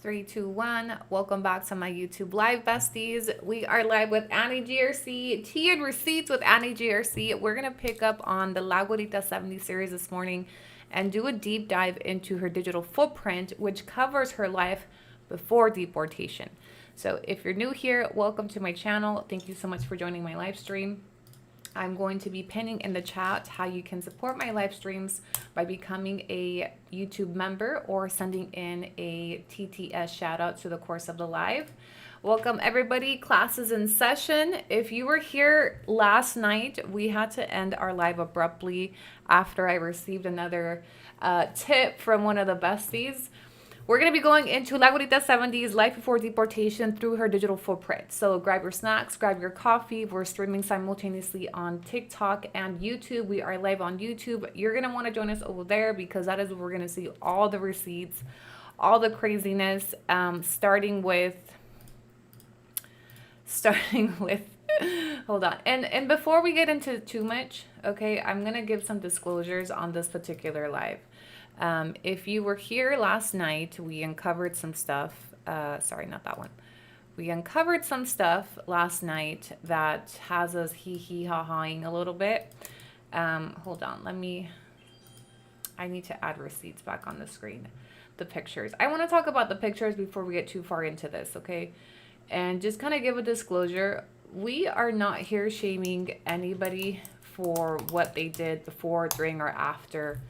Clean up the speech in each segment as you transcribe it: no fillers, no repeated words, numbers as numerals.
Three, two, one. Welcome back to my YouTube live, besties. We are live with AnniGRC, tea and receipts with AnniGRC. We're gonna pick up on the La Guarita 70 series this morning and do a deep dive into her digital footprint, which covers her life before deportation. So if you're new here, welcome to my channel. Thank you so much for joining my live stream. I'm going to be pinning in the chat how you can support my live streams by becoming a YouTube member or sending in a TTS shout out to the course of the live. Welcome everybody, classes in session. If you were here last night, we had to end our live abruptly after I received another tip from one of the besties. We're going to be going into La Guarita 70's life before deportation through her digital footprint. So grab your snacks, grab your coffee. We're streaming simultaneously on TikTok and YouTube. We are live on YouTube. You're going to want to join us over there because that is where we're going to see all the receipts, all the craziness, starting with, hold on. And before we get into too much, okay, I'm going to give some disclosures on this particular live. If you were here last night, we uncovered some stuff. Sorry, not that one. We uncovered some stuff last night that has us hee-hee-ha-haing a little bit. Hold on. I need to add receipts back on the screen. The pictures. I want to talk about the pictures before we get too far into this, okay? And just kind of give a disclosure. We are not here shaming anybody for what they did before, during, or after.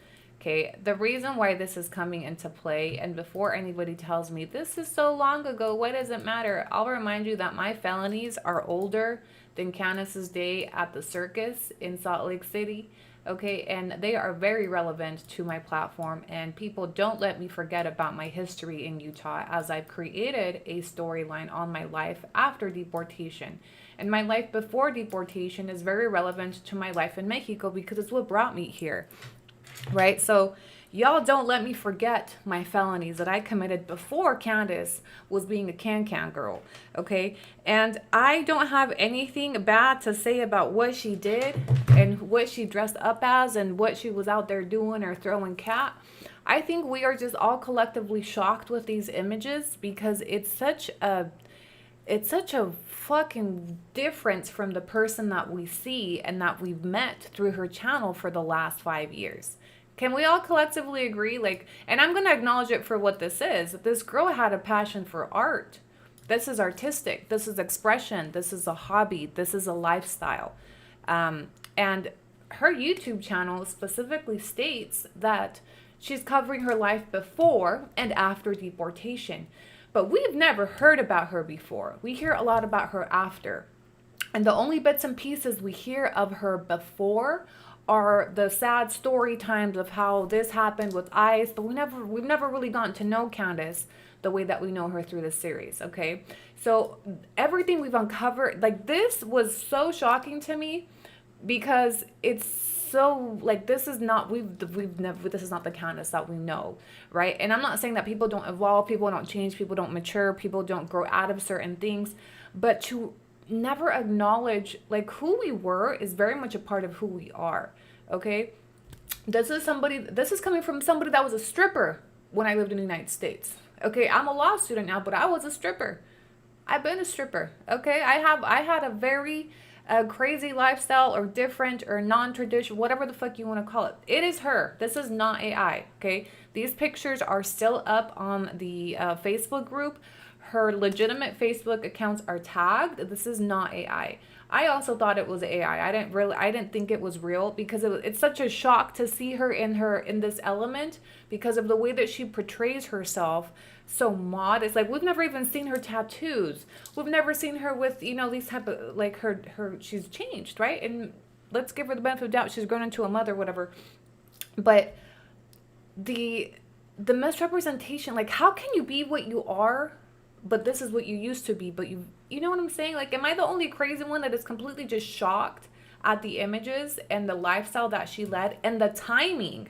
Okay, the reason why this is coming into play, and before anybody tells me this is so long ago, what does it matter? I'll remind you that my felonies are older than Candice's day at the circus in Salt Lake City. Okay, and they are very relevant to my platform, and people don't let me forget about my history in Utah as I've created a storyline on my life after deportation. And my life before deportation is very relevant to my life in Mexico because it's what brought me here. Right? So y'all don't let me forget my felonies that I committed before Candice was being a can-can girl. Okay? And I don't have anything bad to say about what she did and what she dressed up as and what she was out there doing or throwing cat. I think we are just all collectively shocked with these images because it's such a fucking difference from the person that we see and that we've met through her channel for the last 5 years. Can we all collectively agree? And I'm going to acknowledge it for what this is. This girl had a passion for art. This is artistic. This is expression. This is a hobby. This is a lifestyle. And her YouTube channel specifically states that she's covering her life before and after deportation. But we've never heard about her before. We hear a lot about her after. And the only bits and pieces we hear of her before are the sad story times of how this happened with ICE, but we've never really gotten to know Candice the way that we know her through this series, okay? So everything we've uncovered, this was so shocking to me because it's so this is not this is not the Candice that we know, right? And I'm not saying that people don't evolve, people don't change, people don't mature, people don't grow out of certain things, but to never acknowledge who we were is very much a part of who we are. Okay, this is coming from somebody that was a stripper when I lived in the United States. Okay, I'm a law student now, but I was a stripper. I've been a stripper. Okay, I had a very crazy lifestyle, or different, or non-traditional, whatever the fuck you want to call it. It is her. This is not AI. Okay, these pictures are still up on the Facebook group. Her legitimate Facebook accounts are tagged. This is not AI. I also thought it was AI. I didn't think it was real because it's such a shock to see her in this element because of the way that she portrays herself. So modest. We've never even seen her tattoos. We've never seen her with, these type of, her she's changed, right? And let's give her the benefit of the doubt. She's grown into a mother, whatever. But the misrepresentation, how can you be what you are, but this is what you used to be, but you know what I'm saying? Am I the only crazy one that is completely just shocked at the images and the lifestyle that she led and the timing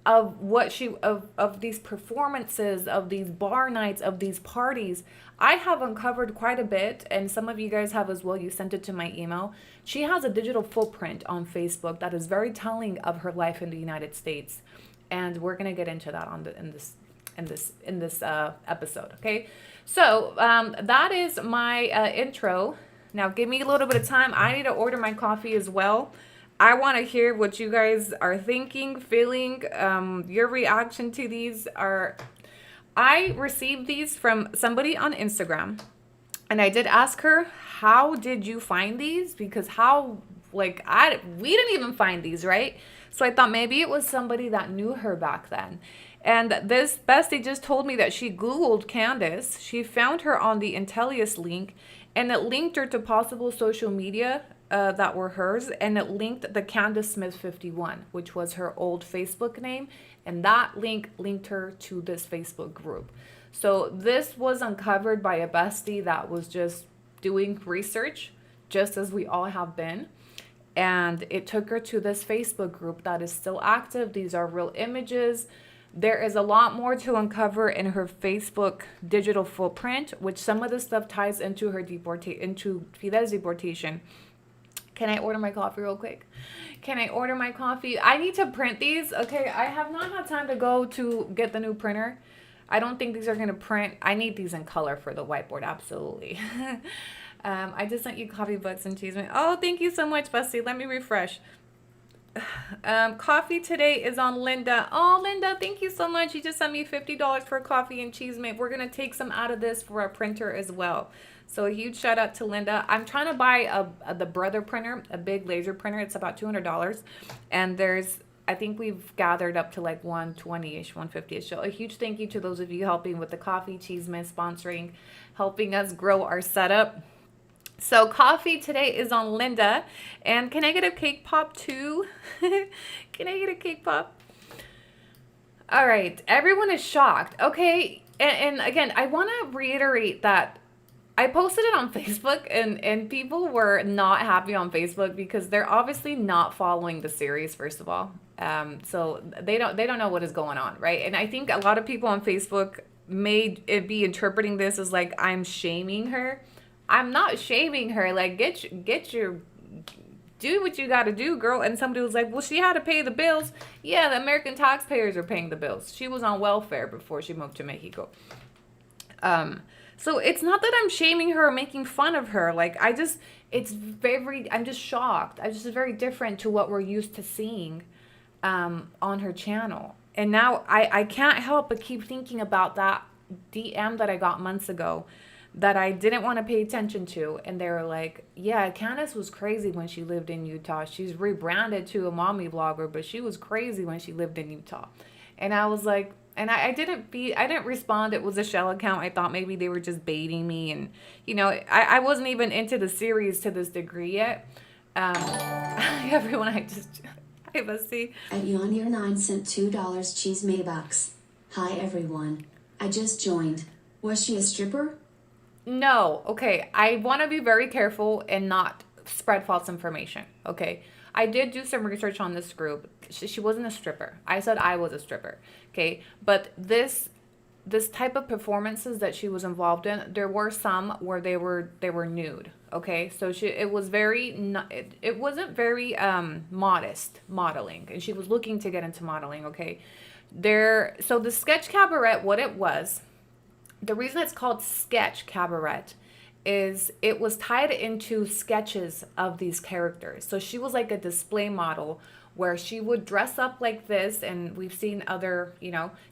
of what of these performances, of these bar nights, of these parties? I have uncovered quite a bit, and some of you guys have as well. You sent it to my email. She has a digital footprint on Facebook that is very telling of her life in the United States, and we're gonna get into that in this episode. Okay, so that is my intro. Now give me a little bit of time. I need to order my coffee as well. I want to hear what you guys are thinking, feeling. Your reaction to these are. I received these from somebody on Instagram, and I did ask her, "How did you find these?" Because we didn't even find these, right? So I thought maybe it was somebody that knew her back then. And this bestie just told me that she Googled Candice. She found her on the Intellius link, and it linked her to possible social media that were hers, and it linked the Candice Smith 51, which was her old Facebook name, and that link linked her to this Facebook group. So this was uncovered by a bestie that was just doing research, just as we all have been. And it took her to this Facebook group that is still active. These are real images. There is a lot more to uncover in her Facebook digital footprint, which some of the stuff ties into her into Fidel's deportation. Can I order my coffee real quick? Can I order my coffee? I need to print these. Okay, I have not had time to go to get the new printer. I don't think these are going to print. I need these in color for the whiteboard, absolutely. I just sent you coffee bucks and cheese. Oh, thank you so much, Bestie. Let me refresh. Coffee today is on Linda. Oh, Linda, thank you so much. You just sent me $50 for coffee and cheese, mate. We're going to take some out of this for our printer as well. So a huge shout out to Linda. I'm trying to buy the Brother printer, a big laser printer. It's about $200. And I think we've gathered up to like 120-ish, 150-ish. So a huge thank you to those of you helping with the coffee, cheese, sponsoring, helping us grow our setup. So coffee today is on Linda. And can I get a cake pop too? Can I get a cake pop? All right. Everyone is shocked. Okay. And again, I want to reiterate that I posted it on Facebook, and people were not happy on Facebook because they're obviously not following the series, first of all. So they don't know what is going on, right? And I think a lot of people on Facebook may be interpreting this as like I'm shaming her. I'm not shaming her. Like, do what you got to do, girl. And somebody was like, well, she had to pay the bills. Yeah, the American taxpayers are paying the bills. She was on welfare before she moved to Mexico. So it's not that I'm shaming her or making fun of her. Like, I'm just shocked. I'm just very different to what we're used to seeing on her channel. And now I can't help but keep thinking about that DM that I got months ago that I didn't want to pay attention to. And they were like, yeah, Candice was crazy when she lived in Utah. She's rebranded to a mommy vlogger, but she was crazy when she lived in Utah. And I was like, and I didn't respond. It was a shell account. I thought maybe they were just baiting me. And, I wasn't even into the series to this degree yet. Everyone, I must see. At Yon Year 9 sent $2 cheese Maybucks. Hi, everyone. I just joined. Was she a stripper? No. Okay. I want to be very careful and not spread false information. Okay. I did do some research on this group. She wasn't a stripper. I said I was a stripper. Okay. But this type of performances that she was involved in, there were some where they were nude. Okay. So it wasn't very modest modeling, and she was looking to get into modeling. Okay. So the Sketch Cabaret, what it was, the reason it's called Sketch Cabaret is it was tied into sketches of these characters. So she was like a display model where she would dress up like this, and we've seen other,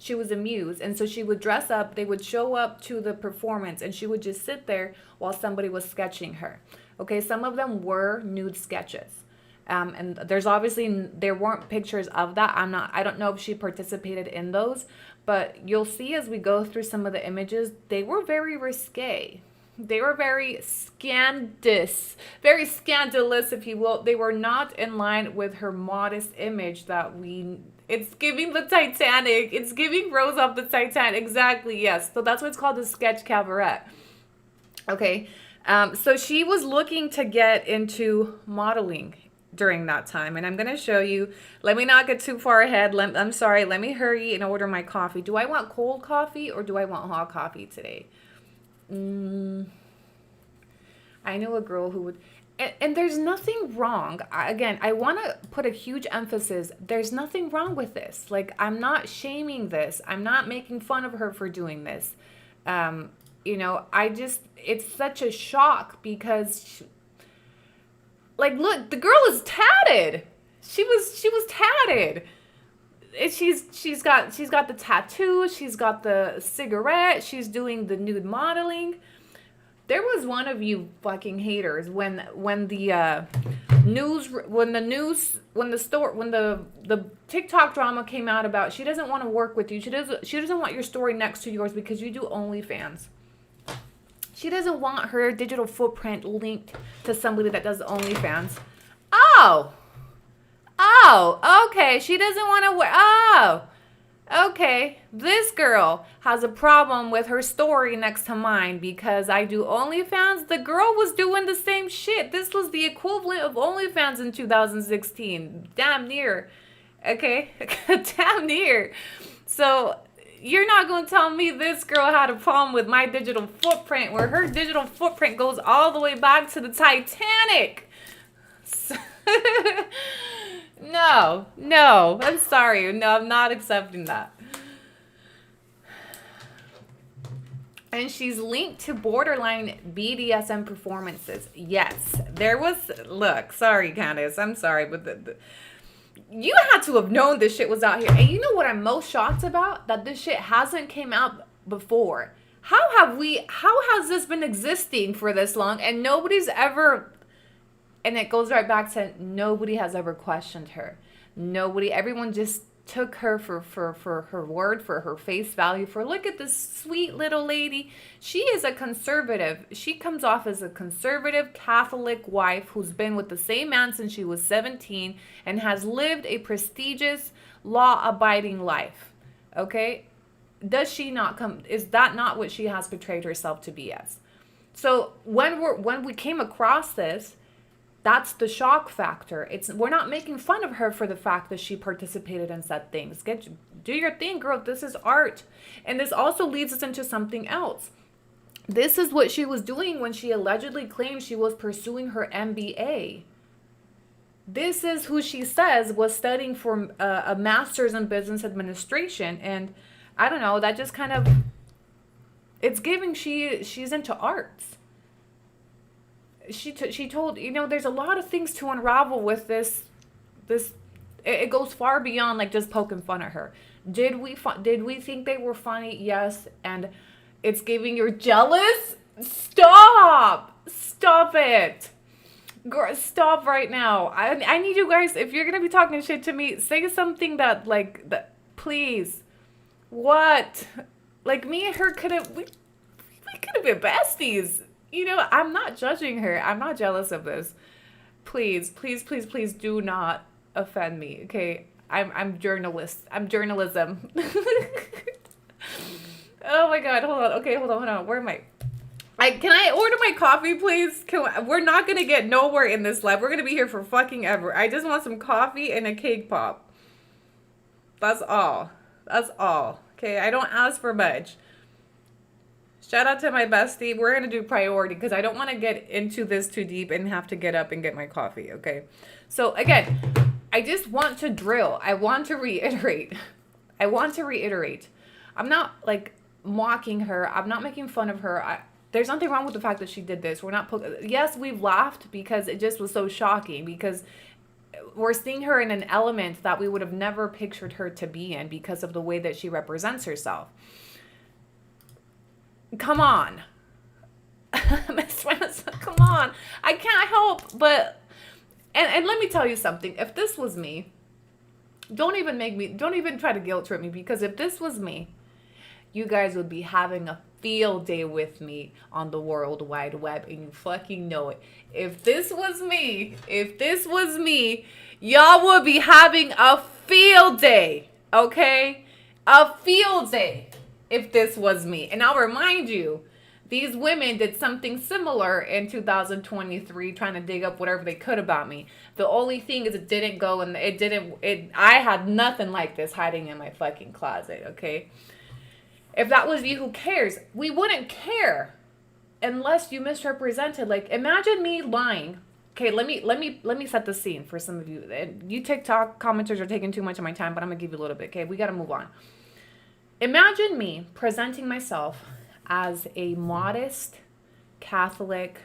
she was a muse. And so she would dress up, they would show up to the performance, and she would just sit there while somebody was sketching her. Okay, some of them were nude sketches. And there weren't pictures of that. I don't know if she participated in those, but you'll see as we go through some of the images, they were very risque. They were very scandalous, if you will. They were not in line with her modest image it's giving the Titanic. It's giving Rose off the Titanic. Exactly, yes. So that's what it's called, the Sketch Cabaret. Okay. So she was looking to get into modeling during that time. And I'm going to show you. Let me not get too far ahead. I'm sorry. Let me hurry and order my coffee. Do I want cold coffee or do I want hot coffee today? I know a girl who would. And there's nothing wrong. Again, I want to put a huge emphasis. There's nothing wrong with this. Like, I'm not shaming this. I'm not making fun of her for doing this. It's such a shock because, like, look, the girl is tatted. She was tatted. She's got the tattoo. She's got the cigarette. She's doing the nude modeling. There was one of you fucking haters when the TikTok drama came out about she doesn't want to work with you. She doesn't want your story next to yours because you do OnlyFans. She doesn't want her digital footprint linked to somebody that does OnlyFans. Oh, okay. She doesn't want to work. Oh. Okay, this girl has a problem with her story next to mine because I do OnlyFans. The girl was doing the same shit. This was the equivalent of OnlyFans in 2016. Damn near. Okay? Damn near. So, you're not going to tell me this girl had a problem with my digital footprint where her digital footprint goes all the way back to the Titanic. No, I'm sorry. No, I'm not accepting that. And she's linked to borderline BDSM performances. Yes, there was, look, sorry, Candice, I'm sorry, but you had to have known this shit was out here. And you know what I'm most shocked about? That this shit hasn't came out before. How has this been existing for this long and nobody's ever... And it goes right back to nobody has ever questioned her. Everyone just took her for her word, for her face value, for look at this sweet little lady. She is a conservative. She comes off as a conservative Catholic wife who's been with the same man since she was 17 and has lived a prestigious, law-abiding life. Okay? Does she not come? Is that not what she has portrayed herself to be as? So when we came across this, that's the shock factor. We're not making fun of her for the fact that she participated and said things. Do your thing, girl. This is art. And this also leads us into something else. This is what she was doing when she allegedly claimed she was pursuing her MBA. This is who she says was studying for a master's in business administration. And I don't know, that just kind of, it's giving she's into arts. She told, there's a lot of things to unravel with this. It goes far beyond like just poking fun at her. Did we think they were funny? Yes. And it's giving you're jealous? Stop it. Girl, stop right now. I need you guys, if you're going to be talking shit to me, say something that please. What? Like me and her we could have been besties. I'm not judging her. I'm not jealous of this. Please do not offend me, okay? I'm journalist. I'm journalism. Oh my God, hold on. Okay, hold on. Where am I? Can I order my coffee, please? We're not going to get nowhere in this life. We're going to be here for fucking ever. I just want some coffee and a cake pop. That's all. Okay, I don't ask for much. Shout out to my bestie. We're going to do priority because I don't want to get into this too deep and have to get up and get my coffee, okay? So, again, I just want to drill. I want to reiterate. I'm not, mocking her. I'm not making fun of her. There's nothing wrong with the fact that she did this. We're not... Yes, we've laughed because it just was so shocking because we're seeing her in an element that we would have never pictured her to be in because of the way that she represents herself. Come on. Miss Vanessa, come on. I can't help but... And let me tell you something. If this was me, don't even try to guilt trip me because if this was me, you guys would be having a field day with me on the World Wide Web and you fucking know it. If this was me, y'all would be having a field day, okay? A field day. If this was me. And I'll remind you, these women did something similar in 2023, trying to dig up whatever they could about me. The only thing is it didn't go and I had nothing like this hiding in my fucking closet, okay? If that was you, who cares? We wouldn't care unless you misrepresented. Imagine me lying, Okay, let me set the scene for some of you. You TikTok commenters are taking too much of my time, but I'm gonna give you a little bit. Okay, we gotta move on. Imagine me presenting myself as a modest Catholic,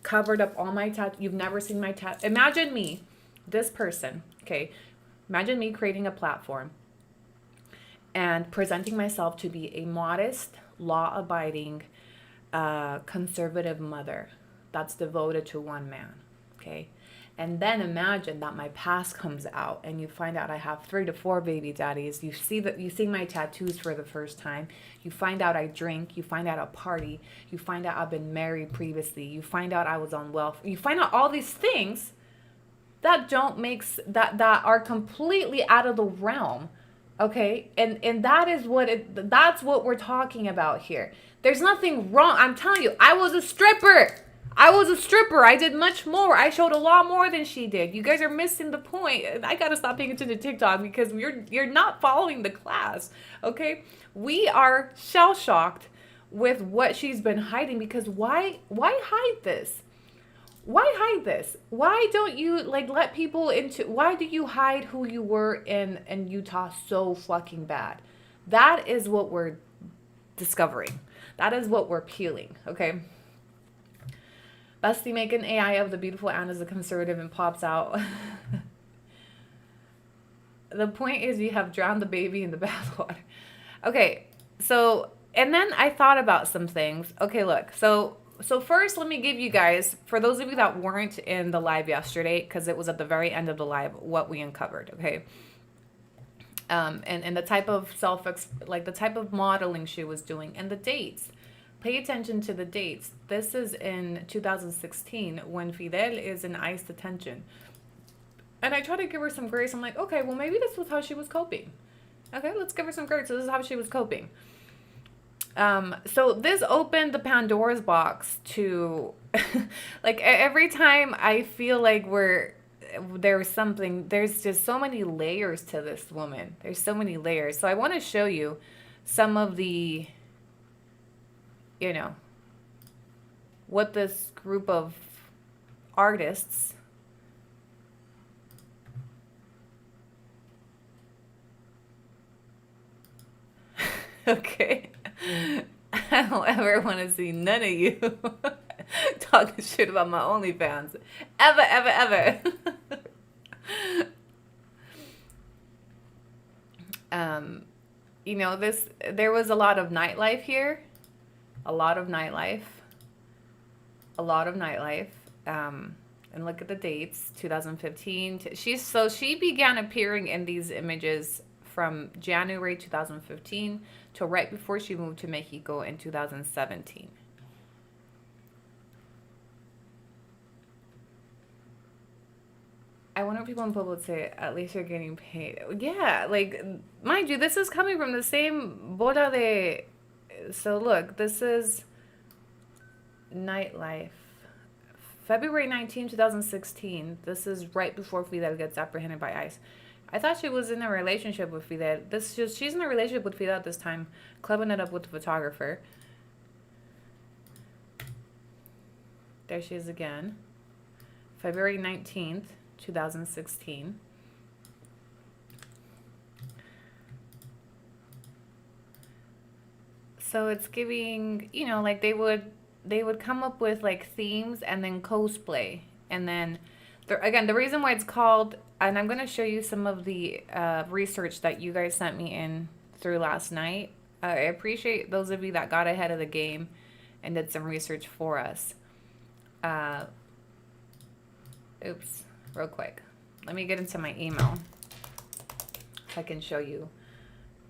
covered up all my tat. You've never seen my tat. Imagine me, this person. Okay, imagine me creating a platform and presenting myself to be a modest, law-abiding, conservative mother that's devoted to one man. Okay. And then imagine that my past comes out and you find out I have 3 to 4 baby daddies. You see my tattoos for the first time. You find out I drink. You find out I party. You find out I've been married previously. You find out I was on welfare. You find out all these things that don't make that are completely out of the realm. Okay? And that's what we're talking about here. There's nothing wrong. I'm telling you, I was a stripper. I did much more. I showed a lot more than she did. You guys are missing the point. I gotta stop paying attention to TikTok because you're not following the class. Okay? We are shell shocked with what she's been hiding because why hide this? Why hide this? Why don't you let people into? Why do you hide who you were in Utah so fucking bad? That is what we're discovering. That is what we're peeling. Okay. Bestie, make an AI of the beautiful Anne as a conservative and pops out. The point is you have drowned the baby in the bathwater. Okay, so, and then I thought about some things. Okay, look, so first let me give you guys, for those of you that weren't in the live yesterday, because it was at the very end of the live, what we uncovered, okay? And the type of the type of modeling she was doing and the dates. Pay attention to the dates. This is in 2016 when Fidel is in ICE detention. And I try to give her some grace. I'm like, okay, well, maybe this was how she was coping. Okay, let's give her some grace. So this is how she was coping. So this opened the Pandora's box to, every time I feel like there's just so many layers to this woman. There's so many layers. So I want to show you some of the, what this group of artists okay. I don't ever want to see none of you talking shit about my OnlyFans. Ever, ever, ever. There was a lot of nightlife here. A lot of nightlife. And look at the dates, 2015. She began appearing in these images from January 2015 to right before she moved to Mexico in 2017. I wonder if people in public say, at least you're getting paid. Yeah, mind you, this is coming from the same bola de... So look, this is nightlife. February 19, 2016. This is right before Fidel gets apprehended by ICE. I thought she was in a relationship with Fidel. She's in a relationship with Fidel at this time, clubbing it up with the photographer. There she is again. February 19th, 2016. So it's giving, they would come up with themes and then cosplay. And then, the reason why it's called, and I'm going to show you some of the research that you guys sent me in through last night. I appreciate those of you that got ahead of the game and did some research for us. Oops, real quick. Let me get into my email so I can show you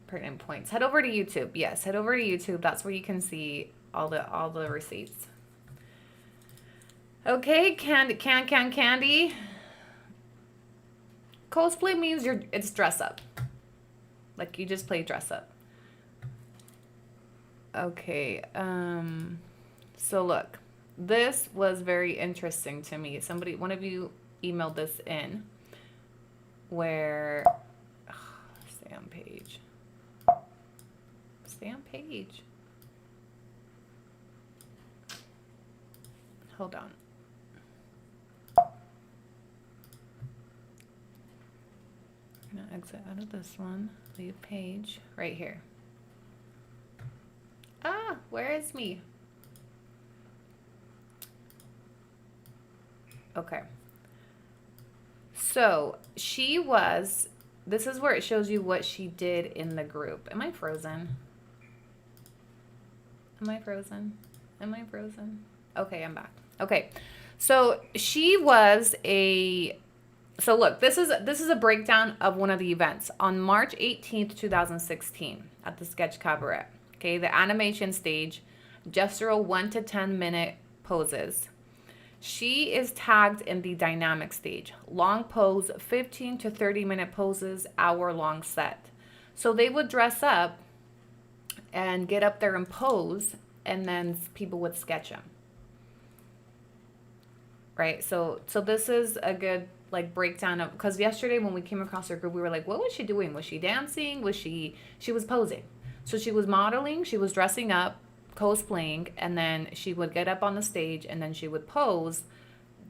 pertinent points. Head over to YouTube. Yes, head over to YouTube. That's where you can see all the receipts. Okay, Candy. Cosplay means it's dress up. You just play dress up. Okay, so look, this was very interesting to me. One of you emailed this in where, stay on page. Hold on. gonna exit out of this one. Leave page right here. Ah, where is me? Okay. So she was, this is where it shows you what she did in the group. Am I frozen? Am I frozen? Am I frozen? Okay, I'm back. Okay. So she was a, so look, this is a breakdown of one of the events on March 18th, 2016 at the Sketch Cabaret. Okay, the animation stage, gestural 1 to 10 minute poses. She is tagged in the dynamic stage, long pose, 15 to 30 minute poses, hour-long set. So they would dress up and get up there and pose, and then people would sketch them. Right? So this is a good like breakdown of, because yesterday when we came across her group, we were like, what was she doing? Was she dancing? She was posing. So she was modeling, she was dressing up, cosplaying, and then she would get up on the stage and then she would pose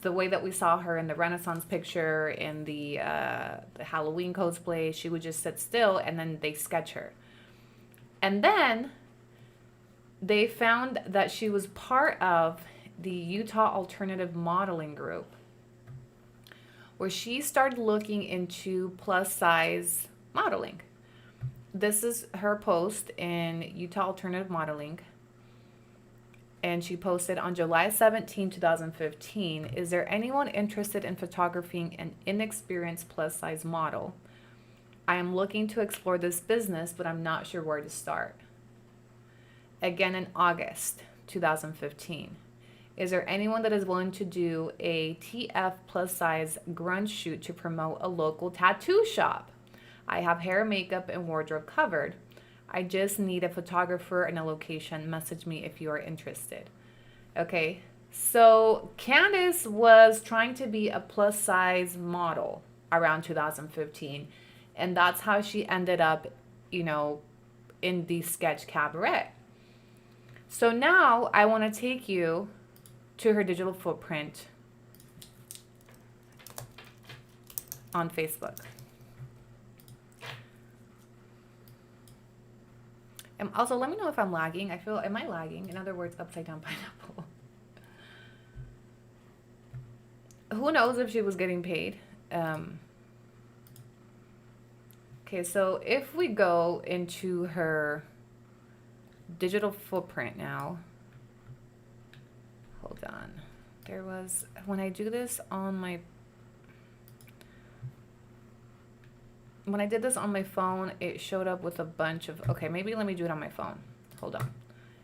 the way that we saw her in the Renaissance picture, in the Halloween cosplay. She would just sit still and then they sketch her. And then they found that she was part of the Utah Alternative Modeling Group, where she started looking into plus size modeling. This is her post in Utah Alternative Modeling. And she posted on July 17, 2015, is there anyone interested in photographing an inexperienced plus size model? I am looking to explore this business, but I'm not sure where to start. Again in August 2015. Is there anyone that is willing to do a TF plus size grunge shoot to promote a local tattoo shop? I have hair, makeup, and wardrobe covered. I just need a photographer and a location. Message me if you are interested. Okay, so Candice was trying to be a plus size model around 2015. And that's how she ended up, in the Sketch Cabaret. So now I want to take you to her digital footprint on Facebook. And also, let me know if I'm lagging. Am I lagging? In other words, upside down pineapple. Who knows if she was getting paid? Okay, so if we go into her digital footprint now, hold on. There was, when I do this on my, when I did this on my phone, it showed up with a bunch of, okay, maybe let me do it on my phone. Hold on.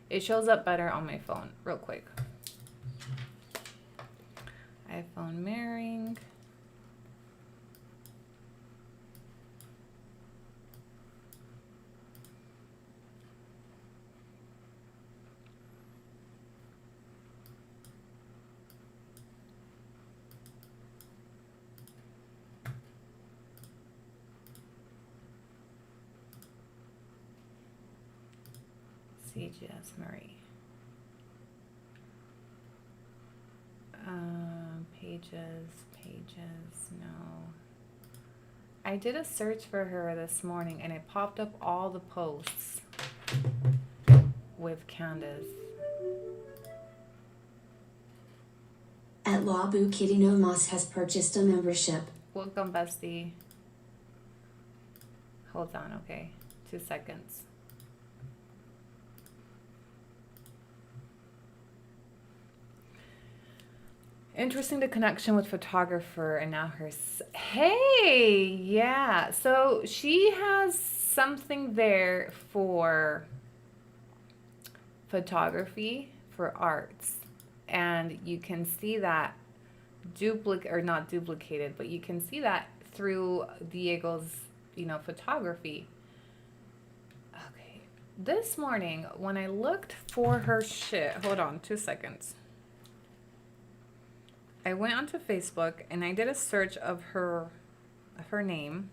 It shows up better on my phone, real quick. iPhone mirroring. CGS Marie. Pages, no. I did a search for her this morning and it popped up all the posts with Candice. At Labu, Kitty No Moss has purchased a membership. Welcome, bestie. Hold on, okay. 2 seconds. Interesting, the connection with photographer and now her. Hey, yeah. So she has something there for photography, for arts. And you can see that not duplicated, but you can see that through Diego's, photography. Okay. This morning, when I looked for her shit, hold on 2 seconds. I went onto Facebook and I did a search of her name,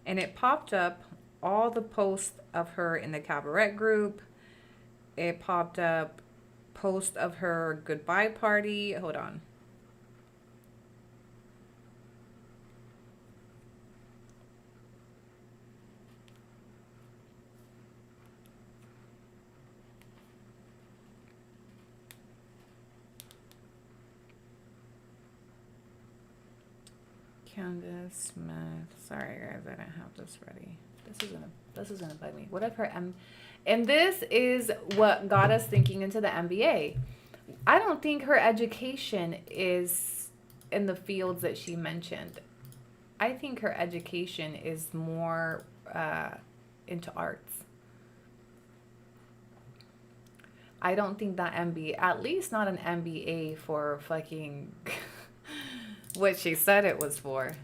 and it popped up all the posts of her in the cabaret group. It popped up post of her goodbye party. Hold on. Candice Smith. Sorry guys, I didn't have this ready. This is gonna bug me. What if her and this is what got us thinking into the MBA. I don't think her education is in the fields that she mentioned. I think her education is more into arts. I don't think that MBA, at least not an MBA for fucking what she said it was for.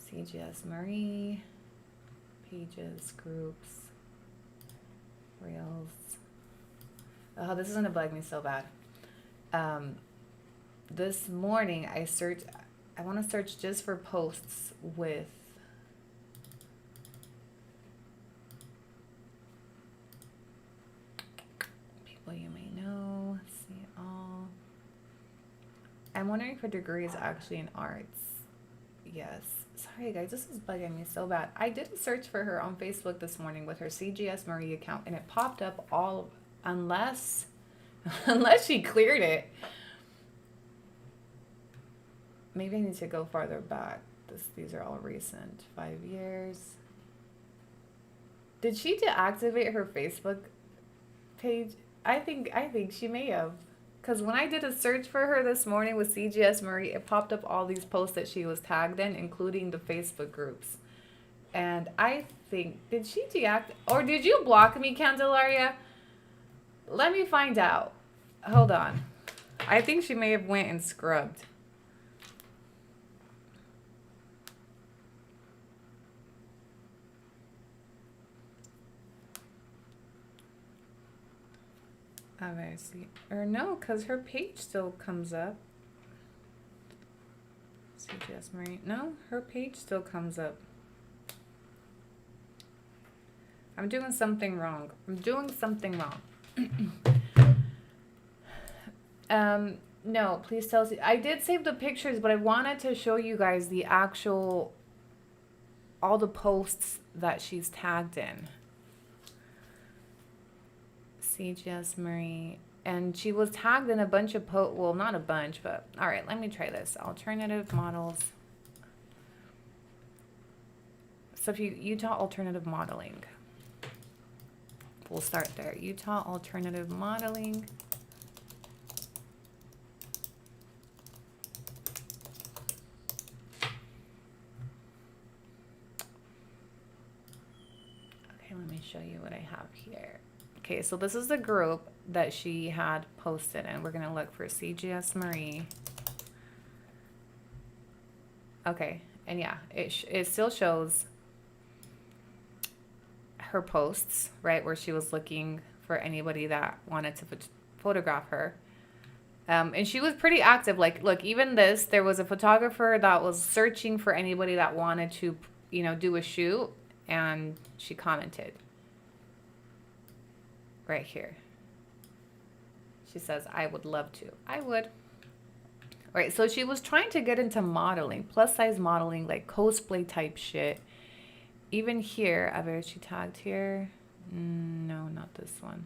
CGS Marie, pages, groups, Reels. Oh, this is gonna bug me so bad. This morning I want to search just for posts with people you may know. See all. I'm wondering if her degree is actually in arts. Yes. Sorry guys, this is bugging me so bad. I did a search for her on Facebook this morning with her CGS Marie account, and it popped up all, unless she cleared it. Maybe I need to go farther back. These are all recent. 5 years. Did she deactivate her Facebook page? I think she may have. Because when I did a search for her this morning with CGS Marie, it popped up all these posts that she was tagged in, including the Facebook groups. And I think, did she deactivate? Or did you block me, Candelaria? Let me find out. Hold on. I think she may have went and scrubbed. I see. Or no, because her page still comes up. CGS Marie. No, her page still comes up. I'm doing something wrong. No, please tell us. I did save the pictures, but I wanted to show you guys the actual, all the posts that she's tagged in. CGS Marie, and she was tagged in a bunch of well, not a bunch, but all right, let me try this. Alternative models. So if Utah alternative modeling, we'll start there. Utah alternative modeling. Okay, let me show you what I have here. Okay, so this is the group that she had posted, and we're going to look for CGS Marie. Okay, and yeah, it still shows her posts, right, where she was looking for anybody that wanted to photograph her. And she was pretty active. Like, look, even this, there was a photographer that was searching for anybody that wanted to, do a shoot, and she commented. Right here. She says, I would love to. I would. Right, so she was trying to get into modeling, plus size modeling, like cosplay type shit. Even here, I bet she tagged here. No, not this one.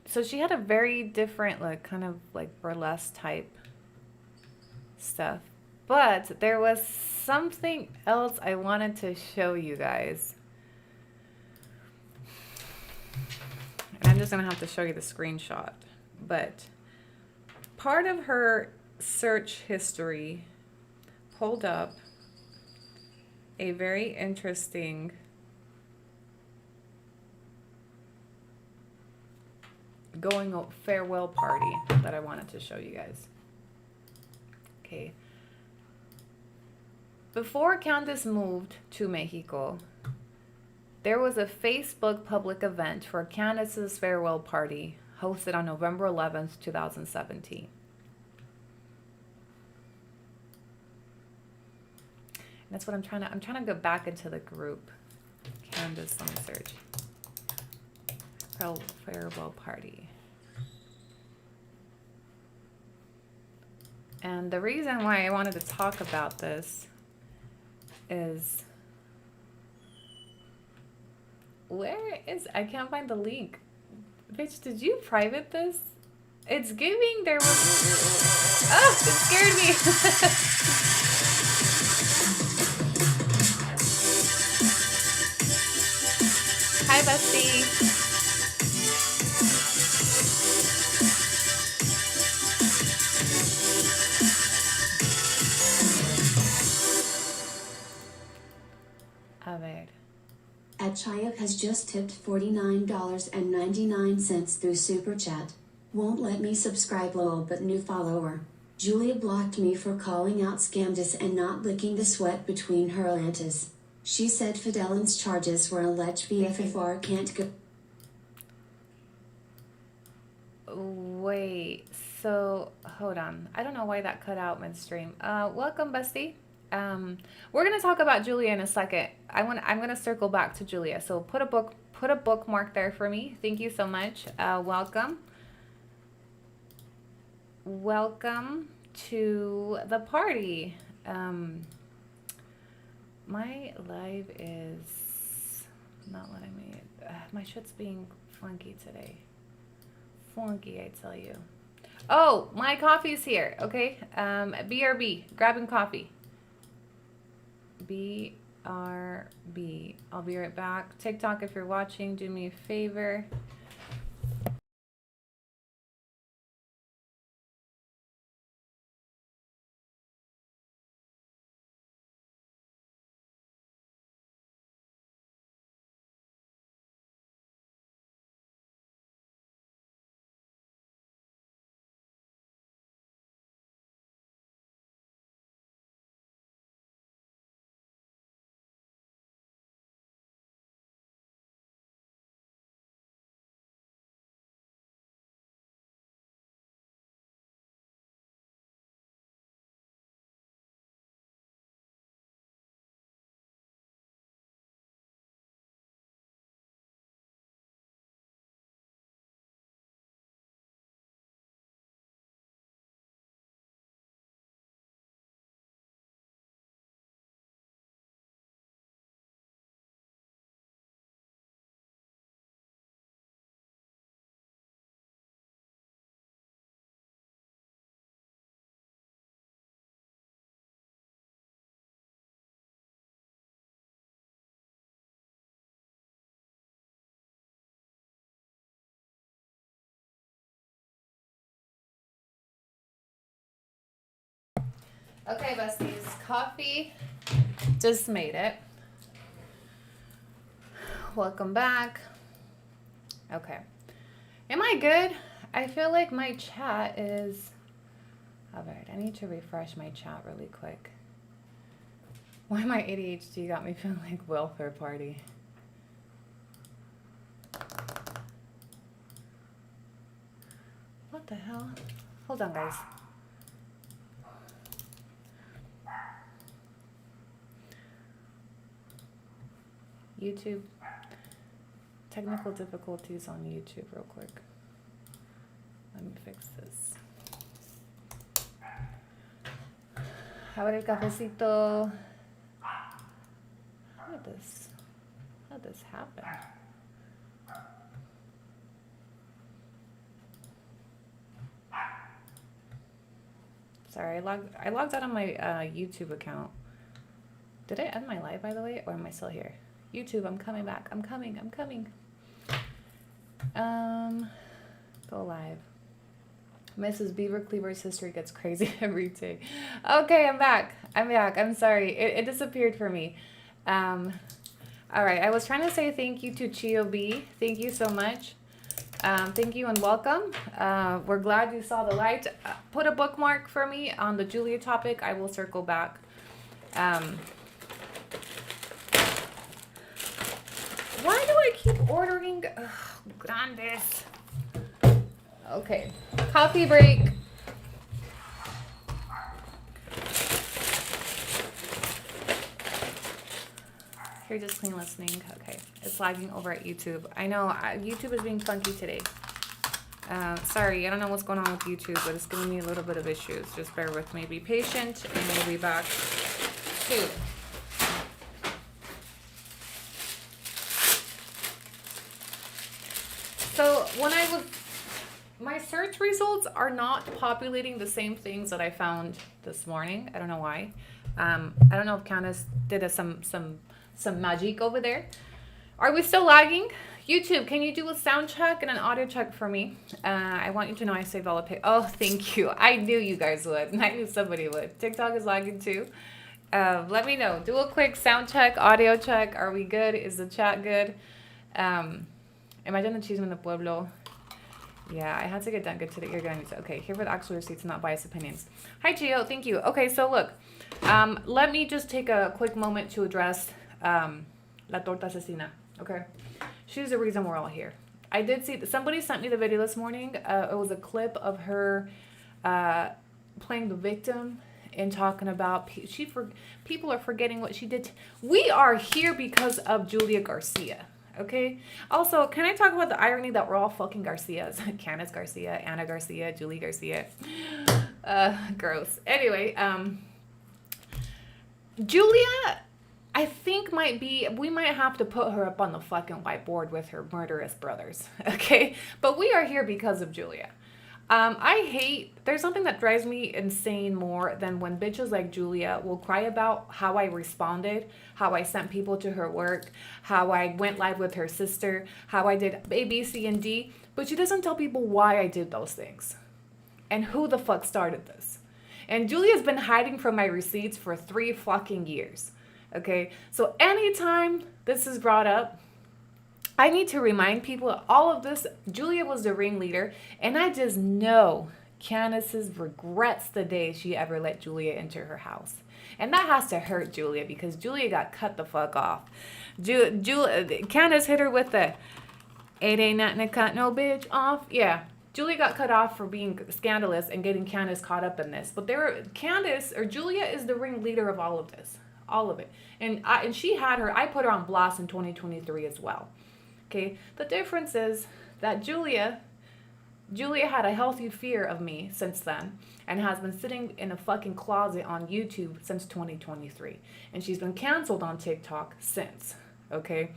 So she had a very different, like, kind of like burlesque type stuff. But there was something else I wanted to show you guys. And I'm just going to have to show you the screenshot. But part of her search history pulled up a very interesting going farewell party that I wanted to show you guys. Okay. Before Candice moved to Mexico, there was a Facebook public event for Candice's farewell party hosted on November 11th, 2017. And that's what I'm trying to go back into the group. Candice, let me search. Farewell party. And the reason why I wanted to talk about this is, I can't find the link. Bitch, did you private this? It's giving there was... Oh, it scared me. Hi, bestie. A ver. At Chayuk has just tipped $49.99 through Super Chat. Won't let me subscribe, lol, but new follower. Julia blocked me for calling out Candice and not licking the sweat between her lantas. She said Fidelin's charges were alleged BFFR can't go. Wait, so hold on. I don't know why that cut out midstream. Welcome, bestie. We're gonna talk about Julia in a second. I'm gonna circle back to Julia. So put a bookmark there for me. Thank you so much. Welcome. Welcome to the party. My live is not letting me. My shit's being funky today. Funky, I tell you. Oh, my coffee's here. Okay. BRB, grabbing coffee. BRB. I'll be right back. TikTok, if you're watching, do me a favor. Okay, besties, coffee just made it. Welcome back. Okay. Am I good? I feel like my chat is... Alright, I need to refresh my chat really quick. Why my ADHD got me feeling like welfare party. What the hell? Hold on, guys. YouTube. Technical difficulties on YouTube real quick. Let me fix this. Abre el cafecito. How did this happen? Sorry, I logged out on my YouTube account. Did I end my live, by the way, or am I still here? YouTube, I'm coming back. I'm coming. Go live. Mrs. Beaver Cleaver's history gets crazy every day. Okay, I'm back. I'm sorry. It disappeared for me. All right. I was trying to say thank you to Chio B. Thank you so much. Thank you and welcome. We're glad you saw the light. Put a bookmark for me on the Julia topic. I will circle back. Why do I keep ordering? Grandes. Okay. Coffee break. You're just clean listening. Okay. It's lagging over at YouTube. I know YouTube is being funky today. Sorry, I don't know what's going on with YouTube, but it's giving me a little bit of issues. Just bear with me. Be patient, and we'll be back soon. So when I was My search results are not populating the same things that I found this morning. I don't know why. I don't know if Candice did some magic over there. Are we still lagging? YouTube, can you do a sound check and an audio check for me? I want you to know I saved all the pic. Oh, thank you. I knew you guys would. I knew somebody would. TikTok is lagging too. Let me know. Do a quick sound check, audio check. Are we good? Is the chat good? Imagine the chisme in the pueblo. Yeah, I had to get done good today. You're gonna need to. Okay, here for the actual receipts, not biased opinions. Hi, Gio. Thank you. Okay, so look, let me just take a quick moment to address La Torta Asesina. Okay, she's the reason we're all here. I did see somebody sent me the video this morning. It was a clip of her playing the victim and talking about people are forgetting what she did. We are here because of Julia Garcia. Okay. Also, can I talk about the irony that we're all fucking Garcias? Candice Garcia, Anna Garcia, Julie Garcia. Gross. Anyway, Julia, I think we might have to put her up on the fucking whiteboard with her murderous brothers. Okay. But we are here because of Julia. There's something that drives me insane more than when bitches like Julia will cry about how I responded, how I sent people to her work, how I went live with her sister, how I did A, B, C, and D, but she doesn't tell people why I did those things and who the fuck started this. And Julia's been hiding from my receipts for 3 fucking years. Okay. So anytime this is brought up, I need to remind people all of this. Julia was the ringleader, and I just know Candice regrets the day she ever let Julia into her house. And that has to hurt Julia because Julia got cut the fuck off. Candice hit her with the, it ain't nothing to cut no bitch off. Yeah, Julia got cut off for being scandalous and getting Candice caught up in this. But Julia is the ringleader of all of this. All of it. And I put her on blast in 2023 as well. Okay, the difference is that Julia had a healthy fear of me since then and has been sitting in a fucking closet on YouTube since 2023. And she's been canceled on TikTok since, okay?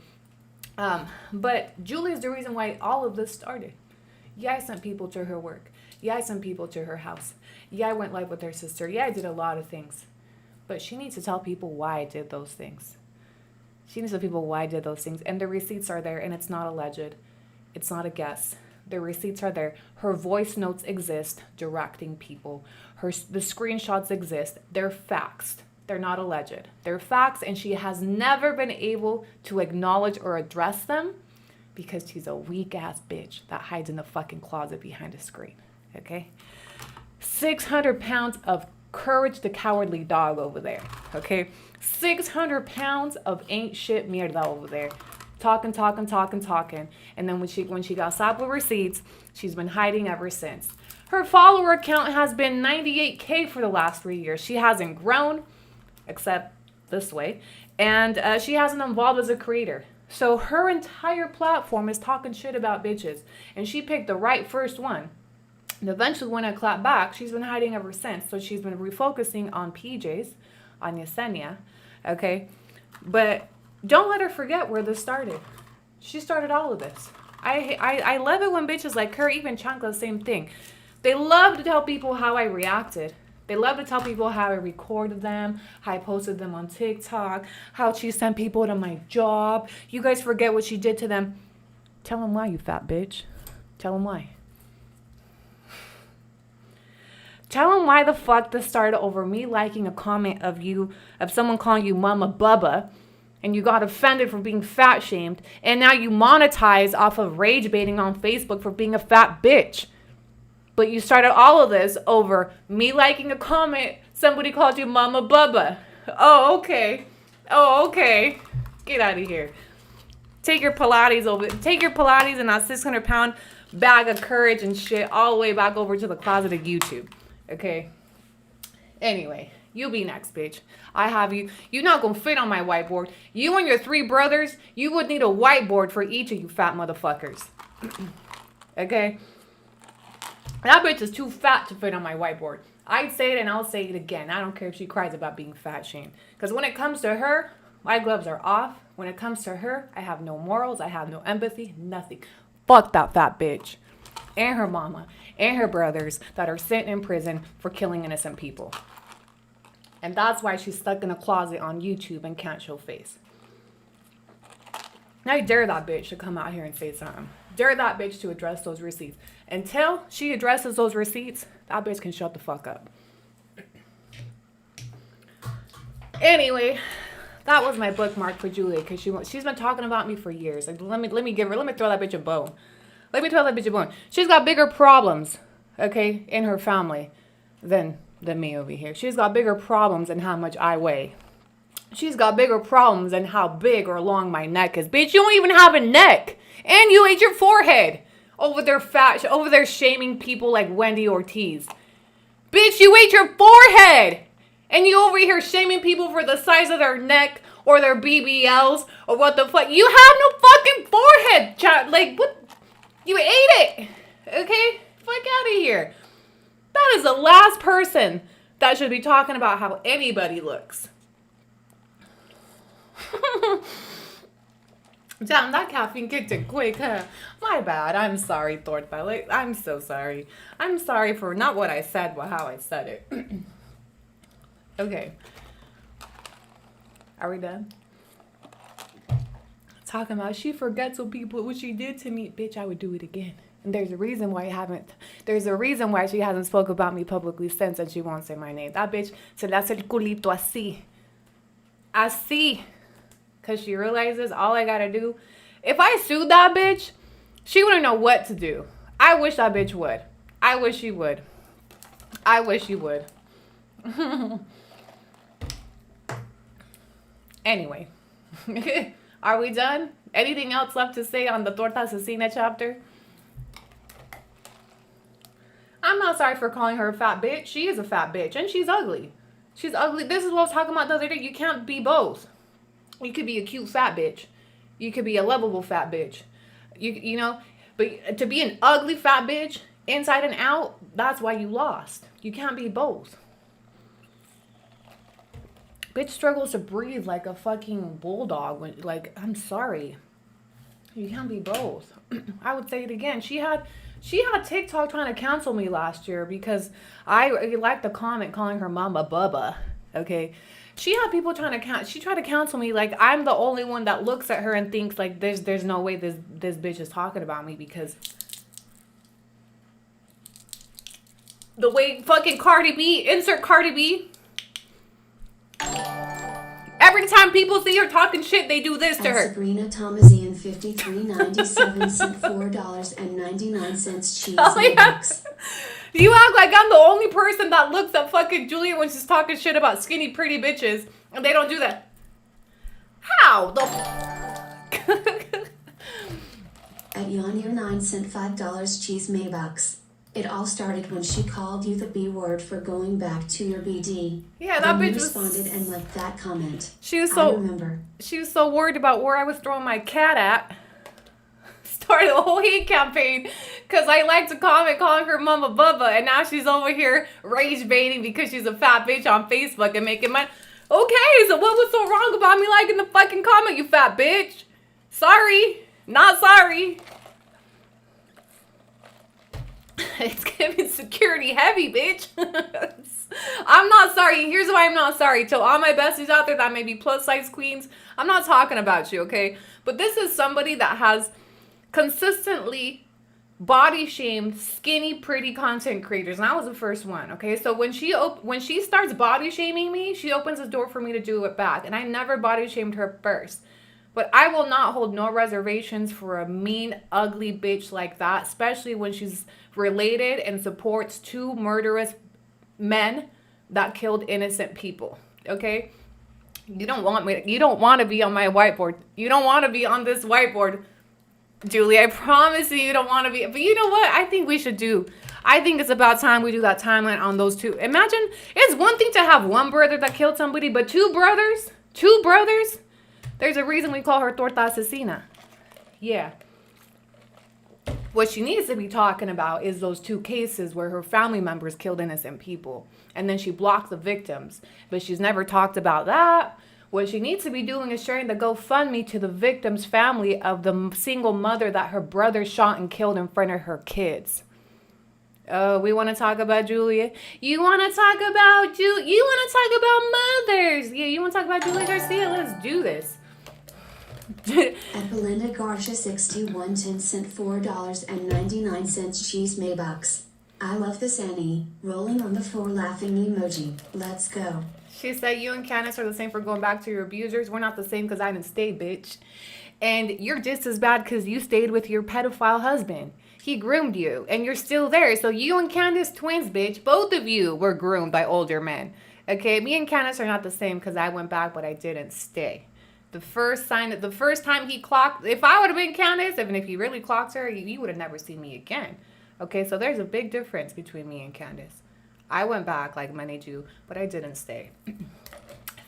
But Julia's the reason why all of this started. Yeah, I sent people to her work. Yeah, I sent people to her house. Yeah, I went live with her sister. Yeah, I did a lot of things. But she needs to tell people why I did those things. She needs to tell people why I did those things. And the receipts are there, and it's not alleged. It's not a guess. The receipts are there. Her voice notes exist directing people. The screenshots exist. They're facts. They're not alleged. They're facts, and she has never been able to acknowledge or address them because she's a weak-ass bitch that hides in the fucking closet behind a screen. Okay? 600 pounds of Courage the Cowardly Dog over there. Okay? 600 pounds of ain't shit mierda over there. Talking. And then when she got slapped with receipts, she's been hiding ever since. Her follower count has been 98K for the last 3 years. She hasn't grown, except this way. And she hasn't evolved as a creator. So her entire platform is talking shit about bitches. And she picked the right first one. And eventually when I clap back, she's been hiding ever since. So she's been refocusing on PJs, on Yesenia, okay? But don't let her forget where this started. She started all of this. I love it when bitches like her, even Chancla, same thing. They love to tell people how I reacted. They love to tell people how I recorded them, how I posted them on TikTok, how she sent people to my job. You guys forget what she did to them. Tell them why, you fat bitch. Tell them why. Tell them why the fuck this started over me liking a comment of someone calling you Mama Bubba, and you got offended for being fat shamed, and now you monetize off of rage baiting on Facebook for being a fat bitch. But you started all of this over me liking a comment somebody called you Mama Bubba. Oh, okay. Get out of here. Take your Pilates and that 600-pound bag of courage and shit all the way back over to the closet of YouTube. Okay. Anyway, you be next, bitch. I have you. You're not gonna fit on my whiteboard. You and your 3 brothers, you would need a whiteboard for each of you fat motherfuckers. Okay? That bitch is too fat to fit on my whiteboard. I'd say it and I'll say it again. I don't care if she cries about being fat shamed. Because when it comes to her, my gloves are off. When it comes to her, I have no morals. I have no empathy. Nothing. Fuck that fat bitch. and her mama and her brothers that are sitting in prison for killing innocent people. And that's why she's stuck in a closet on YouTube and can't show face. Now I dare that bitch to come out here and say something. Dare that bitch to address those receipts. Until she addresses those receipts, that bitch can shut the fuck up. Anyway, that was my bookmark for Julia, because she's been talking about me for years. Like, let me throw that bitch a bone. Let me throw that bitch a bone. She's got bigger problems, okay, in her family than me over here. She's got bigger problems than how much I weigh. She's got bigger problems than how big or long my neck is. Bitch, you don't even have a neck. And you ate your forehead. Over there shaming people like Wendy Ortiz. Bitch, you ate your forehead. And you over here shaming people for the size of their neck or their BBLs or what the fuck. You have no fucking forehead, chat. Like, what? You ate it. Okay? Fuck out of here. That is the last person that should be talking about how anybody looks. Damn, that caffeine kicked in quick, huh? My bad. I'm sorry, Torta. Like, I'm so sorry. I'm sorry for not what I said, but how I said it. Okay. Are we done? Talking about she forgets what she did to me. Bitch, I would do it again. And there's a reason why she hasn't spoke about me publicly since, and she won't say my name. That bitch se le hace el culito así. Así. Because she realizes all I gotta do. If I sued that bitch, she wouldn't know what to do. I wish that bitch would. I wish she would. I wish she would. Anyway. Are we done? Anything else left to say on the Torta Asesina chapter? I'm not sorry for calling her a fat bitch. She is a fat bitch. And she's ugly. She's ugly. This is what I was talking about the other day. You can't be both. You could be a cute fat bitch. You could be a lovable fat bitch. You know, but to be an ugly fat bitch, inside and out, that's why you lost. You can't be both. Bitch struggles to breathe like a fucking bulldog. Like, I'm sorry. You can't be both. I would say it again. She had TikTok trying to cancel me last year because I liked the comment calling her mama Bubba. Okay. She had people trying to she tried to cancel me like I'm the only one that looks at her and thinks like there's no way this bitch is talking about me because the way fucking Cardi B, insert Cardi B. Every time people see her talking shit, they do this to her. Sabrina Thomazian 53.97 sent $4.99 cheese box. You act like I'm the only person that looks at fucking Julia when she's talking shit about skinny pretty bitches, and they don't do that. How the At Yanir9 sent $5 cheese Maybucks. It all started when she called you the B word for going back to your BD. Yeah, that bitch responded and left that comment. She was I remember. She was so worried about where I was throwing my cat at. Started a whole hate campaign because I like to comment calling her Mama Bubba, and now she's over here rage baiting because she's a fat bitch on Facebook and making money. Okay, so what was so wrong about me liking the fucking comment, you fat bitch? Sorry, not sorry. It's giving security heavy, bitch. I'm not sorry. Here's why I'm not sorry. To all my besties out there that may be plus size queens, I'm not talking about you, okay? But this is somebody that has consistently body shamed skinny pretty content creators, and I was the first one. Okay, so when she starts body shaming me, she opens the door for me to do it back, and I never body shamed her first. But I will not hold no reservations for a mean ugly bitch like that, especially when she's related and supports two murderous men that killed innocent people. Okay, you don't want to be on my whiteboard. You don't want to be on this whiteboard, Julie. I promise you don't want to be. But you know what? I think it's about time we do that timeline on those two. Imagine, it's one thing to have one brother that killed somebody, but two brothers. There's a reason we call her Torta Asesina. Yeah. What she needs to be talking about is those two cases where her family members killed innocent people. And then she blocked the victims. But she's never talked about that. What she needs to be doing is sharing the GoFundMe to the victim's family of the single mother that her brother shot and killed in front of her kids. Oh, we want to talk about Julia? You want to talk about You want to talk about mothers? Yeah, you want to talk about Julia Garcia? Let's do this. At Belinda Garcia 6110 sent $4.99 cheese Maybucks. I love this Annie. Rolling on the floor laughing emoji. Let's go. She said, you and Candice are the same for going back to your abusers. We're not the same because I didn't stay, bitch. And you're just as bad because you stayed with your pedophile husband. He groomed you, and you're still there. So you and Candice, twins, bitch. Both of you were groomed by older men. Okay, me and Candice are not the same because I went back, but I didn't stay. The first time he clocked, if I would have been Candice, even if he really clocked her, you would have never seen me again. Okay, so there's a big difference between me and Candice. I went back like many do, but I didn't stay.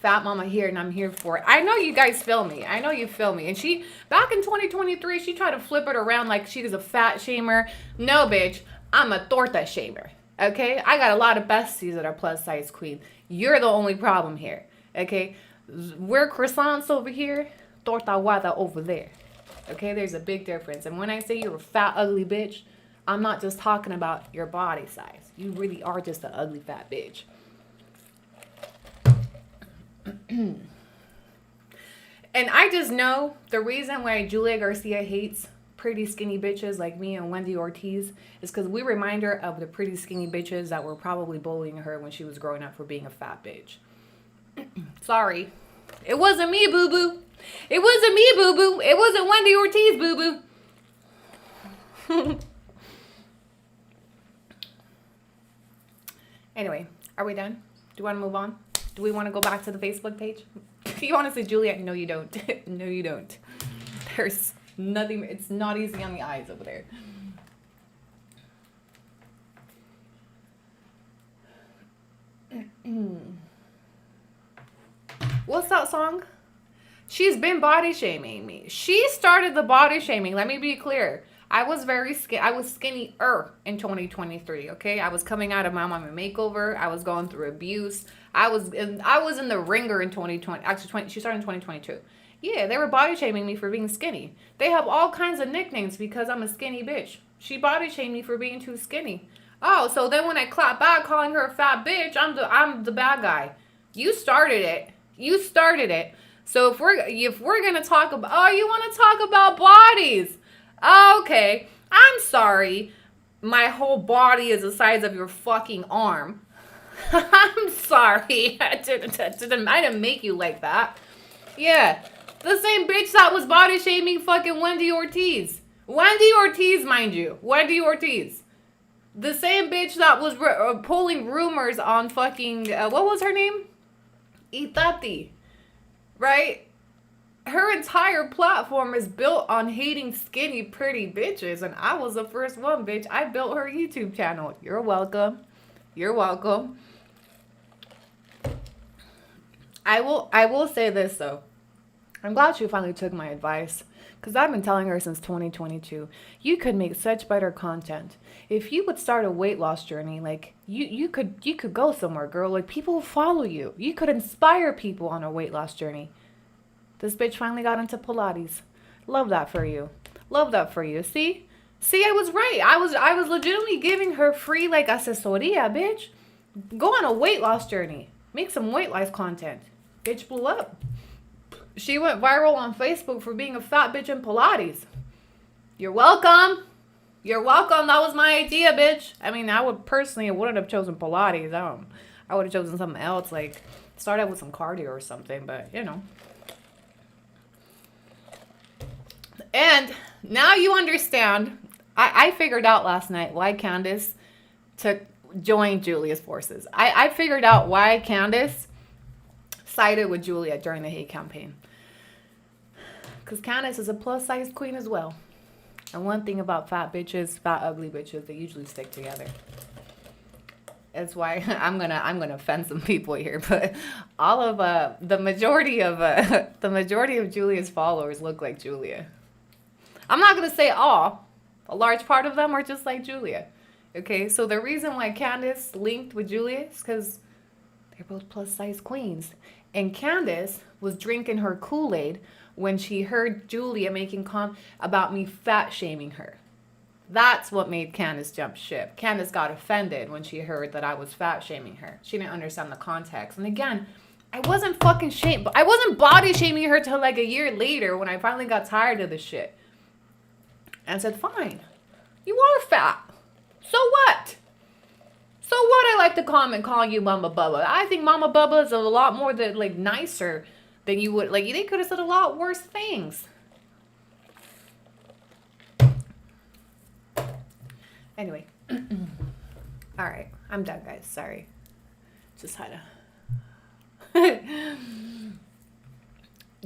Fat mama here, and I'm here for it. I know you guys feel me. I know you feel me. And she, back in 2023, she tried to flip it around like she was a fat shamer. No, bitch, I'm a torta shamer. Okay? I got a lot of besties that are plus size queen. You're the only problem here. Okay? We're croissants over here, torta guada over there. Okay? There's a big difference. And when I say you're a fat, ugly bitch, I'm not just talking about your body size. You really are just an ugly fat bitch. And I just know the reason why Julia Garcia hates pretty skinny bitches like me and Wendy Ortiz is because we remind her of the pretty skinny bitches that were probably bullying her when she was growing up for being a fat bitch. Sorry. It wasn't me, boo-boo. It wasn't me, boo-boo. It wasn't Wendy Ortiz, boo-boo. Anyway, are we done? Do you want to move on? Do we want to go back to the Facebook page? You want to say Julia? No, you don't. No, you don't. There's nothing. It's not easy on the eyes over there. What's that song? She's been body shaming me. She started the body shaming. Let me be clear. I was skinnier in 2023, okay? I was coming out of my mama makeover. I was going through abuse. I was in the ringer in 2020. Actually, she started in 2022. Yeah, they were body shaming me for being skinny. They have all kinds of nicknames because I'm a skinny bitch. She body shamed me for being too skinny. Oh, so then when I clap back calling her a fat bitch, I'm the bad guy. You started it. You started it. So if we're gonna talk about, you want to talk about bodies? Okay, I'm sorry. My whole body is the size of your fucking arm. I'm sorry. I didn't make you like that. Yeah, the same bitch that was body shaming fucking Wendy Ortiz. Wendy Ortiz, mind you. Wendy Ortiz. The same bitch that was pulling rumors on fucking, what was her name? Itati. Right? Her entire platform is built on hating skinny, pretty bitches. And I was the first one, bitch. I built her YouTube channel. You're welcome. You're welcome. I will say this, though. I'm glad she finally took my advice. Because I've been telling her since 2022, you could make such better content. If you would start a weight loss journey, like, you could go somewhere, girl. Like, people will follow you. You could inspire people on a weight loss journey. This bitch finally got into Pilates. Love that for you. Love that for you. See, I was right. I was legitimately giving her free, like, asesoria, bitch. Go on a weight loss journey. Make some weight loss content. Bitch blew up. She went viral on Facebook for being a fat bitch in Pilates. You're welcome. You're welcome. That was my idea, bitch. I mean, I wouldn't have chosen Pilates. I would have chosen something else, like start out with some cardio or something, but you know. And now you understand. I figured out last night why Candice joined Julia's forces. I figured out why Candice sided with Julia during the hate campaign. Because Candice is a plus size queen as well. And one thing about fat ugly bitches, they usually stick together. That's why I'm gonna offend some people here, but all of the majority of Julia's followers look like Julia. I'm not gonna say all. A large part of them are just like Julia. Okay, so the reason why Candice linked with Julia is because they're both plus size queens. And Candice was drinking her Kool-Aid when she heard Julia making comments about me fat shaming her. That's what made Candice jump ship. Candice got offended when she heard that I was fat shaming her. She didn't understand the context. And again, I wasn't fucking shaming. I wasn't body shaming her till like a year later when I finally got tired of the shit. And said, fine, you are fat. So what? So what? I like to comment calling you Mama Bubba. I think Mama Bubba is a lot more than like nicer than you would. Like, they could have said a lot worse things. Anyway. All right. I'm done, guys. Sorry. Just had to.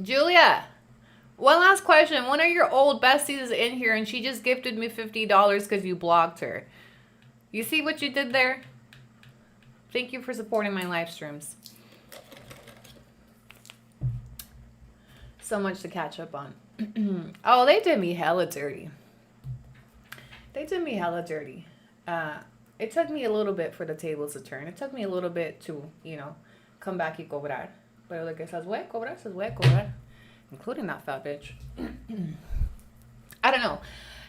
Julia. One last question. One of your old besties is in here and she just gifted me $50 because you blocked her. You see what you did there? Thank you for supporting my live streams. So much to catch up on. Oh, they did me hella dirty. They did me hella dirty. It took me a little bit for the tables to turn. It took me a little bit to, come back y cobrar. Pero lo que se voy a cobrar, se voy a cobrar. Including that fat bitch. I don't know.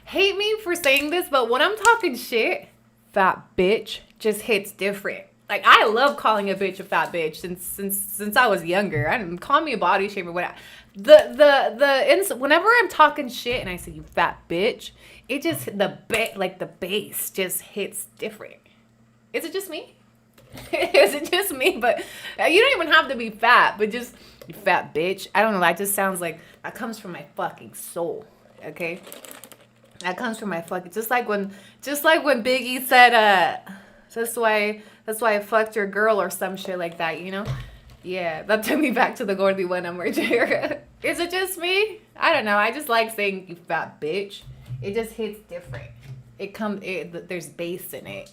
Hate me for saying this, but when I'm talking shit, fat bitch just hits different. Like, I love calling a bitch a fat bitch since I was younger. I didn't call me a body shamer. Whenever I'm talking shit and I say you fat bitch, it just the bass just hits different. Is it just me? Is it just me? But you don't even have to be fat, but just you fat bitch. I don't know. That just sounds like that comes from my fucking soul. Okay, that comes from my fucking. Just like when Biggie said, that's why I fucked your girl or some shit like that. Yeah, that took me back to the Gordy Buena merger. Is it just me? I don't know. I just like saying you fat bitch. It just hits different. There's bass in it,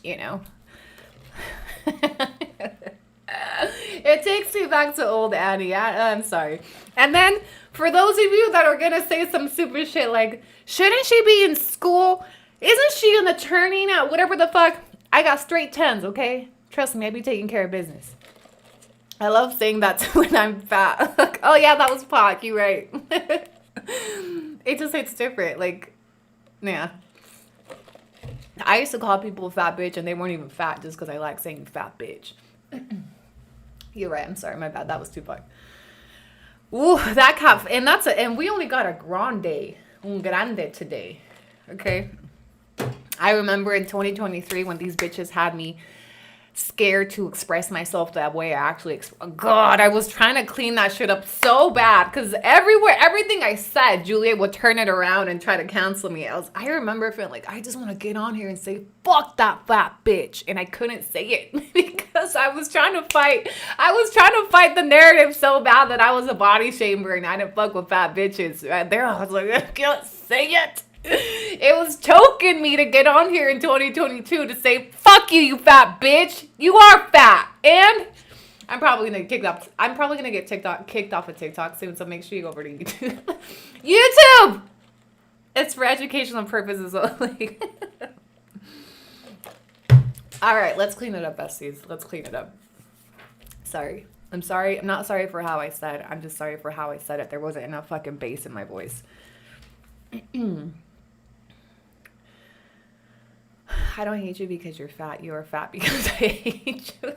It takes me back to old Annie. I'm sorry. And then for those of you that are gonna say some super shit like, shouldn't she be in school? Isn't she an attorney now? Whatever the fuck. I got straight 10s, okay? Trust me, I be taking care of business. I love saying that when I'm fat. Oh yeah, that was Pac. You right. It just hits different. Like, yeah. I used to call people fat bitch and they weren't even fat just because I like saying fat bitch. You're right. I'm sorry. My bad. That was too far. Ooh, that cop. And we only got a grande today. Okay. I remember in 2023 when these bitches had me scared to express myself that way. God, I was trying to clean that shit up so bad because everything I said, Julia would turn it around and try to cancel me. I remember feeling like I just want to get on here and say fuck that fat bitch, and I couldn't say it because I was trying to fight the narrative so bad that I was a body shamer and I didn't fuck with fat bitches. Right there, I was like, I can't say it. It was choking me to get on here in 2022 to say, fuck you, you fat bitch. You are fat. And I'm probably going to get kicked off of TikTok soon, so make sure you go over to YouTube. YouTube! It's for educational purposes only. All right, let's clean it up, besties. Let's clean it up. Sorry. I'm sorry. I'm not sorry for how I said it. I'm just sorry for how I said it. There wasn't enough fucking bass in my voice. I don't hate you because you're fat. You are fat because I hate you.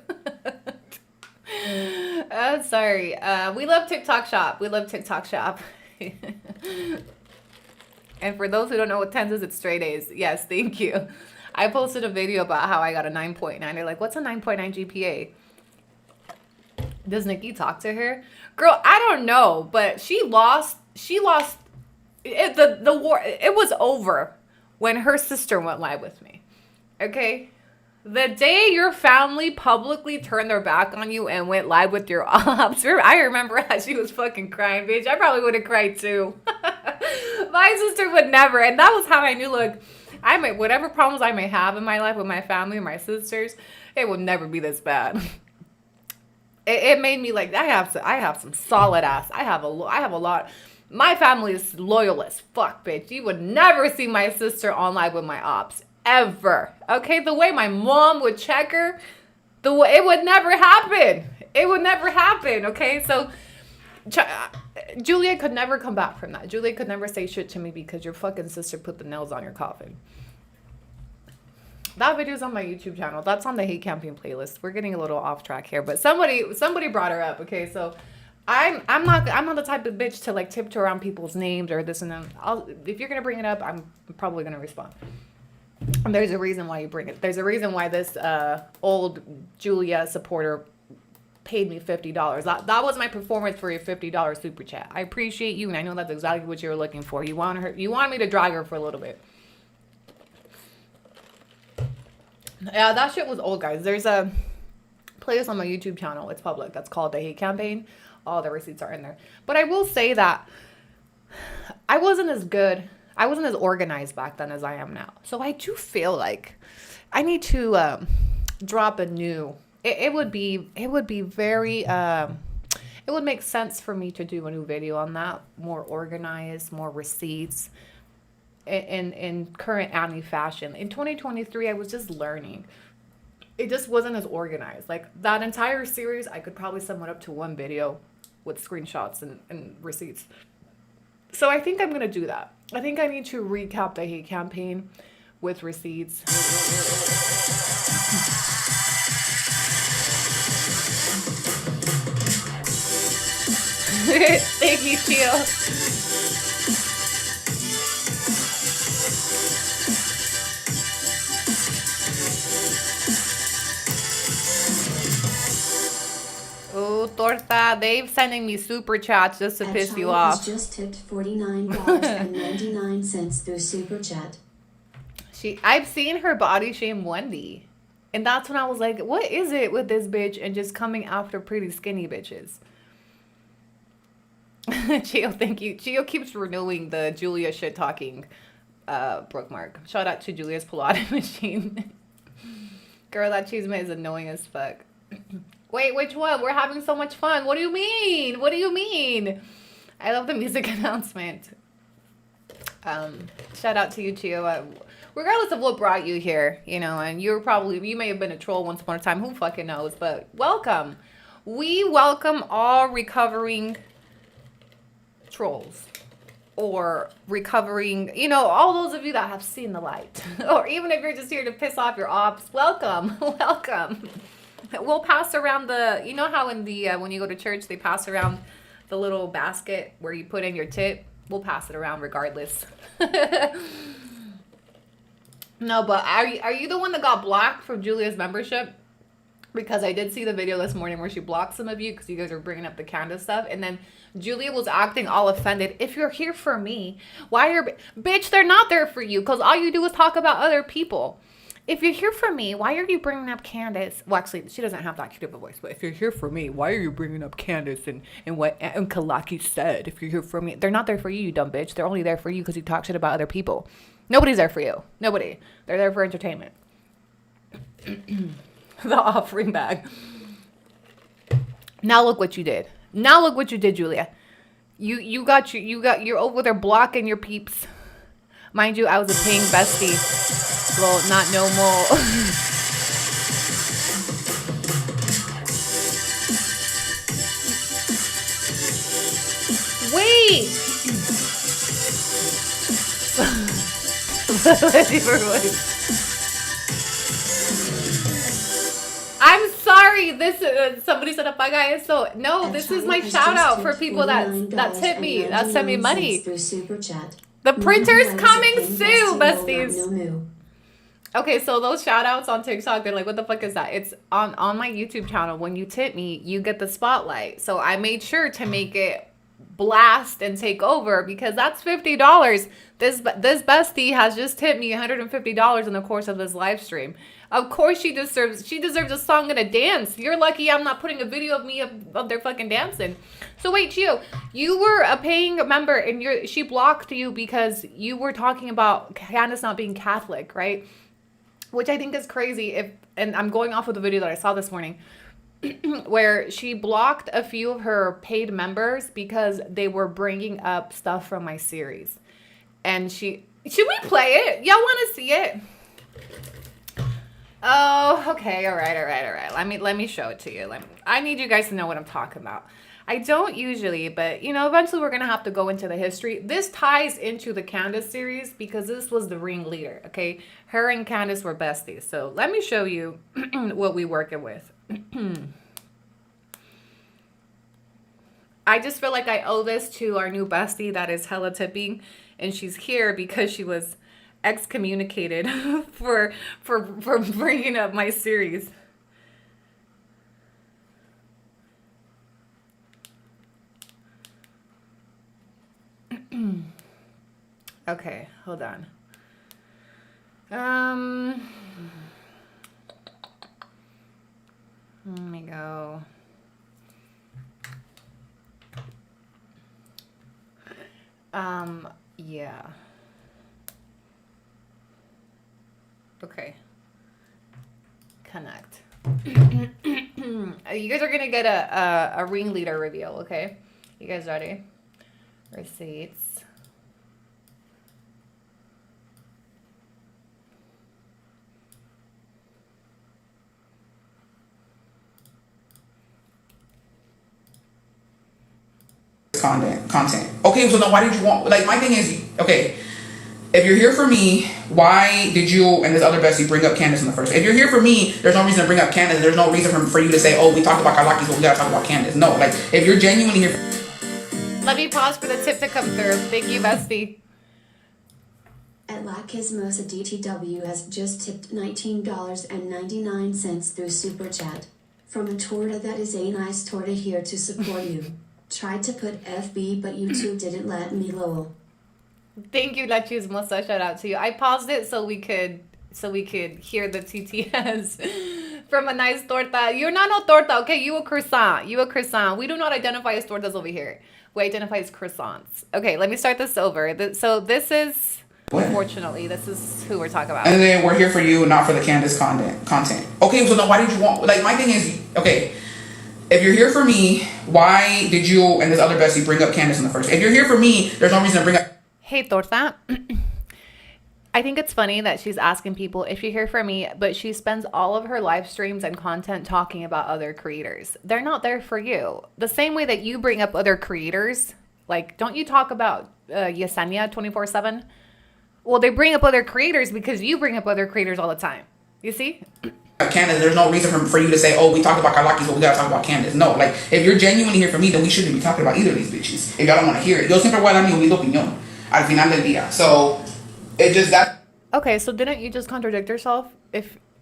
Oh, sorry. We love TikTok Shop. And for those who don't know what 10s is, it's straight A's. Yes, thank you. I posted a video about how I got a 9.9. They're like, what's a 9.9 GPA? Does Nikki talk to her? Girl, I don't know, but she lost the war. It was over when her sister went live with me. Okay? The day your family publicly turned their back on you and went live with your ops, I remember how she was fucking crying, bitch. I probably would have cried too. My sister would never. And that was how I knew, look, whatever problems I may have in my life with my family or my sisters, it will never be this bad. It made me like, I have some solid ass. I have a lot. My family is loyal as fuck, bitch. You would never see my sister on live with my ops. Ever. Okay? The way my mom would check her, it would never happen. It would never happen, okay? So Julia could never come back from that. Julia could never say shit to me because your fucking sister put the nails on your coffin. That video's on my YouTube channel. That's on the hate campaign playlist. We're getting a little off track here, but somebody brought her up, okay? So I'm not the type of bitch to like tiptoe around people's names or this and that. If you're gonna bring it up, I'm probably gonna respond. And there's a reason why you bring it. There's a reason why this old Julia supporter paid me $50. That was my performance for your $50 super chat. I appreciate you, and I know that's exactly what you were looking for. You wanted me to drag her for a little bit. Yeah, that shit was old, guys. There's a playlist on my YouTube channel. It's public. That's called The Hate Campaign. All the receipts are in there. But I will say that I wasn't as organized back then as I am now. So I do feel like I need to drop a new. It would make sense for me to do a new video on that. More organized, more receipts. In current Annie fashion. In 2023, I was just learning. It just wasn't as organized. Like that entire series, I could probably sum it up to one video with screenshots and receipts. So I think I'm going to do that. I think I need to recap the hate campaign with receipts. Thank you, Chio. Oh, torta, they've sending me super chats just to piss you off. Just tipped $49.99 through super chat. I've seen her body shame Wendy. And that's when I was like, what is it with this bitch and just coming after pretty skinny bitches? Chio, thank you. Chio keeps renewing the Julia shit talking bookmark. Shout out to Julia's Pilates machine. Girl, that cheese is annoying as fuck. Wait, which one? We're having so much fun. What do you mean? What do you mean? I love the music announcement. Shout out to you, Chio. Regardless of what brought you here, you know, and you may have been a troll once upon a time. Who fucking knows? But welcome. We welcome all recovering trolls. Or recovering, you know, all those of you that have seen the light. Or even if you're just here to piss off your ops, welcome. Welcome. We'll pass around you know how in the, when you go to church, they pass around the little basket where you put in your tip? We'll pass it around regardless. No, but are you the one that got blocked from Julia's membership? Because I did see the video this morning where she blocked some of you because you guys were bringing up the Candice stuff. And then Julia was acting all offended. If you're here for me, bitch, they're not there for you because all you do is talk about other people. If you're here for me, why are you bringing up Candice? Well, actually, she doesn't have that cute of a voice. But if you're here for me, why are you bringing up Candice and what Kalaki said? If you're here for me, they're not there for you, you dumb bitch. They're only there for you because you talk shit about other people. Nobody's there for you. Nobody. They're there for entertainment. The offering bag. Now look what you did. Now look what you did, Julia. You're over there blocking your peeps. Mind you, I was a paying bestie. Well, not no more. Wait. I'm sorry. This somebody said a bug guy. So no, this is my shout out for people that tip me, that send me money. The printer's coming soon, besties. Okay, so those shout outs on TikTok, they're like, what the fuck is that? It's on my YouTube channel. When you tip me, you get the spotlight. So I made sure to make it blast and take over because that's $50. This bestie has just tipped me $150 in the course of this live stream. Of course she deserves a song and a dance. You're lucky I'm not putting a video of me of their fucking dancing. So wait, Chio, you were a paying member and she blocked you because you were talking about Candice not being Catholic, right? Which I think is crazy. And I'm going off of the video that I saw this morning where she blocked a few of her paid members because they were bringing up stuff from my series. And should we play it? Y'all want to see it? Oh, okay. All right. Let me show it to you. I need you guys to know what I'm talking about. I don't usually, but eventually we're gonna have to go into the history. This ties into the Candice series because this was the ringleader. Okay, her and Candice were besties. So let me show you what we working with. I just feel like I owe this to our new bestie that is hella tipping, and she's here because she was excommunicated for bringing up my series. Okay, hold on. Let me go. Yeah. Okay. Connect. You guys are gonna get a ringleader reveal, okay? You guys ready? Receipts. Content. Okay, so then why did you want, like, my thing is, okay, if you're here for me, why did you and this other bestie bring up Candice in the first? If you're here for me, there's no reason to bring up Candice. There's no reason for you to say, oh, we talked about Kalaki, so we gotta talk about Candice. No, like, if you're genuinely here Let me pause for the tip to come through. Thank you, bestie. At Lachismosa DTW has just tipped $19.99 through Super Chat. From a torta that is a nice torta here to support you. Tried to put FB, but YouTube didn't let me, lol. Thank you, Lachismosa. Shout out to you. I paused it so we could hear the TTS from a nice torta. You're not no torta, okay? You a croissant. You a croissant. We do not identify as tortas over here. We identify as croissants. Okay, let me start this over. So this is, unfortunately, this is who we're talking about. and then we're here for you, not for the Candice content. Okay, so then why did you want, like, my thing is, okay, if you're here for me, why did you and this other bestie bring up Candice in the first? If you're here for me, there's no reason to bring up. Hey, torta. I think it's funny that she's asking people if you're here for me, but she spends all of her live streams and content talking about other creators. They're not there for you. The same way that you bring up other creators, like, don't you talk about Yesenia 24/7? Well, they bring up other creators because you bring up other creators all the time. You see? Candice, there's no reason for you to say, oh, we talked about Kalaki, so we gotta talk about Candice. No, like, if you're genuinely here for me, then we shouldn't be talking about either of these bitches. If y'all don't want to hear it. Yo siempre voy a dar mi humilde opinión al final del día. So, it just, that. Okay, so didn't you just contradict yourself?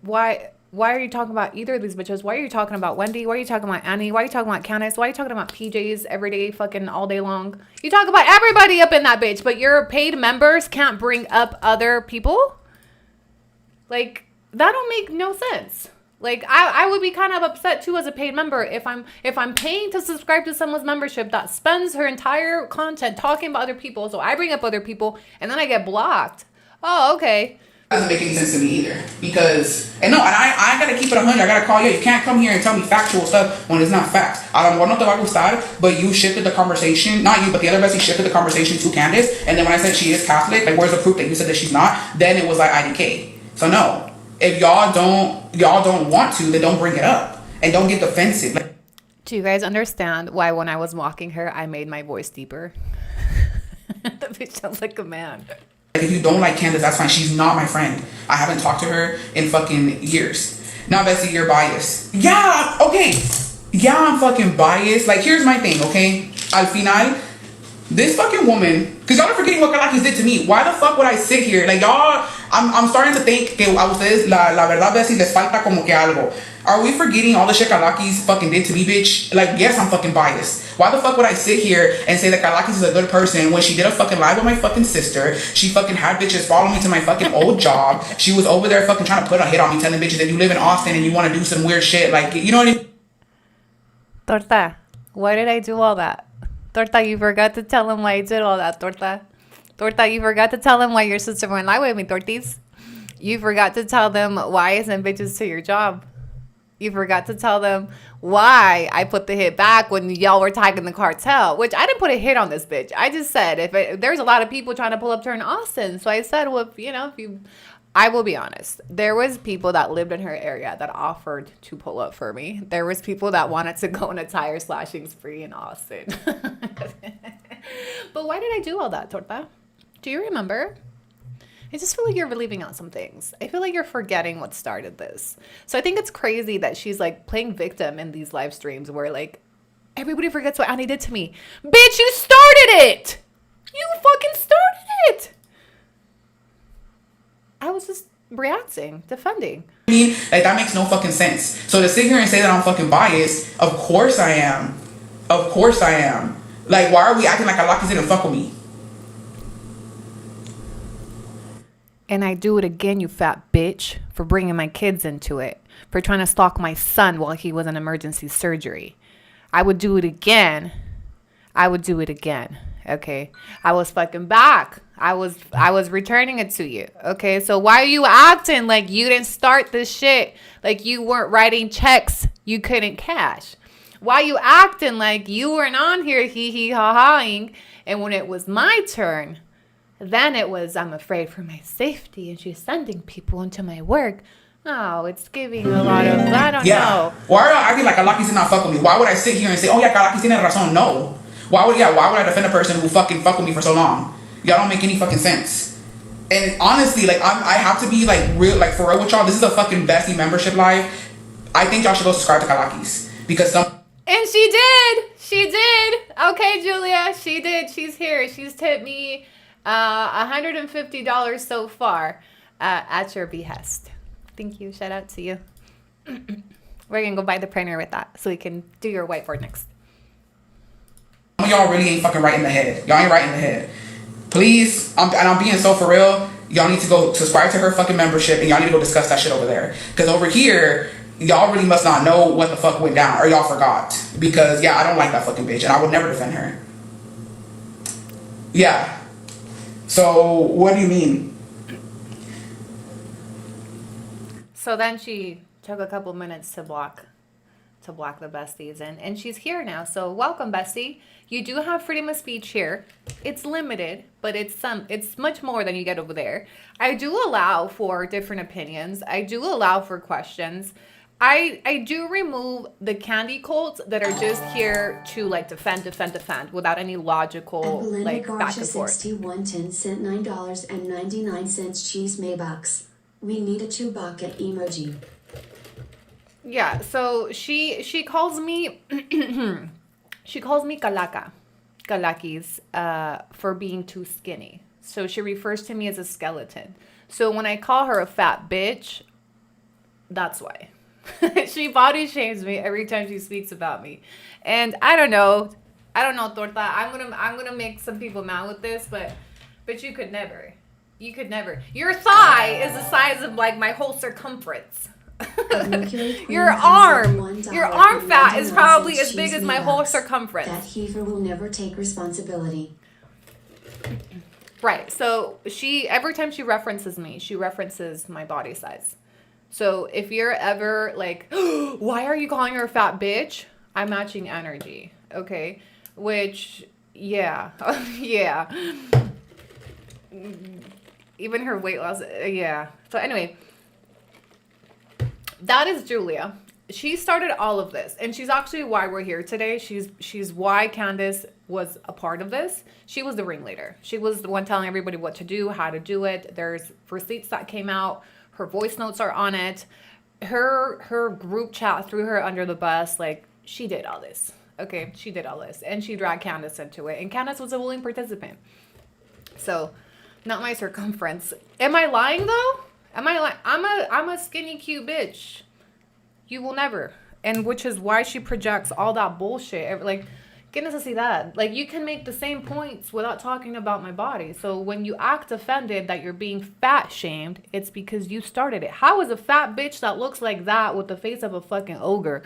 Why are you talking about either of these bitches? Why are you talking about Wendy? Why are you talking about Annie? Why are you talking about Candice? Why are you talking about PJs every day, fucking all day long? You talk about everybody up in that bitch, but your paid members can't bring up other people? Like, that don't make no sense. Like, I would be kind of upset too as a paid member if I'm paying to subscribe to someone's membership that spends her entire content talking about other people, so I bring up other people and then I get blocked. Oh, okay. Doesn't make any sense to me either, because I gotta keep it 100. I gotta call you. You can't come here and tell me factual stuff when it's not facts. A lo mejor no te va a gustar, but you shifted the conversation. Not you, but the other bestie shifted the conversation to Candice. And then when I said she is Catholic, like, where's the proof that you said that she's not? Then it was like IDK. So no, if y'all don't want to, then don't bring it up and don't get defensive. Like, do you guys understand why when I was mocking her, I made my voice deeper? The bitch sounds like a man. if you don't like Candice, that's fine. She's not my friend. I haven't talked to her in fucking years. Now, Bessie, you're biased. Yeah, okay. Yeah, I'm fucking biased. Like, here's my thing, okay? Al final, this fucking woman, because y'all are forgetting what Kalakis did to me. Why the fuck would I sit here? Like, y'all, I'm starting to think que a ustedes, la verdad, Bessie, les falta como que algo. Are we forgetting all the shit Kalakis fucking did to me, bitch? Like, yes, I'm fucking biased. Why the fuck would I sit here and say that Kalakis is a good person when she did a fucking live with my fucking sister? She fucking had bitches follow me to my fucking old job. She was over there fucking trying to put a hit on me, telling bitches that you live in Austin and you want to do some weird shit. Like, you know what I mean? Torta, why did I do all that? Torta, you forgot to tell him why I did all that, Torta. Torta, you forgot to tell him why your sister went live with me, Tortis. You forgot to tell them why I sent bitches to your job. You forgot to tell them why I put the hit back when y'all were tagging the cartel, which I didn't put a hit on this bitch. I just said if there's a lot of people trying to pull up to her in Austin. So I said, well, if you I will be honest. There was people that lived in her area that offered to pull up for me. There was people that wanted to go on a tire slashing spree in Austin. But why did I do all that, Torta? Do you remember? I just feel like you're leaving out some things. I feel like you're forgetting what started this. So I think it's crazy that she's like playing victim in these live streams where like everybody forgets what Annie did to me. Bitch, you started it! You fucking started it! I was just reacting, defending. I mean, like, that makes no fucking sense. So to sit here and say that I'm fucking biased, of course I am. Of course I am. Like, why are we acting like Alakis didn't fuck with me? And I do it again, you fat bitch, for bringing my kids into it. For trying to stalk my son while he was in emergency surgery. I would do it again. I would do it again. Okay, I was fucking back. I was returning it to you. Okay, so why are you acting like you didn't start this shit? Like you weren't writing checks you couldn't cash? Why you acting like you weren't on here hee ha haing? And when it was my turn, then it was I'm afraid for my safety and she's sending people into my work. Oh, it's giving a lot of I don't know. Why are y'all acting like Alakis did not fuck with me? Why would I sit here and say, oh yeah, Alakis tiene razón? No. Why would I defend a person who fucking fucked with me for so long? Y'all don't make any fucking sense. And honestly, like I have to be like real, like for real with y'all. This is a fucking bestie membership live. I think y'all should go subscribe to Kalakis because some. And she did. She did. Okay, Julia, she did. She's here. She's tipped me $150 so far at your behest. Thank you. Shout out to you. We're gonna go buy the printer with that so we can do your whiteboard next. Some of y'all really ain't fucking right in the head. Y'all ain't right in the head. Please, I'm being so for real. Y'all need to go subscribe to her fucking membership and y'all need to go discuss that shit over there. Because over here, y'all really must not know what the fuck went down or y'all forgot. Because, yeah, I don't like that fucking bitch and I would never defend her. Yeah. So, what do you mean? So then she took a couple minutes to block the besties and she's here now. So welcome, bestie. You do have freedom of speech here. It's limited, but it's much more than you get over there. I do allow for different opinions. I do allow for questions. I do remove the candy cults that are just here to like defend without any logical like back and forth. 6110 sent $9.99 cheese Maybucks. We need a Chewbacca emoji. Yeah, so she calls me she calls me Kalakis for being too skinny. So she refers to me as a skeleton. So when I call her a fat bitch, that's why. She body shames me every time she speaks about me. And I don't know, Torta. I'm gonna make some people mad with this, but you could never. You could never. Your thigh is the size of like my whole circumference. Your arm fat is probably as big as my whole circumference. That heifer will never take responsibility. Right. So every time she references me, she references my body size. So if you're ever like, why are you calling her a fat bitch? I'm matching energy. Okay. Which, yeah. Yeah. Even her weight loss. Yeah. So anyway. That is Julia. She started all of this, and she's actually why we're here today. She's why Candice was a part of this. She was the ringleader. She was the one telling everybody what to do, how to do it. There's receipts that came out. Her voice notes are on it. Her group chat threw her under the bus. Like, she did all this. Okay, she did all this, and she dragged Candice into it, and Candice was a willing participant. So, not my circumference. Am I lying though? Am I like I'm a skinny cute bitch? You will never. And which is why she projects all that bullshit. Like, get us to see that. Like, you can make the same points without talking about my body. So when you act offended that you're being fat shamed, it's because you started it. How is a fat bitch that looks like that with the face of a fucking ogre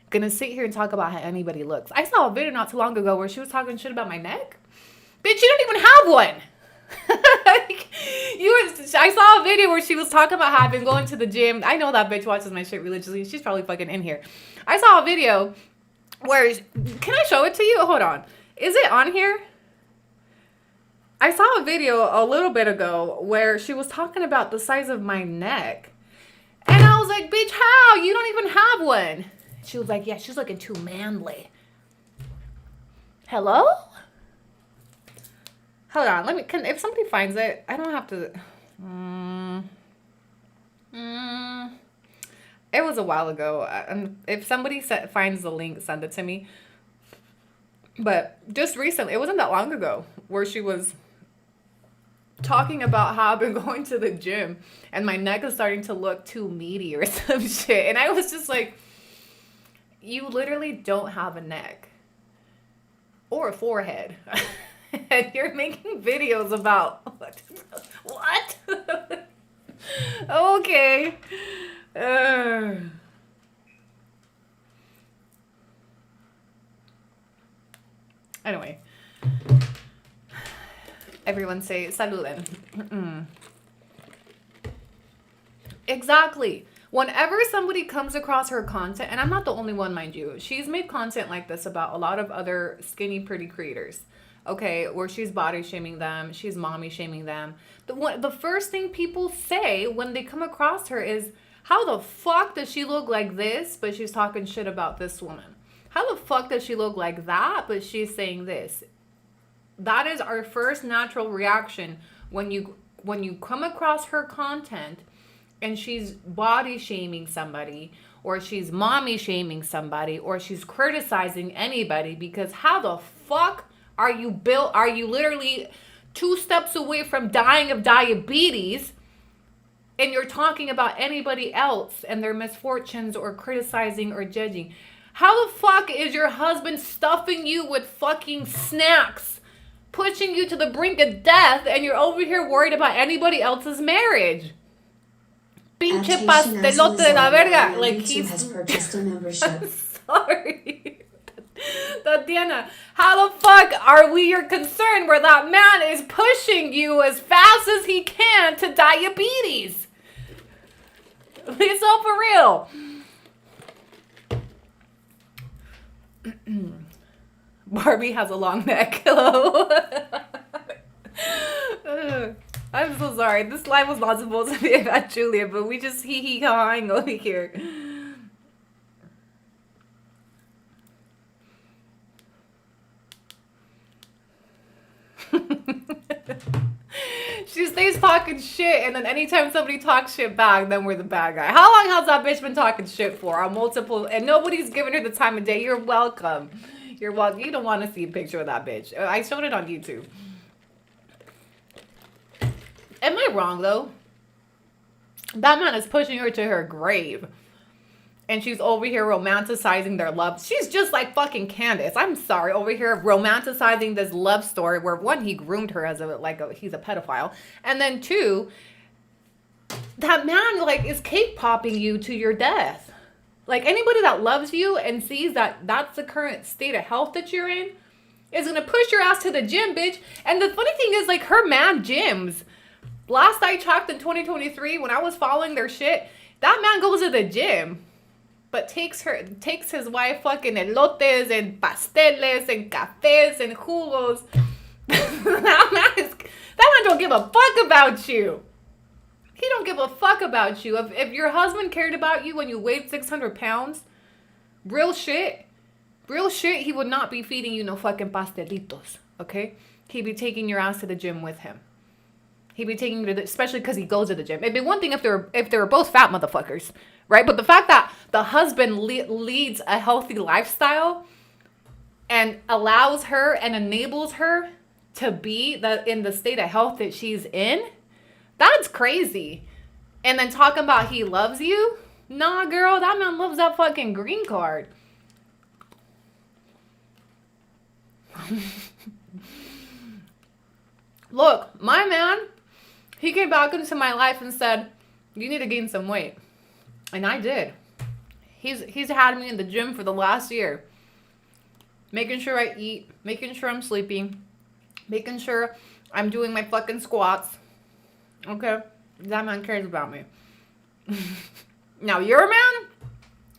gonna sit here and talk about how anybody looks? I saw a video not too long ago where she was talking shit about my neck. Bitch, you don't even have one. I saw a video where she was talking about how I've been going to the gym. I know that bitch watches my shit religiously. She's probably fucking in here. I saw a video where, can I show it to you? Hold on. Is it on here? I saw a video a little bit ago where she was talking about the size of my neck. And I was like, bitch, how? You don't even have one. She was like, yeah, she's looking too manly. Hello? Hold on. If somebody finds it, I don't have to. It was a while ago. If somebody finds the link, send it to me. But just recently, it wasn't that long ago, where she was talking about how I've been going to the gym and my neck is starting to look too meaty or some shit. And I was just like, you literally don't have a neck or a forehead. And you're making videos about what? Okay. Anyway. Everyone say saluden. Exactly. Whenever somebody comes across her content, and I'm not the only one, mind you, she's made content like this about a lot of other skinny, pretty creators. Okay, where she's body shaming them, she's mommy shaming them. The first thing people say when they come across her is, how the fuck does she look like this, but she's talking shit about this woman? How the fuck does she look like that, but she's saying this? That is our first natural reaction when you come across her content and she's body shaming somebody, or she's mommy shaming somebody, or she's criticizing anybody, because how the fuck are you built? Are you literally 2 steps away from dying of diabetes, and you're talking about anybody else and their misfortunes or criticizing or judging? How the fuck is your husband stuffing you with fucking snacks, pushing you to the brink of death, and you're over here worried about anybody else's marriage? Pinche pastelote de la verga. Like, has purchased a membership. Sorry. Tatiana, how the fuck are we your concern where that man is pushing you as fast as he can to diabetes? It's all for real. Barbie has a long neck. Hello. I'm so sorry. This live was not supposed to be about Julia, but we just hee-hee-hawing over here. She stays talking shit, and then anytime somebody talks shit back, then we're the bad guy. How long has that bitch been talking shit for? On multiple, and nobody's giving her the time of day. You're welcome. You're welcome. You don't want to see a picture of that bitch. I showed it on YouTube. Am I wrong, though? That man is pushing her to her grave. And she's over here romanticizing their love. She's just like fucking Candice. I'm sorry. Over here romanticizing this love story where, one, he groomed her as he's a pedophile. And then 2, that man like is cake popping you to your death. Like, anybody that loves you and sees that that's the current state of health that you're in is going to push your ass to the gym, bitch. And the funny thing is, like, her man gyms. Last I checked in 2023, when I was following their shit, that man goes to the gym, but takes his wife fucking elotes and pasteles and cafés and jugos. that man don't give a fuck about you. He don't give a fuck about you. If your husband cared about you when you weighed 600 pounds, real shit, he would not be feeding you no fucking pastelitos, okay? He'd be taking your ass to the gym with him. He'd be taking you to especially because he goes to the gym. It'd be one thing if they were both fat motherfuckers, right? But the fact that the husband leads a healthy lifestyle and allows her and enables her to be in the state of health that she's in, that's crazy. And then talking about he loves you? Nah, girl, that man loves that fucking green card. Look, my man, he came back into my life and said, you need to gain some weight. And I did. He's had me in the gym for the last year. Making sure I eat, making sure I'm sleeping, making sure I'm doing my fucking squats. Okay? That man cares about me. Now, your man?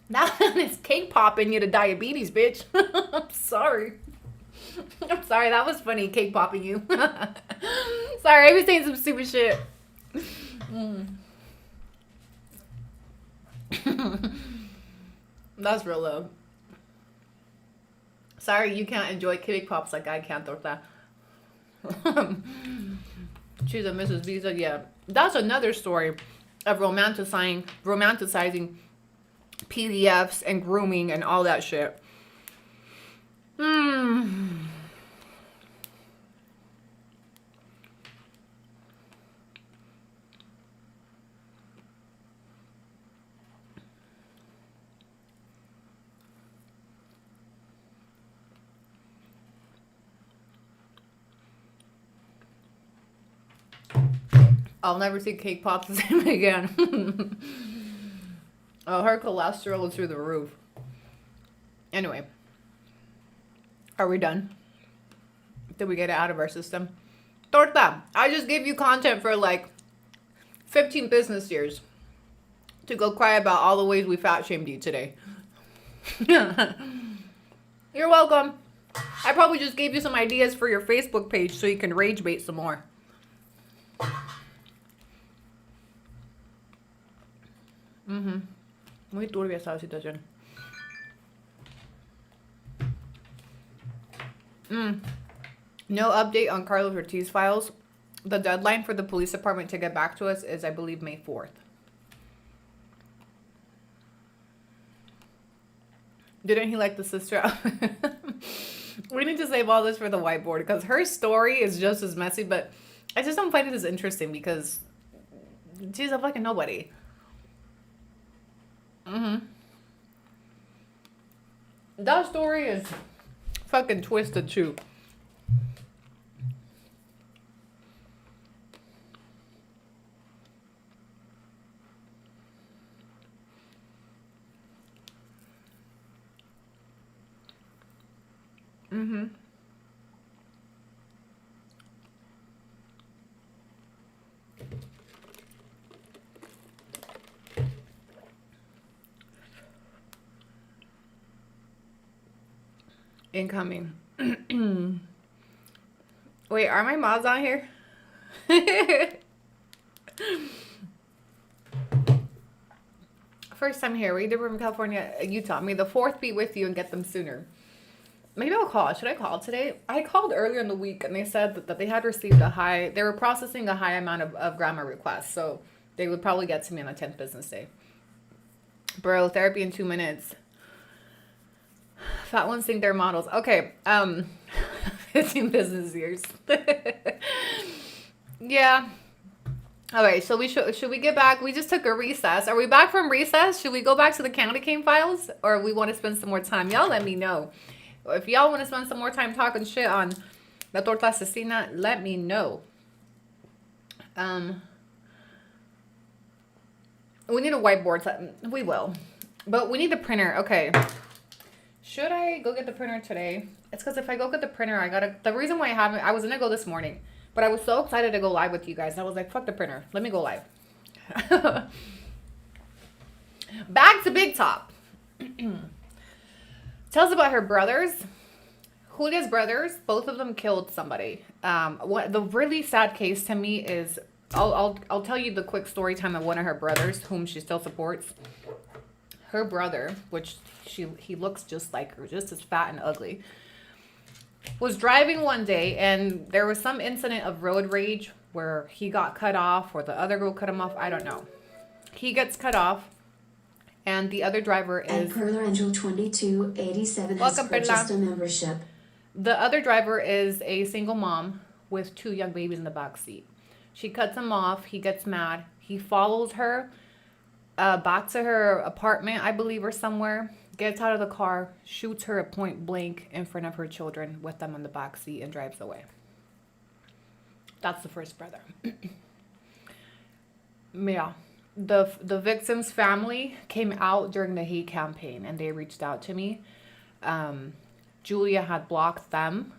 That man is cake popping you to diabetes, bitch. I'm sorry. I'm sorry, that was funny, cake popping you. Sorry, I was saying some stupid shit. That's real low. Sorry, you can't enjoy cake pops like I can, Torta. She's a Mrs. Visa. Yeah, that's another story of romanticizing PDFs and grooming and all that shit. I'll never see cake pops the same again. Oh, her cholesterol is through the roof. Anyway, are we done? Did we get it out of our system? Torta, I just gave you content for like 15 business years to go cry about all the ways we fat shamed you today. You're welcome. I probably just gave you some ideas for your Facebook page so you can rage bait some more. Muy turbia esta situación. No update on Carlos Ortiz files. The deadline for the police department to get back to us is, I believe, May 4th. Didn't he like the sister? We need to save all this for the whiteboard because her story is just as messy, but I just don't find it as interesting because she's a fucking nobody. That story is fucking twisted too. Incoming. Wait, are my mods on here? First time here. We did from California, Utah. May the 4th be with you and get them sooner. Maybe I'll call. Should I call today? I called earlier in the week and they said that they had received they were processing a high amount of grammar requests. So they would probably get to me on the 10th business day. Bro, therapy in 2 minutes. Fat ones think they're models. Okay. 15 business years. Yeah. All right. So should we get back? We just took a recess. Are we back from recess? Should we go back to the county cane files or we want to spend some more time? Y'all let me know. If y'all want to spend some more time talking shit on La Torta Asesina, let me know. We need a whiteboard. We will. But we need a printer. Okay. Should I go get the printer today? It's because if I go get the printer, the reason why I was going to go this morning, but I was so excited to go live with you guys. I was like, fuck the printer. Let me go live. Back to Big Top. Tells about her brothers. Julia's brothers, both of them killed somebody. The really sad case to me is, I'll tell you the quick story time of one of her brothers, whom she still supports. Her brother, which he looks just like her, just as fat and ugly, was driving one day and there was some incident of road rage where he got cut off or the other girl cut him off. I don't know. He gets cut off and the other driver is... And Perla Angel 2287 has Welcome, purchased Perla. a membership. The other driver is a single mom with 2 young babies in the back seat. She cuts him off. He gets mad. He follows her back to her apartment, I believe, or somewhere. Gets out of the car, shoots her at point blank in front of her children with them in the back seat and drives away. That's the first brother. Yeah. The victim's family came out during the hate campaign and they reached out to me. Julia had blocked them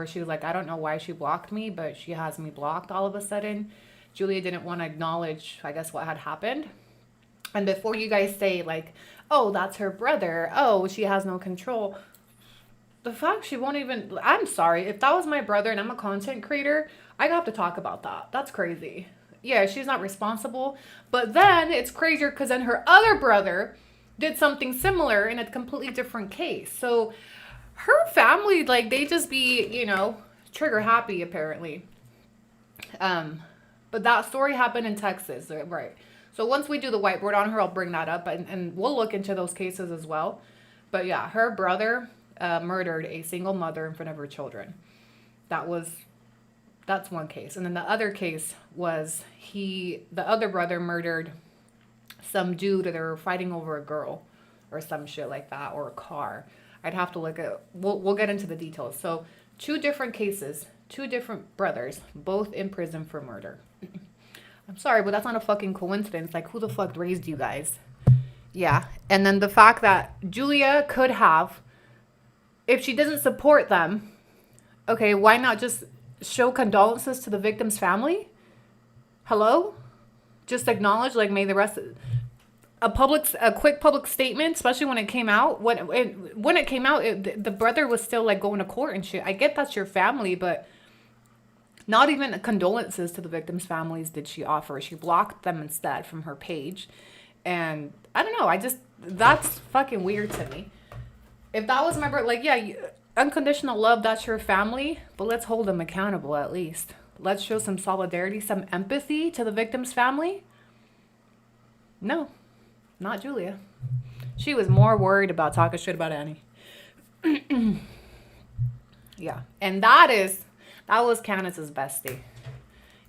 she was like, I don't know why she blocked me, but she has me blocked all of a sudden. Julia didn't want to acknowledge, I guess, what had happened. And before you guys say like, oh, that's her brother, oh, she has no control, the fact she won't even, I'm sorry, if that was my brother and I'm a content creator, I have to talk about that. That's crazy. Yeah, she's not responsible. But then it's crazier because then her other brother did something similar in a completely different case. So her family, like, they just be, you know, trigger happy apparently. But that story happened in Texas, right? So once we do the whiteboard on her, I'll bring that up and we'll look into those cases as well. But yeah, her brother murdered a single mother in front of her children. That's one case. And then the other case was the other brother murdered some dude that they were fighting over a girl or some shit like that, or a car. I'd have to look at, we'll get into the details. So 2 different cases, 2 different brothers, both in prison for murder. I'm sorry, but that's not a fucking coincidence. Like, who the fuck raised you guys? Yeah. And then the fact that Julia could have, if she doesn't support them, okay, why not just show condolences to the victim's family? Hello? Just acknowledge, like, may the rest, a quick public statement, especially when it came out. When it came out, the brother was still, like, going to court and shit. I get that's your family, but not even condolences to the victims' families did she offer. She blocked them instead from her page. And I don't know. That's fucking weird to me. If that was my brother, like, yeah, unconditional love, that's your family. But let's hold them accountable at least. Let's show some solidarity, some empathy to the victim's family. No, not Julia. She was more worried about talking shit about Annie. Yeah. And that was Candice's bestie.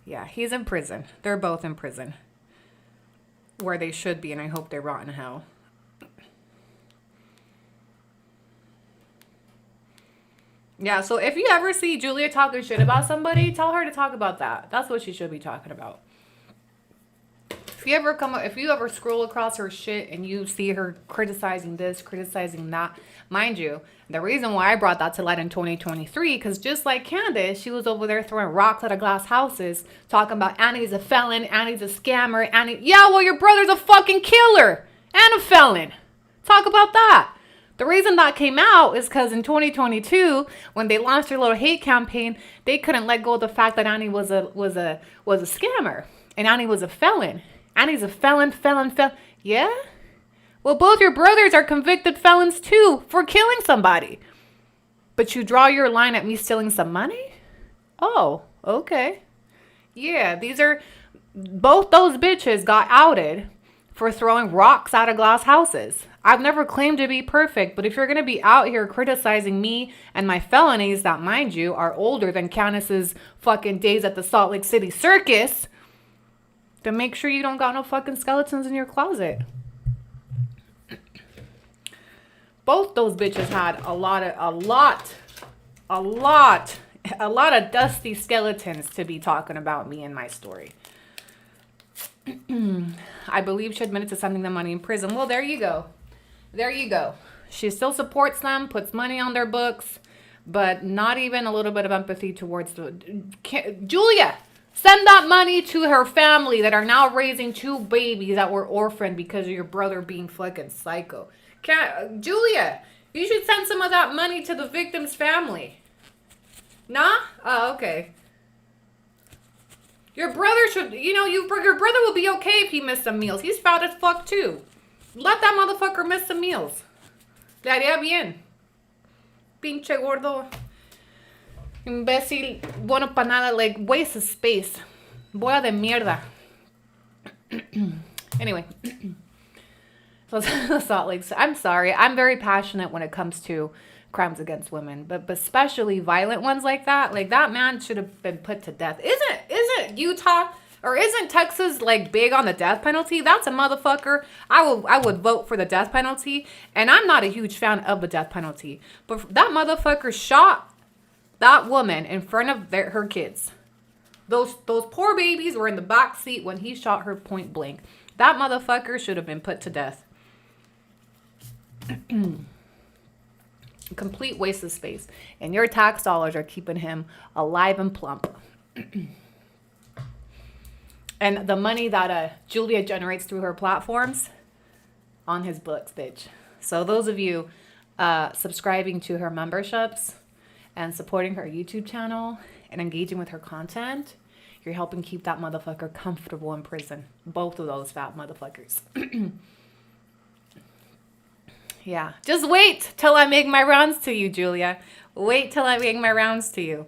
Yeah, he's in prison. They're both in prison. Where they should be, and I hope they rot in hell. Yeah, so if you ever see Julia talking shit about somebody, tell her to talk about that. That's what she should be talking about. If you ever scroll across her shit and you see her criticizing this, criticizing that, mind you, the reason why I brought that to light in 2023, because just like Candice, she was over there throwing rocks at glass houses, talking about Annie's a felon, Annie's a scammer, yeah, well, your brother's a fucking killer and a felon. Talk about that. The reason that came out is because in 2022, when they launched their little hate campaign, they couldn't let go of the fact that Annie was a scammer and Annie was a felon. Annie's a felon. Yeah? Well, both your brothers are convicted felons too for killing somebody. But you draw your line at me stealing some money? Oh, okay. Yeah, both those bitches got outed for throwing rocks out of glass houses. I've never claimed to be perfect, but if you're going to be out here criticizing me and my felonies that, mind you, are older than Candice's fucking days at the Salt Lake City Circus, then make sure you don't got no fucking skeletons in your closet. Both those bitches had a lot of dusty skeletons to be talking about me and my story. I believe she admitted to sending them money in prison. Well, there you go. She still supports them, puts money on their books, but not even a little bit of empathy towards Julia, send that money to her family that are now raising 2 babies that were orphaned because of your brother being fucking psycho. Julia, you should send some of that money to the victim's family. Nah? Oh, okay. Your brother should, your brother will be okay if he missed some meals. He's fat as fuck too. Let that motherfucker miss some meals. Le haría bien. Pinche gordo. Imbécil. Bueno pa nada. Like, waste of space. Boya de mierda. Anyway. Salt Lake. I'm sorry. I'm very passionate when it comes to crimes against women, but especially violent ones like that. Like, that man should have been put to death. Isn't Utah or isn't Texas like big on the death penalty? That's a motherfucker. I would vote for the death penalty, and I'm not a huge fan of the death penalty, but that motherfucker shot that woman in front of her kids. Those poor babies were in the back seat when he shot her point blank. That motherfucker should have been put to death. Complete waste of space. And your tax dollars are keeping him alive and plump. And the money that Julia generates through her platforms, on his books, bitch. So those of you subscribing to her memberships and supporting her YouTube channel and engaging with her content, you're helping keep that motherfucker comfortable in prison. Both of those fat motherfuckers. Yeah. Just wait till I make my rounds to you, Julia. Wait till I make my rounds to you.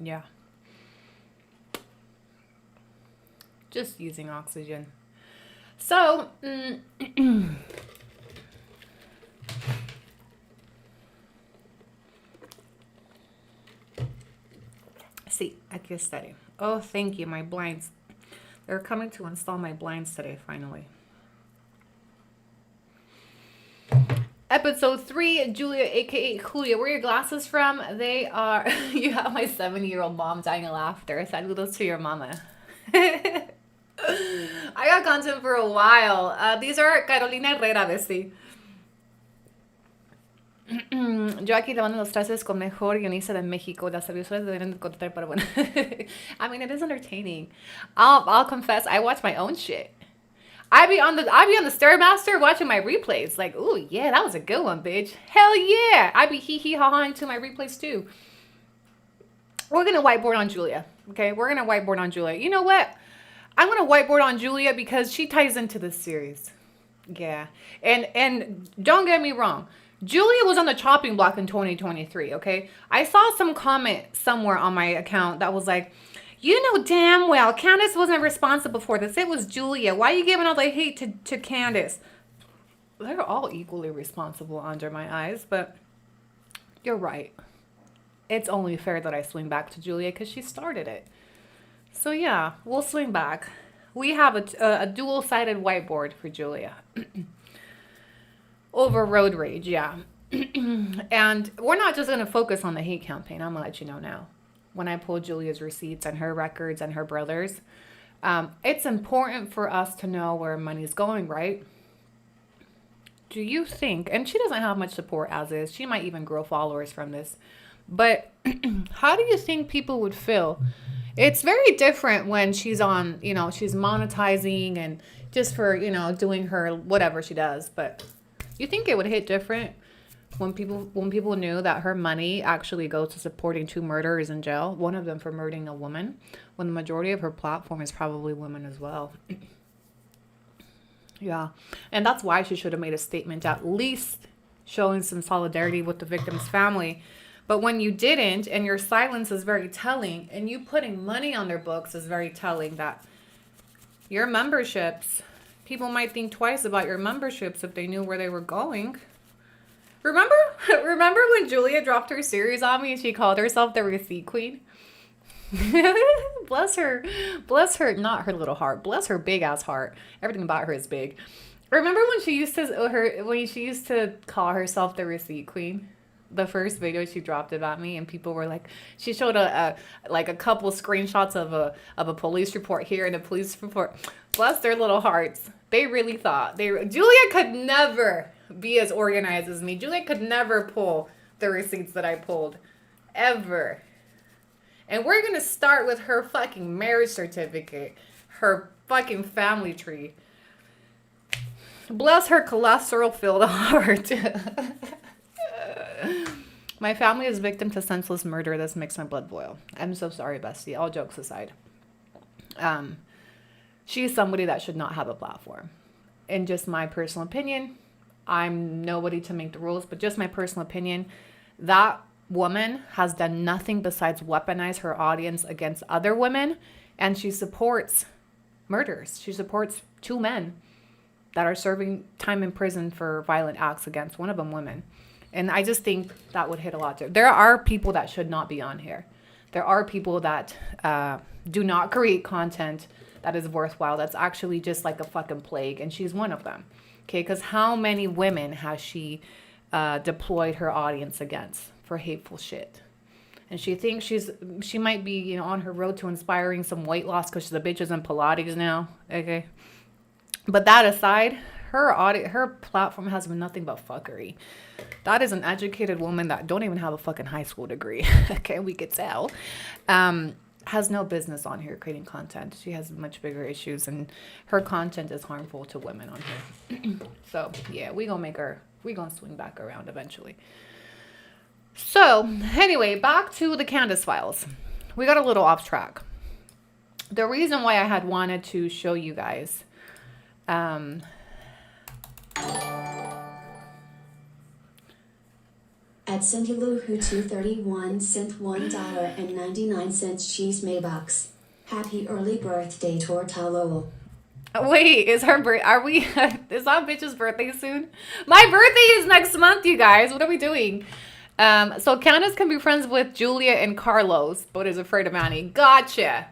Yeah. Just using oxygen. So, see, aquí estaré. Oh, thank you, my blinds. They're coming to install my blinds today, finally. Episode 3, Julia, aka Julia. Where are your glasses from? They are, you have my 7-year-old mom dying of laughter. Saludos to your mama. I got content for a while. These are Carolina Herrera, bestie. Yo aquí lavando los trastes con mejor guionista de México. Las televisoras deberían contratar para bueno. I mean, it is entertaining. I'll confess, I watch my own shit. I be on the Stairmaster watching my replays. Like, ooh, yeah, that was a good one, bitch. Hell yeah. I be hee ha haing to my replays too. We're gonna whiteboard on Julia. Okay, we're gonna whiteboard on Julia. You know what? I'm gonna whiteboard on Julia because she ties into this series. Yeah, and don't get me wrong. Julia was on the chopping block in 2023, okay? I saw some comment somewhere on my account that was like, you know damn well Candice wasn't responsible for this. It was Julia. Why are you giving all the hate to Candice? They're all equally responsible under my eyes, but you're right. It's only fair that I swing back to Julia because she started it. So yeah, we'll swing back. We have a dual-sided whiteboard for Julia. Over road rage, yeah. And we're not just going to focus on the hate campaign. I'm going to let you know now. When I pull Julia's receipts and her records and her brothers, it's important for us to know where money's going, right? Do you think, and she doesn't have much support as is, she might even grow followers from this, but how do you think people would feel? It's very different when she's on, she's monetizing and just for, doing her whatever she does, but you think it would hit different when people knew that her money actually goes to supporting 2 murderers in jail, one of them for murdering a woman, when the majority of her platform is probably women as well. Yeah. And that's why she should have made a statement, at least showing some solidarity with the victim's family. But when you didn't, and your silence is very telling, and you putting money on their books is very telling that your memberships, people might think twice about your memberships if they knew where they were going. Remember when Julia dropped her series on me and she called herself the receipt queen? Bless her, not her little heart. Bless her big ass heart. Everything about her is big. Remember when she used to call herself the receipt queen? The first video she dropped about me, and people were like, she showed a couple screenshots of a police report here and a police report. Bless their little hearts. They really thought Julia could never be as organized as me. Julia could never pull the receipts that I pulled, ever. And we're gonna start with her fucking marriage certificate, her fucking family tree. Bless her cholesterol-filled heart. My family is victim to senseless murder. This makes my blood boil. I'm so sorry, bestie. All jokes aside. She's somebody that should not have a platform. In just my personal opinion, I'm nobody to make the rules, but just my personal opinion, that woman has done nothing besides weaponize her audience against other women, and she supports murders. She supports 2 men that are serving time in prison for violent acts against, one of them women. And I just think that would hit a lot. There are people that should not be on here. There are people that do not create content that is worthwhile. That's actually just like a fucking plague. And she's one of them. Okay, because how many women has she deployed her audience against for hateful shit? And she thinks she might be, on her road to inspiring some weight loss because the bitch is in Pilates now. Okay. But that aside, her platform has been nothing but fuckery. That is an educated woman that don't even have a fucking high school degree. Okay, we could tell. has no business on here creating content. She has much bigger issues, and her content is harmful to women on here. So yeah, we gonna swing back around eventually. So anyway, back to the Candice files. We got a little off track. The reason why I had wanted to show you guys, At Cindy Lou Who 231 sent $1.99 cheese Maybucks. Happy early birthday, Tortalo. wait, is that bitch's birthday soon? My birthday is next month, you guys. What are we doing? So Candice can be friends with Julia and Carlos, but is afraid of Annie. Gotcha.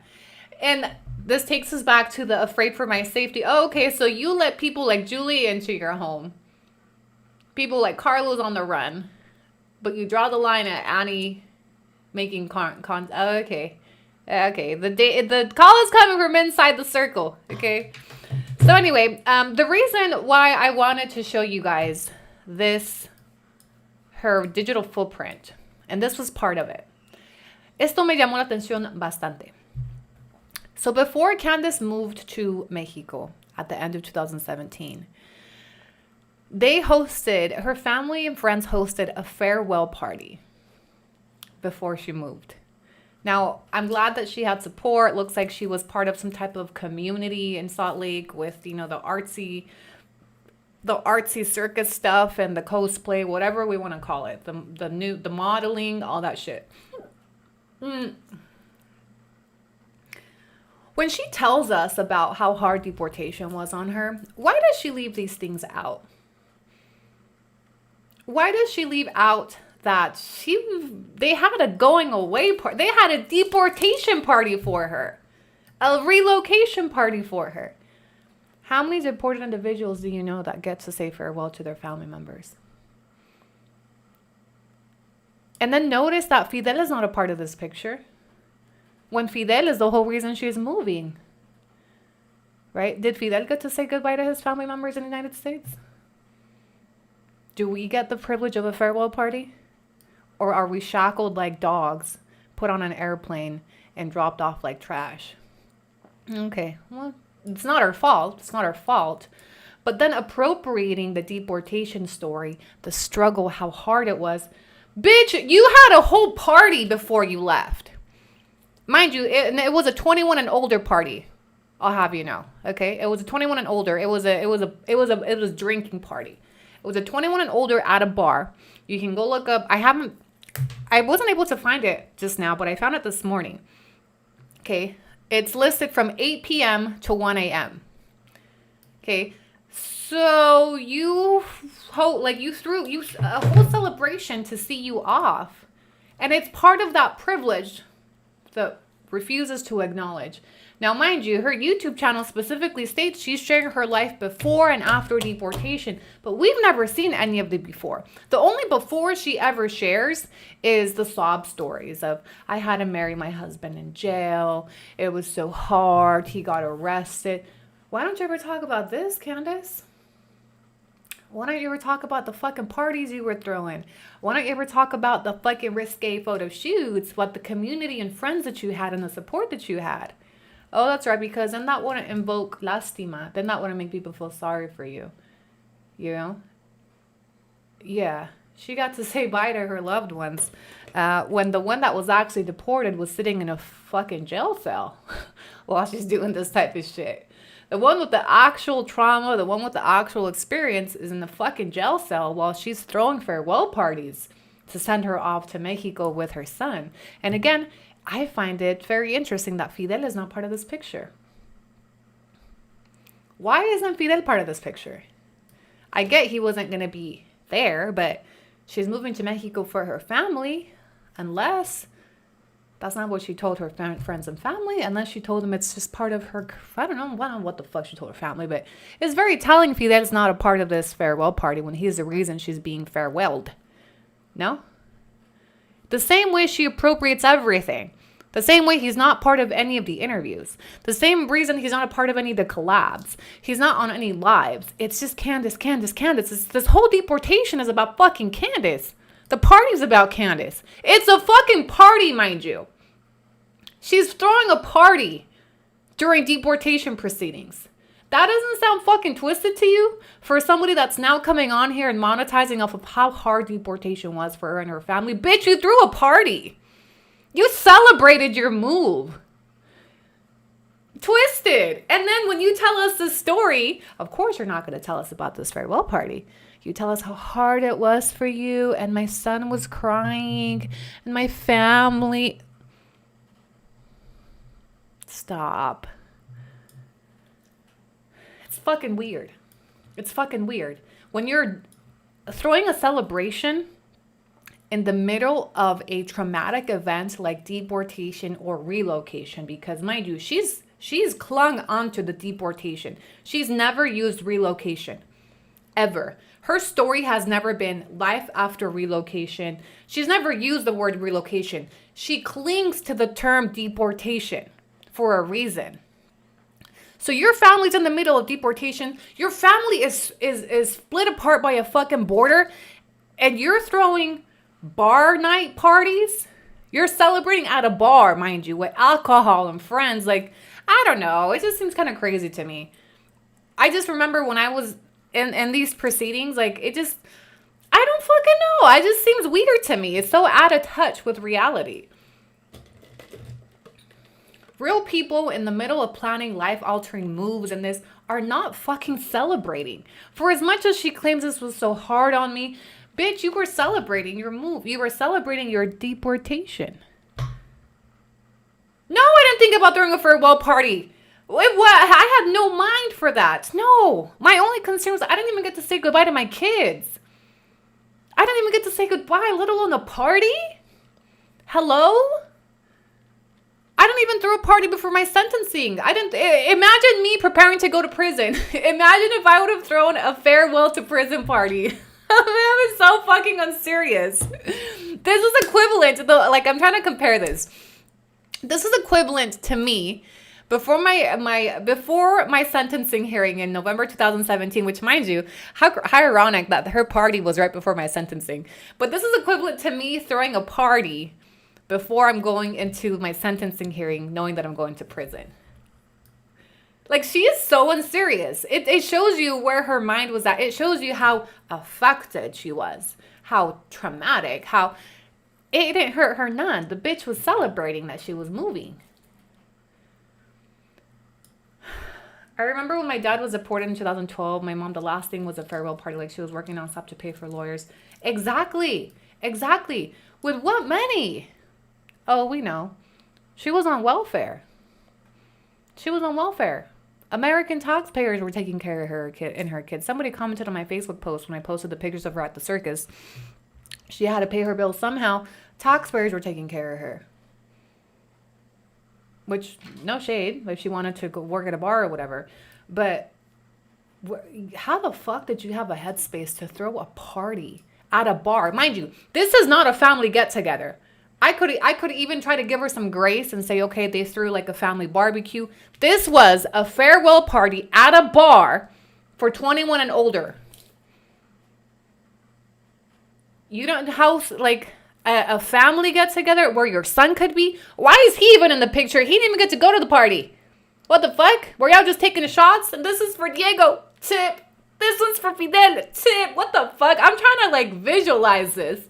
And this takes us back to the afraid for my safety. Oh, okay, so you let people like Julia into your home. People like Carlos on the run. But you draw the line at Annie making okay. Okay, the call is coming from inside the circle, okay? So anyway, the reason why I wanted to show you guys her digital footprint, and this was part of it. Esto me llamó la atención bastante. So before Candice moved to Mexico at the end of 2017, her family and friends hosted a farewell party before she moved. Now, I'm glad that she had support. It looks like she was part of some type of community in Salt Lake with, the artsy circus stuff and the cosplay, whatever we want to call it, the modeling, all that shit. When she tells us about how hard deportation was on her, why does she leave these things out? Why does she leave out that they had a going away party? They had a deportation party for her, a relocation party for her. How many deported individuals do you know that get to say farewell to their family members? And then notice that Fidel is not a part of this picture. When Fidel is the whole reason she's moving. Right? Did Fidel get to say goodbye to his family members in the United States? Do we get the privilege of a farewell party? Or are we shackled like dogs, put on an airplane, and dropped off like trash? Okay, well, it's not our fault. It's not our fault. But then appropriating the deportation story, the struggle, how hard it was. Bitch, you had a whole party before you left. Mind you, it was a 21 and older party. I'll have you know. Okay, it was a 21 and older. It was a drinking party. It was a 21 and older at a bar. You can go look up. I wasn't able to find it just now, but I found it this morning. Okay. It's listed from 8 p.m. to 1 a.m. Okay. So you threw a whole celebration to see you off. And it's part of that privilege that refuses to acknowledge. Now, mind you, her YouTube channel specifically states she's sharing her life before and after deportation, but we've never seen any of the before. The only before she ever shares is the sob stories of, I had to marry my husband in jail. It was so hard. He got arrested. Why don't you ever talk about this, Candice? Why don't you ever talk about the fucking parties you were throwing? Why don't you ever talk about the fucking risque photo shoots, what the community and friends that you had and the support that you had? Oh, that's right, because then that wouldn't invoke lástima. Then that wouldn't make people feel sorry for you. You know? Yeah. She got to say bye to her loved ones when the one that was actually deported was sitting in a fucking jail cell while she's doing this type of shit. The one with the actual trauma, the one with the actual experience is in the fucking jail cell while she's throwing farewell parties to send her off to Mexico with her son. And again, I find it very interesting that Fidel is not part of this picture. Why isn't Fidel part of this picture? I get he wasn't going to be there, but she's moving to Mexico for her family, unless that's not what she told her friends and family, unless she told them it's just part of her, I don't know what the fuck she told her family, but it's very telling Fidel's not a part of this farewell party when he's the reason she's being farewelled. No? The same way she appropriates everything. The same way he's not part of any of the interviews. The same reason he's not a part of any of the collabs. He's not on any lives. It's just Candice. This whole deportation is about fucking Candice. The party's about Candice. It's a fucking party, mind you. She's throwing a party during deportation proceedings. That doesn't sound fucking twisted to you? For somebody that's now coming on here and monetizing off of how hard deportation was for her and her family. Bitch, you threw a party. You celebrated your move. Twisted. And then when you tell us the story, of course you're not going to tell us about this farewell party. You tell us how hard it was for you, and my son was crying, and my family. Stop. It's fucking weird. It's fucking weird. When you're throwing a celebration in the middle of a traumatic event like deportation or relocation, because mind you, she's clung onto the deportation. She's never used relocation. Ever. Her story has never been life after relocation. She's never used the word relocation. She clings to the term deportation for a reason. So your family's in the middle of deportation. Your family is split apart by a fucking border, and you're throwing bar night parties. You're celebrating at a bar, mind you, with alcohol and friends. Like, I don't know. It just seems kind of crazy to me. I just remember when I was in these proceedings, like, it just, I don't fucking know. It just seems weird to me. It's so out of touch with reality. Real people in the middle of planning life-altering moves and this are not fucking celebrating. For as much as she claims this was so hard on me, bitch, you were celebrating your move. You were celebrating your deportation. No, I didn't think about throwing a farewell party. I had no mind for that. No, my only concern was I didn't even get to say goodbye to my kids. I didn't even get to say goodbye, let alone a party. Hello? I didn't even throw a party before my sentencing. Imagine me preparing to go to prison. Imagine if I would have thrown a farewell to prison party. That was so fucking unserious. This is equivalent to I'm trying to compare this. This is equivalent to me before my sentencing hearing in November 2017, which, mind you, how ironic that her party was right before my sentencing. But this is equivalent to me throwing a party before I'm going into my sentencing hearing, knowing that I'm going to prison. Like, she is so unserious. It shows you where her mind was at. It shows you how affected she was, how traumatic, how it didn't hurt her none. The bitch was celebrating that she was moving. I remember when my dad was deported in 2012, my mom, the last thing was a farewell party. Like, she was working nonstop to pay for lawyers. Exactly. With what money? Oh, we know. She was on welfare. American taxpayers were taking care of her kid and her kids. Somebody commented on my Facebook post when I posted the pictures of her at the circus. She had to pay her bills somehow. Taxpayers were taking care of her. Which, no shade, if she wanted to go work at a bar or whatever. But how the fuck did you have a headspace to throw a party at a bar? Mind you, this is not a family get-together. I could even try to give her some grace and say, okay, they threw like a family barbecue. This was a farewell party at a bar for 21 and older. You don't house like a family get together where your son could be. Why is he even in the picture? He didn't even get to go to the party. What the fuck? Were y'all just taking the shots? And this is for Diego. Tip. This one's for Fidel. Tip. What the fuck? I'm trying to like visualize this.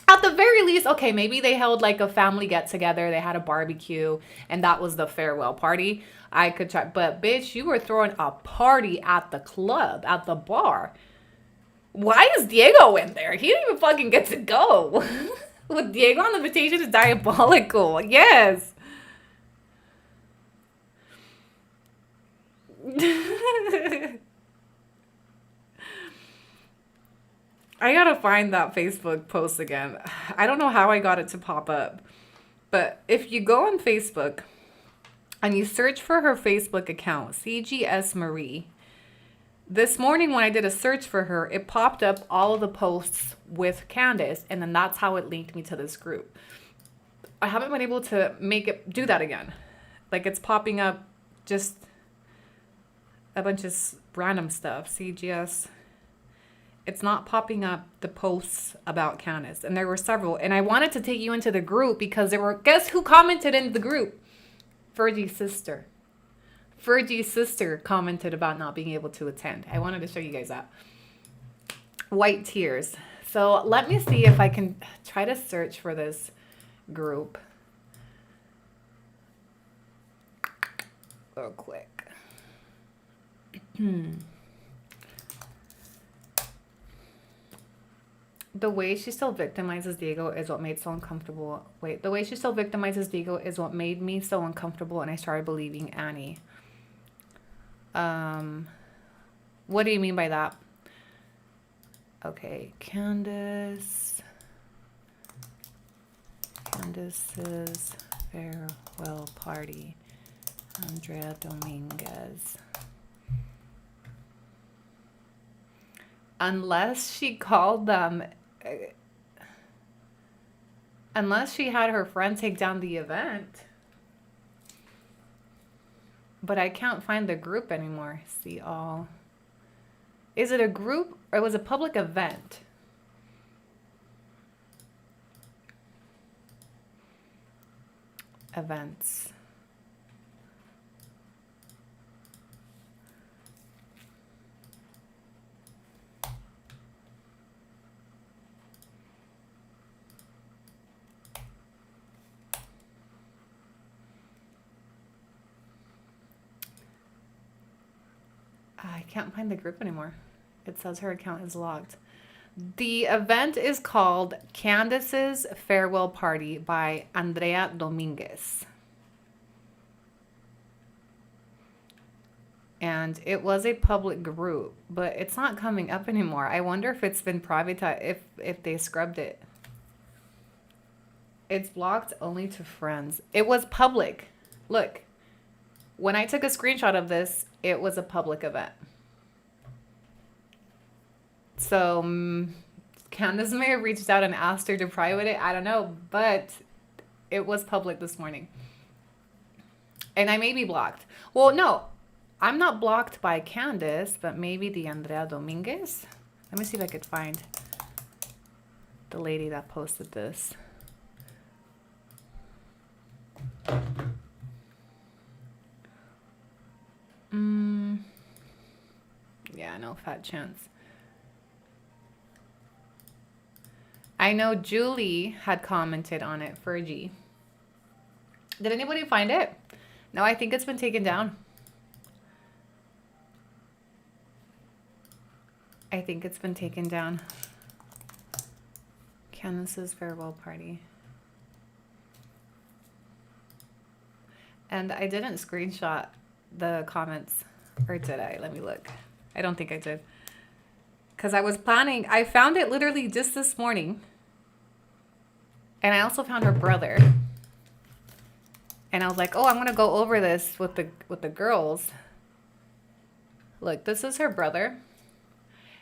At the very least, okay, maybe they held like a family get together. They had a barbecue and that was the farewell party. I could try, but bitch, you were throwing a party at the club, at the bar. Why is Diego in there? He didn't even fucking get to go. With Diego on the invitation is diabolical. Yes. I gotta find that Facebook post again. I don't know how I got it to pop up. But if you go on Facebook and you search for her Facebook account, CGS Marie, this morning when I did a search for her, it popped up all of the posts with Candice, and then that's how it linked me to this group. I haven't been able to make it do that again. Like, it's popping up just a bunch of random stuff. CGS. It's not popping up the posts about Candice. And there were several. And I wanted to take you into the group because there were, guess who commented in the group? Fergie's sister. Fergie's sister commented about not being able to attend. I wanted to show you guys that. White tears. So let me see if I can try to search for this group real quick. The way she still victimizes Diego is what made so uncomfortable. Wait, the way she still victimizes Diego is what made me so uncomfortable, and I started believing Annie. What do you mean by that? Okay, Candice's farewell party. Andrea Dominguez. Unless she called them, unless she had her friend take down the event. But I can't find the group anymore. See all. Is it a group or was it a public event? Events. I can't find the group anymore. It says her account is locked. The event is called Candice's Farewell Party by Andrea Dominguez. And it was a public group, but it's not coming up anymore. I wonder if it's been privatized, if they scrubbed it. It's blocked only to friends. It was public. Look, when I took a screenshot of this, it was a public event. So Candice may have reached out and asked her to private it. I don't know, but it was public this morning. And I may be blocked. Well, no, I'm not blocked by Candice, but maybe the Andrea Dominguez. Let me see if I could find the lady that posted this. Yeah, no fat chance. I know Julie had commented on it, Fergie. Did anybody find it? No, I think it's been taken down. I think it's been taken down. Candice's farewell party. And I didn't screenshot the comments. Or did I? Let me look. I don't think I did. Because I was planning. I found it literally just this morning. And I also found her brother. And I was like, oh, I'm going to go over this with the girls. Look, this is her brother.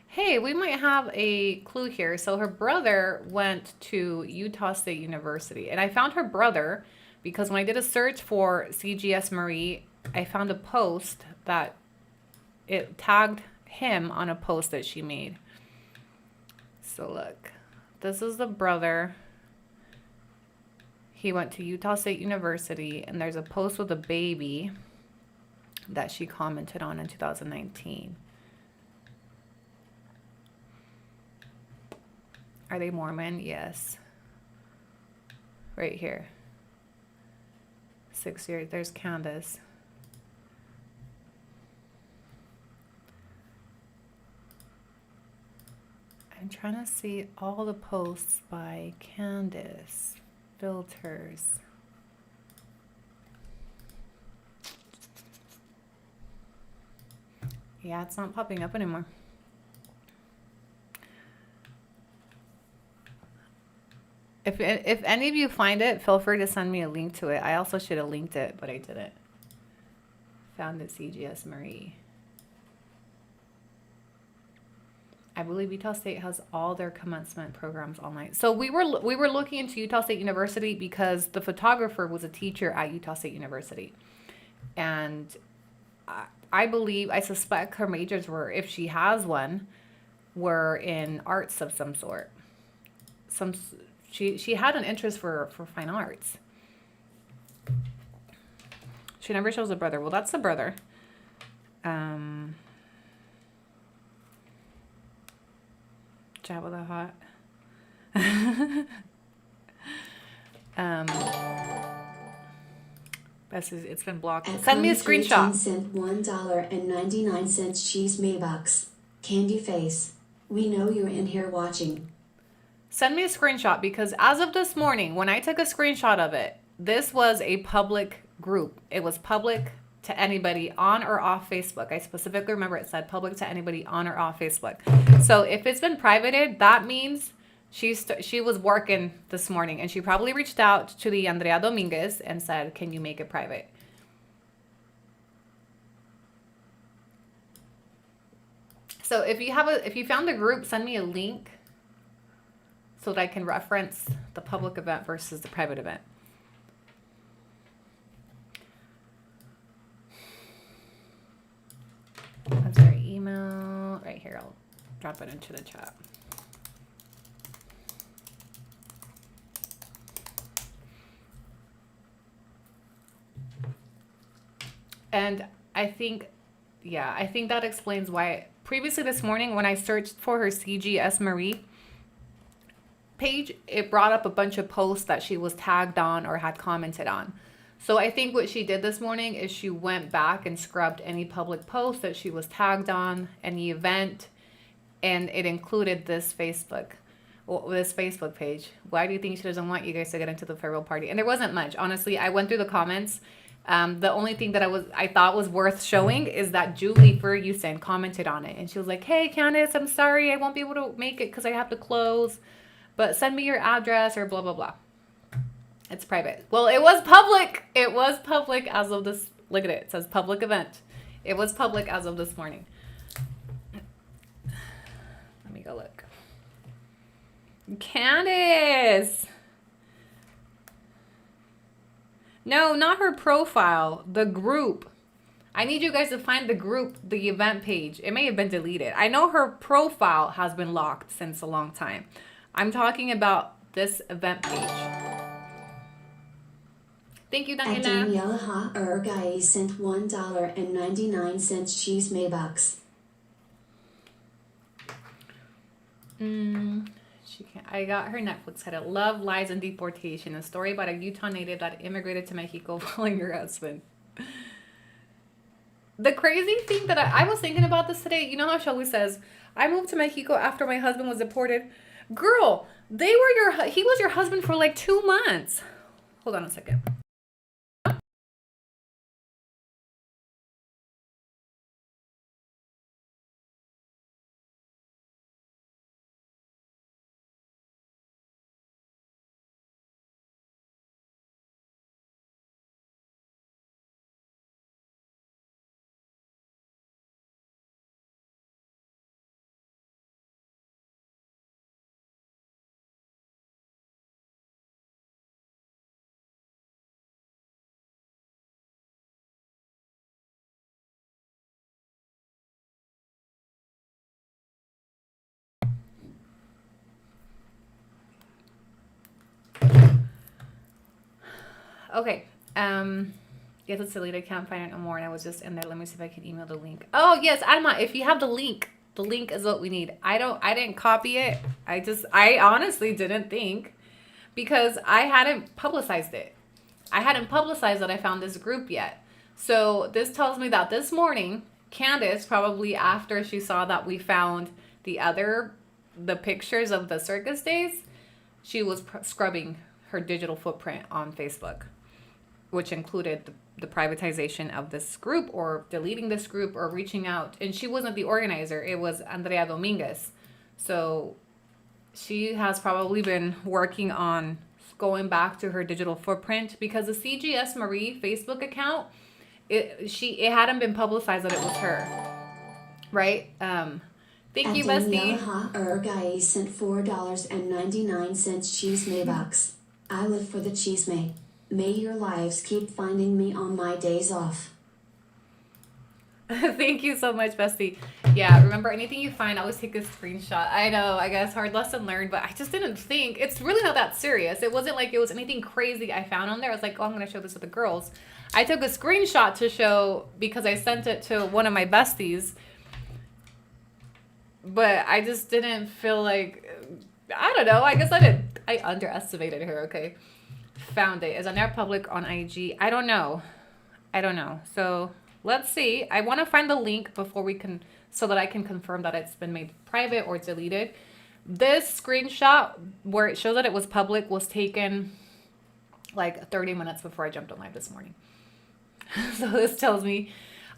Hey, we might have a clue here. So her brother went to Utah State University. And I found her brother because when I did a search for CGS Marie, I found a post that it tagged him on a post that she made. So look, this is the brother. He went to Utah State University, and there's a post with a baby that she commented on in 2019. Are they Mormon? Yes. Right here. 6 years. There's Candice. I'm trying to see all the posts by Candice. Filters. Yeah, it's not popping up anymore. If any of you find it, feel free to send me a link to it. I also should have linked it, but I didn't. Found it CGS Marie. I believe Utah State has all their commencement programs online. So we were looking into Utah State University because the photographer was a teacher at Utah State University. And I suspect her majors were, if she has one, were in arts of some sort. She had an interest for fine arts. She never shows the brother. Well, that's the brother. Jabba the Hutt. It's been blocked. Send me a screenshot. Sent $1.99 cheese Maybucks. Candy face. We know you're in here watching. Send me a screenshot, because as of this morning, when I took a screenshot of it, this was a public group. It was public to anybody on or off Facebook. I specifically remember it said public to anybody on or off Facebook. So if it's been privated, that means she was working this morning, and she probably reached out to the Andrea Dominguez and said, can you make it private? So if you found the group, send me a link so that I can reference the public event versus the private event. That's our email right here. I'll drop it into the chat. And I think that explains why previously this morning when I searched for her CGS Marie page, it brought up a bunch of posts that she was tagged on or had commented on. So I think what she did this morning is she went back and scrubbed any public post that she was tagged on, any event, and it included this Facebook page. Why do you think she doesn't want you guys to get into the farewell party? And there wasn't much. Honestly, I went through the comments. The only thing that I thought was worth showing is that Julie Ferguson commented on it. And she was like, hey, Candice, I'm sorry. I won't be able to make it because I have to close. But send me your address or blah, blah, blah. It's private. Well, it was public. It was public as of this. Look at it. It says public event. It was public as of this morning. Let me go look. Candice. No, not her profile. The group. I need you guys to find the group, the event page. It may have been deleted. I know her profile has been locked since a long time. I'm talking about this event page. Thank you, Diana. Daniela Ergai sent $1.99 cheese Maybucks. I got her Netflix credit. Love, Lies, and Deportation. A story about a Utah native that immigrated to Mexico following her husband. The crazy thing that I was thinking about this today, you know how Shelby says, I moved to Mexico after my husband was deported. Girl, he was your husband for like 2 months. Hold on a second. Okay. Yes, it's deleted. I can't find it no more. And I was just in there. Let me see if I can email the link. Oh, yes, Alma, if you have the link is what we need. I didn't copy it. I honestly didn't think, because I hadn't publicized it. I hadn't publicized that I found this group yet. So this tells me that this morning, Candice, probably after she saw that we found the pictures of the circus days, she was scrubbing her digital footprint on Facebook, which included the privatization of this group, or deleting this group, or reaching out. And she wasn't the organizer. It was Andrea Dominguez. So she has probably been working on going back to her digital footprint, because the CGS Marie Facebook account, it hadn't been publicized that it was her. Right? Thank you, Bestie. Ergai sent $4.99 cheese Maybucks. I live for the cheese May your lives keep finding me on my days off. Thank you so much, Bestie. Yeah, remember, anything you find, always take a screenshot. I know, I guess, hard lesson learned, but I just didn't think, it's really not that serious. It wasn't like it was anything crazy I found on there. I was like, oh, I'm going to show this to the girls. I took a screenshot to show because I sent it to one of my besties, but I just didn't feel like, I don't know, I guess I underestimated her, okay. Found it. Is on their public on IG. I don't know. So let's see. I want to find the link before we can, so that I can confirm that it's been made private or deleted. This screenshot where it shows that it was public was taken like 30 minutes before I jumped on live this morning. So this tells me,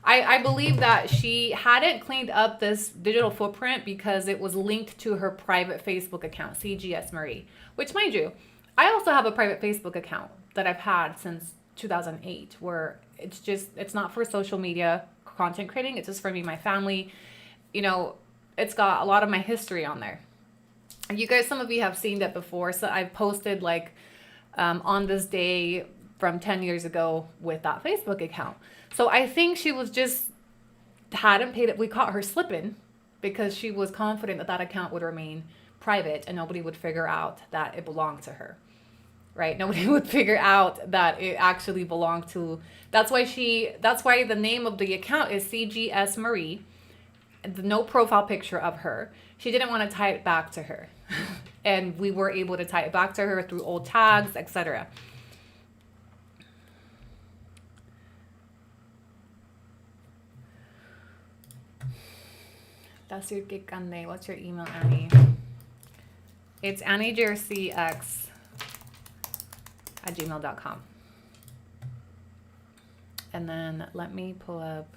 I believe that she hadn't cleaned up this digital footprint because it was linked to her private Facebook account, CGS Marie, which, mind you, I also have a private Facebook account that I've had since 2008, where it's not for social media content creating. It's just for me, my family. You know, it's got a lot of my history on there. You guys, some of you have seen that before. So I've posted like on this day from 10 years ago with that Facebook account. So I think she was just hadn't paid it. We caught her slipping because she was confident that that account would remain private and nobody would figure out that it belonged to her, right? Nobody would figure out that it actually belonged to, that's why the name of the account is CGS Marie, no profile picture of her. She didn't want to tie it back to her. And we were able to tie it back to her through old tags, etc. That's your Kikande. What's your email, Annie? It's AnniGRCX@gmail.com. And then let me pull up.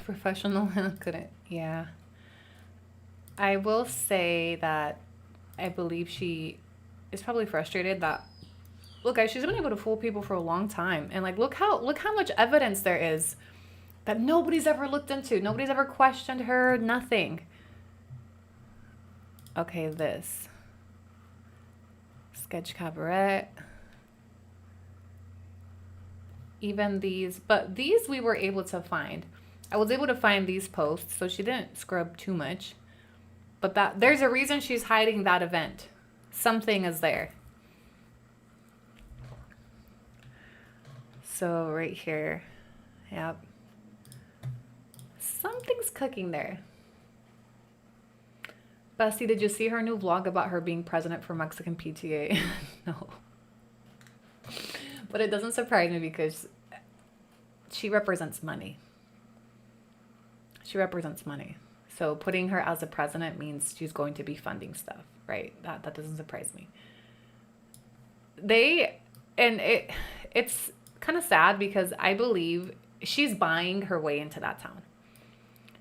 Professional couldn't. Yeah. I will say that I believe she is probably frustrated that, look, guys, she's been able to fool people for a long time. And like, look how much evidence there is that nobody's ever looked into. Nobody's ever questioned her, nothing. Okay, this. Sketch Cabaret. Even these, but these we were able to find. I was able to find these posts, so she didn't scrub too much. But that there's a reason she's hiding that event. Something is there. So right here, yep. Something's cooking there. Bestie, did you see her new vlog about her being president for Mexican PTA? No. But it doesn't surprise me because she represents money. She represents money. So putting her as a president means she's going to be funding stuff, right? That doesn't surprise me. It's kind of sad because I believe she's buying her way into that town.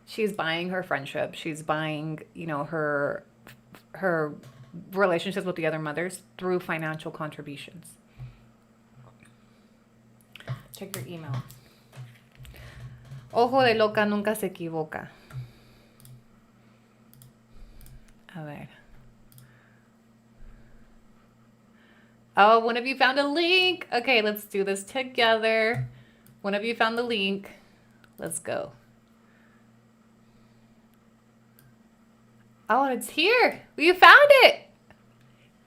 She's buying her friendship. She's buying, her relationships with the other mothers through financial contributions. Check your email. Ojo de loca nunca se equivoca. A ver. Oh, one of you found a link. Okay, let's do this together. One of you found the link. Let's go. Oh, it's here. You found it.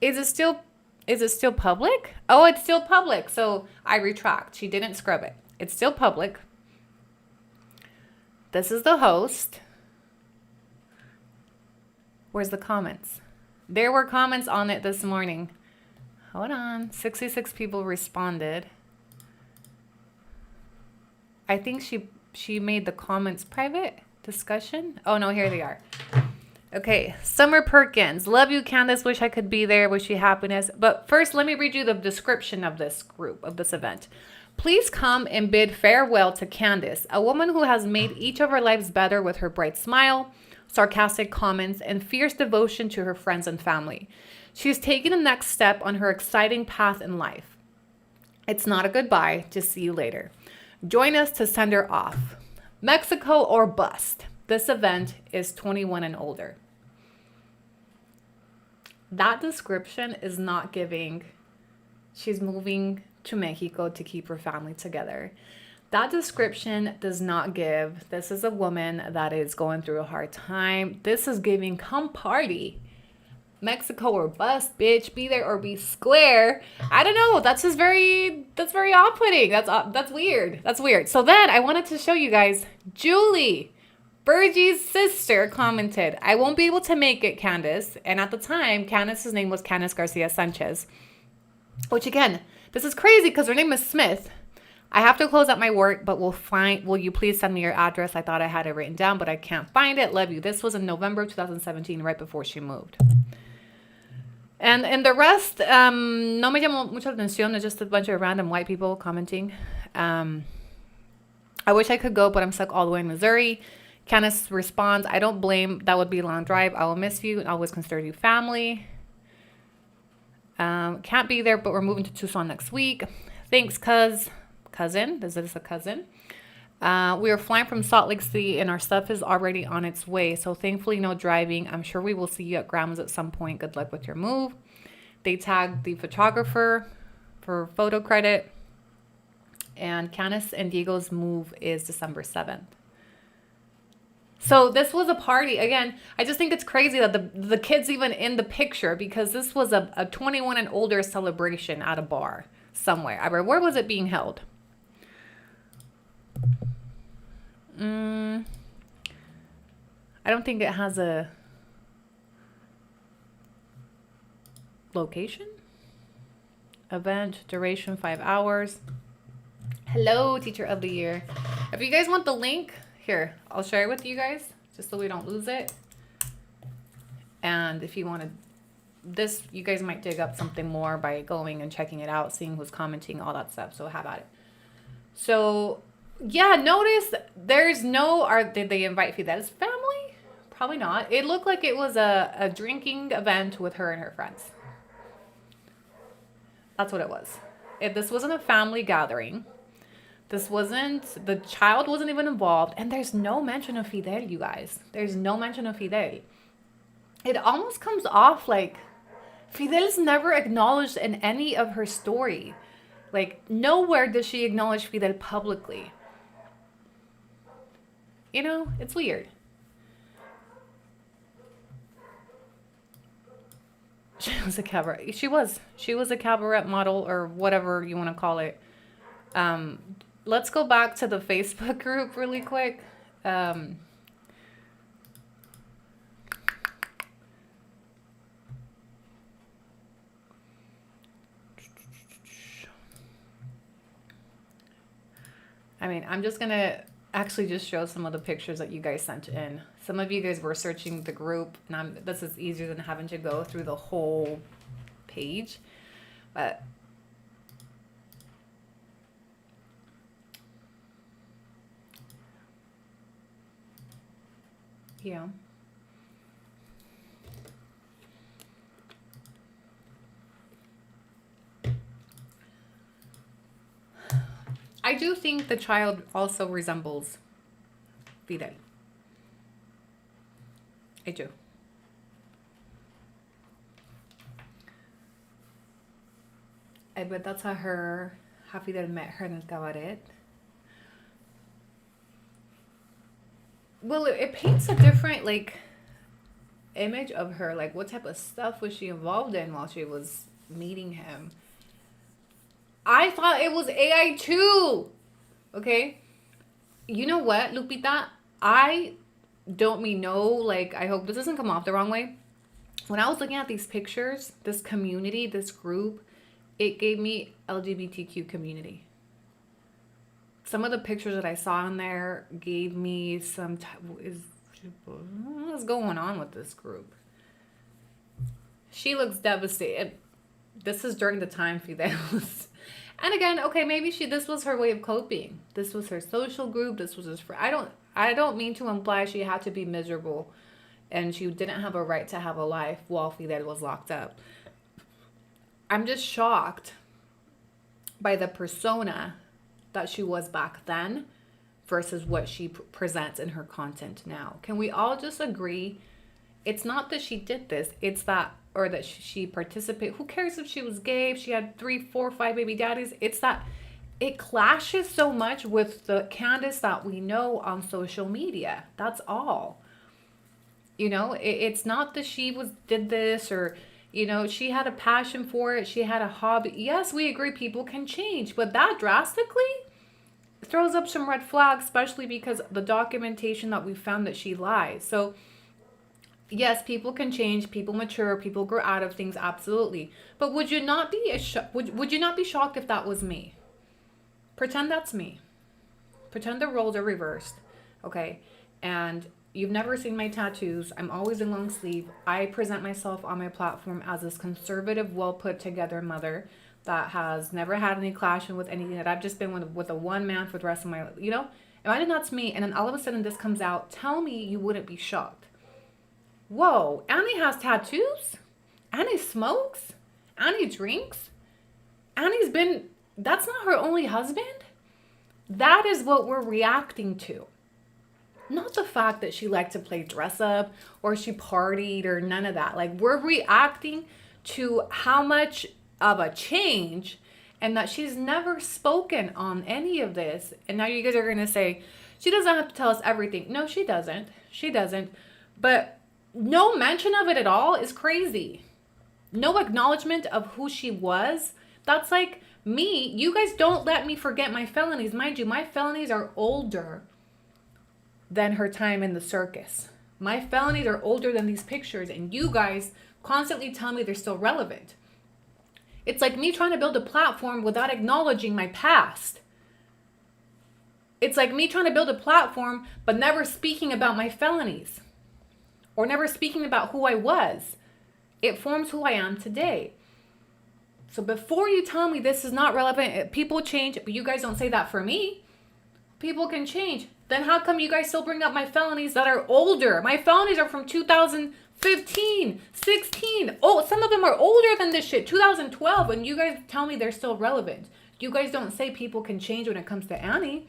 Is it still public? Oh, it's still public. So I retract. She didn't scrub it. It's still public. This is the host. Where's the comments? There were comments on it this morning. Hold on. 66 people responded. I think she made the comments private discussion. Oh, no, here they are. Okay. Summer Perkins. Love you, Candice. Wish I could be there. Wish you happiness. But first, let me read you the description of this group, of this event. Please come and bid farewell to Candice, a woman who has made each of our lives better with her bright smile, sarcastic comments, and fierce devotion to her friends and family. She's taken the next step on her exciting path in life. It's not a goodbye, just see you later. Join us to send her off. Mexico or bust. This event is 21 and older. That description is not giving she's moving to Mexico to keep her family together. That description does not give this is a woman that is going through a hard time. This is giving come party. Mexico or bust, bitch. Be there or be square. I don't know. That's very off-putting. That's weird. That's weird. So then I wanted to show you guys Julie, Bergie's sister, commented, I won't be able to make it, Candice. And at the time, Candice's name was Candice Garcia Sanchez. Which again, this is crazy because her name is Smith. I have to close up my work, but will you please send me your address? I thought I had it written down, but I can't find it. Love you. This was in November 2017, right before she moved. And the rest, no me llamó mucha atención. It's just a bunch of random white people commenting. I wish I could go, but I'm stuck all the way in Missouri. Candice responds, I don't blame. That would be a long drive. I will miss you and always consider you family. Can't be there, but we're moving to Tucson next week. Thanks, cousin. Is this a cousin? We are flying from Salt Lake City and our stuff is already on its way. So thankfully, no driving. I'm sure we will see you at Grandma's at some point. Good luck with your move. They tagged the photographer for photo credit. And Candice and Diego's move is December 7th. So this was a party. Again, I just think it's crazy that the kid's even in the picture because this was a 21 and older celebration at a bar somewhere. Where was it being held? I don't think it has a location. Event, duration 5 hours. Hello, teacher of the year. If you guys want the link, here, I'll share it with you guys just so we don't lose it. And if you want this, you guys might dig up something more by going and checking it out, seeing who's commenting, all that stuff. So how about it? So yeah, notice there's no, did they invite Fidel's family? Probably not. It looked like it was a drinking event with her and her friends. That's what it was. This wasn't a family gathering. The child wasn't even involved. And there's no mention of Fidel, you guys. There's no mention of Fidel. It almost comes off like Fidel's never acknowledged in any of her story. Like, nowhere does she acknowledge Fidel publicly. You know, it's weird. She was a cabaret. She was a cabaret model or whatever you want to call it. Let's go back to the Facebook group really quick. I mean, I'm just going to actually just show some of the pictures that you guys sent in. Some of you guys were searching the group, and this is easier than having to go through the whole page. But yeah. I do think the child also resembles Fidel. I do. I bet that's how Fidel met her in el cabaret. Well, it paints a different, like, image of her. Like, what type of stuff was she involved in while she was meeting him? I thought it was AI too. Okay? You know what, Lupita? I don't mean no, like, I hope this doesn't come off the wrong way. When I was looking at these pictures, this community, this group, it gave me LGBTQ community. Some of the pictures that I saw in there gave me some what's going on with this group? She looks devastated. This is during the time Fidel was. And again, okay, maybe this was her way of coping. This was her social group. This was I don't mean to imply she had to be miserable and she didn't have a right to have a life while Fidel was locked up. I'm just shocked by the persona that she was back then versus what she presents in her content now. Can we all just agree It's not that she did this. It's that, or that she participated. Who cares if she was gay, if she had 3, 4, 5 baby daddies? It's that it clashes so much with the Candice that we know on social media. That's all. You know, it's not that she did this, or, you know, she had a passion for it. She had a hobby. Yes, we agree people can change, but that drastically throws up some red flags, especially because the documentation that we found that she lies. So yes, people can change, people mature, people grow out of things, absolutely. But would you not be would you not be shocked if that was me? Pretend that's me. Pretend the roles are reversed, okay? And you've never seen my tattoos. I'm always in long sleeve. I present myself on my platform as this conservative, well put together mother that has never had any clashing with anything, that I've just been with a one man for the rest of my life. You know, imagine that's me, and then all of a sudden this comes out. Tell me you wouldn't be shocked. Whoa, Annie has tattoos? Annie smokes? Annie drinks? That's not her only husband? That is what we're reacting to. Not the fact that she liked to play dress up or she partied or none of that. Like, we're reacting to how much of a change, and that she's never spoken on any of this. And now you guys are going to say, she doesn't have to tell us everything. No, she doesn't. She doesn't. But no mention of it at all is crazy. No acknowledgement of who she was. That's like me. You guys don't let me forget my felonies. Mind you, my felonies are older than her time in the circus. My felonies are older than these pictures, and you guys constantly tell me they're still relevant. It's like me trying to build a platform without acknowledging my past. It's like me trying to build a platform but never speaking about my felonies, or never speaking about who I was. It forms who I am today. So before you tell me this is not relevant, people change, but you guys don't say that for me. People can change. Then how come you guys still bring up my felonies that are older? My felonies are from 2015, 16. Oh, some of them are older than this shit, 2012, and you guys tell me they're still relevant. You guys don't say people can change when it comes to Annie.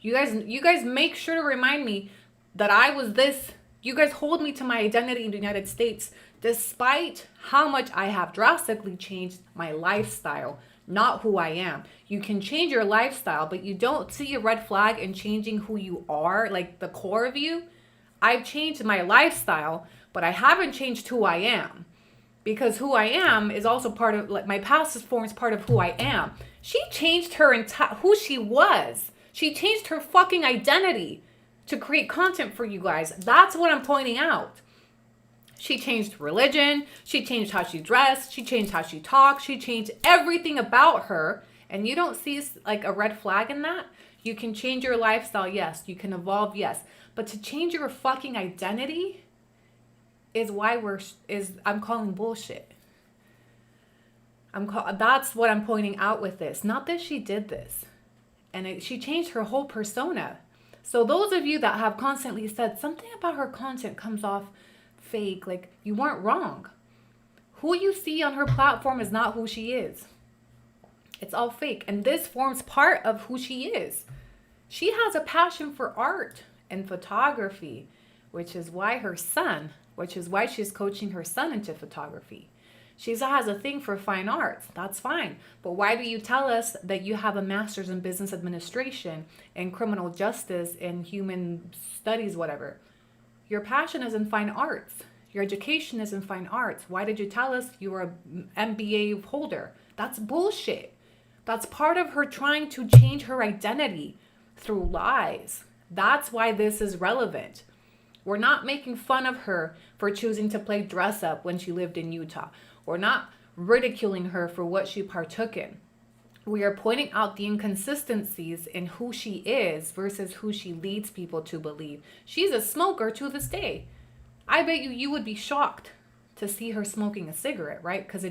You guys make sure to remind me that I was this. You guys hold me to my identity in the United States, despite how much I have drastically changed my lifestyle, not who I am. You can change your lifestyle, but you don't see a red flag in changing who you are, like the core of you. I've changed my lifestyle, but I haven't changed who I am, because who I am is also part of, like, my past forms part of who I am. She changed her who she was. She changed her fucking identity to create content for you guys. That's what I'm pointing out. She changed religion. She changed how she dressed. She changed how she talked. She changed everything about her. And you don't see like a red flag in that? You can change your lifestyle, yes. You can evolve, yes. But to change your fucking identity is why I'm calling bullshit. That's what I'm pointing out with this. Not that she did this. And she changed her whole persona. So those of you that have constantly said something about her content comes off fake, like, you weren't wrong. Who you see on her platform is not who she is. It's all fake. And this forms part of who she is. She has a passion for art and photography, which is why she's coaching her son into photography. She has a thing for fine arts. That's fine. But why do you tell us that you have a master's in business administration and criminal justice and human studies, whatever? Your passion is in fine arts. Your education is in fine arts. Why did you tell us you were an MBA holder? That's bullshit. That's part of her trying to change her identity through lies. That's why this is relevant. We're not making fun of her for choosing to play dress up when she lived in Utah. We're not ridiculing her for what she partook in. We are pointing out the inconsistencies in who she is versus who she leads people to believe. She's a smoker to this day. I bet you would be shocked to see her smoking a cigarette, right? Because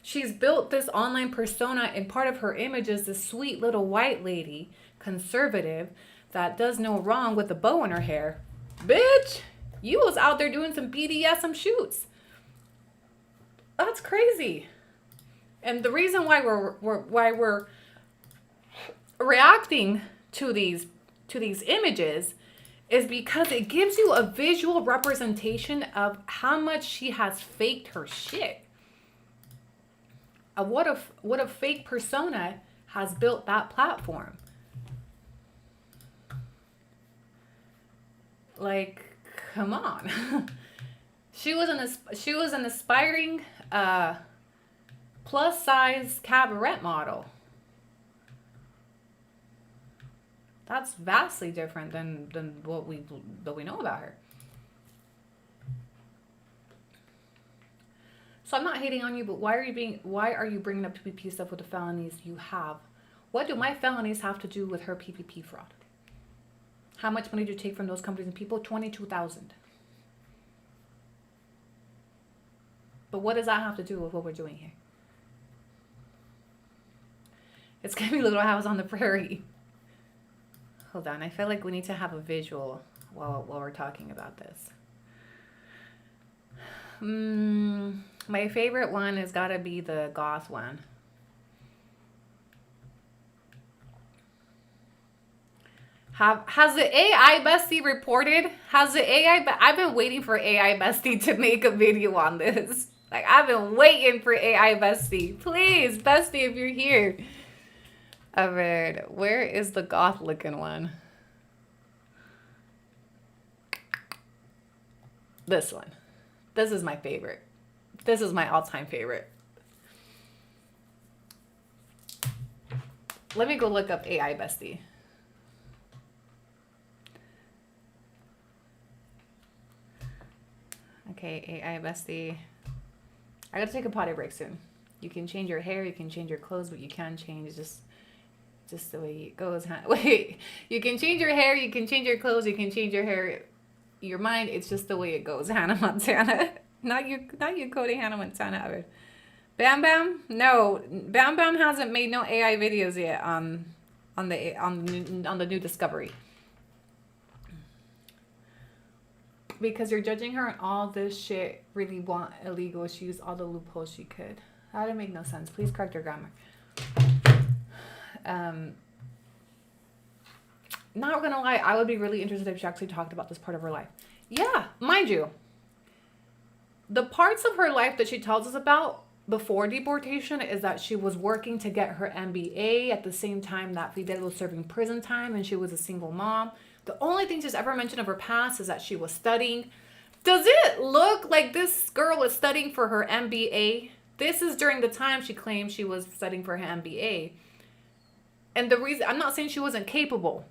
she's built this online persona, and part of her image is this sweet little white lady, conservative, that does no wrong with a bow in her hair. Bitch, you was out there doing some BDSM shoots. That's crazy. And the reason why we're reacting to these images is because it gives you a visual representation of how much she has faked her shit. Of what a fake persona has built that platform. Like, come on. She was an aspiring plus size cabaret model. That's vastly different than what we know about her. So I'm not hating on you, but why are you bringing up PPP stuff with the felonies you have? What do my felonies have to do with her PPP fraud? How much money did you take from those companies and people? $22,000. But what does that have to do with what we're doing here? It's gonna be Little House on the Prairie. Hold on, I feel like we need to have a visual while we're talking about this. My favorite one has got to be the goth one. Has the AI bestie reported? I've been waiting for AI bestie to make a video on this. Like, I've been waiting for AI bestie. Please, bestie, if you're here. A ver, where is the goth looking one? This one. This is my favorite. This is my all-time favorite. Let me go look up AI bestie. Okay, AI bestie. I gotta take a potty break soon. You can change your hair, you can change your clothes, but you can't change just the way it goes. Wait, you can change your hair, you can change your clothes, you can change your hair, your mind. It's just the way it goes. Hannah Montana, not you, Cody. Hannah Montana. Bam Bam, no, Bam Bam hasn't made no AI videos yet on the new Discovery. Because you're judging her on all this shit, really want illegal. She used all the loopholes she could. That didn't make no sense. Please correct your grammar. Not gonna lie, I would be really interested if she actually talked about this part of her life. Yeah, mind you, the parts of her life that she tells us about before deportation is that she was working to get her MBA at the same time that Fidel was serving prison time, and she was a single mom. The only thing she's ever mentioned of her past is that she was studying. Does it look like this girl is studying for her MBA? This is during the time she claimed she was studying for her MBA. And the reason, I'm not saying she wasn't capable.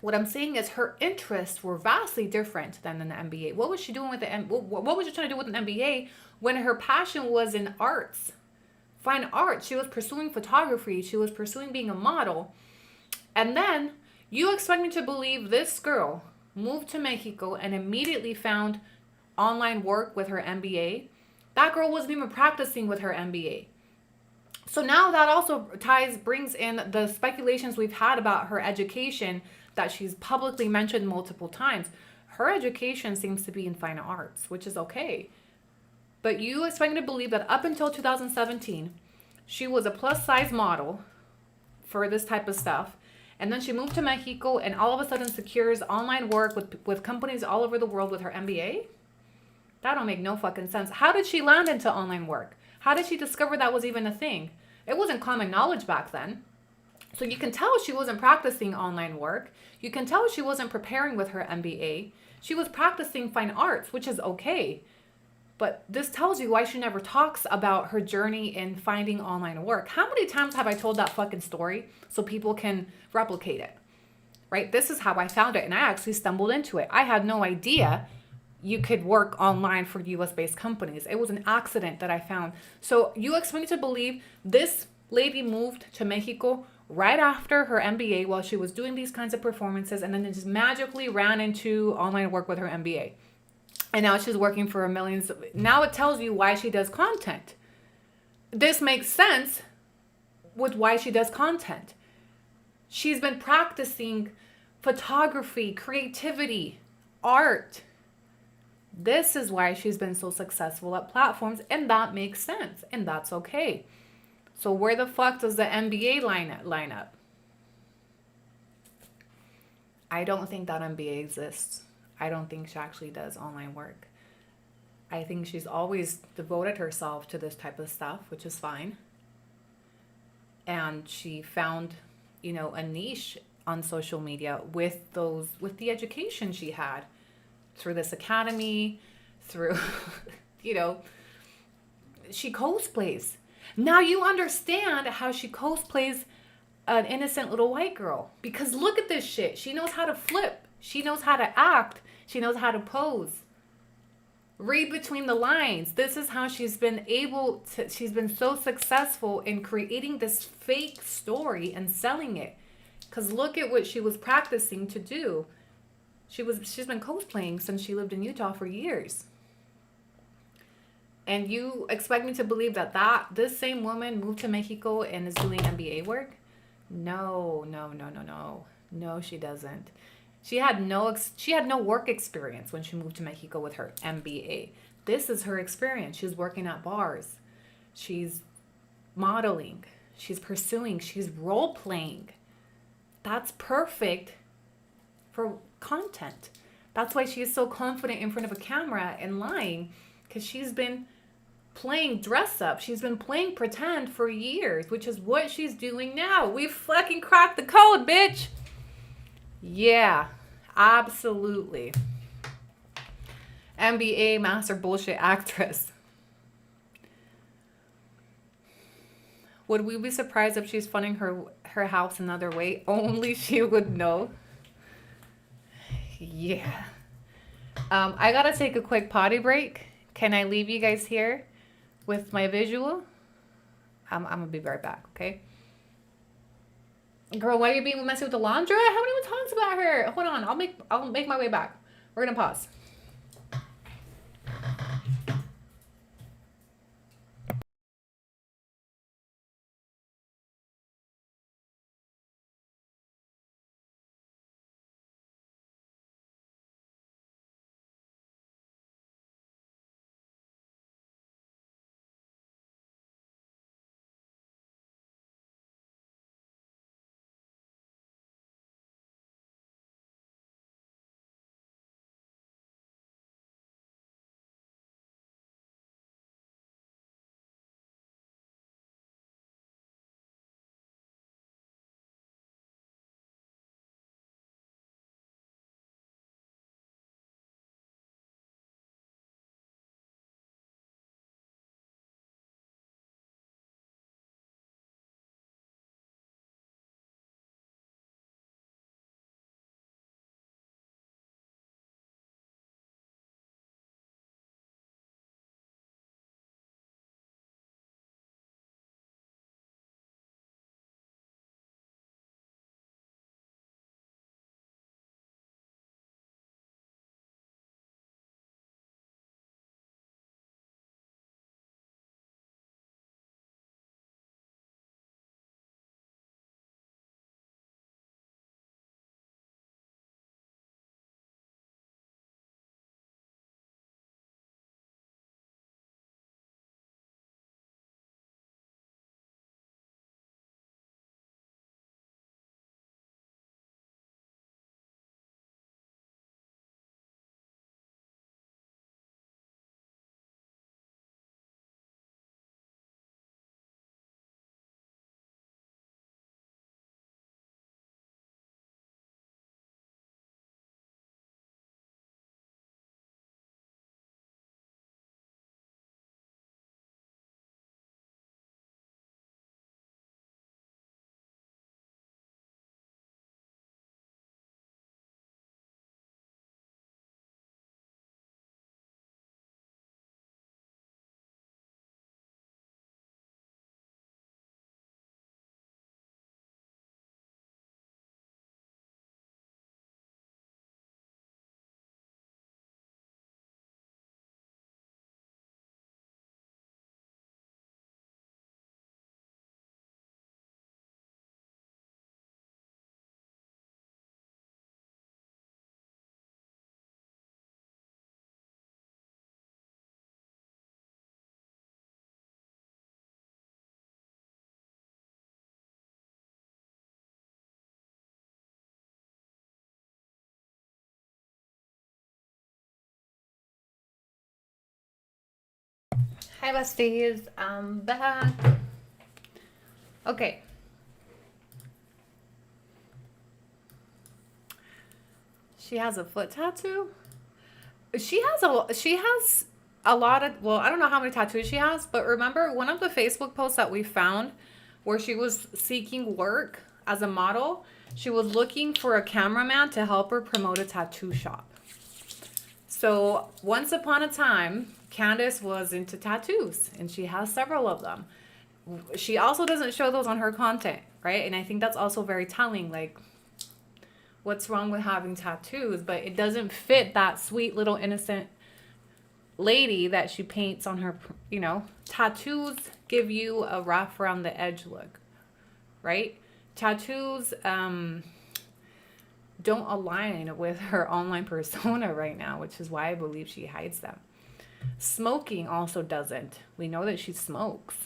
What I'm saying is her interests were vastly different than an MBA. What was she doing with what was she trying to do with an MBA when her passion was in arts? Fine art. She was pursuing photography. She was pursuing being a model. And then you expect me to believe this girl moved to Mexico and immediately found online work with her MBA? That girl wasn't even practicing with her MBA. So now that also brings in the speculations we've had about her education that she's publicly mentioned multiple times. Her education seems to be in fine arts, which is okay. But you expect me to believe that up until 2017, she was a plus size model for this type of stuff. And then she moved to Mexico and all of a sudden secures online work with companies all over the world with her MBA? That don't make no fucking sense. How did she land into online work? How did she discover that was even a thing? It wasn't common knowledge back then. So you can tell she wasn't practicing online work. You can tell she wasn't preparing with her MBA. She was practicing fine arts, which is okay. But this tells you why she never talks about her journey in finding online work. How many times have I told that fucking story so people can replicate it? Right? This is how I found it, and I actually stumbled into it. I had no idea you could work online for US-based companies. It was an accident that I found. So you expect me to believe this lady moved to Mexico right after her MBA while she was doing these kinds of performances, and then just magically ran into online work with her MBA. And now she's working for millions. Now it tells you why she does content. This makes sense with why she does content. She's been practicing photography, creativity, art. This is why she's been so successful at platforms, and that makes sense, and that's okay. So where the fuck does the MBA line up? I don't think that MBA exists. I don't think she actually does online work. I think she's always devoted herself to this type of stuff, which is fine. And she found, a niche on social media with the education she had through this academy, through, you know, she cosplays. Now you understand how she cosplays an innocent little white girl. Because look at this shit. She knows how to flip. She knows how to act. She knows how to pose. Read between the lines. This is how she's been so successful in creating this fake story and selling it. Because look at what she was practicing to do. She's been cosplaying since she lived in Utah for years. And you expect me to believe that this same woman moved to Mexico and is doing MBA work? No. No, she doesn't. She had no work experience when she moved to Mexico with her MBA. This is her experience. She's working at bars. She's modeling. She's pursuing. She's role playing. That's perfect for content. That's why she is so confident in front of a camera and lying, because she's been playing dress up. She's been playing pretend for years, which is what she's doing now. We fucking cracked the code, bitch. Yeah, absolutely. MBA master bullshit actress. Would we be surprised if she's funding her house another way? Only she would know. Yeah. I gotta take a quick potty break. Can I leave you guys here with my visual? I'm gonna be right back, okay? Girl, why are you being messy with the laundry? I haven't even talked about her. Hold on, I'll make my way back. We're gonna pause. Hi, besties. I'm back. Okay. She has a foot tattoo. She has a lot of, well, I don't know how many tattoos she has, but remember one of the Facebook posts that we found where she was seeking work as a model? She was looking for a cameraman to help her promote a tattoo shop. So once upon a time, Candice was into tattoos, and she has several of them. She also doesn't show those on her content, right? And I think that's also very telling. Like, what's wrong with having tattoos? But it doesn't fit that sweet little innocent lady that she paints on her, you know. Tattoos give you a rough around the edge look, right? Tattoos don't align with her online persona right now, which is why I believe she hides them. Smoking also doesn't. We know that she smokes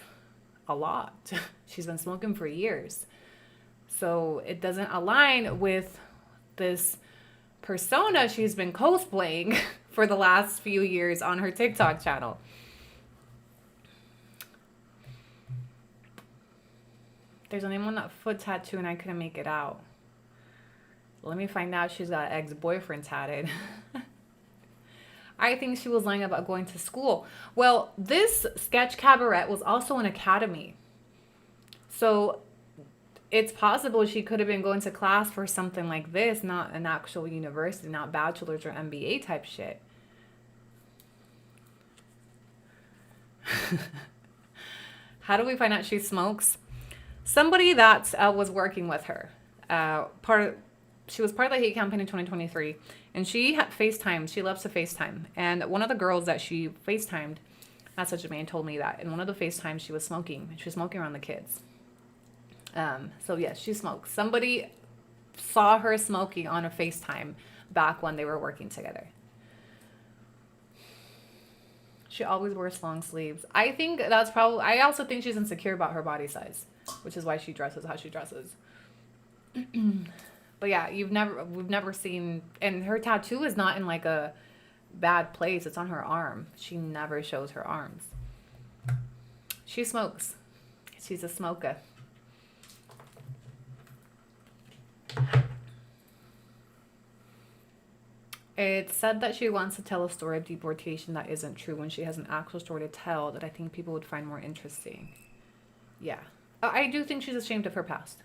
a lot. She's been smoking for years. So it doesn't align with this persona she's been cosplaying for the last few years on her TikTok channel. There's a name on that foot tattoo and I couldn't make it out. Let me find out she's got ex-boyfriend tatted. I think she was lying about going to school. Well, this Sketch Cabaret was also an academy. So it's possible she could have been going to class for something like this, not an actual university, not bachelor's or MBA type shit. How do we find out she smokes? Somebody that was working with her, she was part of the hate campaign in 2023, and she had FaceTime. She loves to FaceTime. And one of the girls that she FaceTimed messaged me and told me that in one of the FaceTimes she was smoking. She was smoking around the kids. So yes, she smokes. Somebody saw her smoking on a FaceTime back when they were working together. She always wears long sleeves. I think that's probably, I also think she's insecure about her body size, which is why she dresses how she dresses. But yeah, we've never seen, and her tattoo is not in like a bad place. It's on her arm. She never shows her arms. She smokes. She's a smoker. It's said that she wants to tell a story of deportation that isn't true when she has an actual story to tell that I think people would find more interesting. Yeah. I do think she's ashamed of her past.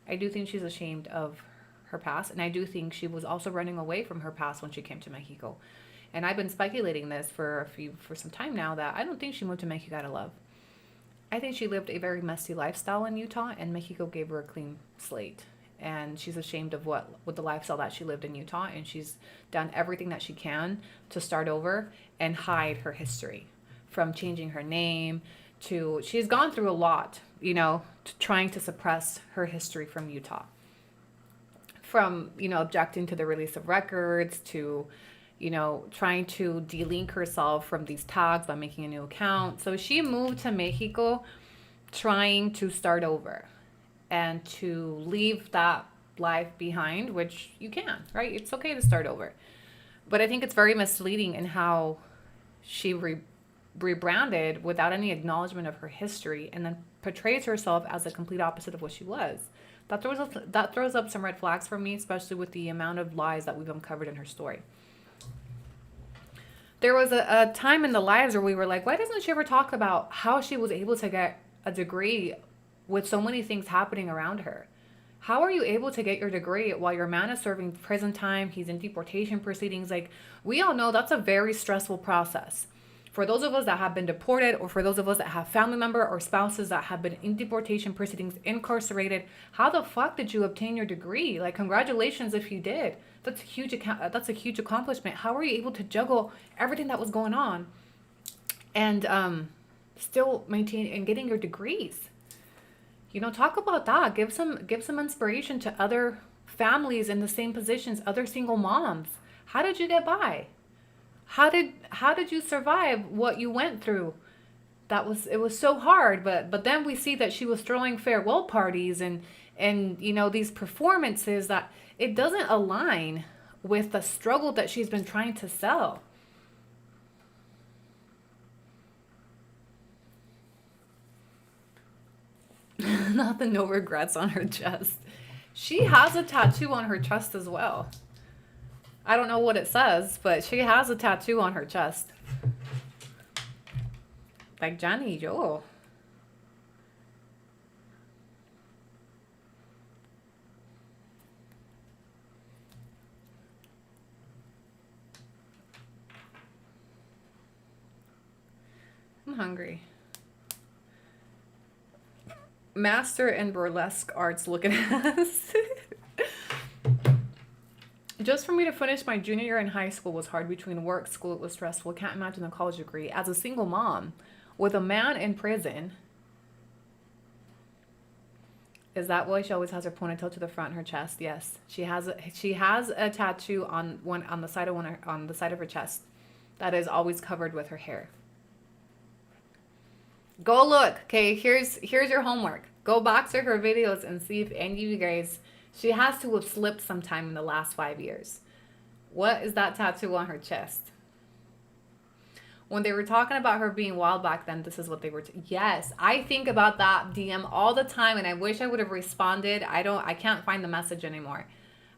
I do think she's ashamed of her past, and I do think she was also running away from her past when she came to Mexico. And I've been speculating this for some time now that I don't think she moved to Mexico out of love. I think she lived a very messy lifestyle in Utah, and Mexico gave her a clean slate. And she's ashamed of what the lifestyle that she lived in Utah, and she's done everything that she can to start over and hide her history, from changing her name to, she's gone through a lot, you know, trying to suppress her history from Utah. From, you know, objecting to the release of records to, you know, trying to delink herself from these tags by making a new account. So she moved to Mexico trying to start over and to leave that life behind, which you can, right? It's okay to start over. But I think it's very misleading in how she rebranded without any acknowledgement of her history, and then portrays herself as the complete opposite of what she was. That throws up some red flags for me, especially with the amount of lies that we've uncovered in her story. There was a time in the lives where we were like, why doesn't she ever talk about how she was able to get a degree with so many things happening around her? How are you able to get your degree while your man is serving prison time? He's in deportation proceedings. Like, we all know that's a very stressful process. For those of us that have been deported, or for those of us that have family member or spouses that have been in deportation proceedings, incarcerated, how the fuck did you obtain your degree? Like, congratulations if you did. That's a huge accomplishment. How are you able to juggle everything that was going on and still maintain and getting your degrees? You know, talk about that. Give some inspiration to other families in the same positions, other single moms. How did you get by? How did you survive what you went through? It was so hard, but then we see that she was throwing farewell parties and you know, these performances that it doesn't align with the struggle that she's been trying to sell. Not the no regrets on her chest. She has a tattoo on her chest as well. I don't know what it says, but she has a tattoo on her chest. Like Johnny, yo. I'm hungry. Master in burlesque arts looking at us. Just for me to finish my junior year in high school was hard. Between work, school, it was stressful. Can't imagine a college degree. As a single mom with a man in prison. Is that why she always has her ponytail to the front of her chest? Yes. She has a tattoo on the side of her chest that is always covered with her hair. Go look. Okay, here's your homework. Go back to her videos and see if any of you guys, she has to have slipped sometime in the last 5 years. What is that tattoo on her chest? When they were talking about her being wild back then, this is what they were. Yes, I think about that DM all the time, and I wish I would have responded. I can't find the message anymore.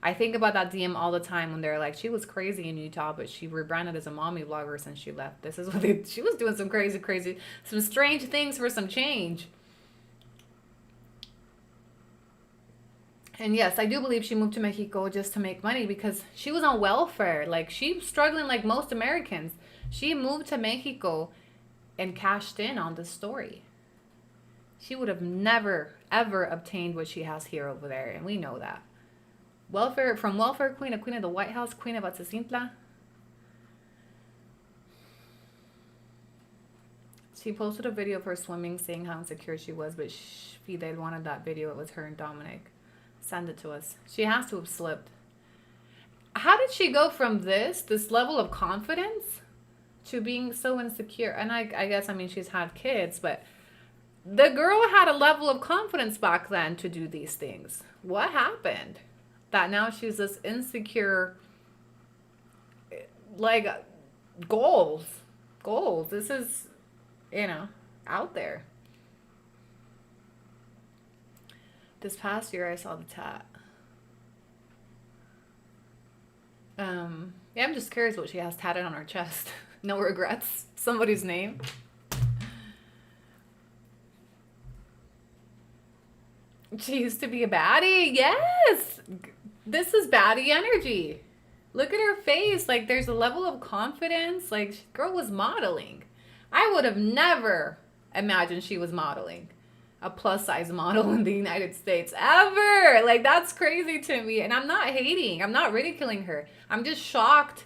I think about that DM all the time when they're like, she was crazy in Utah, but she rebranded as a mommy vlogger since she left. This is what she was doing some crazy, some strange things for some change. And yes, I do believe she moved to Mexico just to make money because she was on welfare. Like, she's struggling like most Americans. She moved to Mexico and cashed in on this story. She would have never, ever obtained what she has here over there, and we know that. Welfare, from welfare queen to queen of the White House, queen of Atzintla. She posted a video of her swimming, saying how insecure she was, but Fidel wanted that video. It was her and Dominic. Send it to us. She has to have slipped. How did she go from this level of confidence to being so insecure? And I guess, I mean, she's had kids, but the girl had a level of confidence back then to do these things. What happened? That now she's this insecure, like, goals. This is, out there. This past year, I saw the tat. Yeah, I'm just curious what she has tatted on her chest. No regrets. Somebody's name. She used to be a baddie. Yes! This is baddie energy. Look at her face. Like, there's a level of confidence. Like, girl was modeling. I would have never imagined she was modeling. A plus-size model in the United States. Ever! Like, that's crazy to me. And I'm not hating. I'm not ridiculing her. I'm just shocked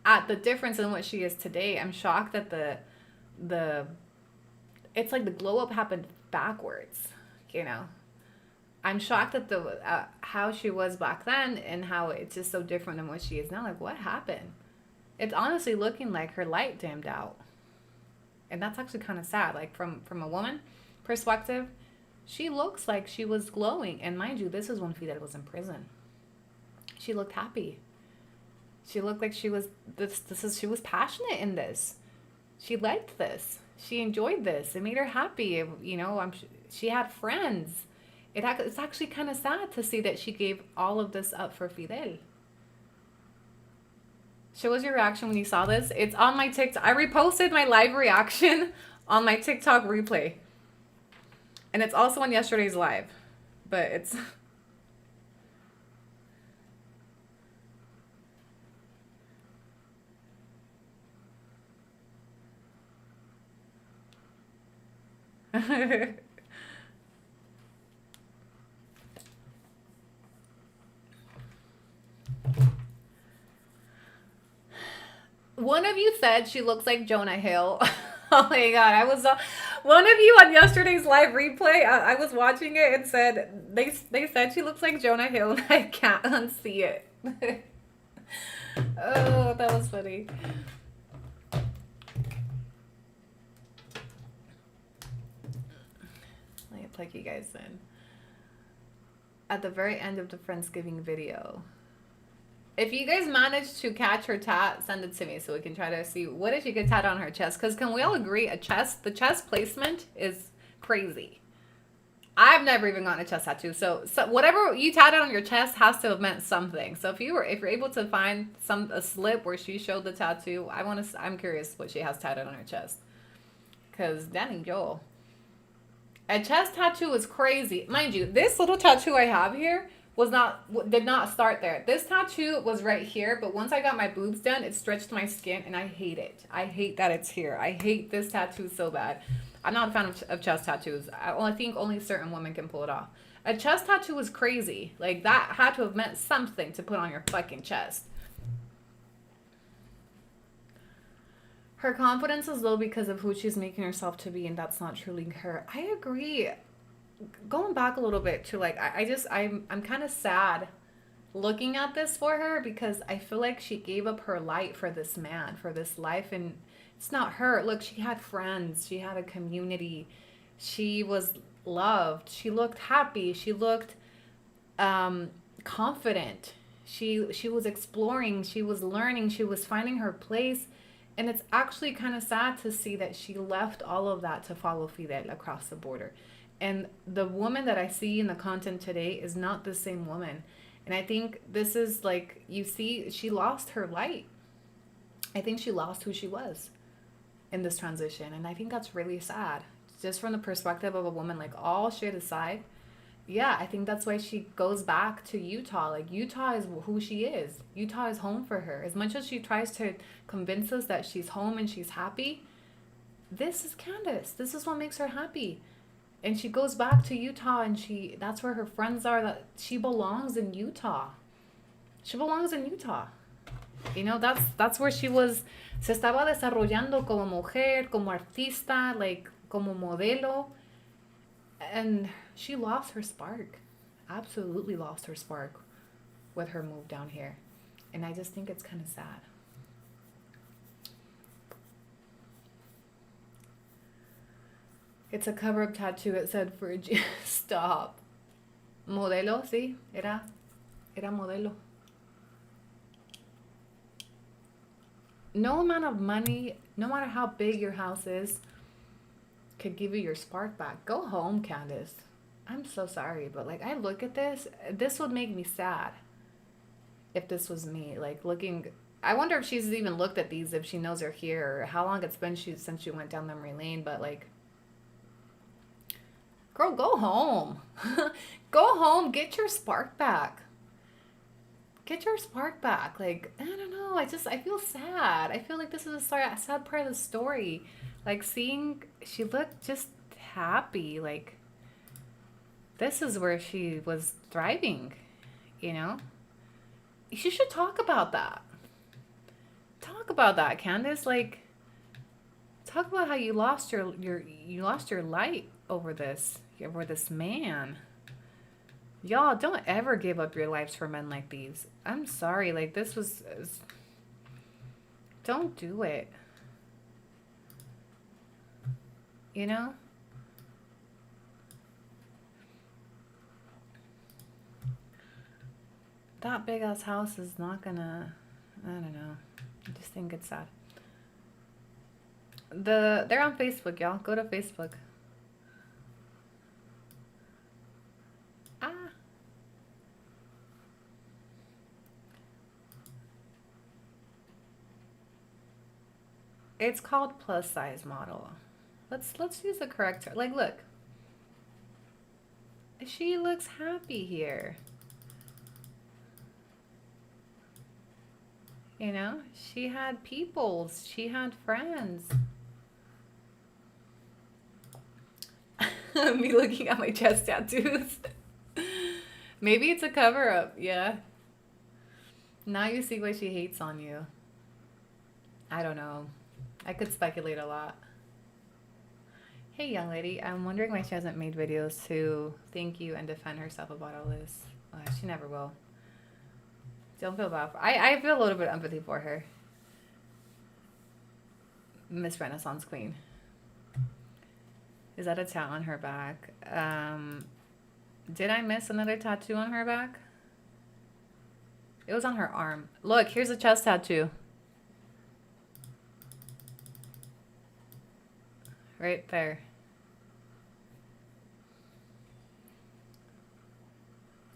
at the difference in what she is today. I'm shocked that it's like the glow-up happened backwards, I'm shocked at the how she was back then and how it's just so different than what she is now. Like, what happened? It's honestly looking like her light dimmed out. And that's actually kind of sad. Like, from a woman perspective, she looks like she was glowing. And mind you, this is when Fidel was in prison. She looked happy. She looked like she was she was passionate in this. She liked this. She enjoyed this. It made her happy. She had friends. It's actually kind of sad to see that she gave all of this up for Fidel. Show us your reaction when you saw this. It's on my TikTok. I reposted my live reaction on my TikTok replay. And it's also on yesterday's live. But it's... One of you said she looks like Jonah Hill. Oh my God. One of you on yesterday's live replay, I was watching it and said, they said she looks like Jonah Hill, and I can't unsee it. Oh, that was funny. Let me plug you guys in. At the very end of the Friendsgiving video, if you guys manage to catch her tat, send it to me so we can try to see what did she get tat on her chest. Because can we all agree the chest placement is crazy. I've never even gotten a chest tattoo. So whatever you tatted on your chest has to have meant something. So if you're able to find a slip where she showed the tattoo, I'm curious what she has tatted on her chest. Cause Danny Joel. A chest tattoo is crazy. Mind you, this little tattoo I have here did not start there. This tattoo was right here, but once I got my boobs done, it stretched my skin and I hate it. I hate that it's here. I hate this tattoo so bad. I'm not a fan of chest tattoos. I think only certain women can pull it off. A chest tattoo is crazy. Like, that had to have meant something to put on your fucking chest. Her confidence is low because of who she's making herself to be, and that's not truly her. I agree. Going back a little bit to, like, I'm kind of sad looking at this for her, because I feel like she gave up her light for this man, for this life, and it's not her. Look, she had friends. She had a community. She was loved. She looked happy. She looked confident. She was exploring. She was learning. She was finding her place. And it's actually kind of sad to see that she left all of that to follow Fidel across the border. And the woman that I see in the content today is not the same woman. And I think this is like, you see, she lost her light. I think she lost who she was in this transition. And I think that's really sad. Just from the perspective of a woman, like, all shit aside, yeah, I think that's why she goes back to Utah. Like, Utah is who she is. Utah is home for her. As much as she tries to convince us that she's home and she's happy, this is Candice. This is what makes her happy. And she goes back to Utah, and that's where her friends are. That she belongs in Utah. She belongs in Utah. You know, that's where she was. Se estaba desarrollando como mujer, como artista, like, como modelo. And she lost her spark. Absolutely lost her spark with her move down here. And I just think it's kind of sad. It's a cover-up tattoo. It said for stop. Modelo, sí. Era modelo. No amount of money, no matter how big your house is, could give you your spark back. Go home, Candice. I'm so sorry, but, like, I look at this would make me sad if this was me. Like, looking, I wonder if she's even looked at these, if she knows they're here, or how long it's been since she went down memory lane. But, like, girl, go home. Go home, get your spark back. Get your spark back. Like, I don't know, I feel sad. I feel like this is a sad part of the story. Like, seeing, she looked just happy. Like, this is where she was thriving, you know? You should talk about that. Talk about that, Candice. Like, talk about how you lost your light over this man. Y'all, don't ever give up your lives for men like these. I'm sorry. Like, this was... Don't do it. You know? That big ass house is not gonna... I don't know. I just think it's sad. They're on Facebook, y'all. Go to Facebook. It's called plus size model. Let's use the correct term. Like, look. She looks happy here. You know, she had peoples. She had friends. Me looking at my chest tattoos. Maybe it's a cover-up, yeah. Now you see why she hates on you. I don't know. I could speculate a lot. Hey, young lady, I'm wondering why she hasn't made videos to thank you and defend herself about all this. She never will. Don't feel bad. I feel a little bit of empathy for her. Miss Renaissance Queen. Is that a tat on her back? Did I miss another tattoo on her back? It was on her arm. Look, here's a chest tattoo. Right there.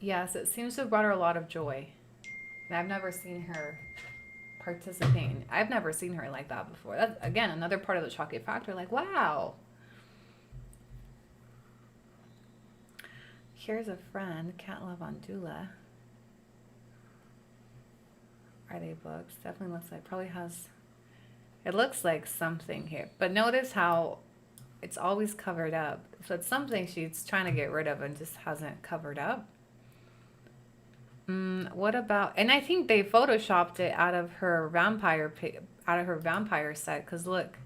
Yes, it seems to have brought her a lot of joy. And I've never seen her participating. I've never seen her like that before. That's, again, another part of the chocolate factor. Like, wow. Here's a friend. Can't Love on Doula. Are they books? Definitely looks like, probably has, it looks like something here. But notice how it's always covered up. So it's something she's trying to get rid of and just hasn't covered up. What about, and I think they photoshopped it out of her vampire set, because look.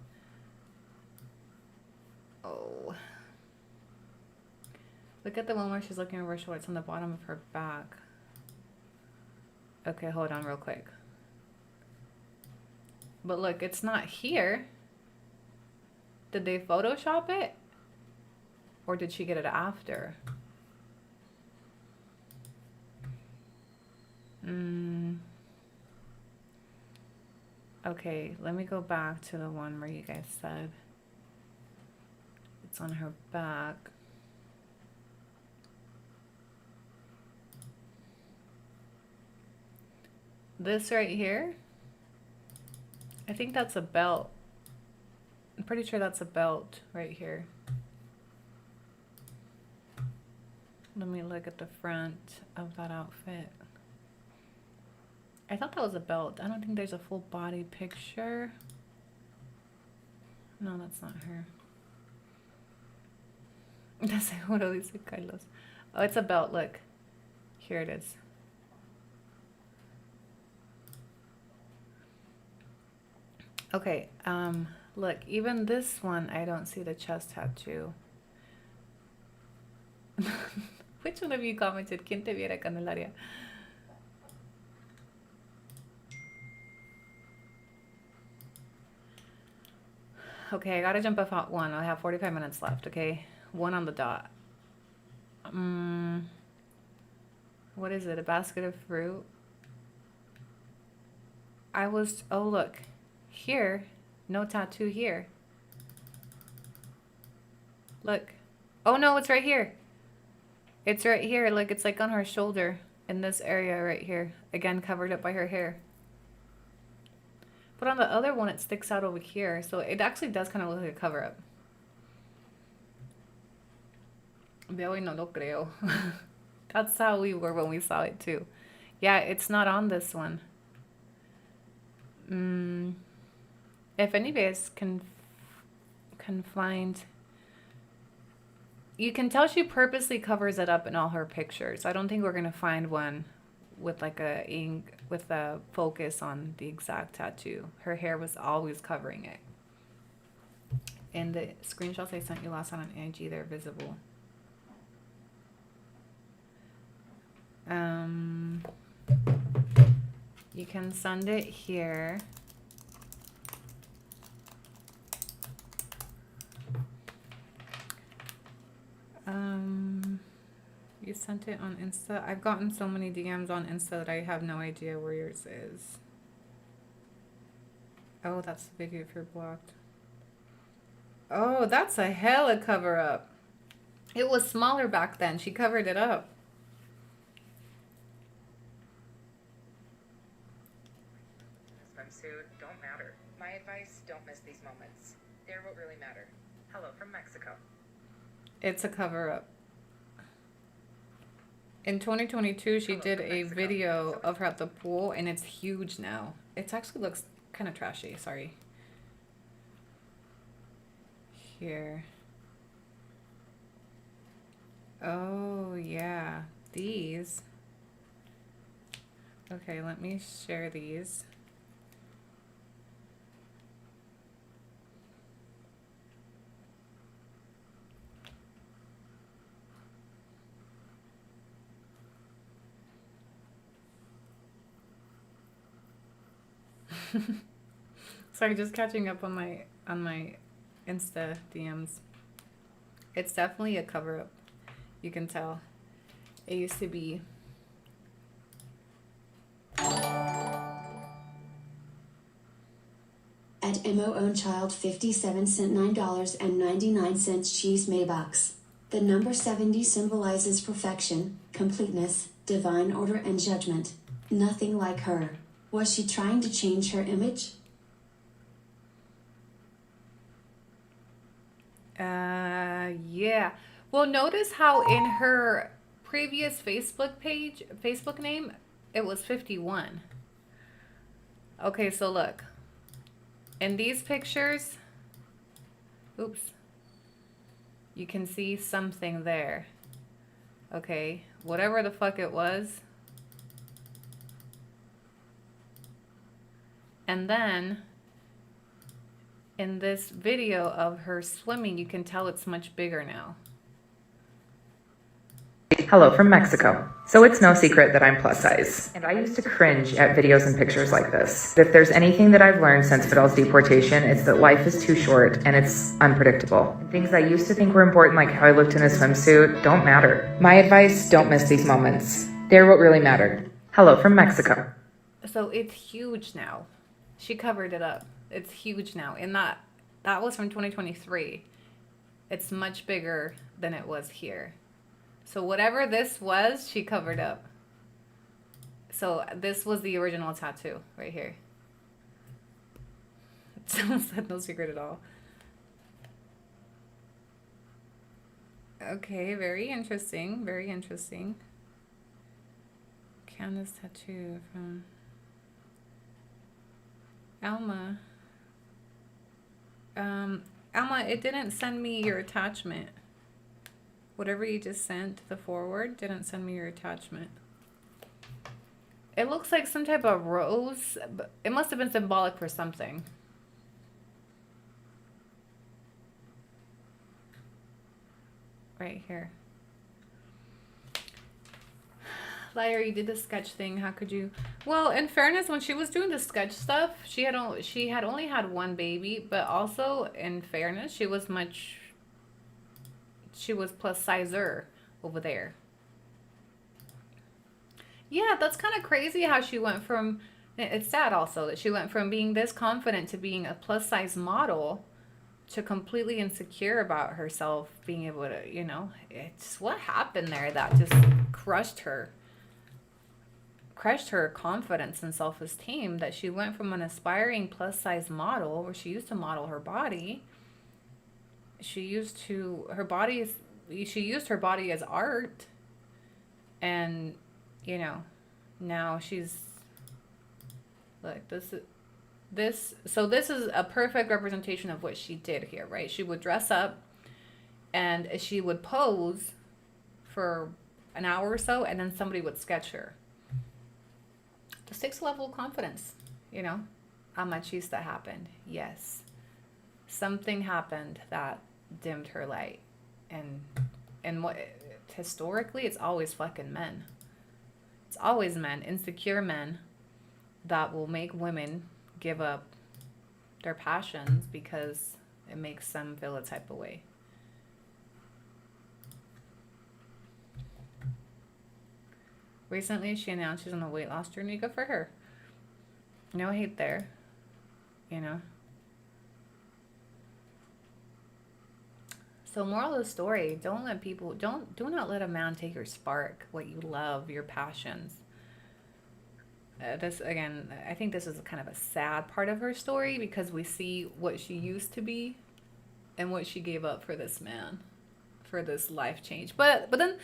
Oh. Look at the one where she's looking over her shoulder. It's on the bottom of her back. Okay, hold on real quick. But look, it's not here. Did they Photoshop it? Or did she get it after? Okay, let me go back to the one where you guys said it's on her back. This right here, I think that's a belt. I'm pretty sure that's a belt right here. Let me look at the front of that outfit. I thought that was a belt. I don't think there's a full body picture. No, that's not her. Seguro dice Carlos. Oh, it's a belt. Look. Here it is. Okay, look, even this one, I don't see the chest tattoo. Which one of you commented, ¿Quién te viera, Candelaria? Okay, I gotta jump off at 1. I have 45 minutes left, okay? 1 on the dot. What is it, a basket of fruit? Oh look. Here, no tattoo here. Look. Oh no, it's right here. It's right here. Look, it's like on her shoulder in this area right here. Again, covered up by her hair. But on the other one, it sticks out over here. So it actually does kind of look like a cover-up. Veo y no lo creo. That's how we were when we saw it too. Yeah, it's not on this one. If any of you guys can find, you can tell she purposely covers it up in all her pictures. I don't think we're gonna find one with like with a focus on the exact tattoo. Her hair was always covering it. And the screenshots I sent you last time on IG, they're visible. You can send it here. You sent it on Insta. I've gotten so many DMs on Insta that I have no idea where yours is. Oh, that's the video if you're blocked. Oh, that's a hella cover up. It was smaller back then. She covered it up. Swimsuit don't matter. My advice, don't miss these moments. They're what really matter. Hello from Mexico. It's a cover up. In 2022, she did a video of her at the pool, and it's huge now. It actually looks kind of trashy. Sorry. Here. Oh, yeah. These. Okay, let me share these. Sorry, just catching up on my Insta DMs. It's definitely a cover up. You can tell. It used to be. At MO Own Child 57 cent $9.99 cheese Maybox. The number 70 symbolizes perfection, completeness, divine order, and judgment. Nothing like her. Was she trying to change her image? Yeah. Well, notice how in her previous Facebook name, it was 51. Okay, so look. In these pictures, oops, you can see something there. Okay, whatever the fuck it was. And then in this video of her swimming, you can tell it's much bigger now. Hello from Mexico. So it's no secret that I'm plus size. And I used to cringe at videos and pictures like this. If there's anything that I've learned since Fidel's deportation, it's that life is too short and it's unpredictable. And things I used to think were important, like how I looked in a swimsuit, don't matter. My advice, don't miss these moments. They're what really mattered. Hello from Mexico. So it's huge now. She covered it up. It's huge now. And that was from 2023. It's much bigger than it was here. So whatever this was, she covered up. So this was the original tattoo right here. Someone said no secret at all. Okay, very interesting. Very interesting. Candice tattoo from Alma. Alma, it didn't send me your attachment. Whatever you just sent, the forward, didn't send me your attachment. It looks like some type of rose, but it must have been symbolic for something. Right here. Liar, you did the sketch thing. How could you? Well, in fairness, when she was doing the sketch stuff, she had only had one baby, but also in fairness, she was plus sizer over there. Yeah, that's kind of crazy how she went from, it's sad also that she went from being this confident to being a plus size model to completely insecure about herself, being able to, you know, it's what happened there that just crushed her confidence and self-esteem, that she went from an aspiring plus size model where she used to model her body. She used her body as art, and you know, now she's like this is a perfect representation of what she did here, right? She would dress up and she would pose for an hour or so, and then somebody would sketch her. Just takes a level of confidence, you know. How much used to happen? Yes, something happened that dimmed her light, and what historically, it's always fucking men. It's always men, insecure men, that will make women give up their passions because it makes them feel a type of way. Recently, she announced she's on a weight loss journey. Good for her. No hate there, you know. So moral of the story, do not let a man take your spark, what you love, your passions. This, again, I think this is kind of a sad part of her story, because we see what she used to be and what she gave up for this man, for this life change. But then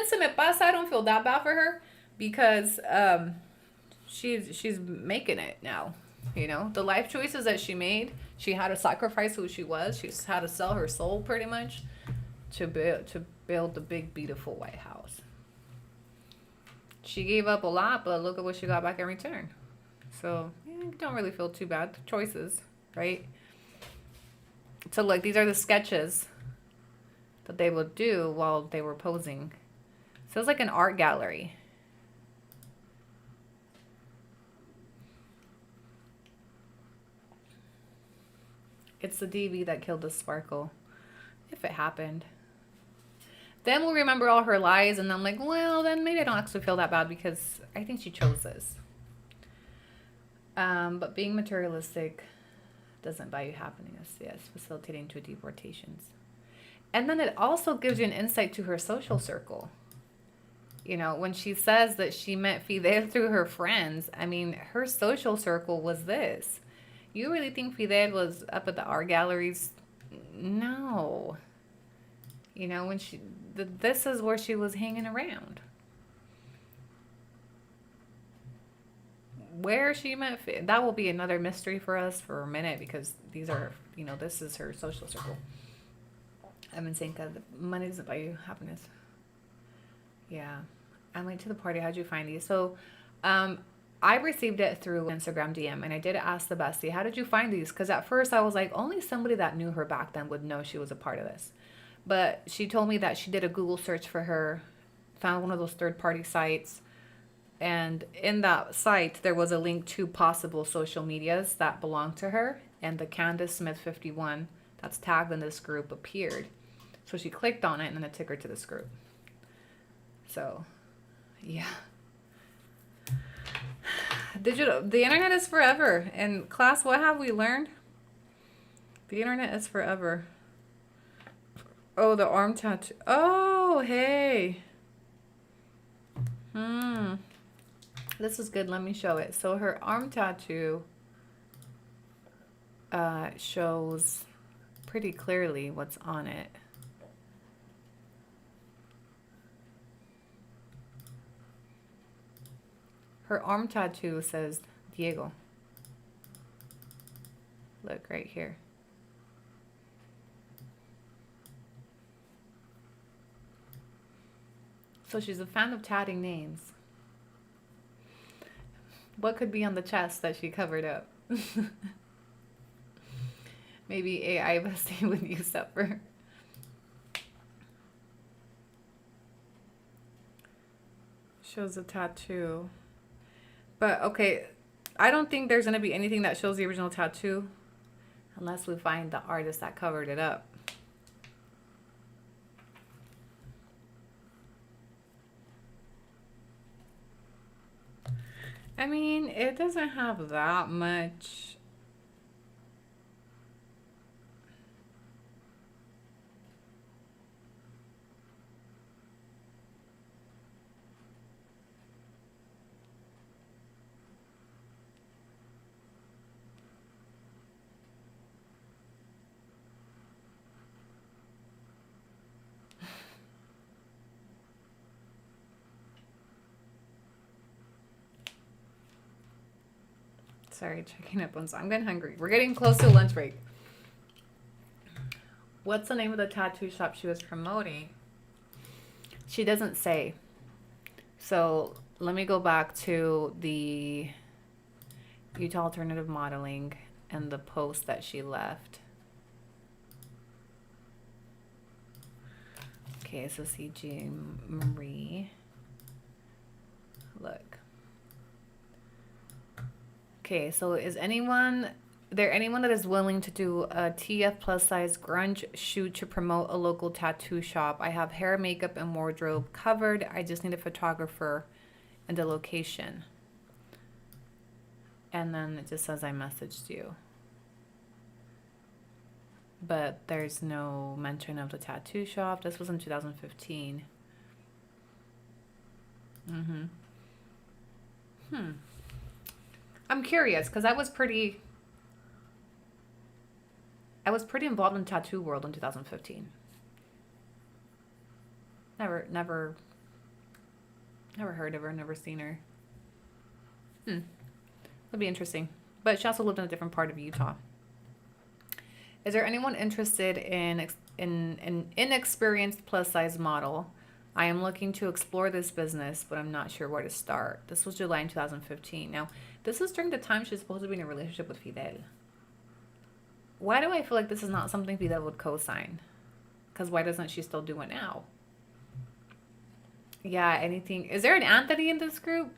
se me pasa, I don't feel that bad for her, because she's making it now. You know, the life choices that she made, she had to sacrifice who she was. She's had to sell her soul pretty much to build the big, beautiful White House. She gave up a lot, but look at what she got back in return. So, yeah, don't really feel too bad. Choices, right? So, look, these are the sketches that they would do while they were posing. So, it's like an art gallery. It's the DV that killed the sparkle, if it happened. Then we'll remember all her lies, and I'm like, well, then maybe I don't actually feel that bad, because I think she chose this. But being materialistic doesn't buy you happiness. Yes, facilitating to deportations. And then it also gives you an insight to her social circle. You know, when she says that she met Fidel through her friends, I mean, her social circle was this. You really think Fidel was up at the art galleries? No. You know, when this is where she was hanging around. Where she met Fidel, that will be another mystery for us for a minute, because these are, you know, this is her social circle. I've been saying, God, money doesn't buy you happiness. Yeah. I'm late to the party. How'd you find these? So, I received it through Instagram DM, and I did ask the bestie, how did you find these? Because at first I was like, only somebody that knew her back then would know she was a part of this. But she told me that she did a Google search for her, found one of those third-party sites, and in that site there was a link to possible social medias that belonged to her, and the Candice Smith 51 that's tagged in this group appeared. So she clicked on it, and then it took her to this group. So, yeah. The internet is forever. And class, what have we learned? The internet is forever. Oh, the arm tattoo. Oh, hey. This is good. Let me show it. So her arm tattoo shows pretty clearly what's on it. Her arm tattoo says Diego. Look right here. So she's a fan of tatting names. What could be on the chest that she covered up? Maybe AI bestie would use that for her. Shows a tattoo. But, okay, I don't think there's going to be anything that shows the original tattoo unless we find the artist that covered it up. I mean, it doesn't have that much. Sorry, checking up on. I'm getting hungry. We're getting close to lunch break. What's the name of the tattoo shop she was promoting? She doesn't say. So let me go back to the Utah Alternative Modeling and the post that she left. Okay, so CG Marie. Look. Okay, so is there anyone that is willing to do a TF plus size grunge shoot to promote a local tattoo shop? I have hair, makeup, and wardrobe covered. I just need a photographer and a location. And then it just says I messaged you. But there's no mention of the tattoo shop. This was in 2015. I'm curious because I was pretty involved in the tattoo world in 2015. Never heard of her, never seen her. That'd be interesting. But she also lived in a different part of Utah. Is there anyone interested in an inexperienced plus size model? I am looking to explore this business, but I'm not sure where to start. This was July in 2015. Now, this is during the time she's supposed to be in a relationship with Fidel. Why do I feel like this is not something Fidel would co-sign? Because why doesn't she still do it now? Yeah, anything. Is there an Anthony in this group?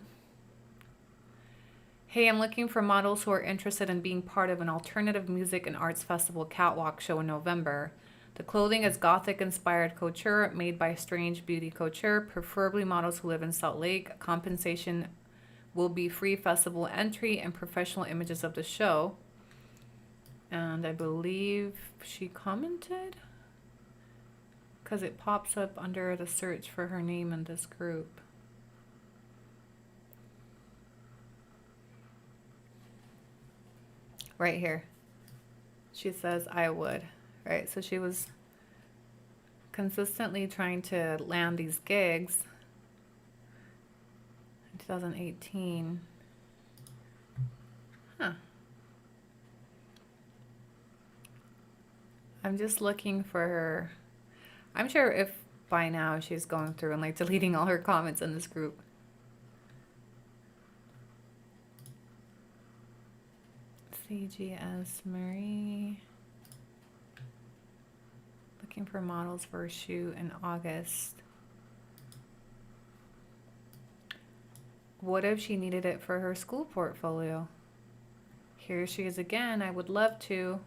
Hey, I'm looking for models who are interested in being part of an alternative music and arts festival catwalk show in November. The clothing is gothic-inspired couture made by Strange Beauty Couture, preferably models who live in Salt Lake. Compensation will be free festival entry and professional images of the show. And I believe she commented because it pops up under the search for her name in this group. right here. She says, I would, right? So she was consistently trying to land these gigs in 2018. Huh. I'm just looking for her. I'm sure if by now she's going through and like deleting all her comments in this group. CGS Marie. Looking for models for a shoot in August. What if she needed it for her school portfolio? Here she is again. I would love to.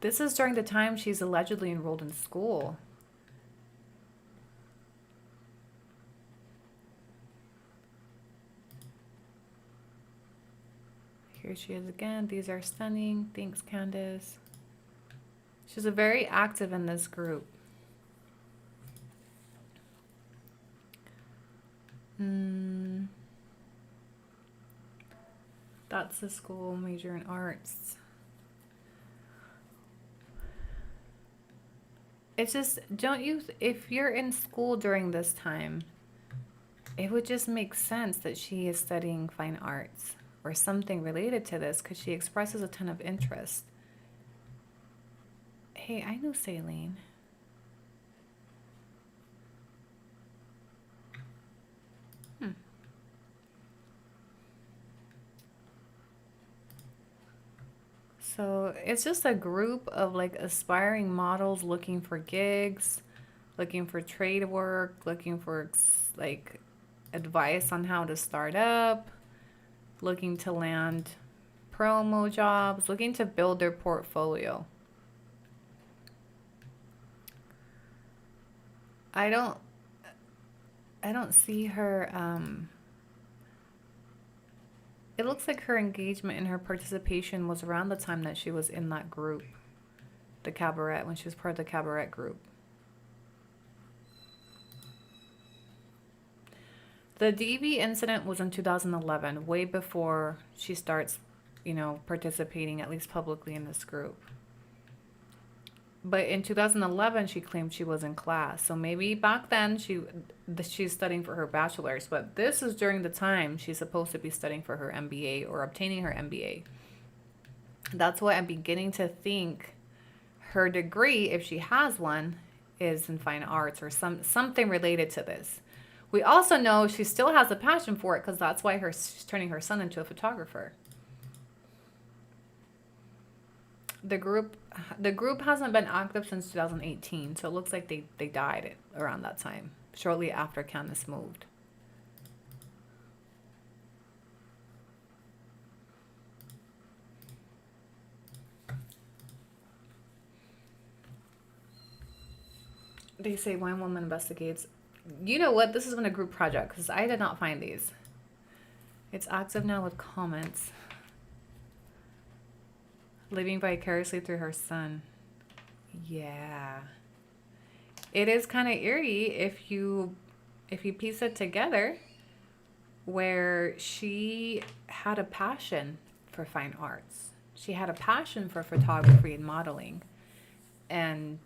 This is during the time she's allegedly enrolled in school. Here she is again. These are stunning. Thanks, Candice. She's very active in this group. That's the school, major in arts. It's just, don't you, if you're in school during this time, it would just make sense that she is studying fine arts or something related to this because she expresses a ton of interest. Hey, I know Saline. So it's just a group of like aspiring models looking for gigs, looking for trade work, looking for like advice on how to start up, looking to land promo jobs, looking to build their portfolio. I don't see her, it looks like her engagement and her participation was around the time that she was in that group, the cabaret, when she was part of the cabaret group. The DV incident was in 2011, way before she starts, you know, participating at least publicly in this group. But in 2011, she claimed she was in class. So maybe back then she's studying for her bachelor's. But this is during the time she's supposed to be studying for her MBA or obtaining her MBA. That's why I'm beginning to think her degree, if she has one, is in fine arts or something related to this. We also know she still has a passion for it because that's why she's turning her son into a photographer. The group hasn't been active since 2018, so it looks like they died around that time, shortly after Candice moved. They say Wine Woman investigates. You know what? This has been a group project because I did not find these. It's active now with comments. Living vicariously through her son. Yeah. It is kind of eerie if you piece it together, where she had a passion for fine arts. She had a passion for photography and modeling. And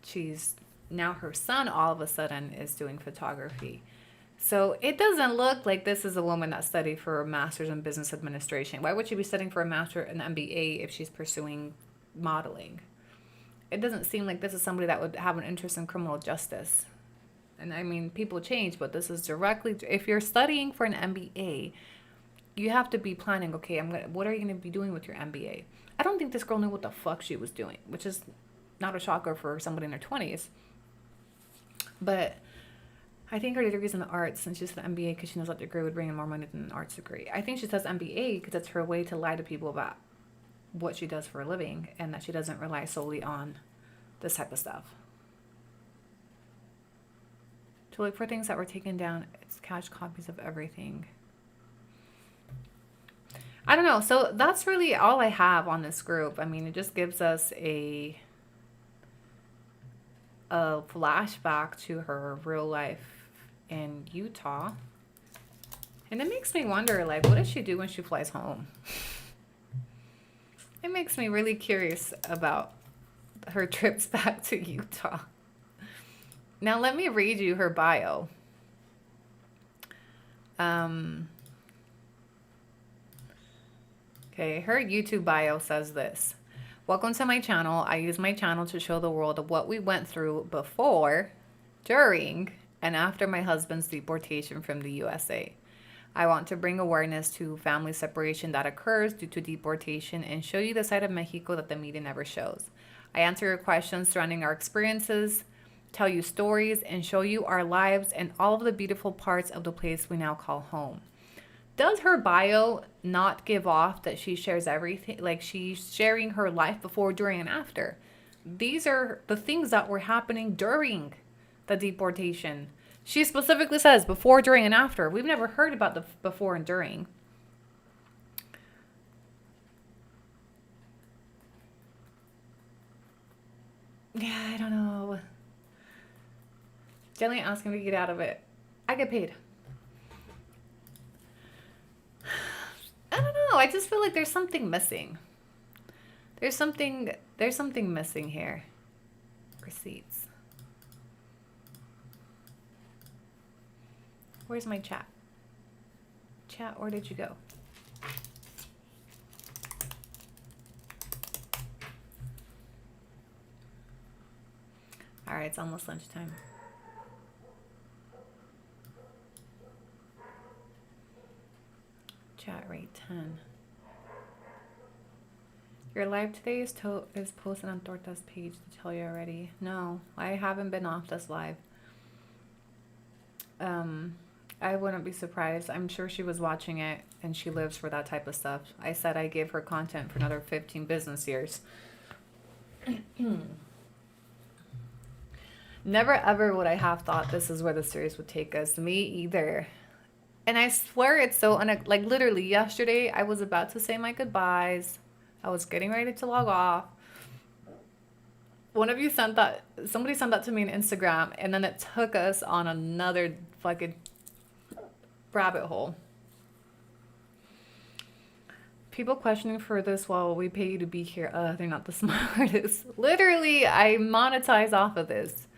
now her son all of a sudden is doing photography. So it doesn't look like this is a woman that studied for a master's in business administration. Why would she be studying for an MBA if she's pursuing modeling? It doesn't seem like this is somebody that would have an interest in criminal justice. And I mean, people change, but this is directly, if you're studying for an MBA, you have to be planning, okay, what are you going to be doing with your MBA? I don't think this girl knew what the fuck she was doing, which is not a shocker for somebody in their 20s. But I think her degree is in the arts, and she's the MBA because she knows that degree would bring in more money than an arts degree. I think she says MBA because it's her way to lie to people about what she does for a living and that she doesn't rely solely on this type of stuff. To look for things that were taken down, it's cash copies of everything. I don't know. So that's really all I have on this group. I mean, it just gives us a flashback to her real life in Utah. And it makes me wonder, like, what does she do when she flies home? It makes me really curious about her trips back to Utah. Now let me read you her bio. Okay, her YouTube bio says this. Welcome to my channel. I use my channel to show the world what we went through before, during, and after my husband's deportation from the USA. I want to bring awareness to family separation that occurs due to deportation and show you the side of Mexico that the media never shows. I answer your questions surrounding our experiences, tell you stories, and show you our lives and all of the beautiful parts of the place we now call home. Does her bio not give off that she shares everything? Like she's sharing her life before, during, and after. These are the things that were happening during the deportation. She specifically says before, during, and after. We've never heard about the before and during. Yeah, I don't know. Gently asking to get out of it. I get paid. I don't know. I just feel like there's something missing. There's something missing here. Receipts. Where's my chat? Chat, where did you go? All right, it's almost lunchtime. Chat rate 10. Your live today is posted on Torta's page to tell you already. No, I haven't been off this live. I wouldn't be surprised. I'm sure she was watching it and she lives for that type of stuff. I said I gave her content for another 15 business years. Never ever would I have thought this is where the series would take us. Me either. And I swear it's so, like literally yesterday, I was about to say my goodbyes. I was getting ready to log off. One of you somebody sent that to me on Instagram, and then it took us on another fucking rabbit hole. People questioning for this while we pay you to be here. They're not the smartest. Literally, I monetize off of this.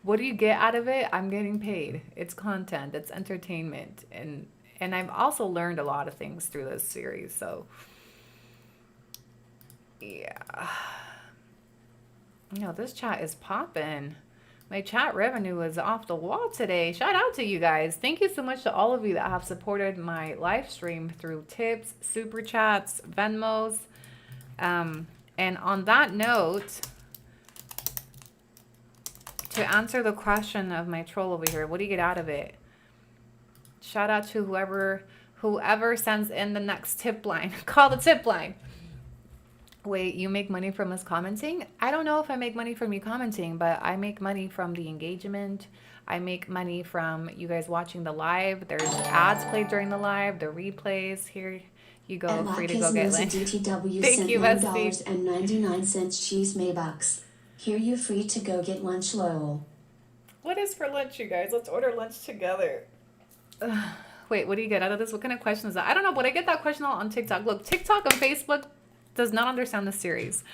What do you get out of it? I'm getting paid. It's content. It's entertainment. And I've also learned a lot of things through this series. So, yeah. No, this chat is popping. My chat revenue is off the wall today. Shout out to you guys. Thank you so much to all of you that have supported my live stream through tips, super chats, Venmos. And on that note, to answer the question of my troll over here, what do you get out of it? Shout out to whoever sends in the next tip line. Call the tip line. Wait, you make money from us commenting? I don't know if I make money from you commenting, but I make money from the engagement. I make money from you guys watching the live. There's ads played during the live, the replays. Here you go, And free to go get lunch. DTW Thank sent you, Bestie. $9.99 cheese Maybucks. Here you free to go get lunch, lol. What is for lunch, you guys? Let's order lunch together. Wait, what do you get out of this? What kind of question is that? I don't know, but I get that question on TikTok. Look, TikTok and Facebook does not understand the series.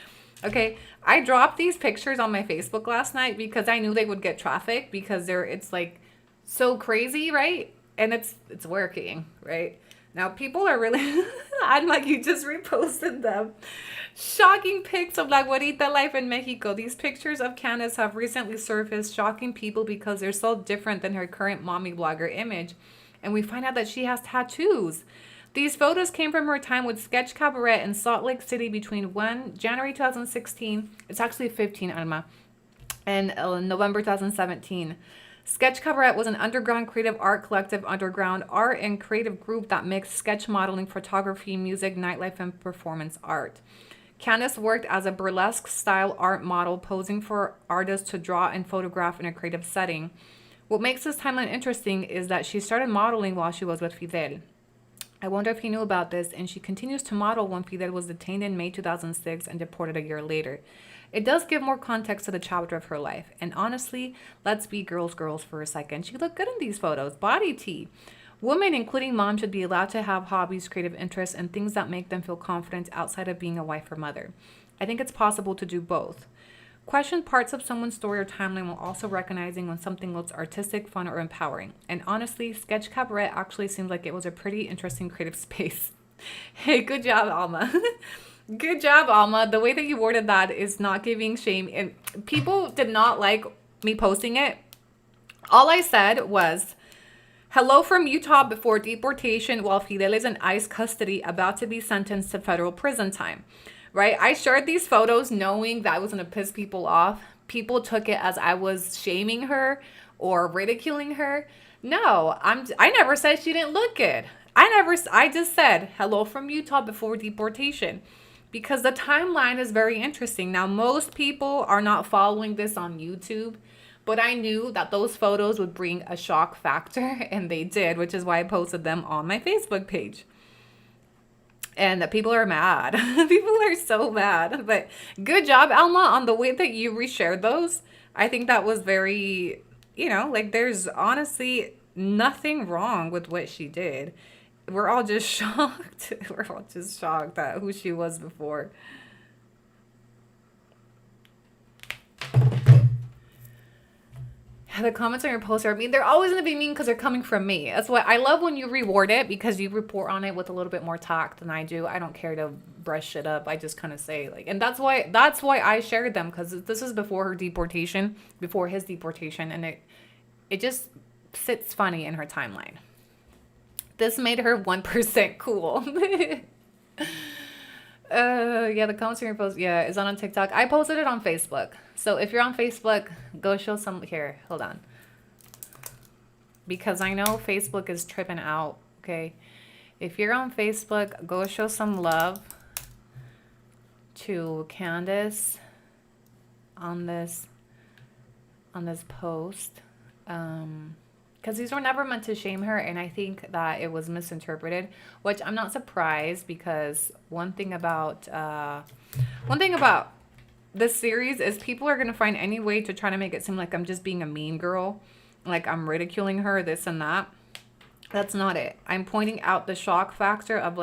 Okay, I dropped these pictures on my Facebook last night because I knew they would get traffic because it's like so crazy, right? And it's working, right? Now people are really I'm like, you just reposted them. Shocking pics of La Guarita life in Mexico. These pictures of Candice have recently surfaced, shocking people because they're so different than her current mommy blogger image. And we find out that she has tattoos. These photos came from her time with Sketch Cabaret in Salt Lake City between January 2016, it's actually 15, Alma, and November 2017. Sketch Cabaret was an underground creative art collective, underground art and creative group that mixed sketch modeling, photography, music, nightlife, and performance art. Candice worked as a burlesque-style art model, posing for artists to draw and photograph in a creative setting. What makes this timeline interesting is that she started modeling while she was with Fidel. I wonder if he knew about this, and she continues to model when Fidel was detained in May 2006 and deported a year later. It does give more context to the chapter of her life. And honestly, let's be girls for a second. She looked good in these photos. Body tee. Women, including moms, should be allowed to have hobbies, creative interests, and things that make them feel confident outside of being a wife or mother. I think it's possible to do both. Question parts of someone's story or timeline while also recognizing when something looks artistic, fun, or empowering. And honestly, Sketch Cabaret actually seemed like it was a pretty interesting creative space. Hey, good job, Alma. Good job, Alma. The way that you worded that is not giving shame. And people did not like me posting it. All I said was, hello from Utah before deportation while Fidel is in ICE custody about to be sentenced to federal prison time. Right? I shared these photos knowing that I was going to piss people off. People took it as I was shaming her or ridiculing her. No, I never said she didn't look good. I just said hello from Utah before deportation because the timeline is very interesting. Now, most people are not following this on YouTube, but I knew that those photos would bring a shock factor, and they did, which is why I posted them on my Facebook page. And that people are mad. People are so mad. But good job, Alma, on the way that you reshared those. I think that was very, like there's honestly nothing wrong with what she did. We're all just shocked. We're all just shocked at who she was before. The comments on your post are mean. They're always going to be mean because they're coming from me. That's why I love when you reward it, because you report on it with a little bit more tact than I do. I don't care to brush shit up. I just kind of say and that's why I shared them, because this is before his deportation, and it just sits funny in her timeline. This made her 1% cool. The comments on your post, is on TikTok. I posted it on Facebook. So if you're on Facebook, go show some here. Hold on. Because I know Facebook is tripping out, okay? If you're on Facebook, go show some love to Candice on this post. Because these were never meant to shame her, and I think that it was misinterpreted, which I'm not surprised, because one thing about this series is people are going to find any way to try to make it seem like I'm just being a mean girl, like I'm ridiculing her, this and that. That's not it. I'm pointing out the shock factor of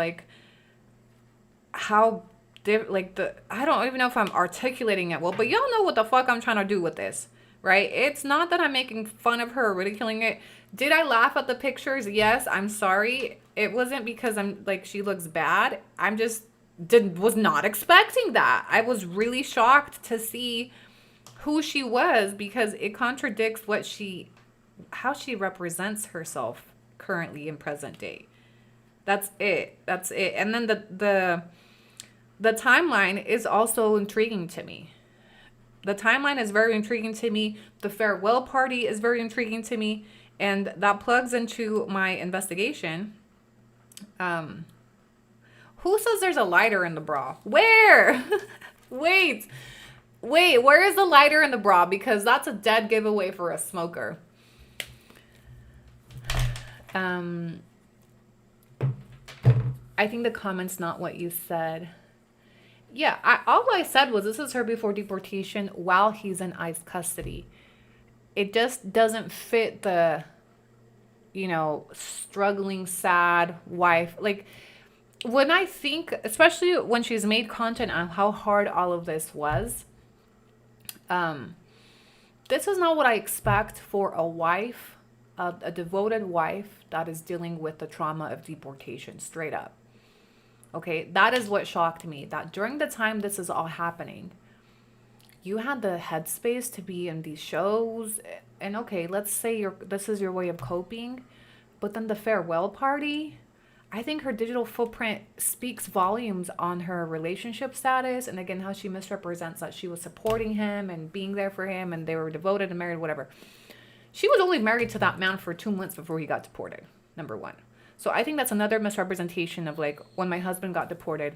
how I don't even know if I'm articulating it well, but y'all know what the fuck I'm trying to do with this. Right? It's not that I'm making fun of her or ridiculing it. Did I laugh at the pictures? Yes, I'm sorry. It wasn't because I'm she looks bad. I'm just was not expecting that. I was really shocked to see who she was, because it contradicts how she represents herself currently in present day. That's it. And then the timeline is also intriguing to me. The timeline is very intriguing to me. The farewell party is very intriguing to me. And that plugs into my investigation. Who says there's a lighter in the bra? Where? Wait, where is the lighter in the bra? Because that's a dead giveaway for a smoker. I think the comment's not what you said. Yeah, all I said was this is her before deportation while he's in ICE custody. It just doesn't fit the, struggling, sad wife. When I think, especially when she's made content on how hard all of this was, this is not what I expect for a wife, a devoted wife that is dealing with the trauma of deportation, straight up. Okay, that is what shocked me, that during the time this is all happening, you had the headspace to be in these shows. And okay, let's say this is your way of coping. But then the farewell party, I think her digital footprint speaks volumes on her relationship status. And again, how she misrepresents that she was supporting him and being there for him and they were devoted and married, whatever. She was only married to that man for 2 months before he got deported, number one. So I think that's another misrepresentation of when my husband got deported,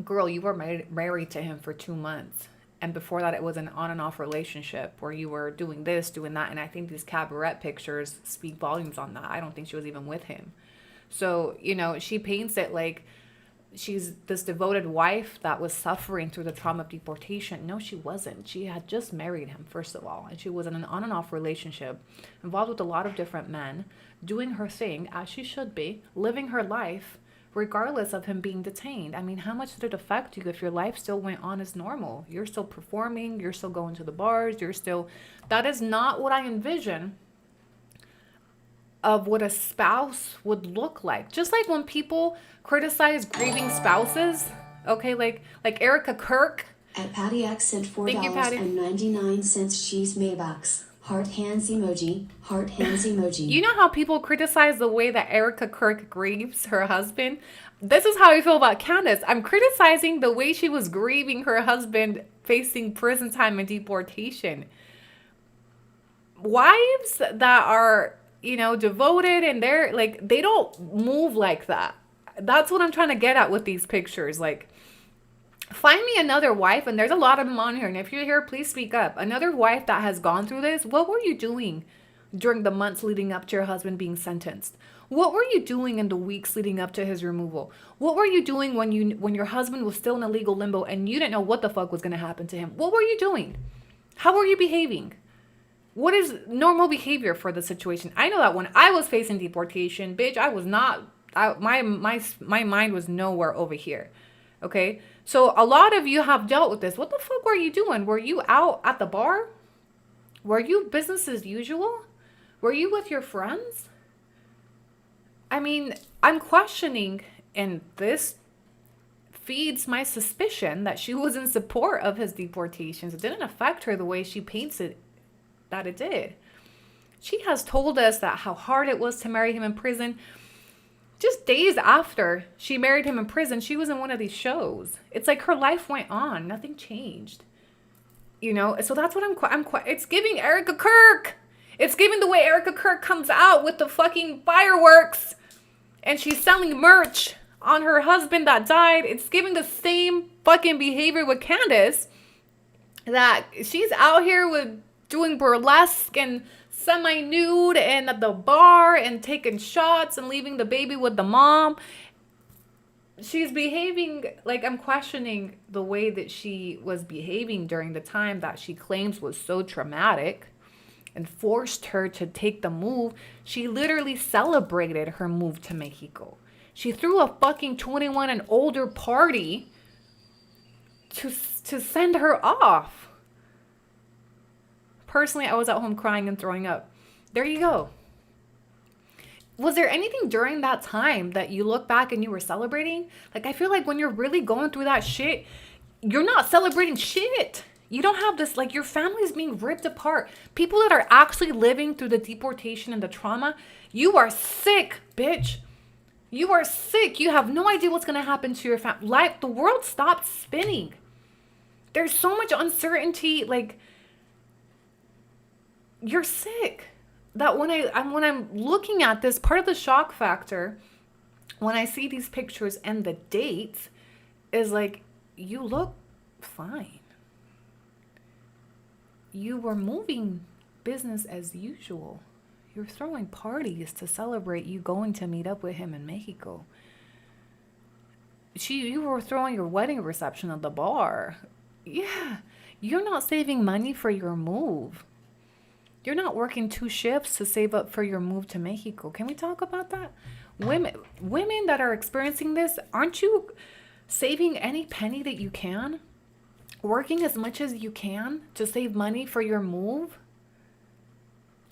girl, you were married to him for 2 months. And before that, it was an on and off relationship where you were doing this, doing that. And I think these cabaret pictures speak volumes on that. I don't think she was even with him. So, she paints it like she's this devoted wife that was suffering through the trauma of deportation. No, she wasn't. She had just married him, first of all, and she was in an on and off relationship, involved with a lot of different men, doing her thing as she should be, living her life regardless of him being detained. I mean, how much did it affect you if your life still went on as normal? You're still performing, you're still going to the bars, that is not what I envision of what a spouse would look like. Just like when people criticize grieving spouses, okay, like Erica Kirk. At Patty X sent Thank you, Patty. $4.99 cheese Maybucks. Heart hands emoji. Heart hands emoji. You know how people criticize the way that Erica Kirk grieves her husband? This is how I feel about Candice. I'm criticizing the way she was grieving her husband facing prison time and deportation. Wives that are, devoted and they're like, they don't move like that. That's what I'm trying to get at with these pictures. Like, find me another wife, and there's a lot of them on here, and if you're here, please speak up. Another wife that has gone through this. What were you doing during the months leading up to your husband being sentenced? What were you doing in the weeks leading up to his removal? What were you doing when your husband was still in a legal limbo and you didn't know what the fuck was going to happen to him? What were you doing? How were you behaving? What is normal behavior for the situation? I know that when I was facing deportation, bitch, I was not, my mind was nowhere over here. Okay? So a lot of you have dealt with this. What the fuck were you doing? Were you out at the bar? Were you business as usual? Were you with your friends? I mean, I'm questioning, and this feeds my suspicion that she was in support of his deportations. It didn't affect her the way she paints it that it did. She has told us that how hard it was to marry him in prison. Just days after she married him in prison, she was in one of these shows. It's like her life went on. Nothing changed. So that's what it's giving Erica Kirk. It's giving the way Erica Kirk comes out with the fucking fireworks and she's selling merch on her husband that died. It's giving the same fucking behavior with Candice, that she's out here with doing burlesque and semi-nude and at the bar and taking shots and leaving the baby with the mom. She's behaving like, I'm questioning the way that she was behaving during the time that she claims was so traumatic and forced her to take the move. She literally celebrated her move to Mexico. She threw a fucking 21 and older party to send her off. Personally, I was at home crying and throwing up. There you go. Was there anything during that time that you look back and you were celebrating? Like, I feel like when you're really going through that shit, you're not celebrating shit. You don't have this, like, your family's being ripped apart. People that are actually living through the deportation and the trauma, you are sick, bitch. You are sick. You have no idea what's going to happen to your family. Like, the world stopped spinning. There's so much uncertainty. Like, you're sick. That when I'm looking at this, part of the shock factor, when I see these pictures and the dates, is like, you look fine. You were moving business as usual. You're throwing parties to celebrate you going to meet up with him in Mexico. You were throwing your wedding reception at the bar. Yeah, you're not saving money for your move. You're not working 2 shifts to save up for your move to Mexico. Can we talk about that? Women that are experiencing this, aren't you saving any penny that you can? Working as much as you can to save money for your move?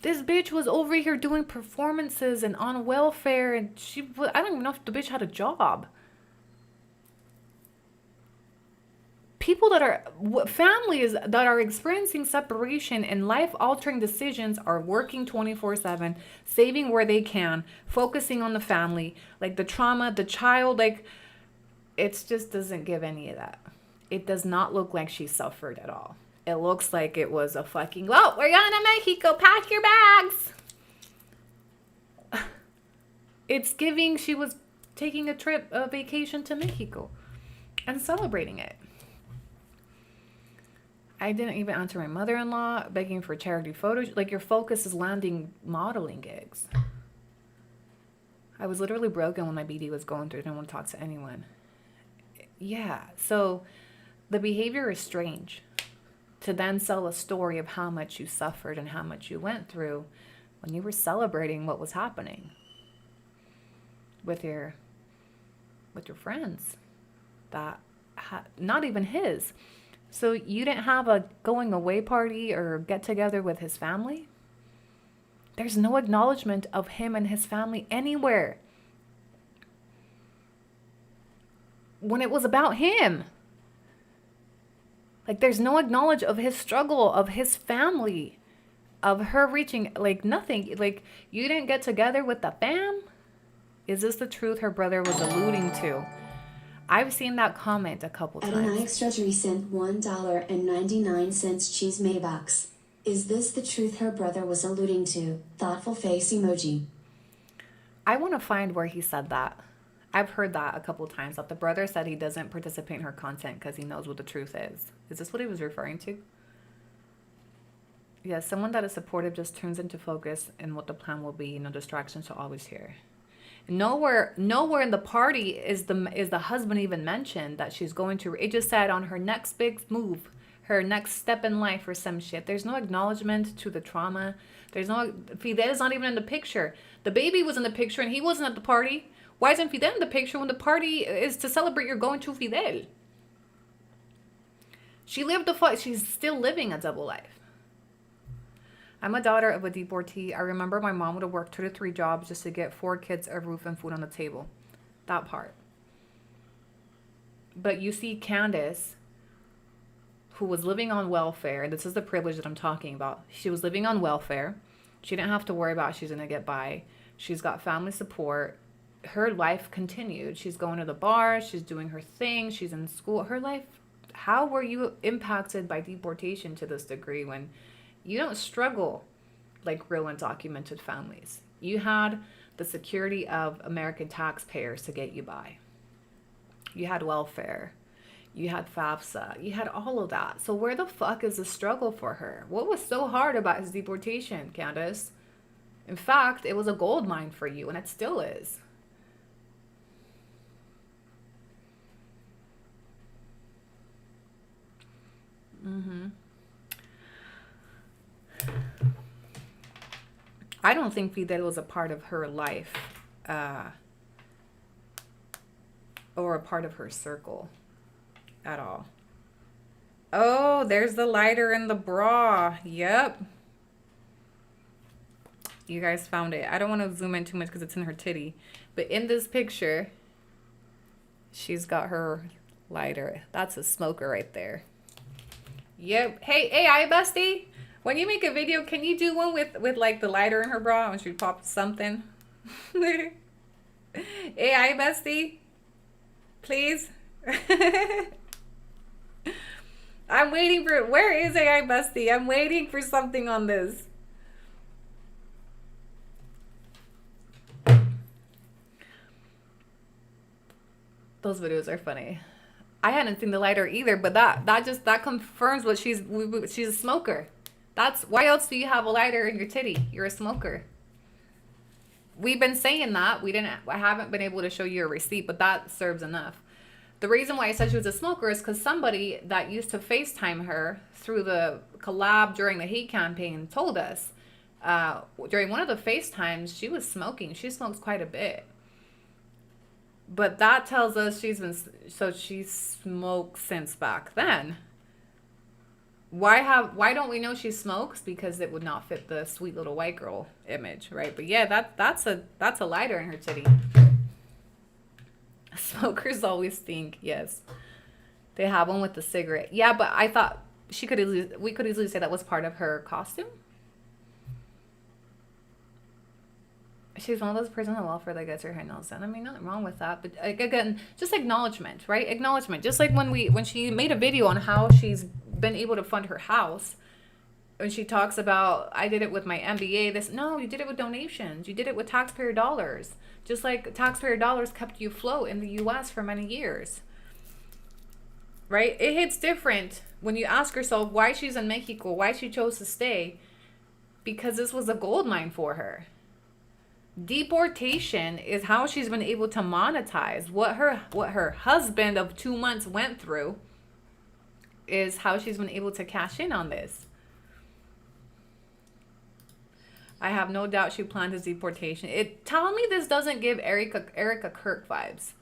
This bitch was over here doing performances and on welfare, and I don't even know if the bitch had a job. People families that are experiencing separation and life-altering decisions are working 24/7, saving where they can, focusing on the family, like the trauma, the child, like, it just doesn't give any of that. It does not look like she suffered at all. It looks like it was a fucking, well, we're going to Mexico, pack your bags. It's giving she was taking a vacation to Mexico and celebrating it. I didn't even answer my mother-in-law, begging for charity photos. Like, your focus is landing modeling gigs. I was literally broken when my BD was going through. I didn't want to talk to anyone. Yeah. So the behavior is strange. To then sell a story of how much you suffered and how much you went through when you were celebrating what was happening with your friends that not even his. So you didn't have a going away party or get together with his family? There's no acknowledgement of him and his family anywhere when it was about him. Like, there's no acknowledge of his struggle, of his family, of her reaching, like, nothing. Like, you didn't get together with the fam? Is this the truth her brother was alluding to? I've seen that comment a couple times. AnniGRC sent $1.99 cheese Maybox. Is this the truth her brother was alluding to? Thoughtful face emoji. I want to find where he said that. I've heard that a couple times, that the brother said he doesn't participate in her content because he knows what the truth is. Is this what he was referring to? Yeah, someone that is supportive just turns into focus and what the plan will be. No distractions, so always here. Nowhere in the party is the husband even mentioned that she's going to. It just said on her next big move, her next step in life or some shit. There's no acknowledgement to the trauma. There's no. Fidel is not even in the picture. The baby was in the picture and he wasn't at the party. Why isn't Fidel in the picture when the party is to celebrate you're going to Fidel? She lived she's still living a double life. I'm a daughter of a deportee. I remember my mom would have worked 2 to 3 jobs just to get 4 kids a roof and food on the table. That part. But you see Candice, who was living on welfare. This is the privilege that I'm talking about. She was living on welfare. She didn't have to worry about she's going to get by. She's got family support. Her life continued. She's going to the bar. She's doing her thing. She's in school. Her life. How were you impacted by deportation to this degree when you don't struggle like real and documented families? You had the security of American taxpayers to get you by. You had welfare. You had FAFSA. You had all of that. So where the fuck is the struggle for her? What was so hard about his deportation, Candice? In fact, it was a gold mine for you, and it still is. I don't think Fidel was a part of her life or a part of her circle at all. Oh, there's the lighter in the bra. Yep. You guys found it. I don't want to zoom in too much because it's in her titty. But in this picture, she's got her lighter. That's a smoker right there. Yep. Hey, AI bestie. When you make a video, can you do one with like the lighter in her bra when she pops something? AI bestie. Please. I'm waiting for, where is AI bestie? I'm waiting for something on this. Those videos are funny. I hadn't seen the lighter either, but that confirms what she's a smoker. That's why else do you have a lighter in your titty? You're a smoker. We've been saying that. I haven't been able to show you a receipt, but that serves enough. The reason why I said she was a smoker is because somebody that used to FaceTime her through the collab during the hate campaign told us during one of the FaceTimes she was smoking. She smokes quite a bit. But that tells us she smoked since back then. Why don't we know she smokes? Because it would not fit the sweet little white girl image, right? But yeah, that's a lighter in her titty. Smokers always stink. Yes, they have one with the cigarette. Yeah, but I thought we could easily say that was part of her costume. She's one of those persons on welfare that gets her hair nails done. I mean, nothing wrong with that. But again, just acknowledgement, right? Acknowledgement. Just like when she made a video on how she's been able to fund her house. When she talks about, I did it with my MBA. No, you did it with donations. You did it with taxpayer dollars. Just like taxpayer dollars kept you afloat in the U.S. for many years. Right? It hits different when you ask yourself why she's in Mexico, why she chose to stay. Because this was a gold mine for her. Deportation is how she's been able to monetize what her husband of 2 months went through. Is how she's been able to cash in on this. I have no doubt she planned his deportation. Tell me this doesn't give Erica Kirk vibes.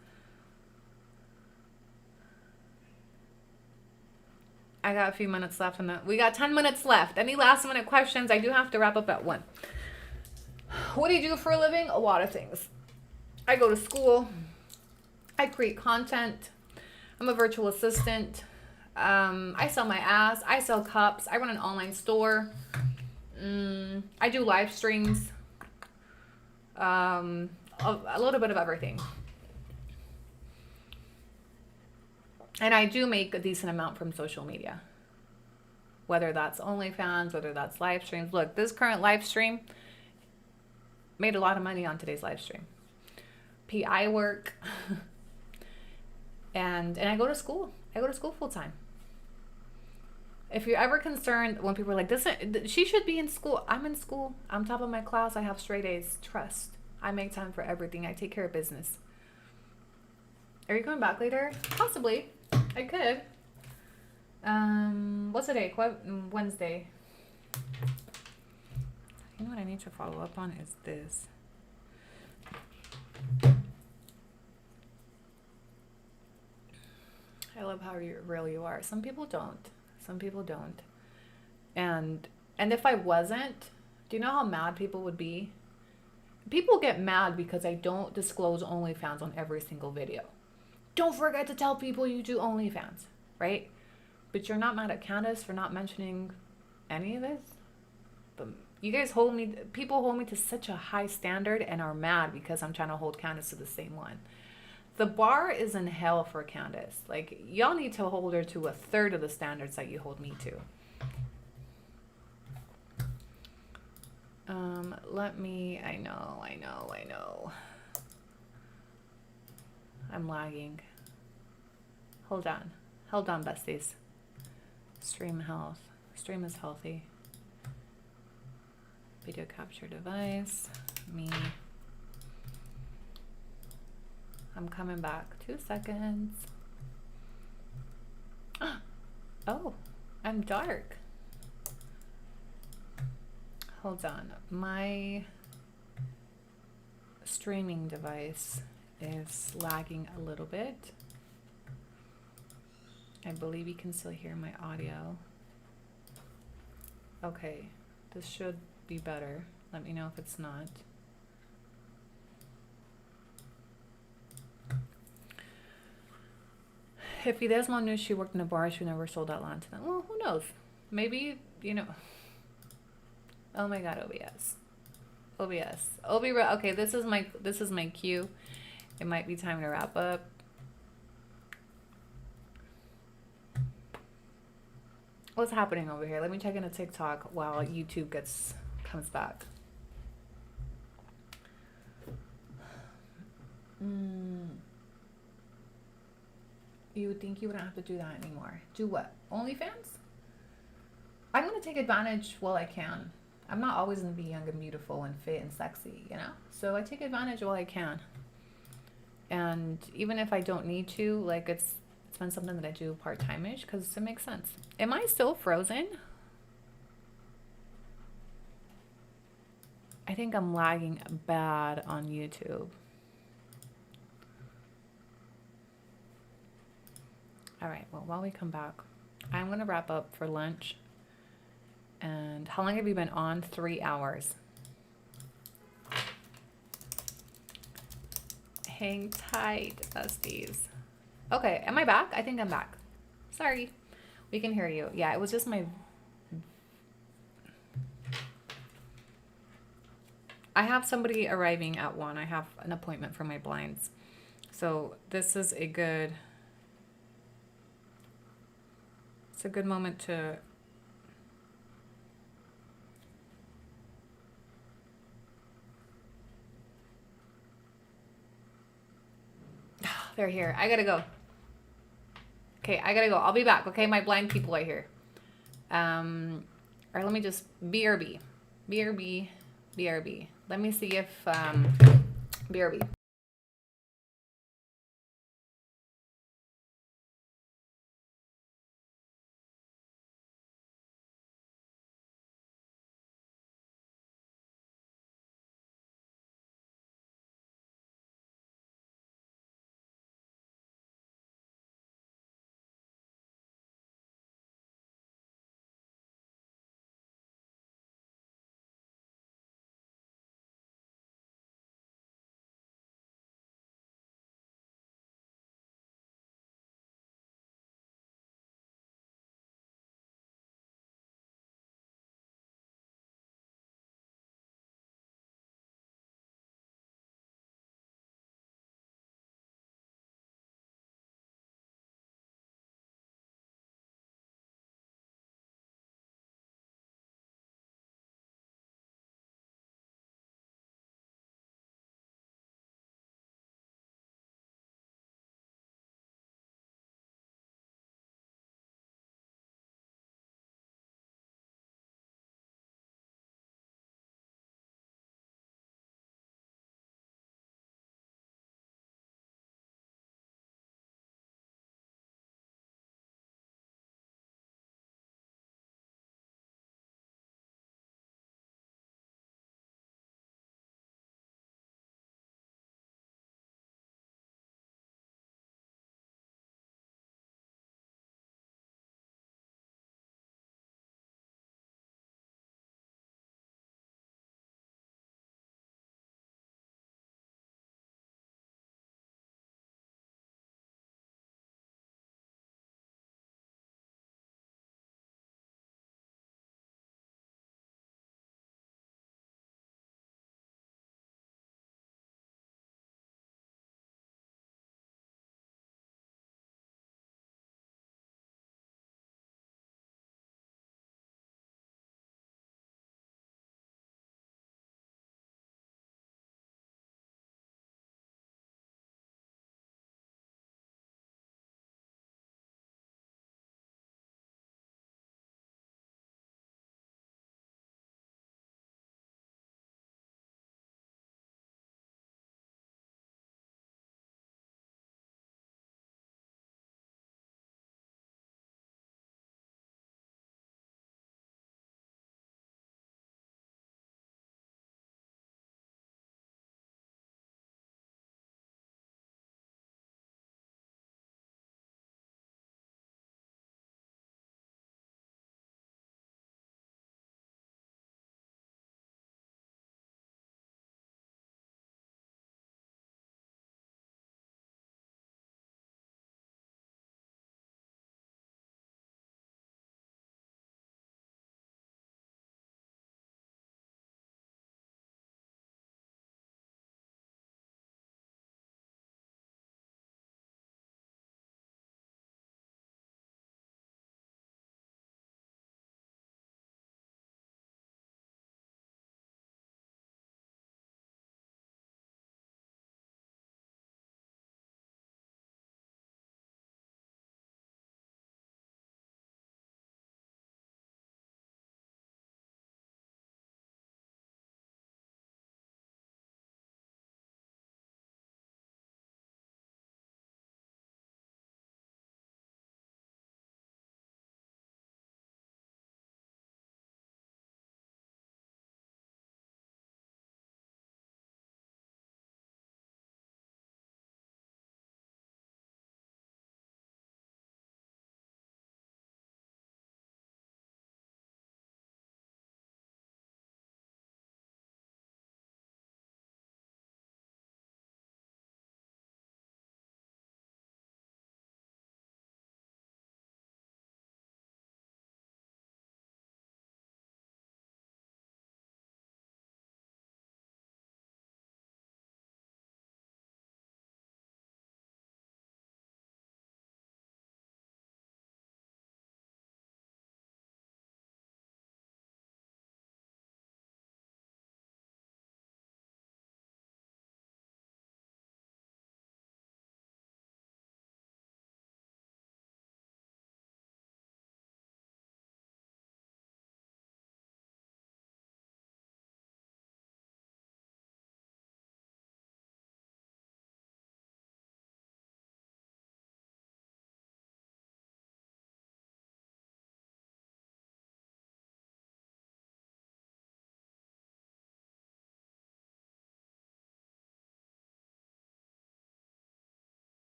I got a few minutes left we got 10 minutes left. Any last minute questions? I do have to wrap up at 1. What do you do for a living? A lot of things. I go to school. I create content. I'm a virtual assistant. I sell my ass. I sell cups. I run an online store. I do live streams. A little bit of everything. And I do make a decent amount from social media. Whether that's OnlyFans, whether that's live streams. Look, this current live stream made a lot of money on today's live stream. PI work. and I go to school. I go to school full time. If you're ever concerned when people are like, she should be in school. I'm in school. I'm top of my class. I have straight A's. Trust. I make time for everything. I take care of business. Are you coming back later? Possibly. I could. What's the day? Wednesday. You know what I need to follow up on is this. I love how real you are. Some people don't. Some people don't. And if I wasn't, do you know how mad people would be? People get mad because I don't disclose OnlyFans on every single video. Don't forget to tell people you do OnlyFans, right? But you're not mad at Candice for not mentioning any of this? But you guys people hold me to such a high standard and are mad because I'm trying to hold Candice to the same one. The bar is in hell for Candice. Like, y'all need to hold her to 1/3 of the standards that you hold me to. I know. I'm lagging. Hold on, besties. Stream health. Stream is healthy. Video capture device. Me. I'm coming back. 2 seconds. Oh, I'm dark. Hold on. My streaming device is lagging a little bit. I believe you can still hear my audio. Okay, this should be better. Let me know if it's not. If Desmond knew she worked in a bar, she never sold that land to them. Well, who knows? Maybe, oh my God, OBS. Okay, this is my cue. It might be time to wrap up. What's happening over here? Let me check into TikTok while YouTube comes back. You would think you wouldn't have to do that anymore. Do what? OnlyFans? I'm going to take advantage while I can. I'm not always going to be young and beautiful and fit and sexy, So I take advantage while I can. And even if I don't need to, like, it's been something that I do part-time-ish because it makes sense. Am I still frozen? I think I'm lagging bad on YouTube. All right, well, while we come back, I'm going to wrap up for lunch. And how long have you been on? 3 hours. Hang tight, besties. Okay, am I back? I think I'm back. Sorry. We can hear you. Yeah, it was just my... I have somebody arriving at 1. I have an appointment for my blinds. So this is a good... It's a good moment to... They're here. I gotta go. Okay, I gotta go. I'll be back. Okay, my blind people are here. Or let me just BRB. BRB. BRB. Let me see if BRB.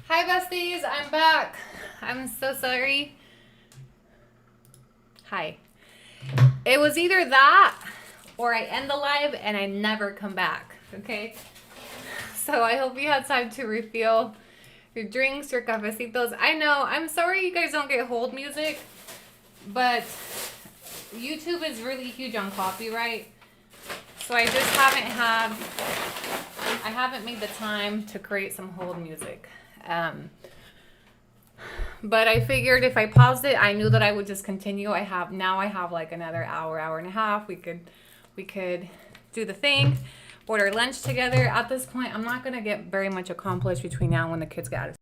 Hi, besties. I'm back. I'm so sorry. Hi. It was either that or I end the live and I never come back. Okay? So I hope you had time to refill your drinks, your cafecitos. I know. I'm sorry you guys don't get hold music, but YouTube is really huge on copyright. So I just I haven't made the time to create some hold music. But I figured if I paused it, I knew that I would just continue. I have like another hour and a half. We could do the thing, order lunch together. At this point, I'm not gonna get very much accomplished between now and when the kids get out of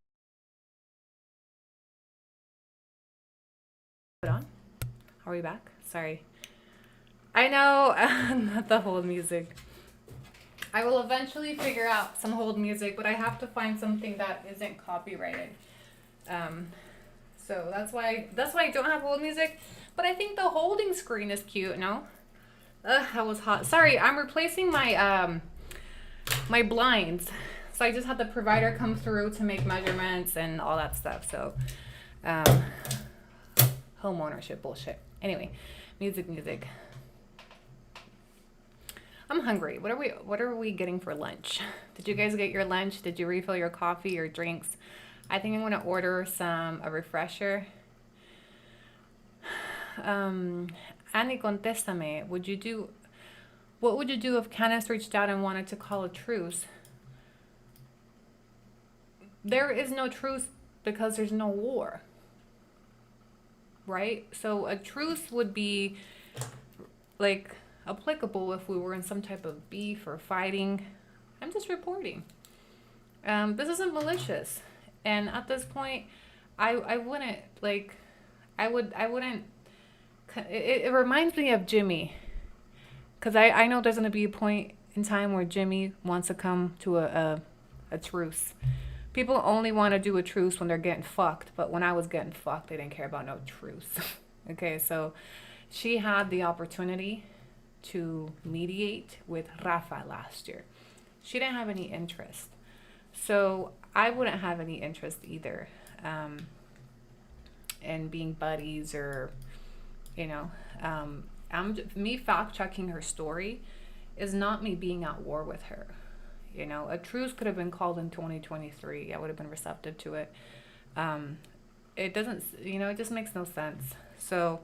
put on. Are we back? Sorry. I know, not the hold music. I will eventually figure out some hold music, but I have to find something that isn't copyrighted. So that's why I don't have hold music. But I think the holding screen is cute, no? Ugh, that was hot. Sorry, I'm replacing my my blinds. So I just had the provider come through to make measurements and all that stuff. So home ownership bullshit. Anyway, music. I'm hungry. What are we getting for lunch? Did you guys get your lunch? Did you refill your coffee or drinks? I think I'm gonna order a refresher. Annie, contéstame. What would you do if Candice reached out and wanted to call a truce? There is no truce because there's no war. Right? So a truce would be like applicable if we were in some type of beef or fighting. I'm just reporting. This isn't malicious. And at this point, I wouldn't like, I wouldn't, it reminds me of Jimmy. Because I know there's going to be a point in time where Jimmy wants to come to a truce. People only want to do a truce when they're getting fucked. But when I was getting fucked, they didn't care about no truce. Okay, so she had the opportunity to mediate with Rafa last year. She didn't have any interest. So I wouldn't have any interest either in being buddies or, me fact checking her story is not me being at war with her. A truce could have been called in 2023. I would have been receptive to it. It doesn't, it just makes no sense. So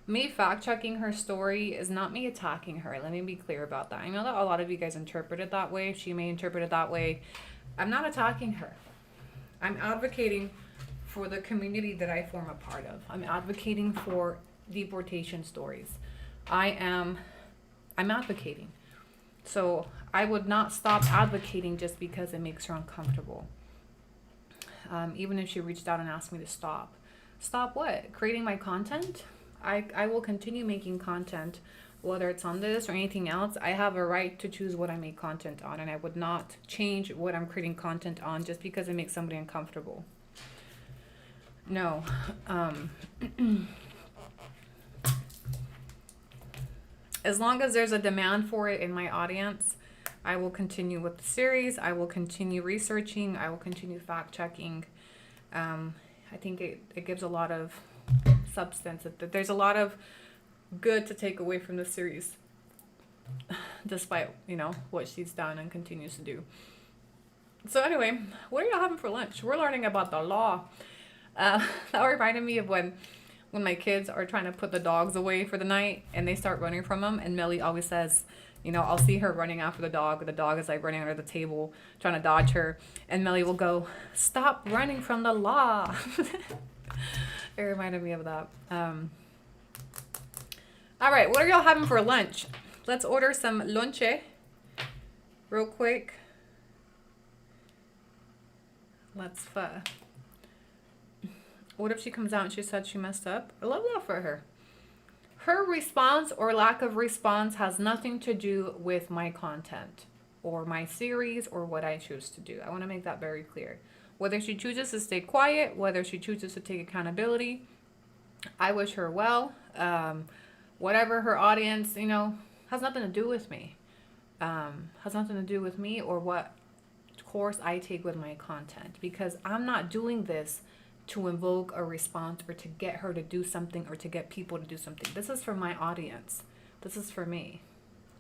me fact checking her story is not me attacking her. Let me be clear about that. I know that a lot of you guys interpret it that way. She may interpret it that way. I'm not attacking her. I'm advocating for the community that I form a part of. I'm advocating for deportation stories. I'm advocating. So I would not stop advocating just because it makes her uncomfortable. Even if she reached out and asked me to stop. Stop what? Creating my content? I will continue making content, whether it's on this or anything else. I have a right to choose what I make content on, and I would not change what I'm creating content on just because it makes somebody uncomfortable. No. As long as there's a demand for it in my audience, I will continue with the series. I will continue researching. I will continue fact checking. I think it gives a lot of substance. There's a lot of good to take away from the series, despite what she's done and continues to do. So anyway, what are y'all having for lunch? We're learning about the law. That reminded me of when my kids are trying to put the dogs away for the night and they start running from them, and Millie always says, I'll see her running after the dog. The dog is like running under the table trying to dodge her, and Millie will go, "Stop running from the law." It reminded me of that. All right, what are y'all having for lunch? Let's order some lonche real quick. What if she comes out and she said she messed up? I love that for her. Her response or lack of response has nothing to do with my content or my series or what I choose to do. I want to make that very clear. Whether she chooses to stay quiet, whether she chooses to take accountability, I wish her well. Whatever her audience, has nothing to do with me. Has nothing to do with me or what course I take with my content, because I'm not doing this to invoke a response or to get her to do something or to get people to do something. This is for my audience. This is for me,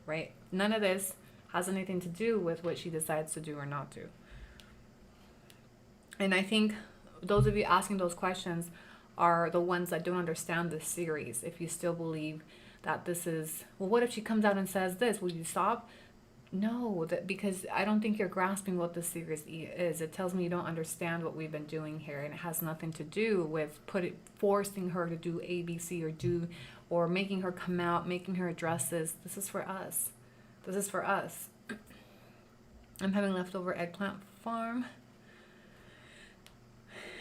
right? None of this has anything to do with what she decides to do or not do. And I think those of you asking those questions are the ones that don't understand this series. If you still believe that this is, well, what if she comes out and says this? Will you stop? No, because I don't think you're grasping what this series is. It tells me you don't understand what we've been doing here, and it has nothing to do with forcing her to do A, B, C, or making her come out, making her address this. This is for us. This is for us. I'm having leftover eggplant farm.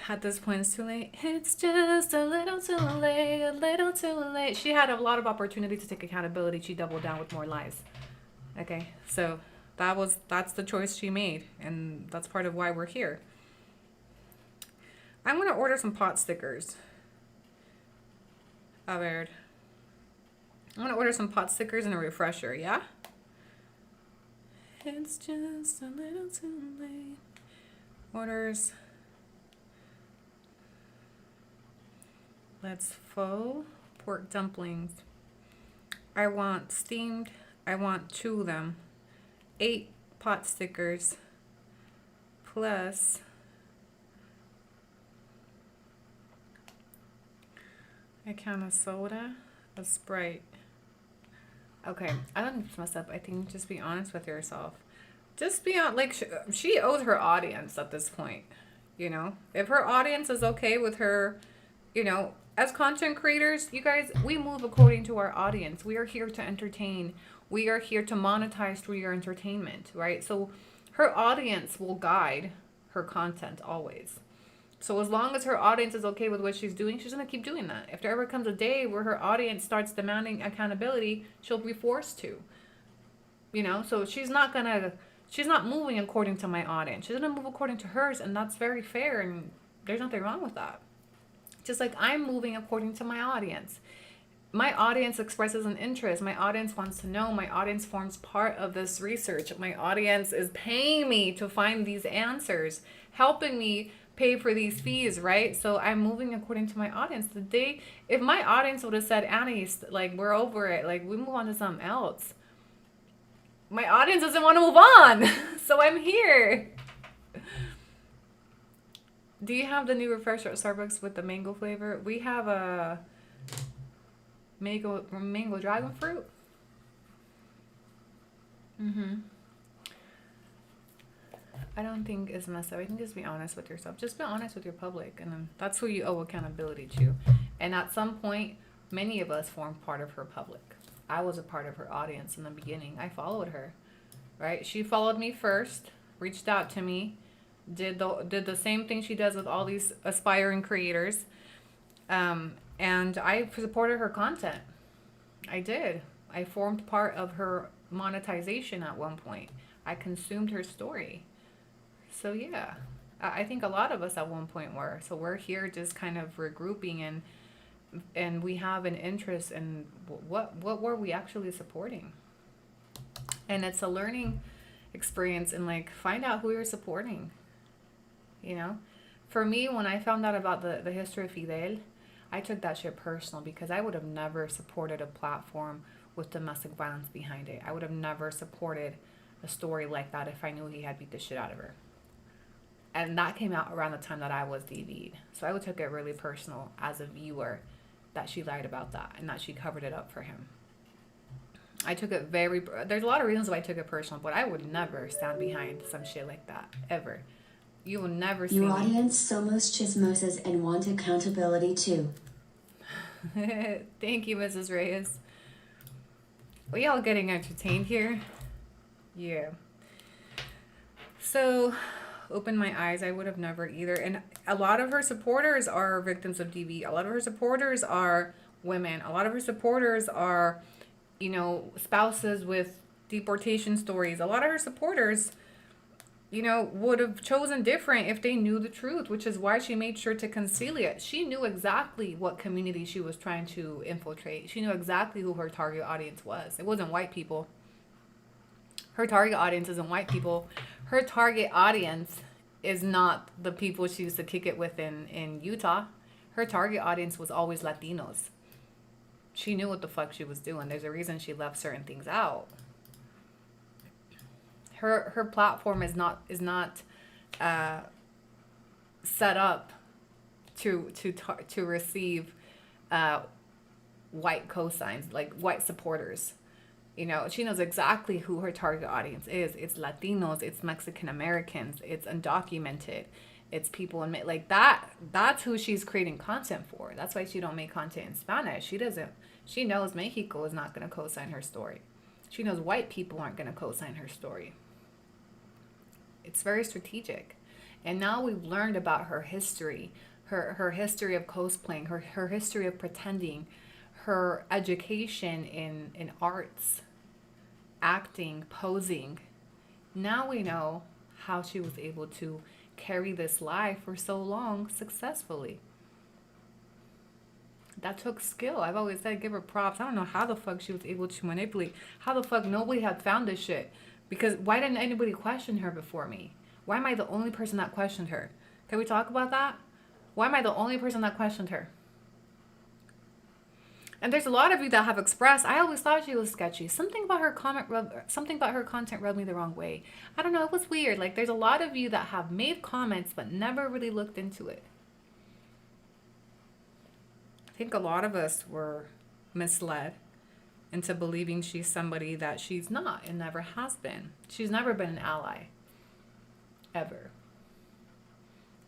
At this point, it's too late. It's just a little too late, a little too late. She had a lot of opportunity to take accountability. She doubled down with more lies. Okay, so that's the choice she made, and that's part of why we're here. I'm gonna order some pot stickers. A ver. I'm gonna order some pot stickers and a refresher, yeah? It's just a little too late. Orders. Let's faux pork dumplings. I want steamed. I want 2 of them. 8 pot stickers. Plus a can of soda, a Sprite. Okay, I don't need to mess up. I think just be honest with yourself. Just be on, like, she owes her audience at this point. You know, if her audience is okay with her, you know, as content creators, you guys, we move according to our audience. We are here to entertain. We are here to monetize through your entertainment, right? So her audience will guide her content always. So as long as her audience is okay with what she's doing, she's going to keep doing that. If there ever comes a day where her audience starts demanding accountability, she'll be forced to. You know, so she's not moving according to my audience. She's going to move according to hers, and that's very fair, and there's nothing wrong with that. Just like I'm moving according to my audience. My audience expresses an interest. My audience wants to know. My audience forms part of this research. My audience is paying me to find these answers, helping me pay for these fees, right? So I'm moving according to my audience. If my audience would have said, Annie, like, we're over it, like, we move on to something else, my audience doesn't want to move on. So I'm here. Do you have the new refresher at Starbucks with the mango flavor? We have a mango dragon fruit. I don't think it's messed up. I think just be honest with yourself. Just be honest with your public, and then that's who you owe accountability to. And at some point, many of us formed part of her public. I was a part of her audience in the beginning. I followed her, right? She followed me first, reached out to me, did the same thing she does with all these aspiring creators, and I supported her content. I did. I formed part of her monetization at one point. I consumed her story. So yeah, I think a lot of us at one point were. So we're here just kind of regrouping, and we have an interest in what were we actually supporting. And it's a learning experience, and like, find out who you're supporting. You know, for me, when I found out about the history of Fidel, I took that shit personal, because I would have never supported a platform with domestic violence behind it. I would have never supported a story like that if I knew he had beat the shit out of her. And that came out around the time that I was DV'd. So I would took it really personal as a viewer that she lied about that and that she covered it up for him. I took it there's a lot of reasons why I took it personal, but I would never stand behind some shit like that, ever. You will never see Your audience somos chismosas and want accountability too. Thank you, Mrs. Reyes. We all getting entertained here? Yeah. So, open my eyes. I would have never either. And a lot of her supporters are victims of DV. A lot of her supporters are women. A lot of her supporters are, you know, spouses with deportation stories. A lot of her supporters, you know, would have chosen different if they knew the truth, which is why she made sure to conceal it. She knew exactly what community she was trying to infiltrate. She knew exactly who her target audience was. It wasn't white people. Her target audience isn't white people. her target audience is not the people she used to kick it with in Utah. Her target audience was always Latinos. She knew what the fuck she was doing. There's a reason she left certain things out. Her platform is not set up to receive white cosigns, like white supporters. You know, she knows exactly who her target audience is. It's Latinos, it's Mexican Americans, it's undocumented, it's people in like that. That's who she's creating content for. That's why she don't make content in Spanish. She knows Mexico is not going to co-sign her story. She knows white people aren't going to co-sign her story. It's very strategic. And now we've learned about her history, her history of cosplaying, her history of pretending, her education in arts, acting, posing. Now we know how she was able to carry this life for so long successfully. That took skill. I've always said give her props. I don't know how the fuck she was able to manipulate. How the fuck nobody had found this shit. Because why didn't anybody question her before me? Why am I the only person that questioned her? Can we talk about that? Why am I the only person that questioned her? And there's a lot of you that have expressed, I always thought she was sketchy. Something about her content rubbed me the wrong way. I don't know, it was weird. Like, there's a lot of you that have made comments but never really looked into it. I think a lot of us were misled into believing she's somebody that she's not and never has been. She's never been an ally. Ever.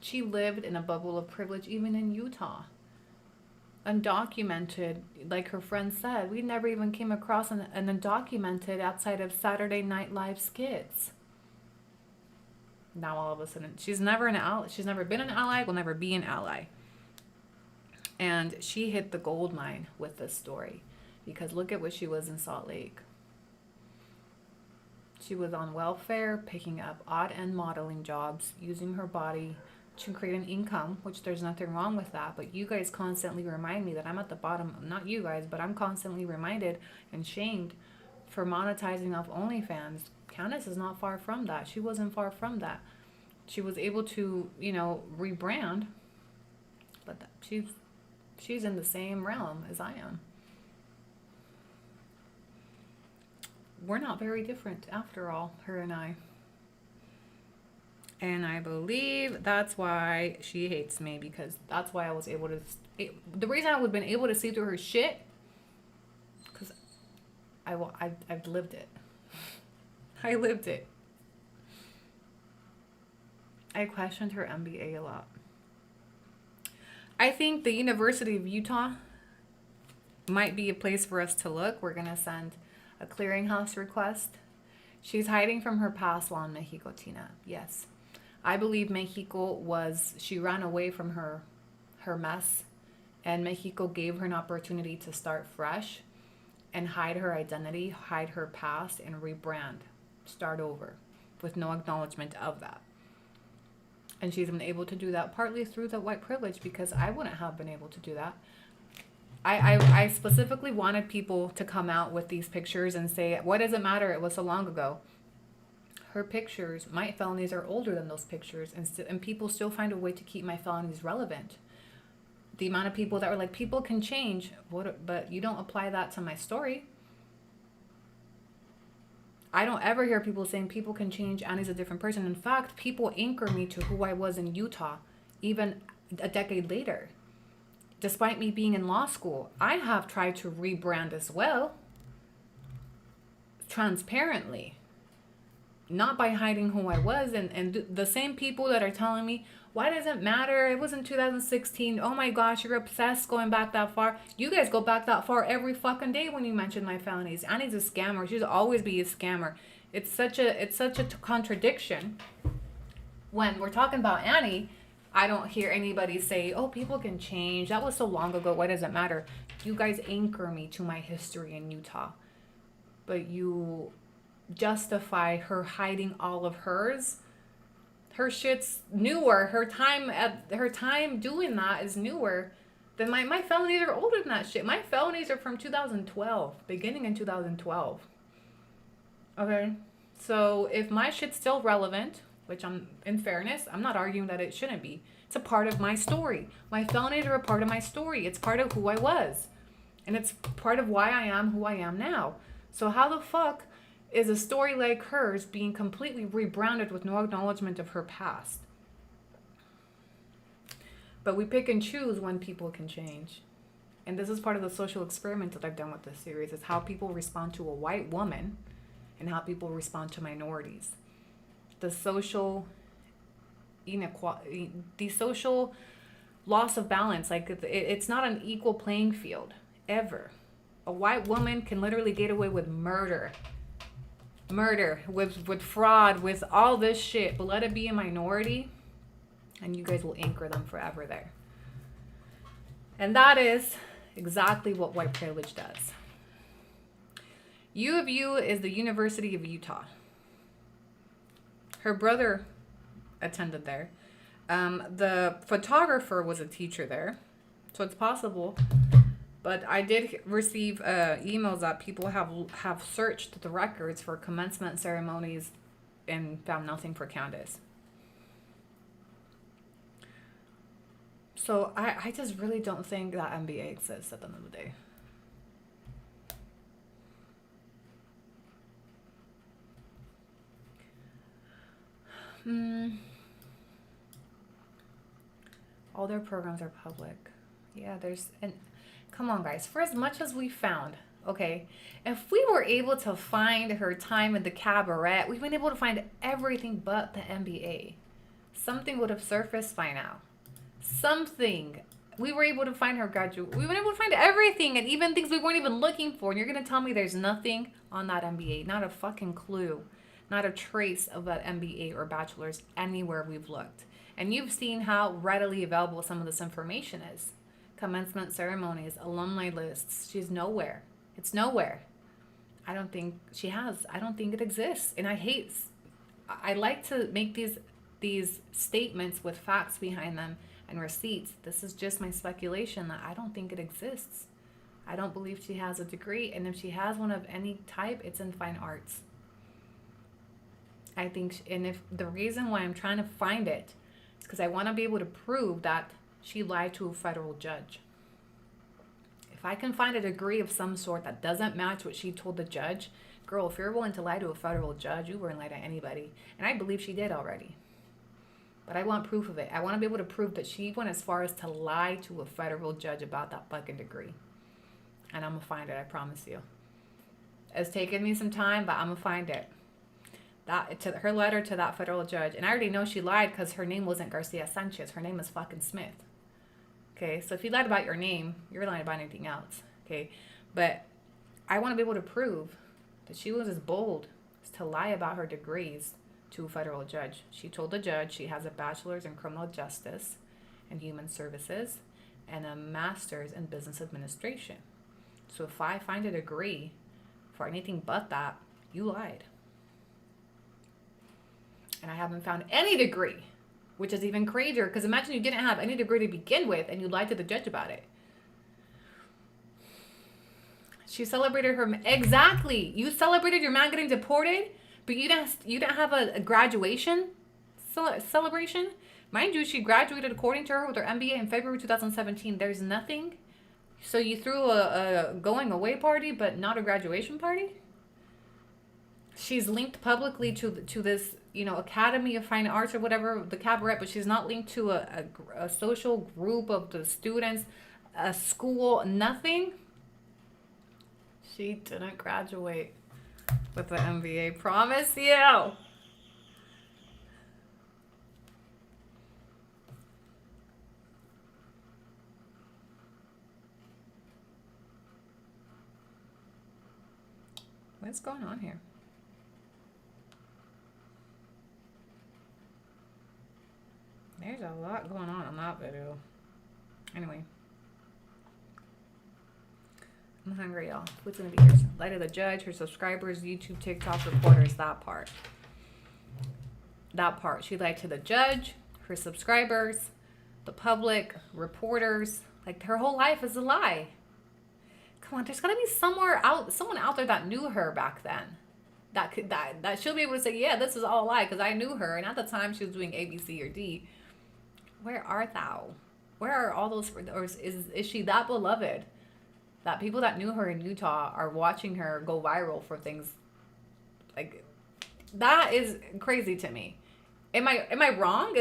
She lived in a bubble of privilege even in Utah. Undocumented, like her friend said, we never even came across an undocumented outside of Saturday Night Live skits. Now all of a sudden, she's never an ally. She's never been an ally, will never be an ally. And she hit the gold mine with this story, because look at what she was in Salt Lake. She was on welfare, picking up odd-end modeling jobs, using her body to create an income, which there's nothing wrong with that. But you guys constantly remind me that I'm at the bottom. Not you guys, but I'm constantly reminded and shamed for monetizing off OnlyFans. Candice is not far from that. She wasn't far from that. She was able to, rebrand, but she's in the same realm as I am. We're not very different after all, her and I. And I believe that's why she hates me, because that's why I was able to... The reason I would have been able to see through her shit, because I've lived it. I lived it. I questioned her MBA a lot. I think the University of Utah might be a place for us to look. We're going to send a clearinghouse request. She's hiding from her past while in Mexico, Tina. Yes. I believe she ran away from her mess, and Mexico gave her an opportunity to start fresh and hide her identity, hide her past, and rebrand, start over with no acknowledgement of that. And she's been able to do that partly through the white privilege, because I wouldn't have been able to do that. I specifically wanted people to come out with these pictures and say, what does it matter? It was so long ago. Her pictures, my felonies are older than those pictures, and people still find a way to keep my felonies relevant. The amount of people that were like, people can change, but you don't apply that to my story. I don't ever hear people saying people can change, Annie's a different person. In fact, people anchor me to who I was in Utah, even a decade later. Despite me being in law school, I have tried to rebrand as well, transparently, not by hiding who I was. And the same people that are telling me, why does it matter? It was in 2016. Oh my gosh, you're obsessed going back that far. You guys go back that far every fucking day when you mention my felonies. Annie's a scammer. She'll always be a scammer. It's such a contradiction. When we're talking about Annie, I don't hear anybody say, oh, people can change. That was so long ago. Why does it matter? You guys anchor me to my history in Utah. But you justify her hiding all of hers. Her shit's newer. Her time doing that is newer than my felonies are older than that shit. My felonies are from 2012, beginning in 2012. Okay? So if my shit's still relevant, which in fairness, I'm not arguing that it shouldn't be. It's a part of my story. My felonies are a part of my story. It's part of who I was. And it's part of why I am who I am now. So how the fuck is a story like hers being completely rebranded with no acknowledgement of her past? But we pick and choose when people can change. And this is part of the social experiment that I've done with this series, is how people respond to a white woman and how people respond to minorities. The social inequality, the social loss of balance, like it's not an equal playing field, ever. A white woman can literally get away with murder, with fraud, with all this shit, but let it be a minority, and you guys will anchor them forever there. And that is exactly what white privilege does. U of U is the University of Utah. Her brother attended there. The photographer was a teacher there, so it's possible. But I did receive emails that people have searched the records for commencement ceremonies and found nothing for Candice. So I just really don't think that MBA exists at the end of the day. All their programs are public. Yeah, and come on, guys. For as much as we found, okay, if we were able to find her time in the cabaret, we've been able to find everything but the MBA. Something would have surfaced by now. Something. We were able to find her graduate. We were able to find everything, and even things we weren't even looking for. And you're gonna tell me there's nothing on that MBA? Not a fucking clue. Not a trace of that MBA or bachelor's anywhere we've looked. And you've seen how readily available some of this information is. Commencement ceremonies, alumni lists. She's nowhere. It's nowhere. I don't think she has. I don't think it exists. And I like to make these statements with facts behind them and receipts. This is just my speculation that I don't think it exists. I don't believe she has a degree. And if she has one of any type, it's in fine arts. I think, and if the reason why I'm trying to find it is because I want to be able to prove that she lied to a federal judge. If I can find a degree of some sort that doesn't match what she told the judge, girl, if you're willing to lie to a federal judge, you wouldn't lie to anybody. And I believe she did already. But I want proof of it. I want to be able to prove that she went as far as to lie to a federal judge about that fucking degree. And I'm going to find it, I promise you. It's taken me some time, but I'm going to find it. Her letter to that federal judge. And I already know she lied because her name wasn't Garcia Sanchez. Her name is fucking Smith. Okay, so if you lied about your name, you're lying about anything else. Okay, but I want to be able to prove that she was as bold as to lie about her degrees to a federal judge. She told the judge she has a bachelor's in criminal justice and human services and a master's in business administration. So if I find a degree for anything but that, you lied. And I haven't found any degree, which is even crazier, because imagine you didn't have any degree to begin with and you lied to the judge about it. She celebrated exactly. You celebrated your man getting deported, but you didn't have a graduation celebration. Mind you, she graduated according to her with her MBA in February 2017. There's nothing. So you threw a going away party, but not a graduation party? She's linked publicly to this, Academy of Fine Arts or whatever, the cabaret, but she's not linked to a social group of the students, a school, nothing. She didn't graduate with the MBA. Promise you. What's going on here? There's a lot going on that video. Anyway. I'm hungry, y'all. Food's gonna be here. Light of the judge, her subscribers, YouTube, TikTok, reporters, that part. That part. She lied to the judge, her subscribers, the public, reporters. Like, her whole life is a lie. Come on, there's gotta be someone out there that knew her back then. that she'll be able to say, yeah, this is all a lie because I knew her, and at the time she was doing A, B, C, or D. Where art thou? Where are all those? Or is she that beloved that people that knew her in Utah are watching her go viral for things like that? Is crazy to me. Am I wrong?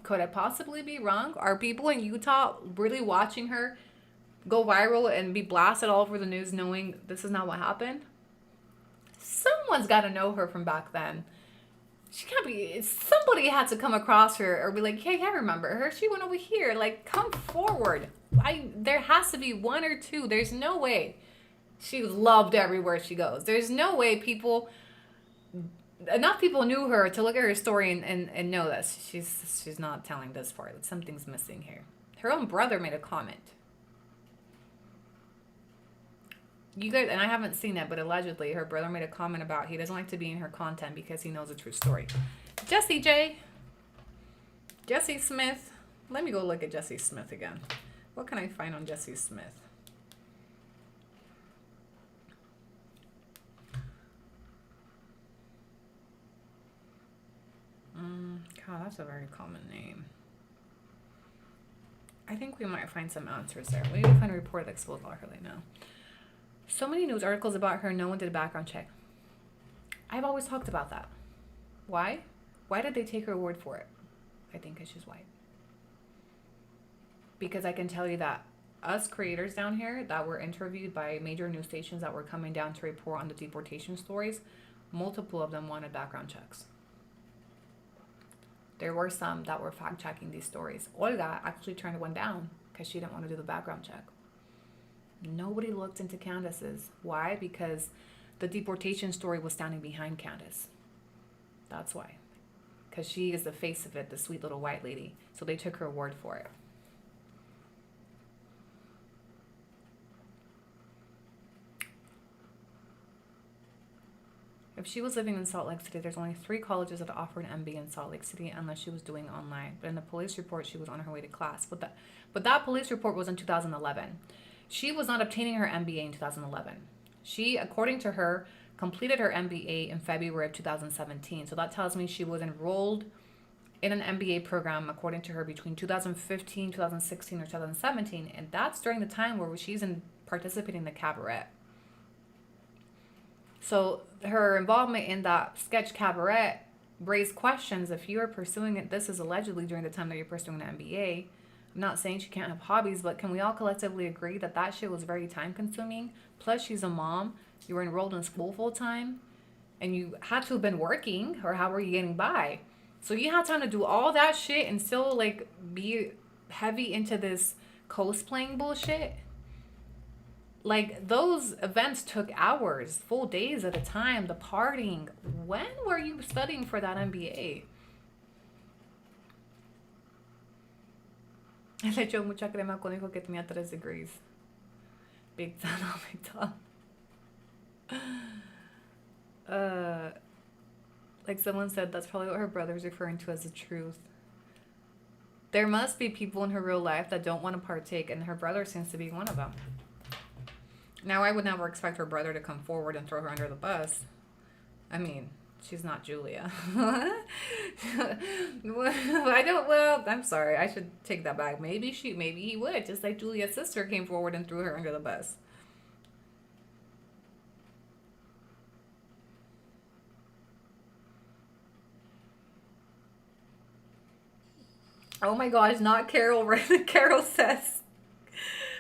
Could I possibly be wrong? Are people in Utah really watching her go viral and be blasted all over the news knowing this is not what happened? Someone's got to know her from back then. She can't be. Somebody had to come across her or be like, hey, I remember her. She went over here. Like, come forward. There has to be one or two. There's no way. She was loved everywhere she goes. There's no way enough people knew her to look at her story and know this. She's not telling this part. Something's missing here. Her own brother made a comment. You guys, and I haven't seen it, but allegedly her brother made a comment about he doesn't like to be in her content because he knows the true story. Jesse Smith. Let me go look at Jesse Smith again. What can I find on Jesse Smith? God, that's a very common name. I think we might find some answers there. We need to find a report that exposed all her right now. So many news articles about her, no one did a background check. I've always talked about that. Why? Why did they take her word for it? I think it's just white. Because I can tell you that us creators down here that were interviewed by major news stations that were coming down to report on the deportation stories, multiple of them wanted background checks. There were some that were fact-checking these stories. Olga actually turned one down because she didn't want to do the background check. Nobody looked into Candice's. Why? Because the deportation story was standing behind Candice. That's why. Because she is the face of it, the sweet little white lady. So they took her word for it. If she was living in Salt Lake City, there's only 3 colleges that offer an MBA in Salt Lake City unless she was doing online. But in the police report, she was on her way to class. But that police report was in 2011. She was not obtaining her MBA in 2011. She, according to her, completed her MBA in February of 2017. So that tells me she was enrolled in an MBA program, according to her, between 2015, 2016, or 2017. And that's during the time where she's participating in the cabaret. So her involvement in that Sketch Cabaret raised questions. If you are pursuing it, this is allegedly during the time that you're pursuing an MBA. I'm not saying she can't have hobbies, but can we all collectively agree that that shit was very time consuming? Plus, she's a mom. You were enrolled in school full time, and you had to have been working, or how were you getting by? So you had time to do all that shit and still like be heavy into this cosplaying bullshit. Like, those events took hours, full days at a time, the partying. When were you studying for that MBA? Le echó mucha crema cuando dijo que tenía 3 degrees. Big time on my top. Like someone said, that's probably what her brother's referring to as the truth. There must be people in her real life that don't want to partake, and her brother seems to be one of them. Now, I would never expect her brother to come forward and throw her under the bus. I mean, she's not Julia. I'm sorry. I should take that back. Maybe he would, just like Julia's sister came forward and threw her under the bus. Oh my gosh, not Carol. Carol says.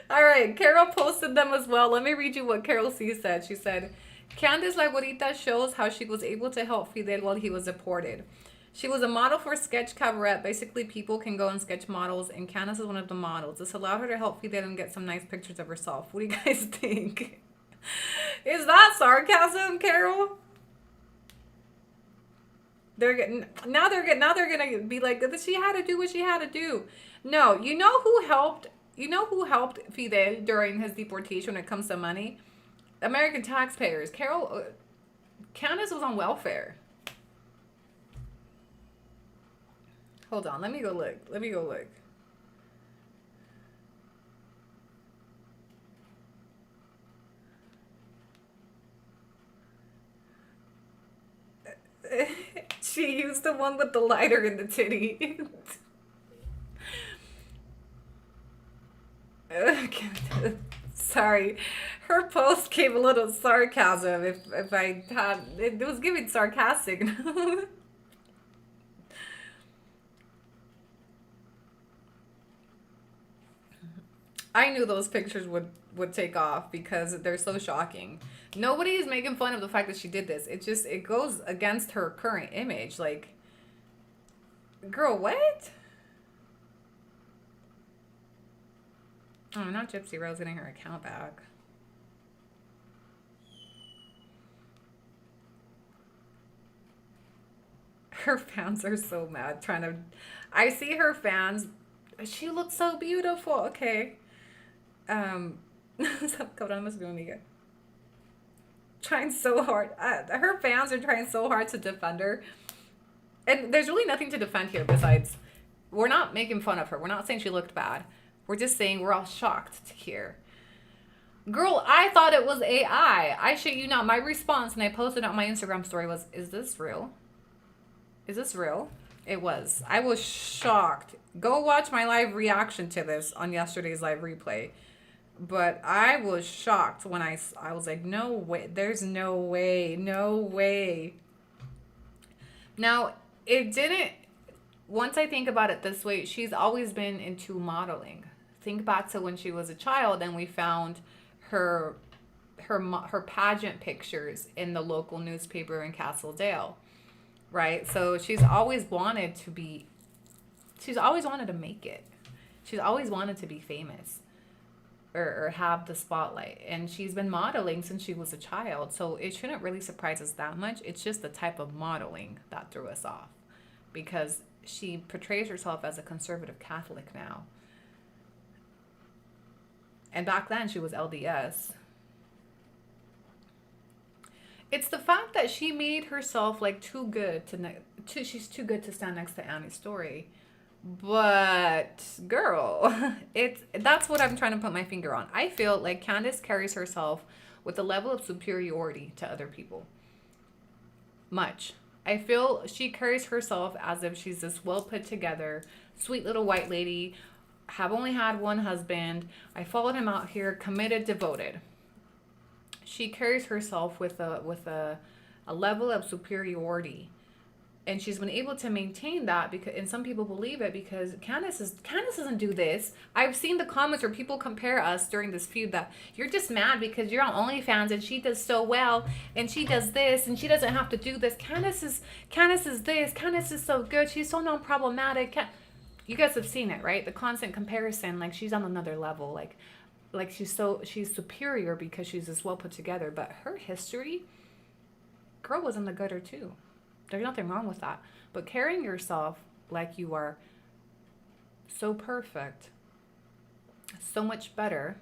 All right, Carol posted them as well. Let me read you what Carol C said. She said, Candice La Guarita shows how she was able to help Fidel while he was deported. She was a model for Sketch Cabaret. Basically, people can go and sketch models, and Candice is one of the models. This allowed her to help Fidel and get some nice pictures of herself. What do you guys think? Is that sarcasm, Carol? Now they're gonna be like, she had to do what she had to do. No, you know who helped Fidel during his deportation when it comes to money? American taxpayers. Candice was on welfare. Hold on, let me go look. She used the one with the lighter in the titty. Sorry, her post gave a little sarcasm. If I had, it was giving sarcastic. I knew those pictures would take off because they're so shocking. Nobody is making fun of the fact that she did this. It goes against her current image. Like, girl, what? Oh, not Gypsy Rose getting her account back. Her fans are so mad trying to... I see her fans. She looks so beautiful. Okay. Trying so hard. Her fans are trying so hard to defend her. And there's really nothing to defend here besides... We're not making fun of her. We're not saying she looked bad. We're just saying we're all shocked to hear. Girl, I thought it was AI. I shit you not. My response, and I posted on my Instagram story, was, is this real? Is this real? It was. I was shocked. Go watch my live reaction to this on yesterday's live replay. But I was shocked when I was like, no way. There's no way. No way. Now, it didn't... Once I think about it this way, she's always been into modeling. Think back to when she was a child and we found her pageant pictures in the local newspaper in Castledale, right? So she's always wanted to make it. She's always wanted to be famous or have the spotlight. And she's been modeling since she was a child. So it shouldn't really surprise us that much. It's just the type of modeling that threw us off because she portrays herself as a conservative Catholic now. And back then she was LDS. It's the fact that she made herself like too good she's too good to stand next to Annie's story. But girl, that's what I'm trying to put my finger on. I feel like Candice carries herself with a level of superiority to other people. Much. I feel she carries herself as if she's this well put together, sweet little white lady. Have only had one husband. I followed him out here, committed, devoted. She carries herself with a level of superiority. And she's been able to maintain that because, and some people believe it because Candice doesn't do this. I've seen the comments where people compare us during this feud that you're just mad because you're on OnlyFans and she does so well and she does this and she doesn't have to do this. Candice is this. Candice is so good. She's so non-problematic. You guys have seen it, right? The constant comparison, like she's on another level, like she's superior because she's this well put together. But her history, girl was in the gutter too. There's nothing wrong with that. But carrying yourself like you are so perfect, so much better,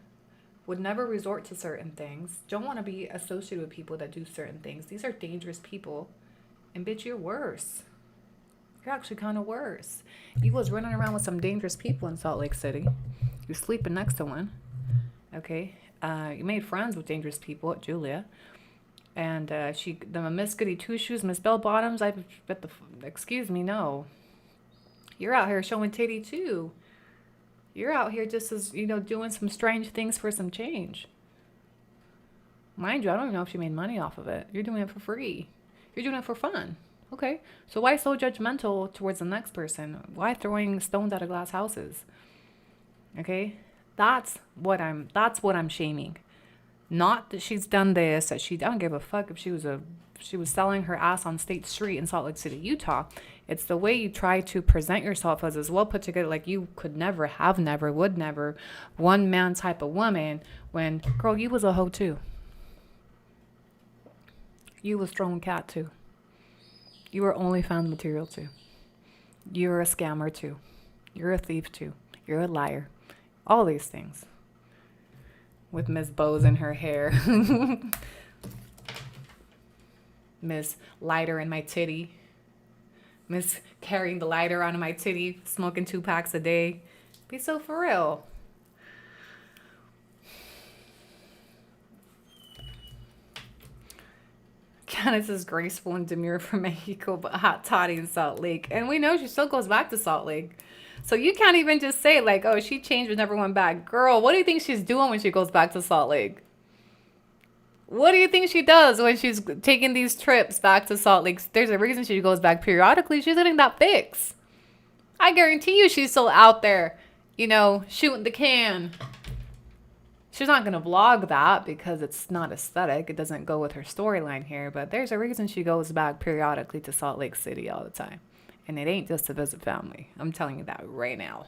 would never resort to certain things, don't want to be associated with people that do certain things. These are dangerous people. And bitch, you're worse. You're actually kind of worse. You was running around with some dangerous people in Salt Lake City. You're sleeping next to one. Okay? You made friends with dangerous people at Julia. And the Miss Goody Two Shoes, Miss Bell Bottoms, I bet excuse me, no. You're out here showing titty too. You're out here just as, doing some strange things for some change. Mind you, I don't even know if she made money off of it. You're doing it for free. You're doing it for fun. Okay, so why so judgmental towards the next person? Why throwing stones out of glass houses? Okay, that's what I'm shaming. Not that she's done this, I don't give a fuck if she was selling her ass on State Street in Salt Lake City, Utah. It's the way you try to present yourself as well put together, like you could never, have never, would never, one man type of woman, when, girl, you was a hoe too. You was throwing cat too. You were OnlyFans material too. You're a scammer too. You're a thief too. You're a liar. All these things. With Miss Bows in her hair. Miss lighter in my titty. Miss carrying the lighter on my titty, smoking 2 packs a day. Be so for real. Candice is graceful and demure from Mexico, but hot toddy in Salt Lake. And we know she still goes back to Salt Lake. So you can't even just say, like, oh, she changed but never went back. Girl, what do you think she's doing when she goes back to Salt Lake? What do you think she does when she's taking these trips back to Salt Lake? There's a reason she goes back periodically. She's getting that fix. I guarantee you she's still out there, you know, shooting the can. She's not going to vlog that because it's not aesthetic. It doesn't go with her storyline here. But there's a reason she goes back periodically to Salt Lake City all the time. And it ain't just to visit family. I'm telling you that right now.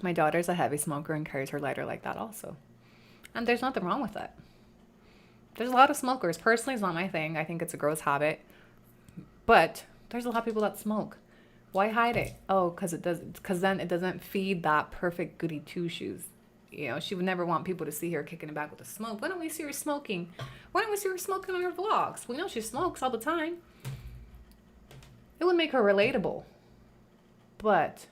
My daughter's a heavy smoker and carries her lighter like that also. And there's nothing wrong with it. There's a lot of smokers. Personally, it's not my thing. I think it's a gross habit. But there's a lot of people that smoke. Why hide it? Oh, because then it doesn't feed that perfect goody two-shoes. You know, she would never want people to see her kicking it back with a smoke. Why don't we see her smoking? Why don't we see her smoking on her vlogs? We know she smokes all the time. It would make her relatable. But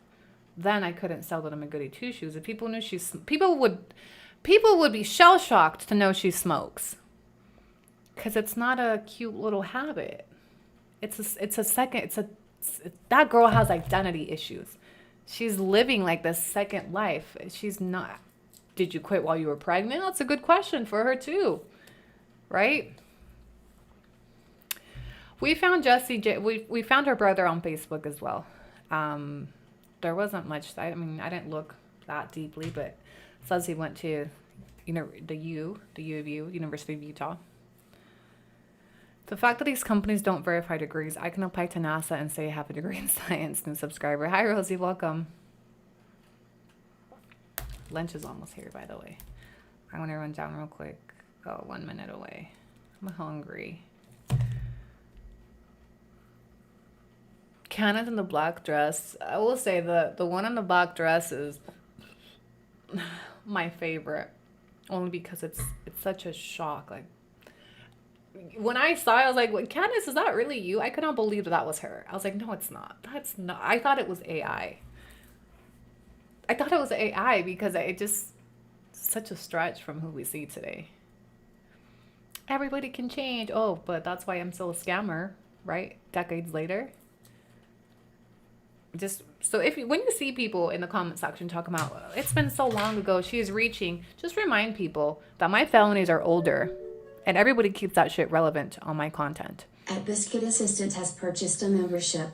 then I couldn't sell them a goody two-shoes. If people knew people would be shell-shocked to know she smokes. Because it's not a cute little habit. That girl has identity issues. She's living like the second life. She's not. Did you quit while you were pregnant? That's a good question for her too, right? We found we found her brother on Facebook as well. There wasn't much. I mean, I didn't look that deeply, but it says he went to, the U of U, University of Utah. The fact that these companies don't verify degrees, I can apply to NASA and say I have a degree in science. New subscriber. Hi, Rosie. Welcome. Lunch is almost here, by the way. I want to run down real quick. Oh, 1 minute away. I'm hungry. Candice in the black dress. I will say the one in the black dress is my favorite. Only because it's such a shock. Like, when I saw it, I was like, "What, Candice, is that really you?" I could not believe that was her. I was like, "No, it's not. That's not." I thought it was AI. I thought it was AI because it just such a stretch from who we see today. Everybody can change. Oh, but that's why I'm still a scammer, right? Decades later. Just so when you see people in the comment section talking about it's been so long ago, she's reaching, just remind people that my felonies are older. And everybody keeps that shit relevant on my content. At Biscuit Assistant has purchased a membership.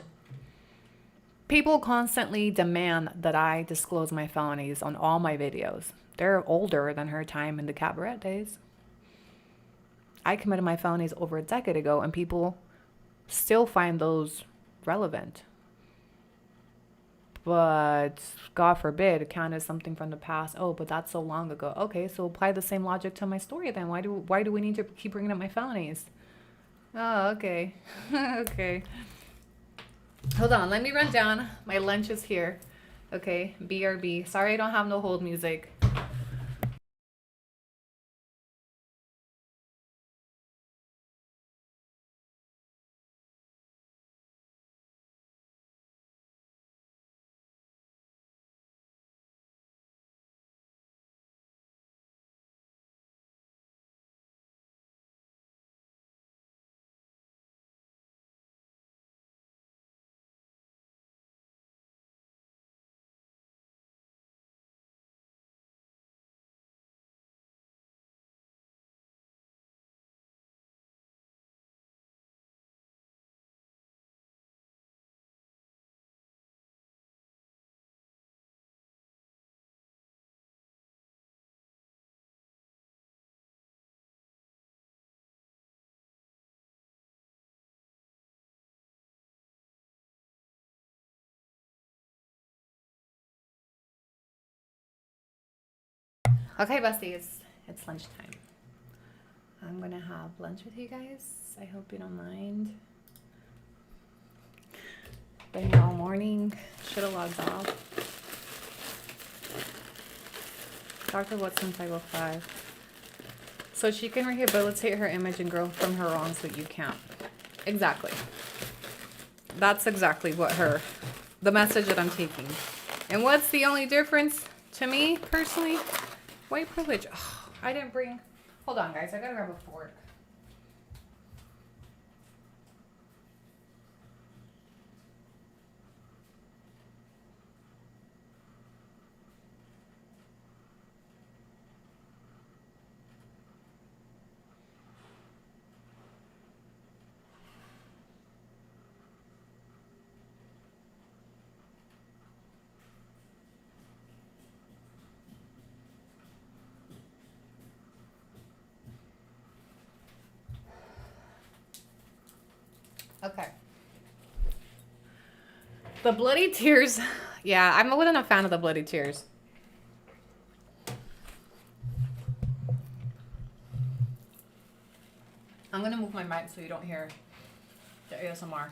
People constantly demand that I disclose my felonies on all my videos. They're older than her time in the cabaret days. I committed my felonies over a decade ago, and people still find those relevant. But God forbid, count as something from the past. Oh, but that's so long ago. Okay, so apply the same logic to my story then. Why do we need to keep bringing up my felonies? Oh, okay. Okay. Hold on, let me run down. My lunch is here. Okay, BRB. Sorry I don't have no hold music. Okay, besties, it's lunchtime. I'm gonna have lunch with you guys. I hope you don't mind. Been here all morning. Should have logged off. Dr. Watson 505. So she can rehabilitate her image and grow from her wrongs, but you can't. Exactly. That's exactly what the message that I'm taking. And what's the only difference to me personally? White privilege. Oh, I didn't bring Hold on, guys. I gotta grab a fork. Okay. The bloody tears. Yeah, I wasn't a fan of the bloody tears. I'm gonna move my mic so you don't hear the ASMR.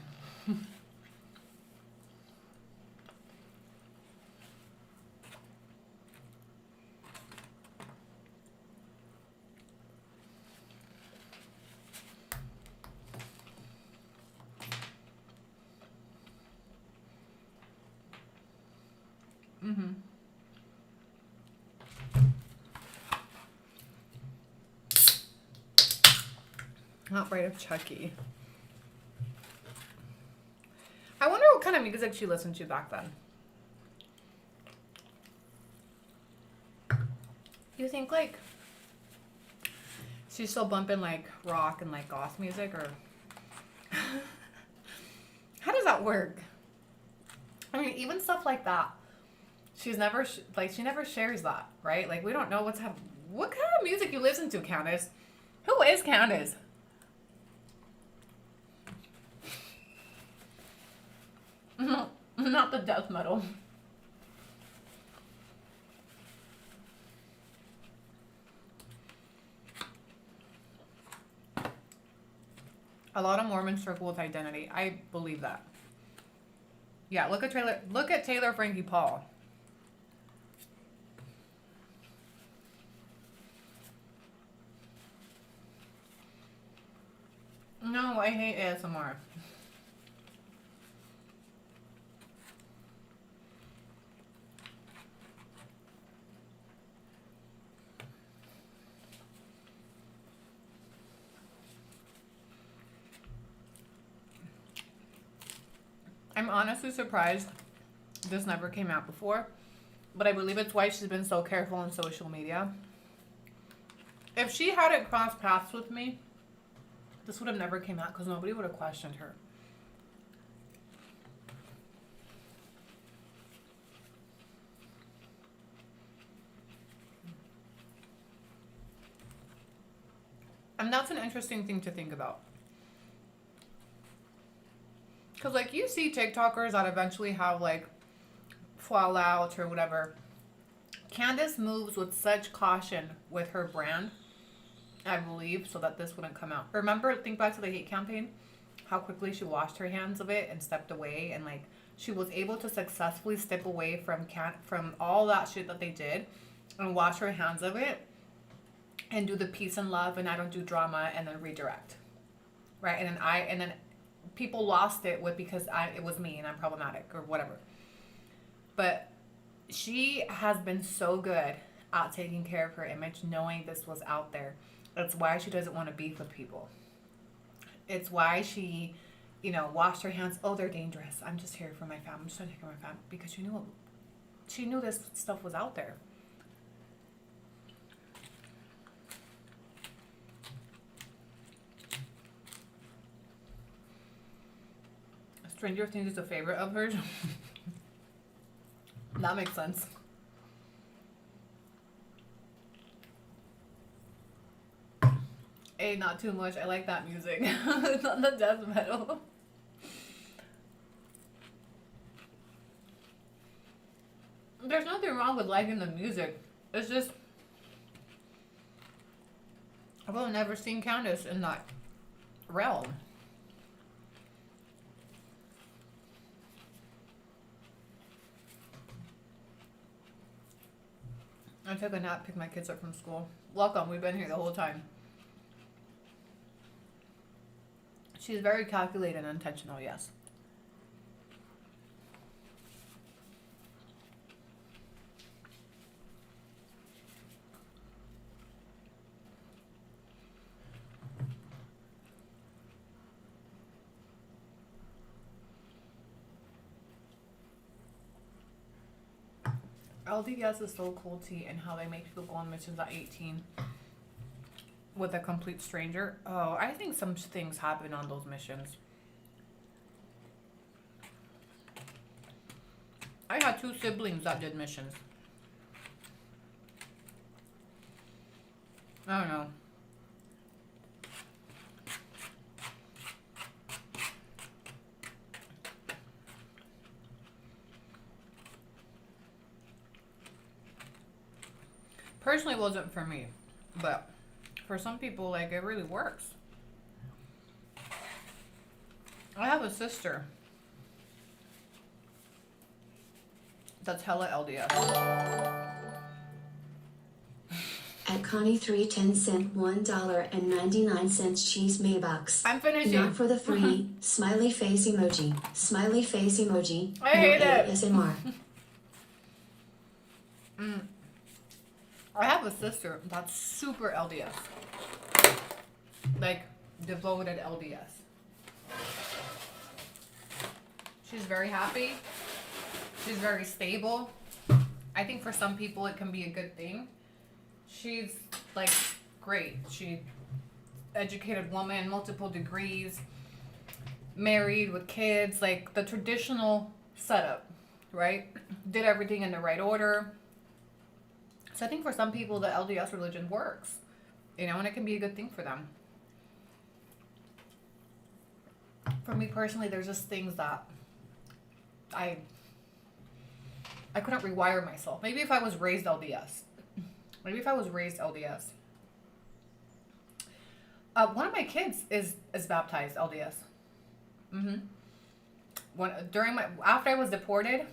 Not Bride of Chucky. I wonder what kind of music she listened to back then. You think like she's still bumping like rock and like goth music, or how does that work? I mean, even stuff like that, she's never she never shares that, right? Like we don't know what kind of music you listen to, Candice. Who is Candice? Not the death metal. A lot of Mormons struggle with identity. I believe that. Yeah, look at Taylor Frankie Paul. No, I hate ASMR. I'm honestly surprised this never came out before, but I believe it's why she's been so careful on social media. If she hadn't crossed paths with me, this would have never came out because nobody would have questioned her. And that's an interesting thing to think about. Because, like, you see TikTokers that eventually have, like, fallout or whatever. Candice moves with such caution with her brand, I believe, so that this wouldn't come out. Remember, think back to the hate campaign? How quickly she washed her hands of it and stepped away. And, like, she was able to successfully step away from all that shit that they did and wash her hands of it and do the peace and love and I don't do drama and then redirect. Right? And then people lost it because it was me and I'm problematic or whatever. But she has been so good at taking care of her image, knowing this was out there. That's why she doesn't want to beef with people. It's why she, washed her hands. Oh, they're dangerous. I'm just here for my family. I'm just trying to take care of my family. Because she knew this stuff was out there. Stranger Things is a favorite of hers. That makes sense. Hey, not too much. I like that music. It's not the death metal. There's nothing wrong with liking the music. It's just I've never seen Candice in that realm. I took a nap, picked my kids up from school. Welcome, we've been here the whole time. She's very calculated and intentional, yes. LDS is so culty and how they make people go on missions at 18 with a complete stranger. Oh, I think some things happen on those missions. I had 2 siblings that did missions. I don't know. Personally, it wasn't for me, but for some people, like, it really works. I have a sister that's hella LDS. At Connie 310 cent $1.99 cheese Maybucks. I'm finishing. Not for the free smiley face emoji. Smiley face emoji. I hate it. ASMR. I have a sister that's super LDS. Like, devoted LDS. She's very happy. She's very stable. I think for some people it can be a good thing. She's, like, great. She educated woman, multiple degrees, married with kids, like the traditional setup, right? Did everything in the right order. So I think for some people, the LDS religion works, you know, and it can be a good thing for them. For me personally, there's just things that I couldn't rewire myself. Maybe if I was raised LDS. One of my kids is baptized LDS. After I was deported,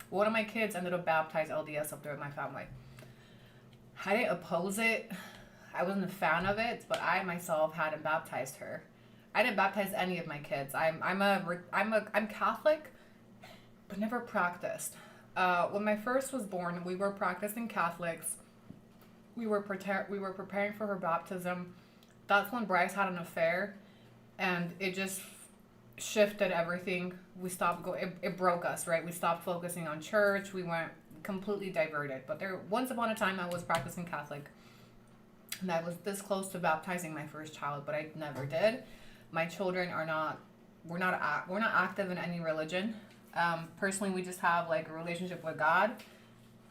one of my kids ended up baptized LDS up there with my family. I didn't oppose it. I wasn't a fan of it, but I myself hadn't baptized her. I didn't baptize any of my kids. I'm Catholic, but never practiced. When my first was born, we were practicing Catholics. We were preparing for her baptism. That's when Bryce had an affair, and it just shifted everything. We stopped going. It broke us, right? We stopped focusing on church. We went completely diverted. But once upon a time, I was practicing Catholic, and I was this close to baptizing my first child, but I never did. My children are not. We're not active in any religion. Personally, we just have like a relationship with God.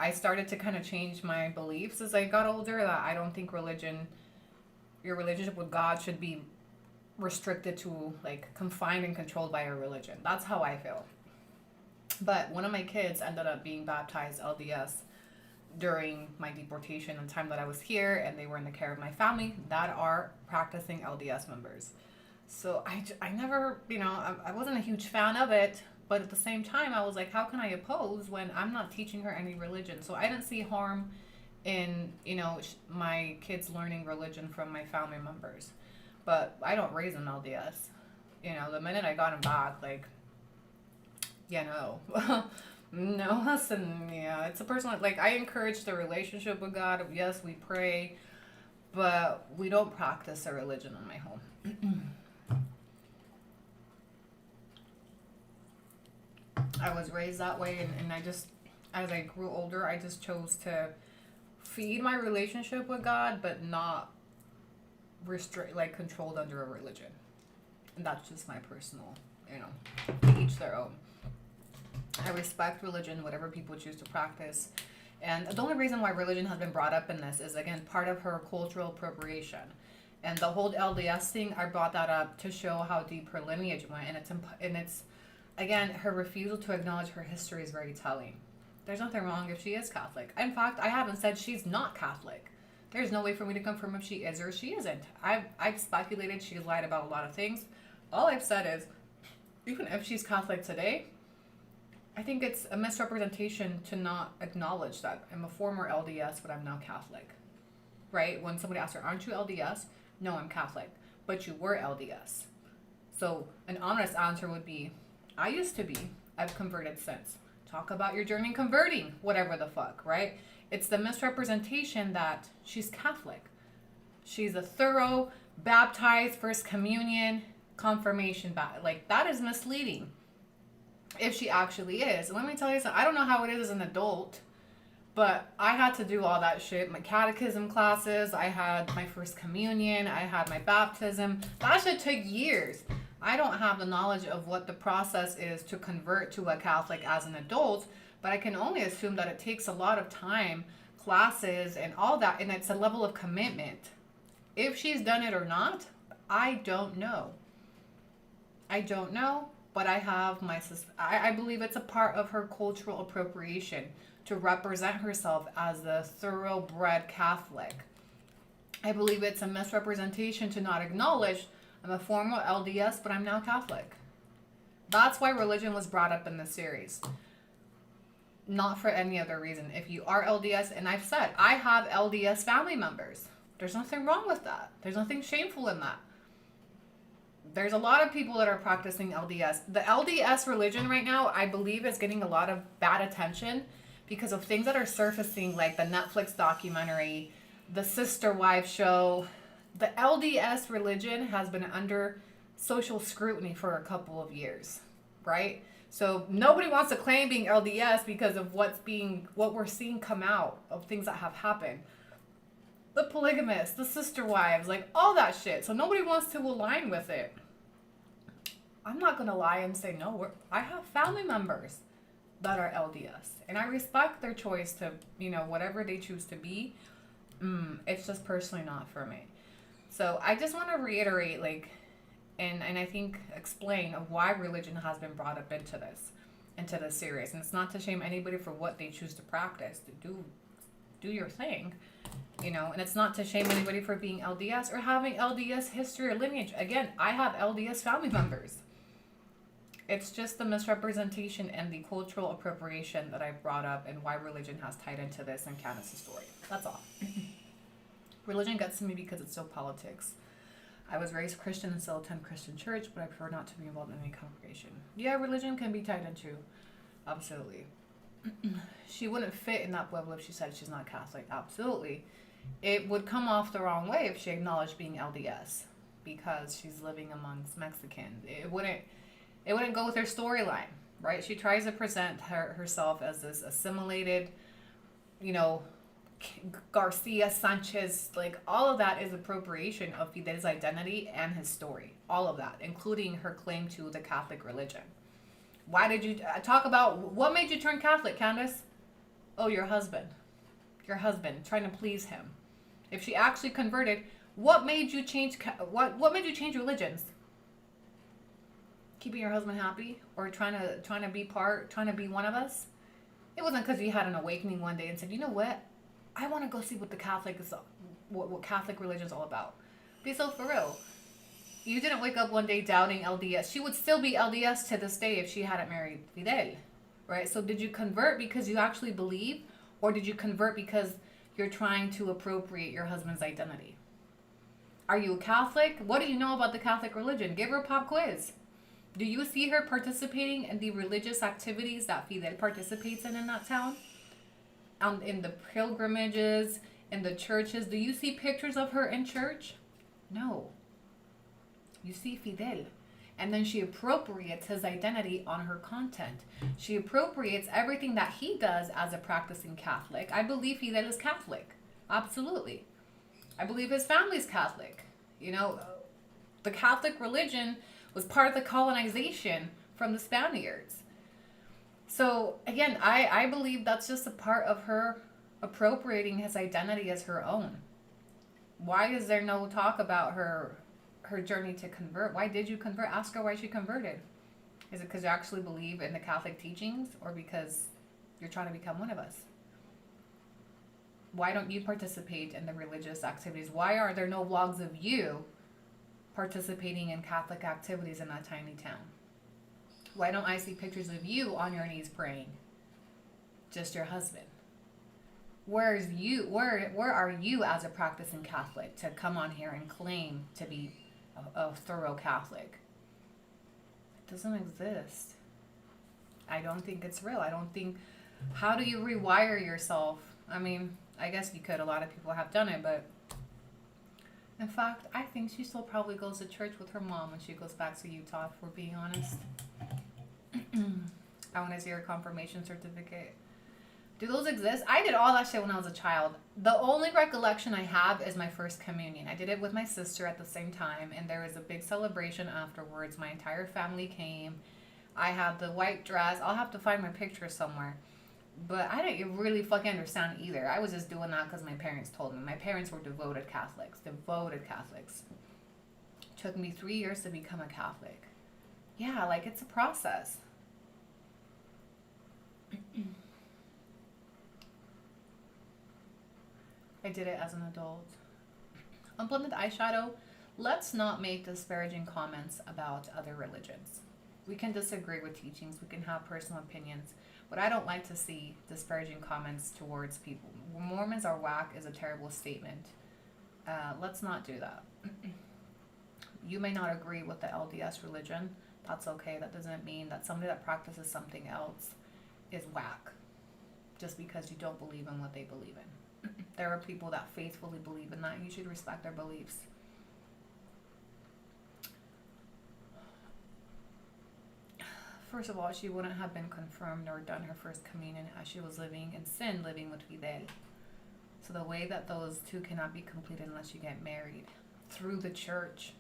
I started to kind of change my beliefs as I got older. That I don't think your relationship with God should be restricted to, like, confined and controlled by a religion. That's how I feel. But one of my kids ended up being baptized LDS during my deportation and time that I was here, and they were in the care of my family that are practicing LDS members. So I never, I wasn't a huge fan of it, but at the same time, I was like, how can I oppose when I'm not teaching her any religion? So I didn't see harm in, my kids learning religion from my family members. But I don't raise an LDS. The minute I got him back, like, no, listen, it's a personal, like, I encourage the relationship with God. Yes, we pray, but we don't practice a religion in my home. I was raised that way, and I just, as I grew older, I just chose to feed my relationship with God, but not controlled under a religion. And that's just my personal, to each their own. I respect religion, whatever people choose to practice. And the only reason why religion has been brought up in this is, again, part of her cultural appropriation. And the whole LDS thing, I brought that up to show how deep her lineage went. And it's again, her refusal to acknowledge her history is very telling. There's nothing wrong if she is Catholic. In fact, I haven't said she's not Catholic. There's no way for me to confirm if she is or she isn't. I've speculated she's lied about a lot of things. All I've said is, even if she's Catholic today, I think it's a misrepresentation to not acknowledge that I'm a former LDS, but I'm now Catholic. Right? When somebody asks her, aren't you LDS? No, I'm Catholic. But you were LDS. So an honest answer would be, I used to be. I've converted since. Talk about your journey converting, whatever the fuck, right? It's the misrepresentation that she's Catholic. She's a thorough, baptized, first communion, confirmation, like, that is misleading. If she actually is. And let me tell you something, I don't know how it is as an adult, But I had to do all that shit. My catechism classes, I had my first communion, I had my baptism. That shit took years. I don't have the knowledge of what the process is to convert to a Catholic as an adult, but I can only assume that it takes a lot of time, classes, and all that, and it's a level of commitment. If she's done it or not, I don't know. I don't know, but I have my I believe it's a part of her cultural appropriation to represent herself as the thoroughbred Catholic. I believe it's a misrepresentation to not acknowledge I'm a former LDS, but I'm now Catholic. That's why religion was brought up in this series. Not for any other reason. If you are LDS, and I've said, I have LDS family members. There's nothing wrong with that. There's nothing shameful in that. There's a lot of people that are practicing LDS. The LDS religion right now, I believe, is getting a lot of bad attention because of things that are surfacing, like the Netflix documentary, the Sister Wives show. The LDS religion has been under social scrutiny for a couple of years, right? So nobody wants to claim being LDS because of what we're seeing come out of things that have happened. The polygamists, the sister wives, like all that shit. So nobody wants to align with it. I'm not going to lie and say, no, I have family members that are LDS. And I respect their choice to, whatever they choose to be. It's just personally not for me. So I just want to reiterate, and I think explain of why religion has been brought up into this series. And it's not to shame anybody for what they choose to practice. To do your thing, and it's not to shame anybody for being LDS or having LDS history or lineage. Again, I have LDS family members. It's just the misrepresentation and the cultural appropriation that I brought up and why religion has tied into this and Candice's story. That's all. Religion gets to me because it's still politics. I was raised Christian and still attend Christian church, but I prefer not to be involved in any congregation. Yeah, religion can be tied into. Absolutely. She wouldn't fit in that bubble if she said she's not Catholic. Absolutely. It would come off the wrong way if she acknowledged being LDS because she's living amongst Mexicans. It wouldn't go with her storyline, right? She tries to present herself as this assimilated, Garcia, Sanchez, all of that is appropriation of Fidel's identity and his story. All of that, including her claim to the Catholic religion. Why did you talk about what made you turn Catholic, Candice? Oh, your husband, trying to please him. If she actually converted, what made you change? What made you change religions? Keeping your husband happy, or trying to be one of us? It wasn't because you had an awakening one day and said, you know what? I want to go see what the what Catholic religion is all about. Be so for real. You didn't wake up one day doubting LDS. She would still be LDS to this day if she hadn't married Fidel, right? So did you convert because you actually believe, or did you convert because you're trying to appropriate your husband's identity? Are you a Catholic? What do you know about the Catholic religion? Give her a pop quiz. Do you see her participating in the religious activities that Fidel participates in that town? In the pilgrimages, in the churches. Do you see pictures of her in church? No. You see Fidel. And then she appropriates his identity on her content. She appropriates everything that he does as a practicing Catholic. I believe Fidel is Catholic. Absolutely. I believe his family's Catholic. The Catholic religion was part of the colonization from the Spaniards. So again, I believe that's just a part of her appropriating his identity as her own. Why is there no talk about her journey to convert? Why did you convert? Ask her why she converted. Is it because you actually believe in the Catholic teachings, or because you're trying to become one of us? Why don't you participate in the religious activities? Why are there no vlogs of you participating in Catholic activities in that tiny town? Why don't I see pictures of you on your knees praying? Just your husband. Where are you as a practicing Catholic to come on here and claim to be a thorough Catholic? It doesn't exist. I don't think it's real. How do you rewire yourself? I mean, I guess you could. A lot of people have done it, but in fact, I think she still probably goes to church with her mom when she goes back to Utah, if we're being honest. I want to see her confirmation certificate. Do those exist? I did all that shit when I was a child. The only recollection I have is my first communion. I did it with my sister at the same time, and there was a big celebration afterwards. My entire family came. I had the white dress. I'll have to find my picture somewhere. But I didn't really fucking understand either. I was just doing that because my parents told me. My parents were devoted Catholics. Devoted Catholics. It took me 3 years to become a Catholic. Yeah, like it's a process. I did it as an adult. Unblended eyeshadow. Let's not make disparaging comments about other religions. We can disagree with teachings. We can have personal opinions. But I don't like to see disparaging comments towards people. Mormons are whack is a terrible statement. Let's not do that. You may not agree with the LDS religion. That's okay. That doesn't mean that somebody that practices something else is whack just because you don't believe in what they believe in. There are people that faithfully believe in that. You should respect their beliefs. First of all, she wouldn't have been confirmed nor done her first communion as she was living in sin, living with Fidel. So the way that those two cannot be completed unless you get married through the church.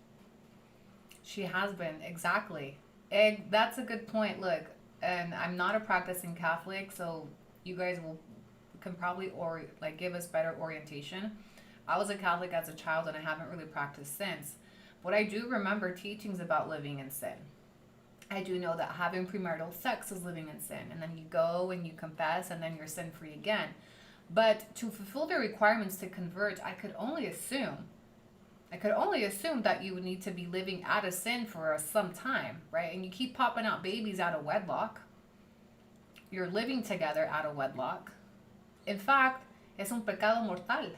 She has been, exactly. That's a good point. Look, and I'm not a practicing Catholic, so you guys can probably give us better orientation. I was a Catholic as a child and I haven't really practiced since. But I do remember teachings about living in sin. I do know that having premarital sex is living in sin, and then you go and you confess and then you're sin free again. But to fulfill the requirements to convert, I could only assume that you would need to be living out of sin for some time, right? And you keep popping out babies out of wedlock. You're living together out of wedlock. In fact, es un pecado mortal.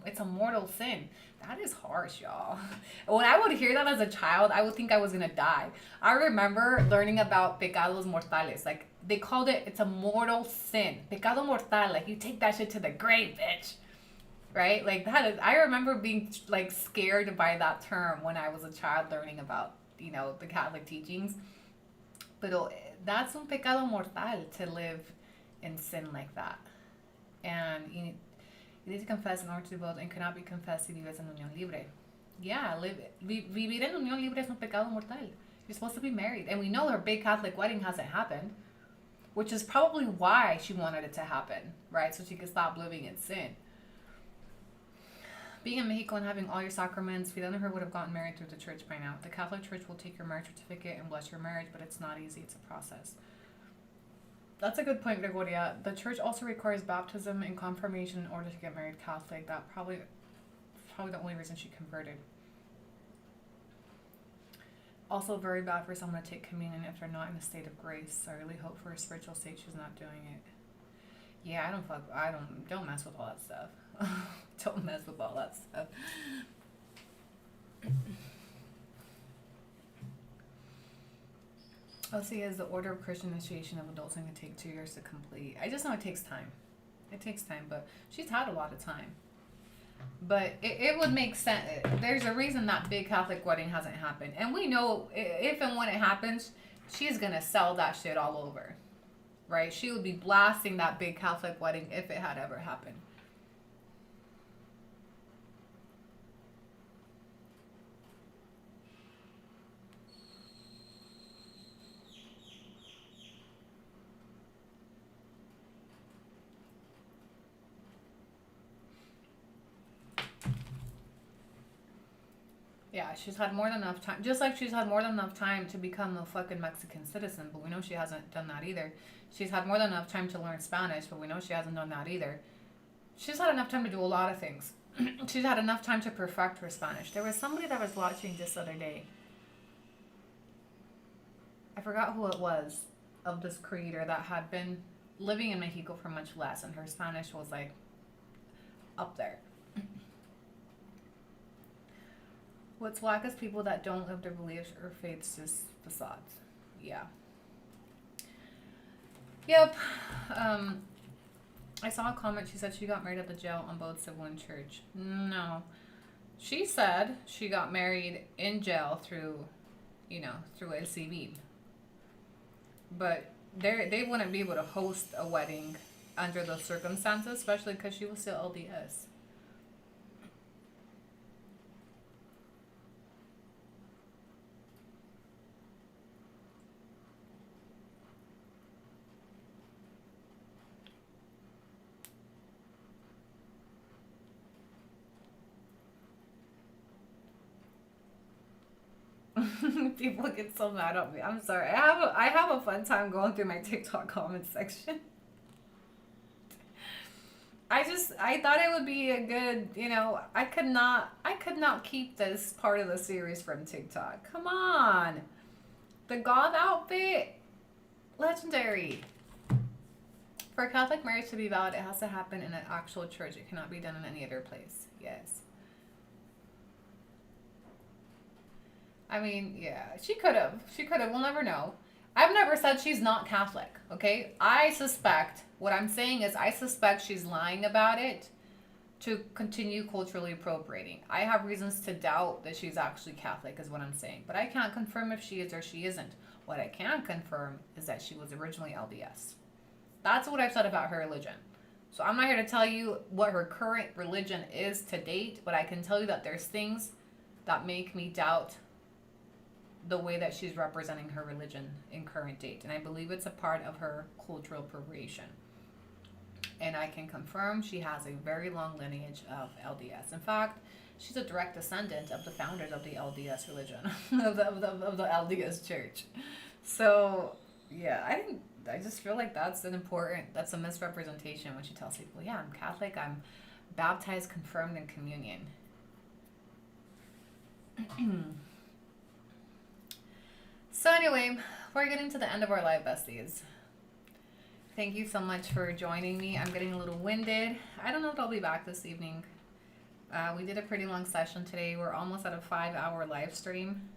It's a mortal sin. That is harsh, y'all. When I would hear that as a child, I would think I was going to die. I remember learning about pecados mortales. Like, they called it, it's a mortal sin. Pecado mortal. Like, you take that shit to the grave, bitch. Right? Like, that is, I remember being, like, scared by that term when I was a child learning about, the Catholic teachings. But that's un pecado mortal to live in sin like that. And you need to confess in order to build, and cannot be confessed si vives en unión libre. Yeah, vivir en unión libre es un pecado mortal. You're supposed to be married. And we know her big Catholic wedding hasn't happened, which is probably why she wanted it to happen, right? So she could stop living in sin. Being in Mexico and having all your sacraments, Fidel and her would have gotten married through the church by now. The Catholic Church will take your marriage certificate and bless your marriage, but it's not easy. It's a process. That's a good point, Gregoria. The church also requires baptism and confirmation in order to get married Catholic. That probably the only reason she converted. Also very bad for someone to take communion if they're not in a state of grace. I really hope for a spiritual state she's not doing it. Yeah, don't mess with all that stuff. Don't mess with all that stuff. LC is the order of Christian initiation of adults and can take 2 years to complete. I just know it takes time. It takes time, but she's had a lot of time. But it would make sense. There's a reason that big Catholic wedding hasn't happened. And we know if and when it happens, she's going to sell that shit all over. Right? She would be blasting that big Catholic wedding if it had ever happened. Yeah, she's had more than enough time. Just like she's had more than enough time to become a fucking Mexican citizen, but we know she hasn't done that either. She's had more than enough time to learn Spanish, but we know she hasn't done that either. She's had enough time to do a lot of things. She's had enough time to perfect her Spanish. There was somebody that was watching this other day. I forgot who it was of this creator that had been living in Mexico for much less, and her Spanish was like up there. What's whack is people that don't live their beliefs or faiths, just facades. Yeah. Yep. I saw a comment. She said she got married at the jail on both civil and church. No. She said she got married in jail through El Civil. But they wouldn't be able to host a wedding under those circumstances, especially because she was still LDS. People get so mad at me. I'm sorry. I have a fun time going through my TikTok comment section. I thought it would be a good, I could not keep this part of the series from TikTok. Come on. The goth outfit, legendary. For a Catholic marriage to be valid, it has to happen in an actual church. It cannot be done in any other place. Yes. I mean, yeah, she could have. We'll never know. I've never said she's not Catholic, okay? What I'm saying is I suspect she's lying about it to continue culturally appropriating. I have reasons to doubt that she's actually Catholic is what I'm saying. But I can't confirm if she is or she isn't. What I can confirm is that she was originally LDS. That's what I've said about her religion. So I'm not here to tell you what her current religion is to date, but I can tell you that there's things that make me doubt the way that she's representing her religion in current date. And I believe it's a part of her cultural appropriation. And I can confirm she has a very long lineage of LDS. In fact, she's a direct descendant of the founders of the LDS religion, of the LDS church. So, yeah, I just feel like that's a misrepresentation when she tells people, yeah, I'm Catholic, I'm baptized, confirmed in communion. So anyway, we're getting to the end of our live, besties. Thank you so much for joining me. I'm getting a little winded. I don't know if I'll be back this evening. We did a pretty long session today. We're almost at a 5-hour live stream.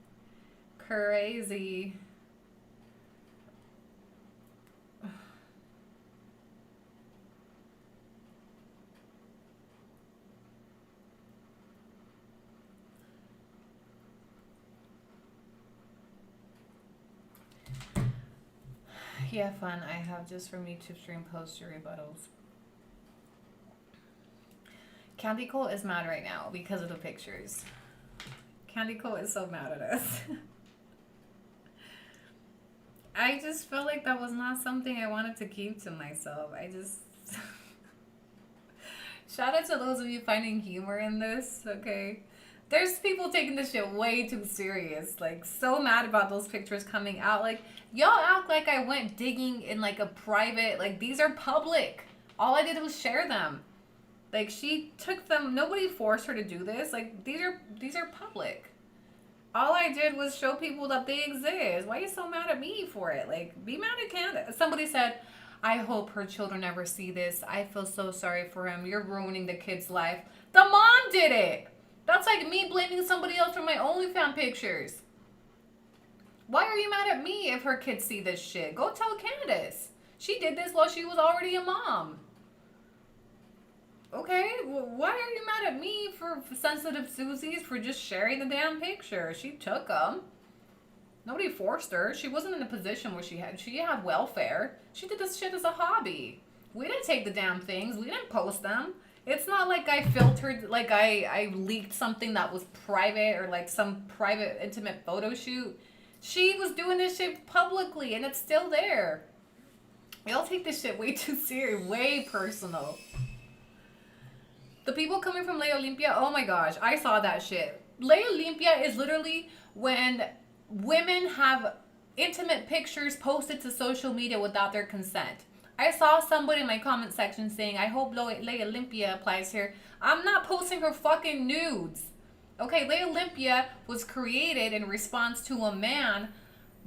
Crazy. Yeah, fun. I have just from YouTube stream post your rebuttals. Candy Cole is mad right now because of the pictures. Candy Cole is so mad at us. I just felt like that was not something I wanted to keep to myself. Shout out to those of you finding humor in this, okay? There's people taking this shit way too serious. Like, so mad about those pictures coming out. Like, y'all act like I went digging in, like, a private... Like, these are public. All I did was share them. Like, she took them... Nobody forced her to do this. Like, these are public. All I did was show people that they exist. Why are you so mad at me for it? Like, be mad at Candice. Somebody said, I hope her children never see this. I feel so sorry for him. You're ruining the kid's life. The mom did it! That's like me blaming somebody else for my OnlyFans pictures. Why are you mad at me if her kids see this shit? Go tell Candice. She did this while she was already a mom. Okay? Well, why are you mad at me for sensitive Susies for just sharing the damn picture? She took them. Nobody forced her. She wasn't in a position where she had welfare. She did this shit as a hobby. We didn't take the damn things. We didn't post them. It's not like I filtered, like I leaked something that was private or like some private intimate photo shoot. She was doing this shit publicly and it's still there. Y'all take this shit way too serious, way personal. The people coming from Ley Olympia, oh my gosh, I saw that shit. Ley Olympia is literally when women have intimate pictures posted to social media without their consent. I saw somebody in my comment section saying, I hope Ley Olympia applies here. I'm not posting her fucking nudes. Okay, Ley Olympia was created in response to a man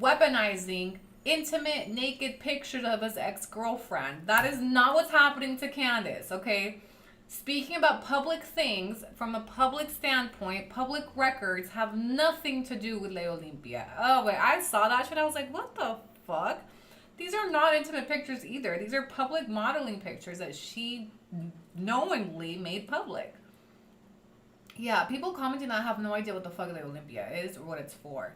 weaponizing intimate naked pictures of his ex-girlfriend. That is not what's happening to Candice, okay? Speaking about public things, from a public standpoint, public records have nothing to do with Ley Olympia. Oh, wait, I saw that shit. I was like, what the fuck? These are not intimate pictures either. These are public modeling pictures that she knowingly made public. Yeah, people commenting that have no idea what the fuck Ley Olympia is or what it's for.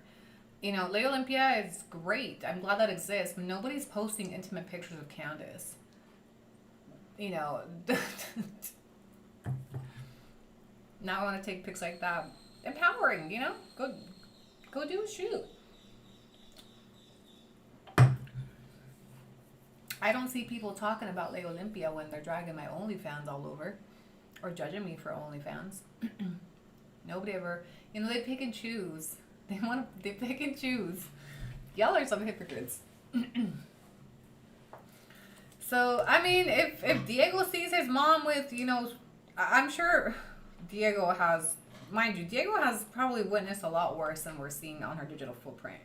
You know, Ley Olympia is great. I'm glad that exists, but nobody's posting intimate pictures of Candice. you know, now I want to take pics like that. Empowering, you know? Go do a shoot. I don't see people talking about Leo Olympia when they're dragging my OnlyFans all over or judging me for OnlyFans. Nobody ever, you know, they pick and choose. They pick and choose. Y'all are some hypocrites. So, I mean, if Diego sees his mom with, you know, I'm sure Diego has, mind you, Diego has probably witnessed a lot worse than we're seeing on her digital footprint.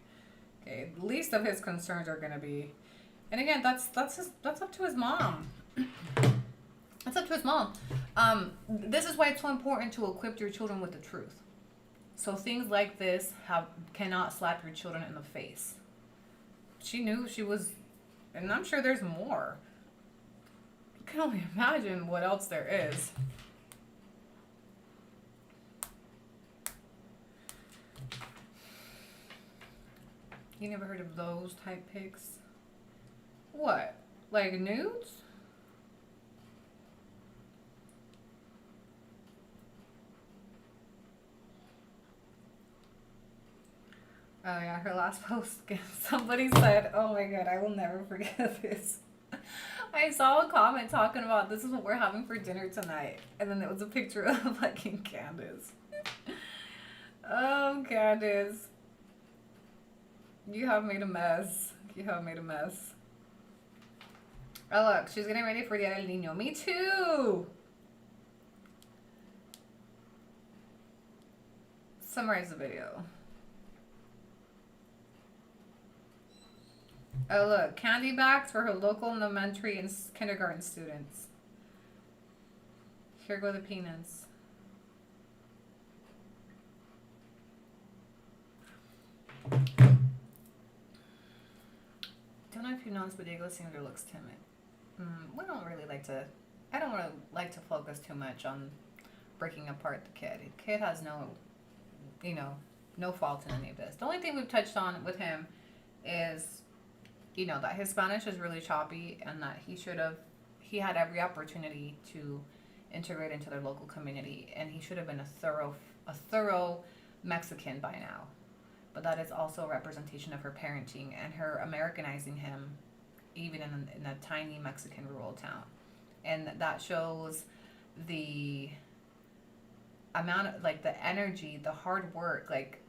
Okay, the least of his concerns are going to be, and again, that's up to his mom. That's up to his mom. This is why it's so important to equip your children with the truth. So things like this cannot slap your children in the face. She knew she was, and I'm sure there's more. I can only imagine what else there is. You never heard of those type pics? What? Like nudes? Oh yeah, her last post, somebody said, oh my god, I will never forget this. I saw a comment talking about this is what we're having for dinner tonight. And then it was a picture of fucking Candice. Oh, Candice. You have made a mess. You have made a mess. Oh look, she's getting ready for Dia del Niño. Me too! Summarize the video. Oh look, candy bags for her local elementary and kindergarten students. Here go the peanuts. Don't know if you noticed, but Diego Senior looks timid. We don't really like to, I don't really like to focus too much on breaking apart the kid. The kid has no, you know, no fault in any of this. The only thing we've touched on with him is, you know, that his Spanish is really choppy and that he had every opportunity to integrate into their local community, and he should have been a thorough Mexican by now. But that is also a representation of her parenting and her Americanizing him, even in a tiny Mexican rural town. And that shows the amount of, like, the energy, the hard work, like,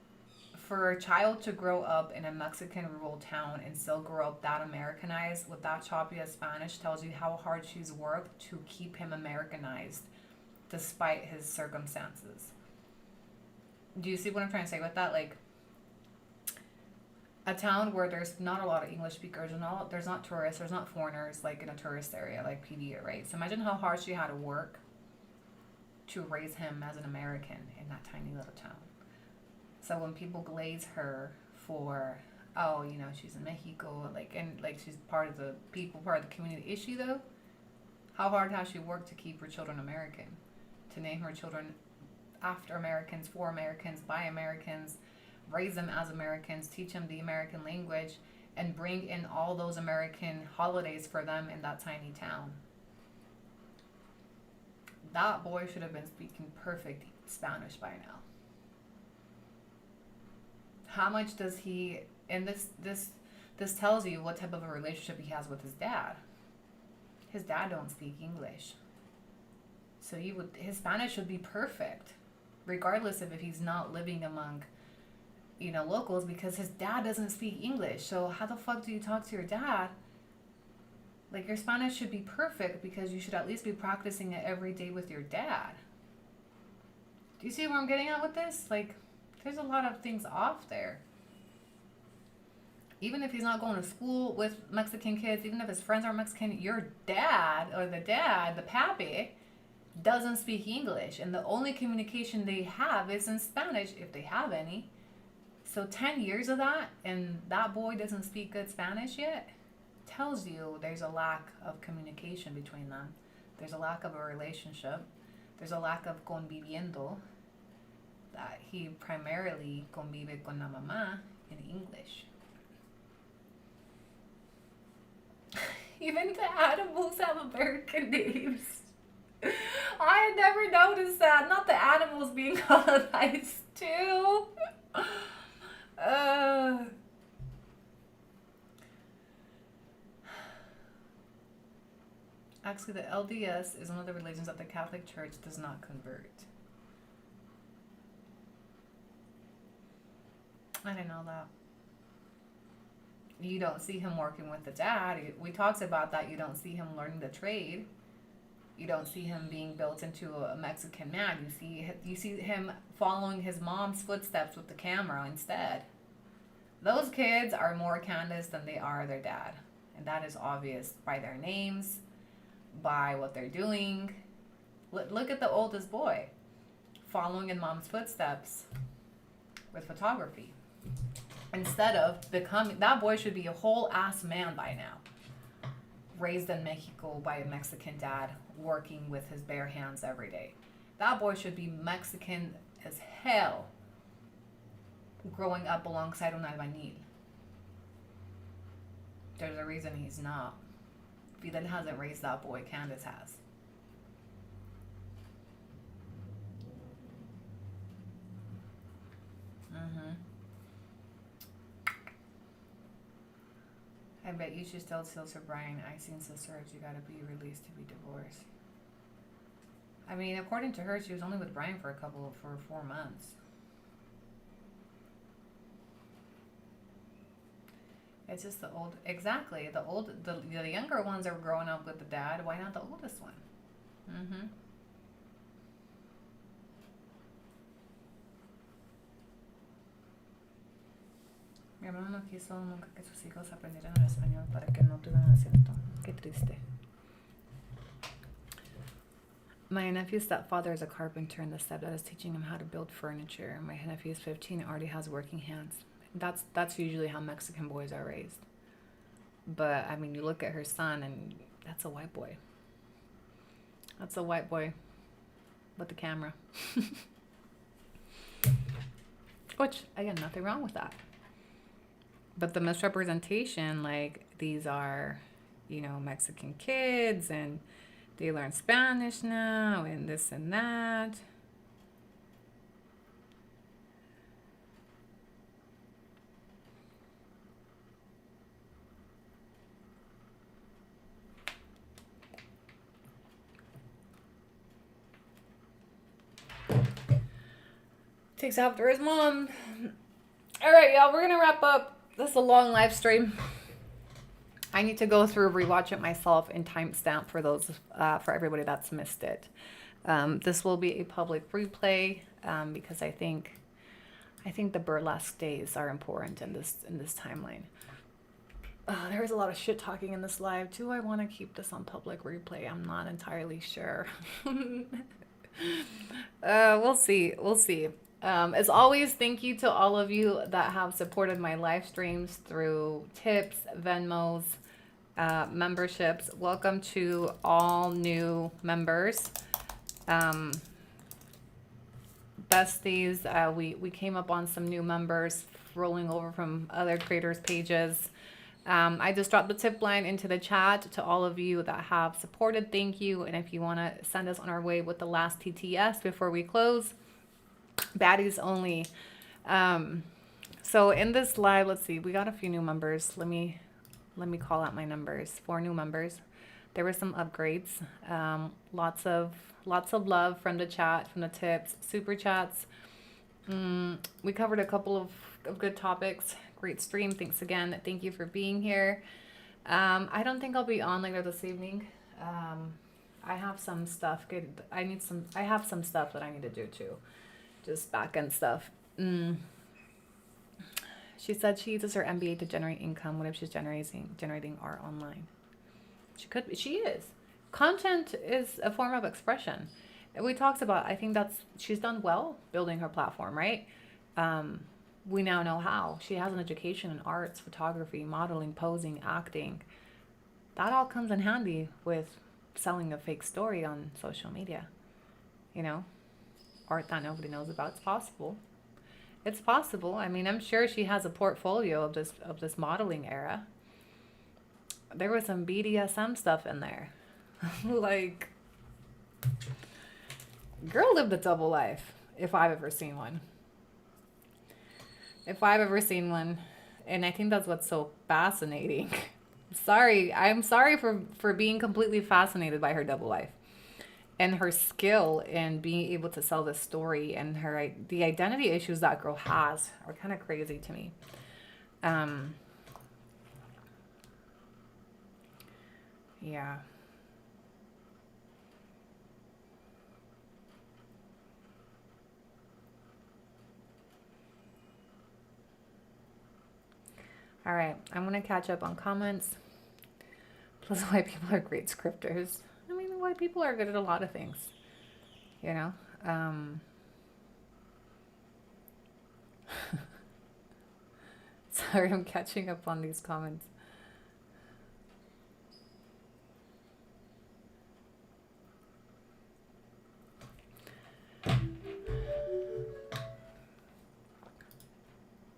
for a child to grow up in a Mexican rural town and still grow up that Americanized with that choppy as Spanish tells you how hard she's worked to keep him Americanized despite his circumstances. Do you see what I'm trying to say with that? Like, a town where there's not a lot of English speakers and there's not tourists, there's not foreigners like in a tourist area like PDA, right? So imagine how hard she had to work to raise him as an American in that tiny little town. So when people glaze her for, oh, you know, she's in Mexico, like, and like she's part of the people, part of the community, is she though? How hard has she worked to keep her children American? To name her children after Americans, for Americans, by Americans, raise them as Americans, teach them the American language, and bring in all those American holidays for them in that tiny town. That boy should have been speaking perfect Spanish by now. How much does he, and this tells you what type of a relationship he has with his dad. His dad don't speak English. So his Spanish should be perfect, regardless of if he's not living among, you know, locals, because his dad doesn't speak English. So how the fuck do you talk to your dad? Like, your Spanish should be perfect because you should at least be practicing it every day with your dad. Do you see where I'm getting at with this? Like, there's a lot of things off there. Even if he's not going to school with Mexican kids, even if his friends are Mexican, your dad, or the papi, doesn't speak English. And the only communication they have is in Spanish, if they have any. So 10 years of that, and that boy doesn't speak good Spanish yet, tells you there's a lack of communication between them. There's a lack of a relationship. There's a lack of conviviendo. That he primarily convive con la mamá in English. Even the animals have American names. I had never noticed that. Not the animals being colonized too. Actually, the LDS is one of the religions that the Catholic Church does not convert. I didn't know that. You don't see him working with the dad. We talked about that. You don't see him learning the trade. You don't see him being built into a Mexican man. You see him following his mom's footsteps with the camera instead. Those kids are more Candice than they are their dad. And that is obvious by their names, by what they're doing. Look at the oldest boy following in mom's footsteps with photography. Instead of becoming, that boy should be a whole ass man by now. Raised in Mexico by a Mexican dad, working with his bare hands every day. That boy should be Mexican as hell, growing up alongside un albañil. There's a reason he's not. Fidel hasn't raised that boy, Candice has. I bet you should still to Brian. I seen sisters, you gotta be released to be divorced. I mean, according to her, she was only with Brian for 4 months. It's just the old, exactly. The younger ones are growing up with the dad. Why not the oldest one? Mi hermano no quiso nunca que sus hijos aprendieran el español para que no tuvieran acento. Qué triste. My nephew's stepfather is a carpenter, and the stepdad is teaching him how to build furniture. My nephew is 15 and already has working hands. That's usually how Mexican boys are raised. But I mean, you look at her son, and that's a white boy. That's a white boy with the camera. Which, again, nothing wrong with that. But the misrepresentation, like, these are, Mexican kids, and they learn Spanish now, and this and that. Takes after his mom. All right, y'all, we're gonna wrap up. This is a long live stream. I need to go through, rewatch it myself, and timestamp for those, for everybody that's missed it. This will be a public replay because I think the burlesque days are important in this timeline. There was a lot of shit talking in this live. Do I want to keep this on public replay? I'm not entirely sure. We'll see. As always, thank you to all of you that have supported my live streams through tips, Venmos, memberships. Welcome to all new members. Besties, we came up on some new members rolling over from other creators' pages. I just dropped the tip line into the chat to all of you that have supported. Thank you. And if you want to send us on our way with the last TTS before we close, baddies only. So in this live, let's see, we got a few new members. Let me call out my numbers. 4 new members. There were some upgrades. Lots of love from the chat, from the tips, super chats. We covered a couple of good topics. Great stream. Thanks again. Thank you for being here. I don't think I'll be on later this evening. I have some stuff. I have some stuff that I need to do too. Just back end stuff. She said she uses her MBA to generate income. What if she's generating art online? She is. Content is a form of expression. We talked about, I think she's done well building her platform, right? We now know how. She has an education in arts, photography, modeling, posing, acting. That all comes in handy with selling a fake story on social media. Art that nobody knows about. It's possible. It's possible. I mean, I'm sure she has a portfolio of this modeling era. there was some BDSM stuff in there. Like, girl lived a double life, if I've ever seen one. If I've ever seen one. And I think that's what's so fascinating. I'm sorry for being completely fascinated by her double life. And her skill in being able to sell this story, and the identity issues that girl has are kind of crazy to me. Yeah. All right, I'm gonna catch up on comments. Plus, white people are great scripters. I mean, white people are good at a lot of things, you know. Sorry, I'm catching up on these comments.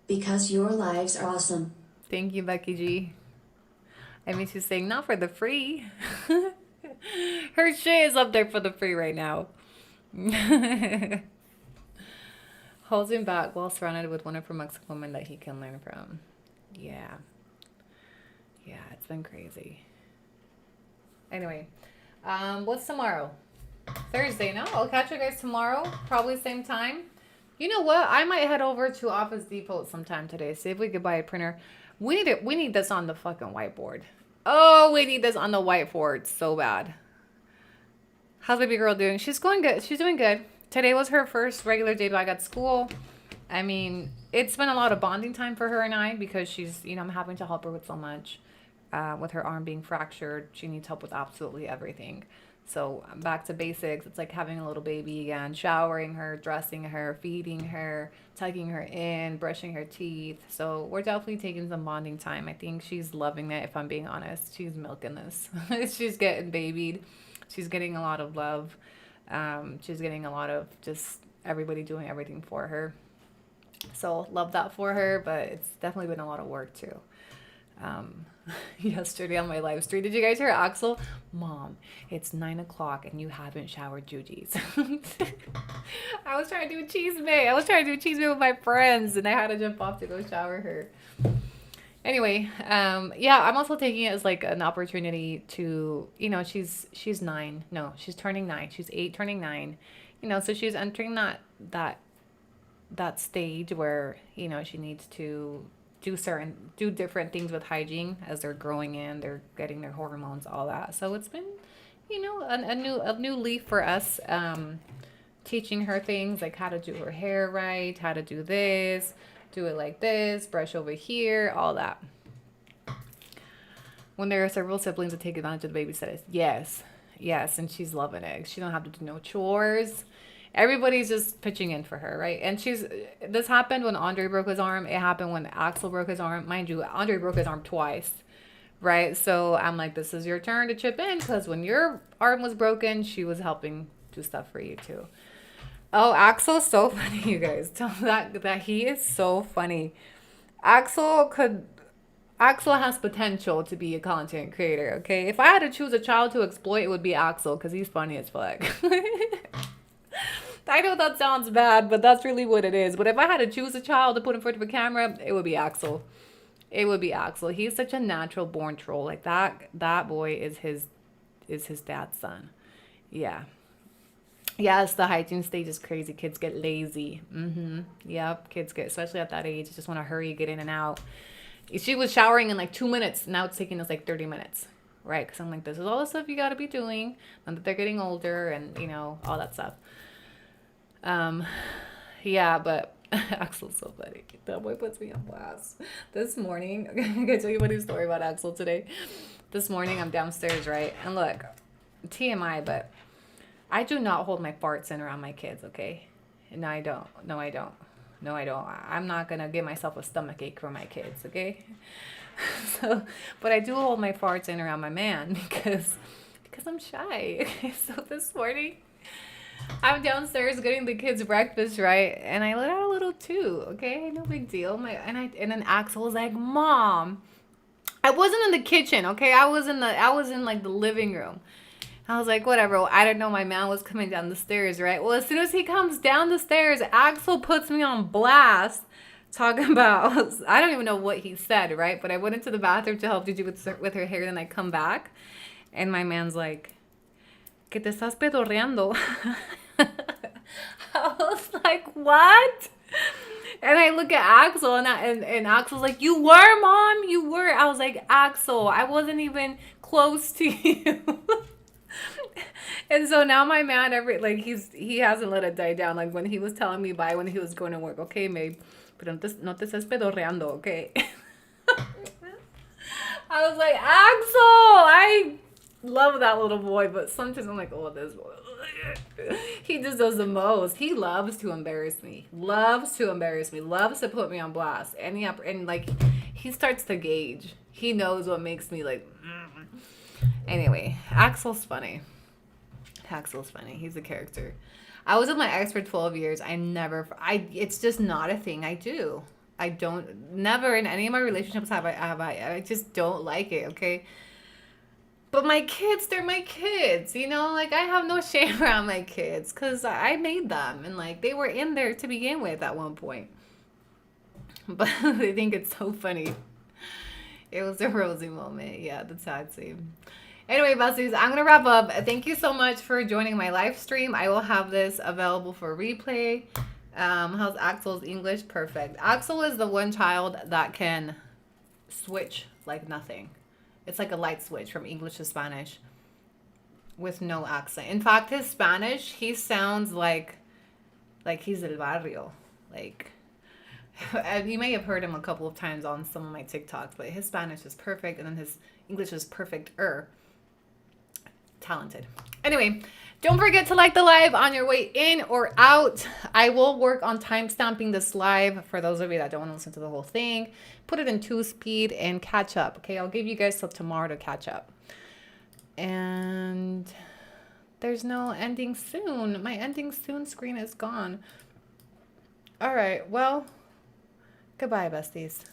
Because your lives are awesome. Thank you, Becky G. I mean, she's saying not for the free. Her shit is up there for the free right now. Holding back while surrounded with wonderful Mexican women that he can learn from. Yeah. Yeah, it's been crazy. Anyway, what's tomorrow? Thursday, no? I'll catch you guys tomorrow, probably same time. You know what? I might head over to Office Depot sometime today. See if we could buy a printer. We need this on the fucking whiteboard. Oh, we need this on the whiteboard so bad. How's baby girl doing? She's going good. She's doing good. Today was her first regular day back at school. I mean, it's been a lot of bonding time for her and I because she's, I'm having to help her with so much. With her arm being fractured, she needs help with absolutely everything. So back to basics. It's like having a little baby again, showering her, dressing her, feeding her, tucking her in, brushing her teeth. So we're definitely taking some bonding time. I think she's loving it, if I'm being honest. She's milking this. She's getting babied. She's getting a lot of love. She's getting a lot of just everybody doing everything for her. So love that for her, but it's definitely been a lot of work too. Yesterday on my live stream, did you guys hear Axel? Mom, it's 9 o'clock and you haven't showered Juji's. I was trying to do a cheese mate. I was trying to do a cheese mate with my friends and I had to jump off to go shower her. Anyway, yeah, I'm also taking it as like an opportunity to, she's 9. No, she's turning 9. She's 8 turning 9. So she's entering that stage where, she needs to do different things with hygiene as they're growing in, they're getting their hormones, all that. So it's been, a new leaf for us, teaching her things like how to do her hair right, how to do this, do it like this, brush over here, all that. When there are several siblings that take advantage of the babysitters, yes, and she's loving it. She don't have to do no chores. Everybody's just pitching in for her, right? And this happened when Andre broke his arm. It happened when Axel broke his arm. Mind you, Andre broke his arm twice, right? So I'm like, this is your turn to chip in because when your arm was broken, she was helping do stuff for you too. Oh, Axel's so funny, you guys. Tell that he is so funny. Axel has potential to be a content creator, okay? If I had to choose a child to exploit, it would be Axel because he's funny as fuck. I know that sounds bad, but that's really what it is. But if I had to choose a child to put in front of a camera, it would be Axel. It would be Axel. He's such a natural born troll. Like that boy is his dad's son. Yeah. Yes, the hygiene stage is crazy. Kids get lazy. Yep, kids get, especially at that age, just want to hurry, get in and out. She was showering in like 2 minutes. Now it's taking us like 30 minutes. Right? Because I'm like, this is all the stuff you got to be doing. Now that they're getting older and, all that stuff. Yeah, but Axel's so funny. That boy puts me on blast. This morning, I'm gonna tell you a funny story about Axel today. This morning, I'm downstairs, right? And look, TMI, but I do not hold my farts in around my kids, okay? No, I don't. I'm not gonna give myself a stomachache for my kids, okay? So, but I do hold my farts in around my man because I'm shy. Okay, so this morning, I'm downstairs getting the kids breakfast, right? And I let out a little too, okay? No big deal. And then Axel was like, Mom, I wasn't in the kitchen, okay? I was in like the living room. I was like, whatever. Well, I didn't know my man was coming down the stairs, right? Well, as soon as he comes down the stairs, Axel puts me on blast, talking about, I don't even know what he said, right? But I went into the bathroom to help Gigi with her hair, then I come back, and my man's like, que te estás pedorreando. I was like, what? And I look at Axel, and Axel's like, you were, Mom, you were. I was like, Axel, I wasn't even close to you. And so now my man, he hasn't let it die down. Like when he was telling me bye when he was going to work, okay, babe, pero no te estés pedorreando, okay? I was like, Axel, I love that little boy, but sometimes I'm like, oh, this boy. He just does the most. He loves to embarrass me. Loves to put me on blast. And like, he starts to gauge. He knows what makes me like. Anyway, Axel's funny. He's a character. I was with my ex for 12 years. It's just not a thing I do. Never in any of my relationships I just don't like it, okay? But my kids, they're my kids, you know? Like, I have no shame around my kids because I made them. And, like, they were in there to begin with at one point. But they think it's so funny. It was a rosy moment. Yeah, the sad scene. Anyway, besties, I'm going to wrap up. Thank you so much for joining my live stream. I will have this available for replay. How's Axel's English? Perfect. Axel is the one child that can switch like nothing. It's like a light switch from English to Spanish with no accent. In fact, his Spanish, he sounds like he's del barrio. Like, you may have heard him a couple of times on some of my TikToks, but his Spanish is perfect, and then his English is perfect-er. Talented. Anyway, don't forget to like the live on your way in or out. I will work on timestamping this live for those of you that don't want to listen to the whole thing. Put it in 2-speed and catch up. Okay, I'll give you guys till tomorrow to catch up. And there's no ending soon. My ending soon screen is gone. All right, well, goodbye, besties.